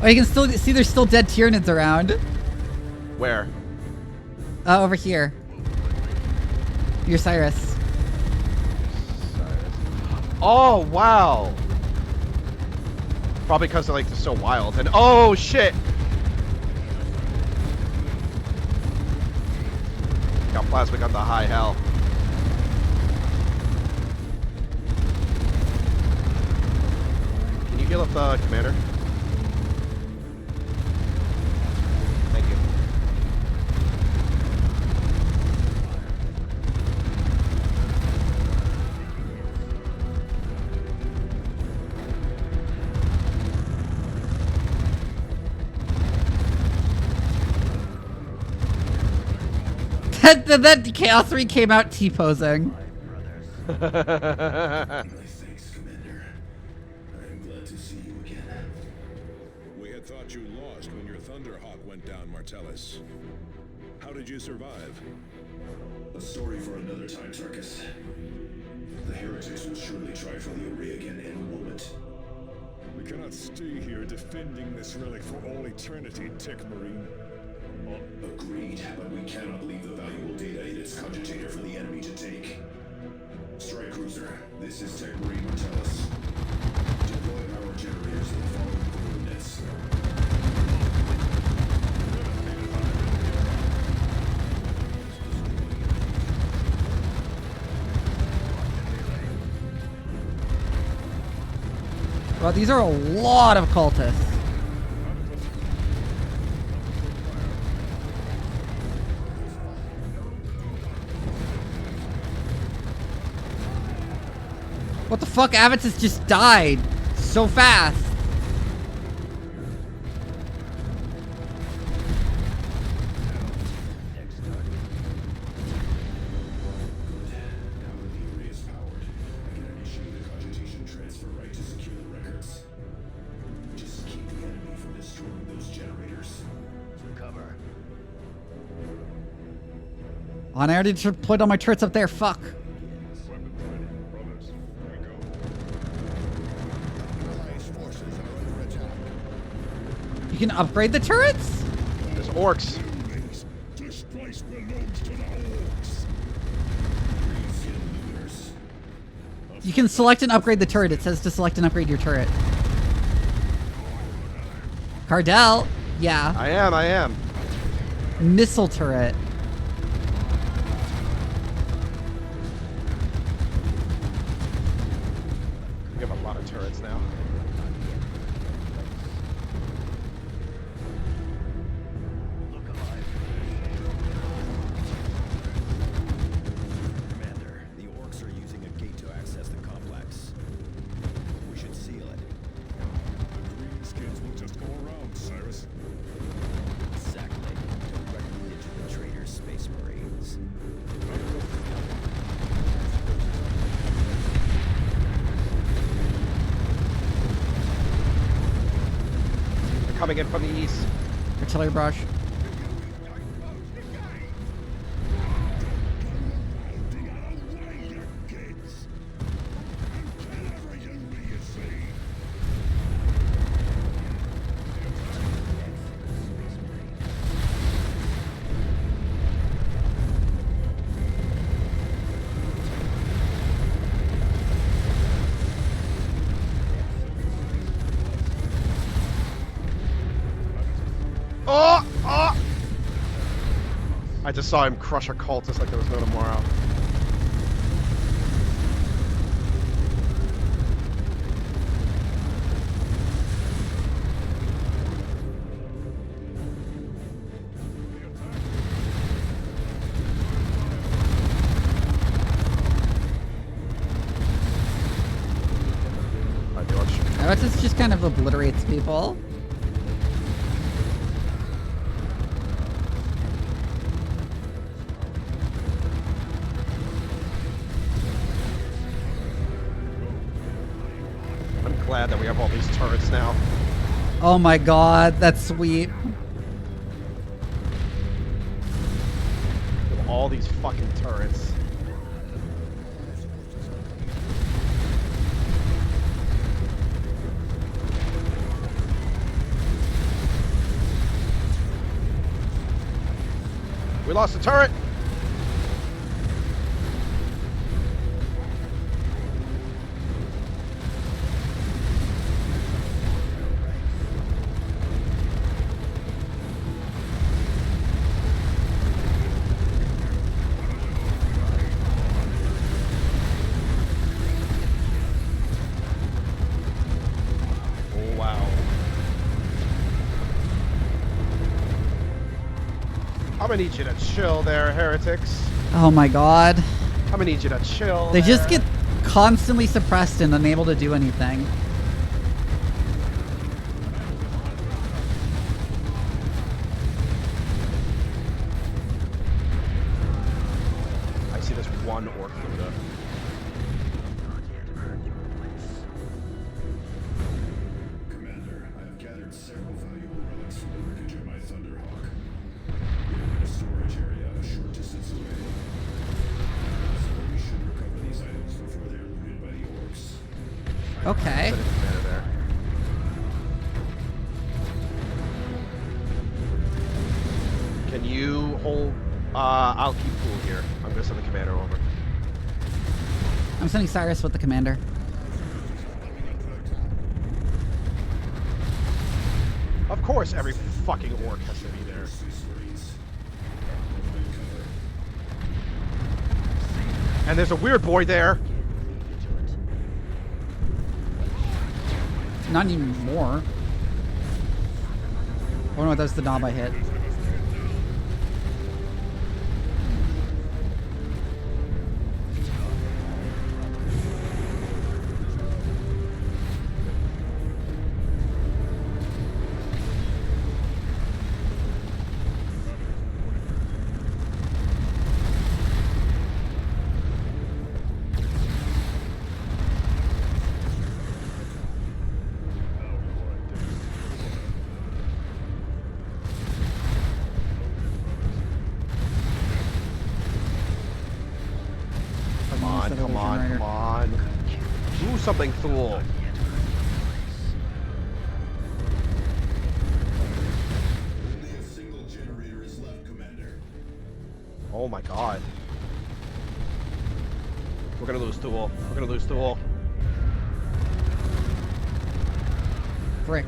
Oh, you can still see there's still dead Tyranids around. Where? Over here. Your Cyrus. Oh, wow. Probably because they're like so wild. And oh shit! Got plasma, got the high hell. Can you heal up the commander? Thank you. That Chaos 3 came out T-posing. Thanks, Commander. I'm glad to see you again. We had thought you lost when your Thunderhawk went down, Martellus. How did you survive? A story for another time, Tarkus. The heretics will surely try for the array again in a moment. We cannot stay here defending this relic for all eternity, Tech Marine. Agreed, but we cannot leave the valuable data in its cogitator for the enemy to take. Strike Cruiser, this is Tech Marine Martellus. Deploy power generators in the following coordinates. Well, these are a lot of cultists. What the fuck? Avitus just died so fast. Oh, and I already deployed all my turrets up there. Fuck. You can upgrade the turrets? There's orcs. This place belongs to the orcs. You can select and upgrade the turret. It says to select and upgrade your turret. Cardell? Yeah. I am. Missile turret. We have a lot of turrets now. Commander, the orcs are using a gate to access the complex. We should seal it. The greenskins will just go around, Cyrus. Exactly. Directly into the traitor space marines. They're coming in from the east. Artillery barrage. Oh! I just saw him crush a cultist like there was no tomorrow. Avitus just kind of obliterates people. glad that we have all these turrets now. Oh my god, that's sweet. With all these fucking turrets. We lost the turret. I'm gonna need you to chill there, heretics. Oh my god. I'm gonna need you to chill. They just get constantly suppressed and unable to do anything. I see this one orc Buddha. Commander, I have gathered several valuable relics from the wreckage of my Thunderhawk. We are in a storage area a short distance away. So we should recover these items before they're looted by the orcs. Okay. Can you hold? I'll keep cool here. I'm gonna send the commander over. I'm sending Cyrus with the commander. Of course, every fucking orc has to be there. And there's a weird boy there. Not anymore. Oh no, that's the knob I hit. Come on. Do something, Thule. Only a single generator is left, Commander. Oh my god. We're gonna lose Thule. We're gonna lose Thule. Frick.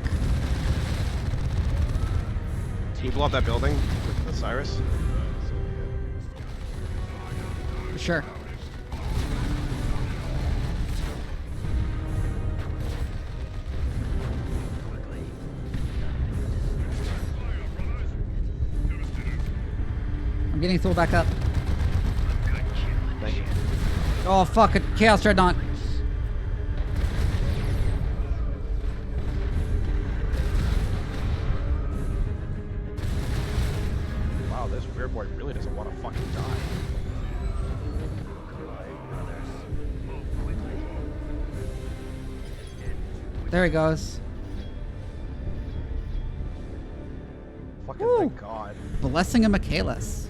Can you blow up that building with the Cyrus? Sure. I'm getting Thule back up. Thank you. Oh fuck, a Chaos Dreadnought. Wow, this weird boy really doesn't want to fucking die. There he goes. Fucking thank God. Blessing of Michaelis.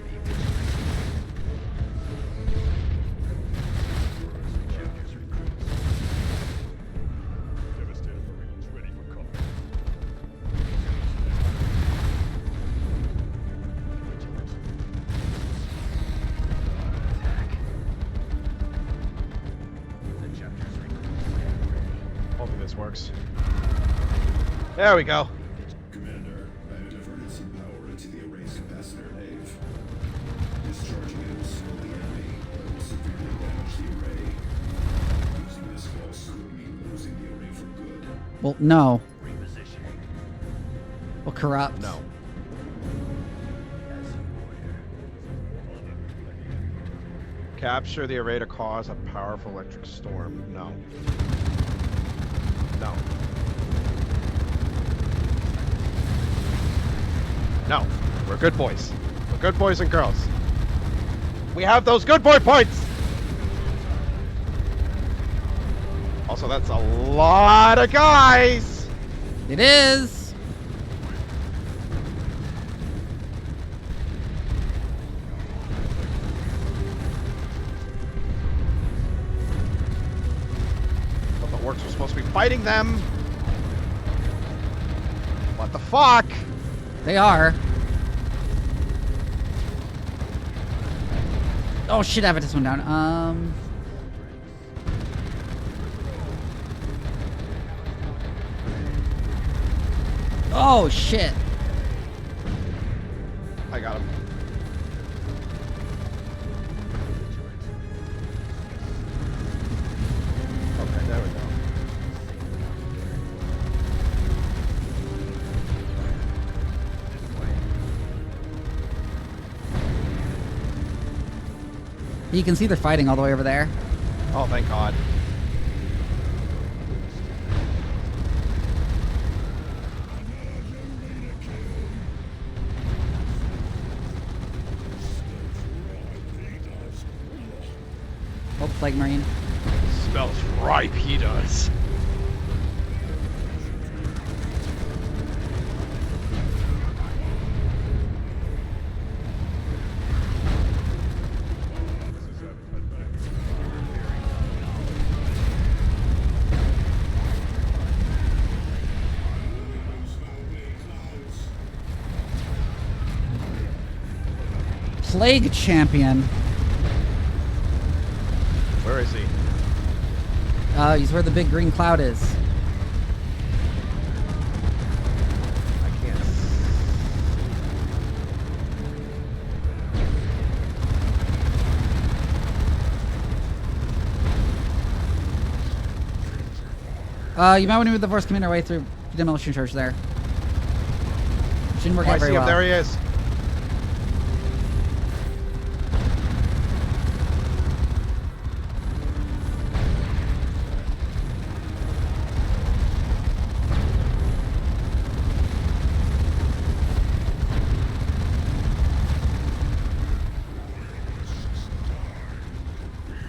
Hoping this works. There we go. Commander, I have diverted some power into the array's capacitor nave. Discharging it will slow the enemy, but will severely damage the array. Losing this force could mean losing the array for good. Well, no. Well, corrupt. No. Capture the array to cause a powerful electric storm. No. No. No. We're good boys. We're good boys and girls. We have those good boy points! Also, that's a lot of guys. It is. But the orcs were supposed to be fighting them. What the fuck? They are. Oh shit, Avatar went down. Oh shit. I got him. Okay, there we go. You can see they're fighting all the way over there. Oh, thank God. Oh, Plague Marine. Smells ripe, he does. Plague Champion. Where is he? He's where the big green cloud is. I can't. You might want to move the Force Commander way through Demolition Charge there. Shouldn't work out very well. There he is.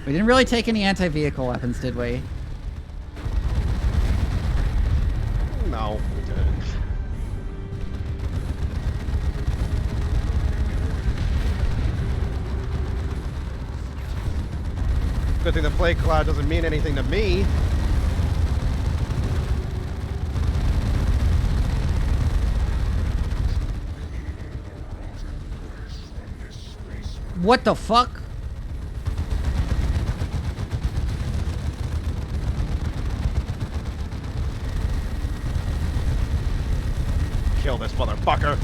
We didn't really take any anti-vehicle weapons, did we? No, we didn't. Good thing the plague cloud doesn't mean anything to me. What the fuck? Kill this motherfucker.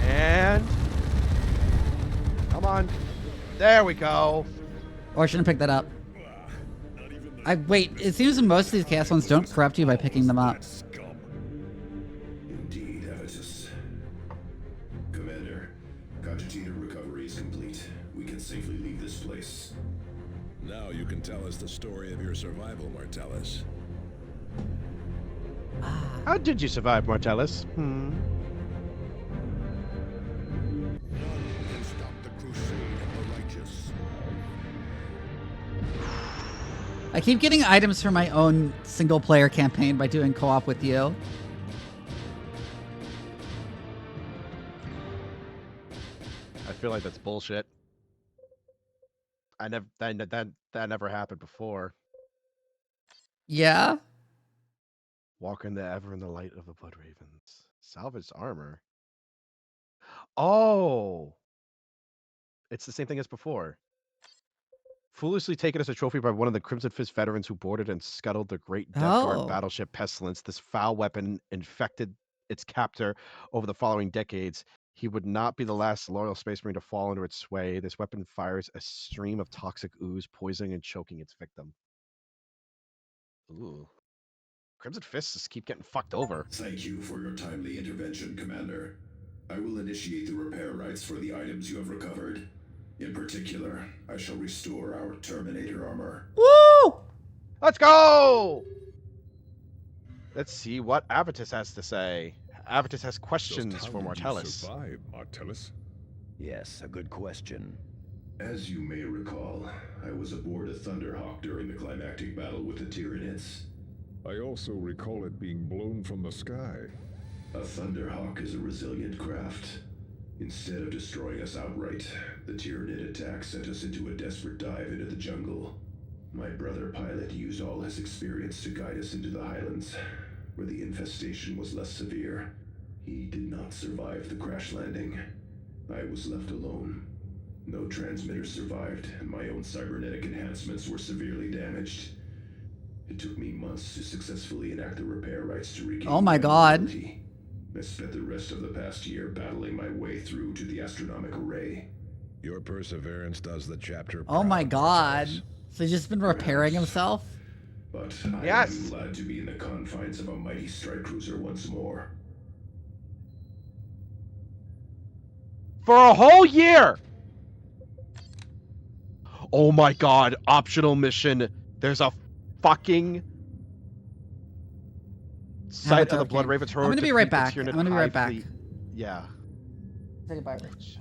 And come on. There we go. Or I shouldn't pick that up. Wait, it seems that most of these chaos ones don't corrupt you by picking them up. Indeed, Avitus. Commander, cogitator recovery is complete. We can safely leave this place. Now you can tell us the story of your survival, Martellus. How did you survive, Martellus? None can stop the crusade of the righteous. I keep getting items for my own single-player campaign by doing co-op with you. I feel like that's bullshit. That never happened before. Yeah? Walk in the light of the Blood Ravens. Salvaged armor. Oh! It's the same thing as before. Foolishly taken as a trophy by one of the Crimson Fist veterans who boarded and scuttled the Great Death Guard battleship Pestilence, this foul weapon infected its captor over the following decades. He would not be the last loyal Space Marine to fall under its sway. This weapon fires a stream of toxic ooze, poisoning and choking its victim. Ooh. Crimson Fists just keep getting fucked over. Thank you for your timely intervention, Commander. I will initiate the repair rights for the items you have recovered. In particular, I shall restore our Terminator armor. Woo! Let's go! Let's see what Avitus has to say. Avitus has questions for Martellus. Survive, Martellus. Yes, a good question. As you may recall, I was aboard a Thunderhawk during the climactic battle with the Tyranids. I also recall it being blown from the sky. A Thunderhawk is a resilient craft. Instead of destroying us outright, the Tyranid attack sent us into a desperate dive into the jungle. My brother pilot used all his experience to guide us into the highlands, where the infestation was less severe. He did not survive the crash landing. I was left alone. No transmitters survived, and my own cybernetic enhancements were severely damaged. It took me months to successfully enact the repair rights to regain Oh my god. mobility. I spent the rest of the past year battling my way through to the astronomical array. Your perseverance does the chapter. Oh my proud, god. Martellus. So he's just been repairing himself? But I Yes. am glad to be in the confines of a mighty strike cruiser once more. For a whole year! Oh my god, optional mission. There's a fucking site of the Blood Raven's Horde. I'm gonna be right back. I'm gonna be right back. Yeah. Say goodbye, Rich.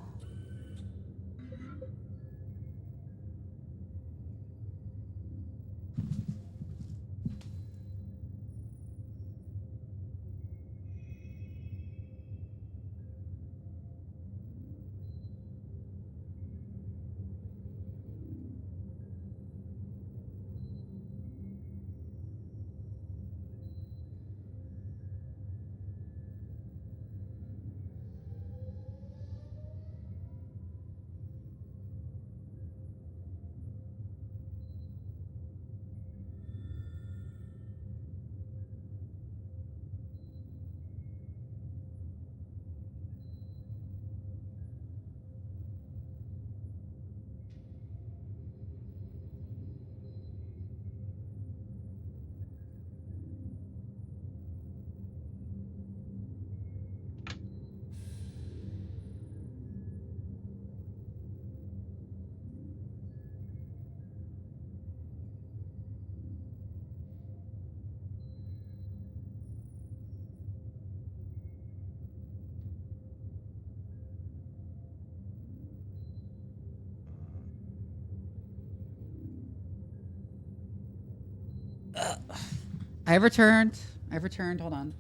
I've returned. Hold on.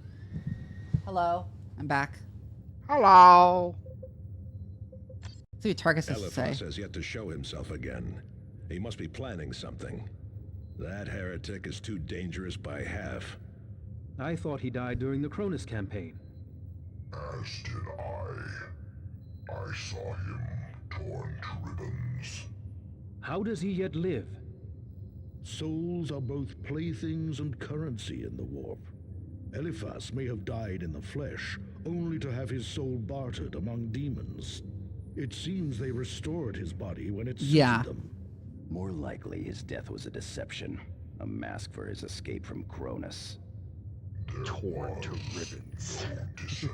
Hello. I'm back. Hello. See what Tarkus has to say. Eliphas has yet to show himself again. He must be planning something. That heretic is too dangerous by half. I thought he died during the Cronus campaign. As did I. I saw him torn to ribbons. How does he yet live? Souls are both playthings and currency in the warp. Eliphas may have died in the flesh, only to have his soul bartered among demons. It seems they restored his body when it suited them. More likely his death was a deception, a mask for his escape from Cronus. Torn to ribbons. Deception.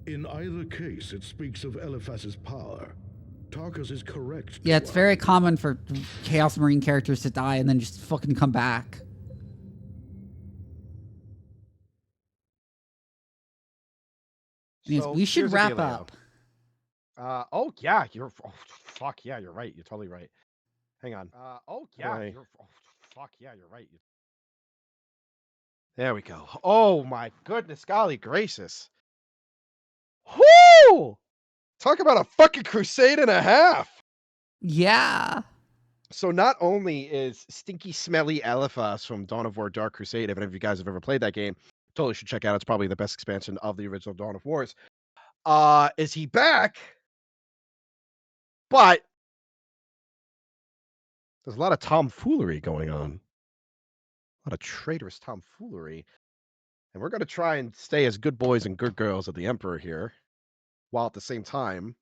In either case, it speaks of Eliphas's power. Tarkus is correct. Yeah, it's very common for Chaos Marine characters to die and then just fucking come back. Anyways, So, we should here's the wrap dealio. up. Oh yeah, fuck yeah, you're right. You're totally right. Hang on. yeah, Fuck yeah, you're right. There we go. Oh my goodness, golly gracious. Whoo! Talk about a fucking crusade and a half. Yeah. So not only is stinky, smelly Eliphas from Dawn of War Dark Crusade, if any of you guys have ever played that game, totally should check out. It's probably the best expansion of the original Dawn of Wars. Is he back? But there's a lot of tomfoolery going on. A lot of traitorous tomfoolery. And we're going to try and stay as good boys and good girls of the Emperor here, while at the same time,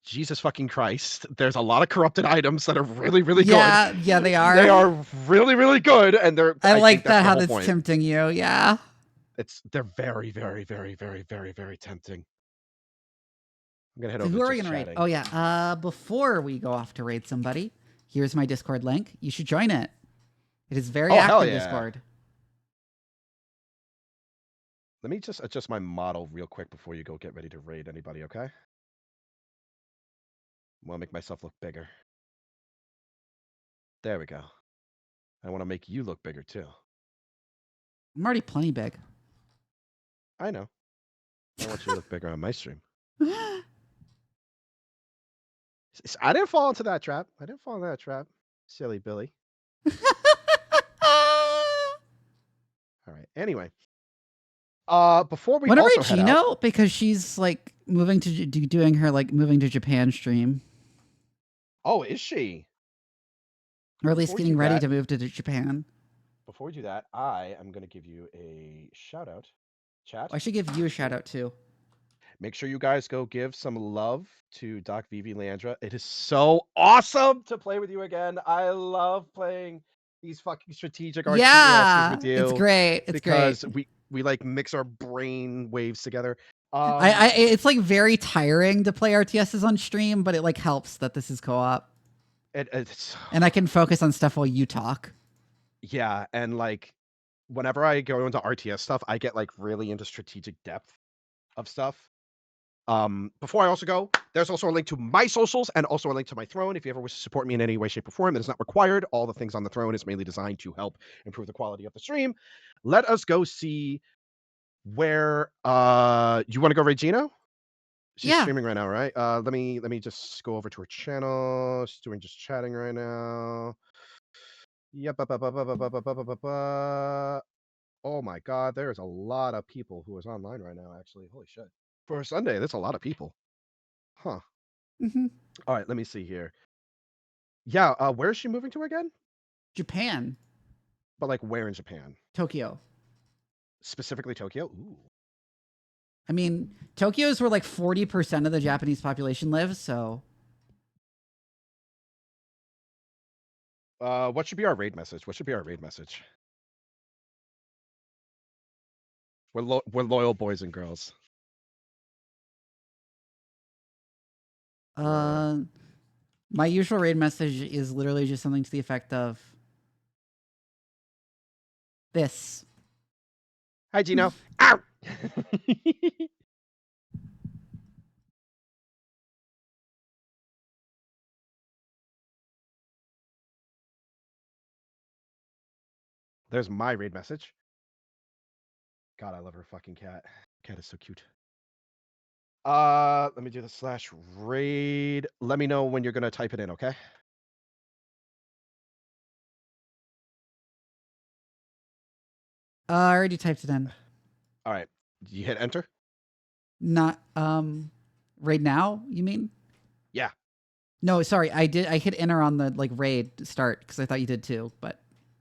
Jesus fucking Christ, there's a lot of corrupted items that are really, really good. Yeah, they are. They are really, really good, and they're. I like think that's that the how whole that's point. tempting you. Yeah. They're very, very, very, very, very, very tempting. I'm gonna head So over. who to are we just gonna raid? chatting. Oh yeah. Before we go off to raid somebody, here's my Discord link. You should join it. It is very Oh, hell active yeah. Discord. Let me just adjust my model real quick before you go get ready to raid anybody, okay? I want to make myself look bigger. There we go. I want to make you look bigger too. I'm already plenty big. I know. I want you to look bigger on my stream. I didn't fall into that trap. I didn't fall into that trap. Silly Billy. All right. Anyway. Before we Wanna also read head Gino? out, Because she's like moving to doing her like moving to Japan stream. Oh, is she? Or at least Before we getting do ready that- to move to Japan. Before we do that, I am going to give you a shout out. Chat. I should give you a shout out too. Make sure you guys go give some love to Doc Vivi Leandra. It is so awesome to play with you again. I love playing these fucking strategic RTSs with you. It's great. It's because great. we like mix our brain waves together. It's like very tiring to play RTSs on stream, but it like helps that this is co-op. It's And I can focus on stuff while you talk. Yeah, and like whenever I go into RTS stuff, I get like really into strategic depth of stuff. Before I also go, there's also a link to my socials and also a link to my throne. If you ever wish to support me in any way, shape, or form, it is not required. All the things on the throne is mainly designed to help improve the quality of the stream. Let us go see where you want to go, Regino? She's streaming right now, right? Let me just go over to her channel. She's doing just chatting right now. Yep. Oh my god, there's a lot of people who is online right now, actually. Holy shit. For a Sunday, that's a lot of people. Huh. All right, let me see here. Yeah, where is she moving to again? Japan. But like where in Japan? Tokyo. Specifically Tokyo? Ooh. I mean, Tokyo is where like 40% of the Japanese population lives, so. What should be our raid message? What should be our raid message? We're loyal boys and girls. My usual raid message is literally just something to the effect of this. Hi, Gino. Ow! There's my raid message. God, I love her fucking cat. Cat is so cute. Let me do the /raid. Let me know when you're gonna type it in, okay? I already typed it in. All right. You hit enter? Not right now, you mean? Yeah. No, sorry, I hit enter on the like raid start because I thought you did too, but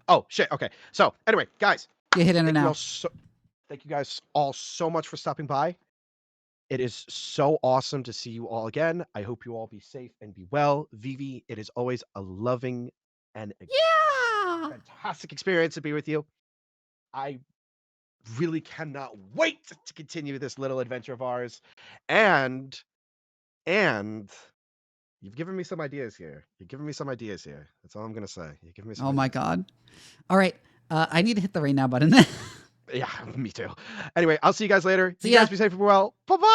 Oh shit. Okay. So anyway, guys. You hit enter now. Thank you guys all so much for stopping by. It is so awesome to see you all again. I hope you all be safe and be well. Vivi, it is always a loving and fantastic experience to be with you. I really cannot wait to continue this little adventure of ours. And you've given me some ideas here. That's all I'm going to say. You've given me some Oh my god. All right. I need to hit the right now button. Yeah, me too. Anyway, I'll see you guys later. See you ya. guys be safe and well. Bye-bye!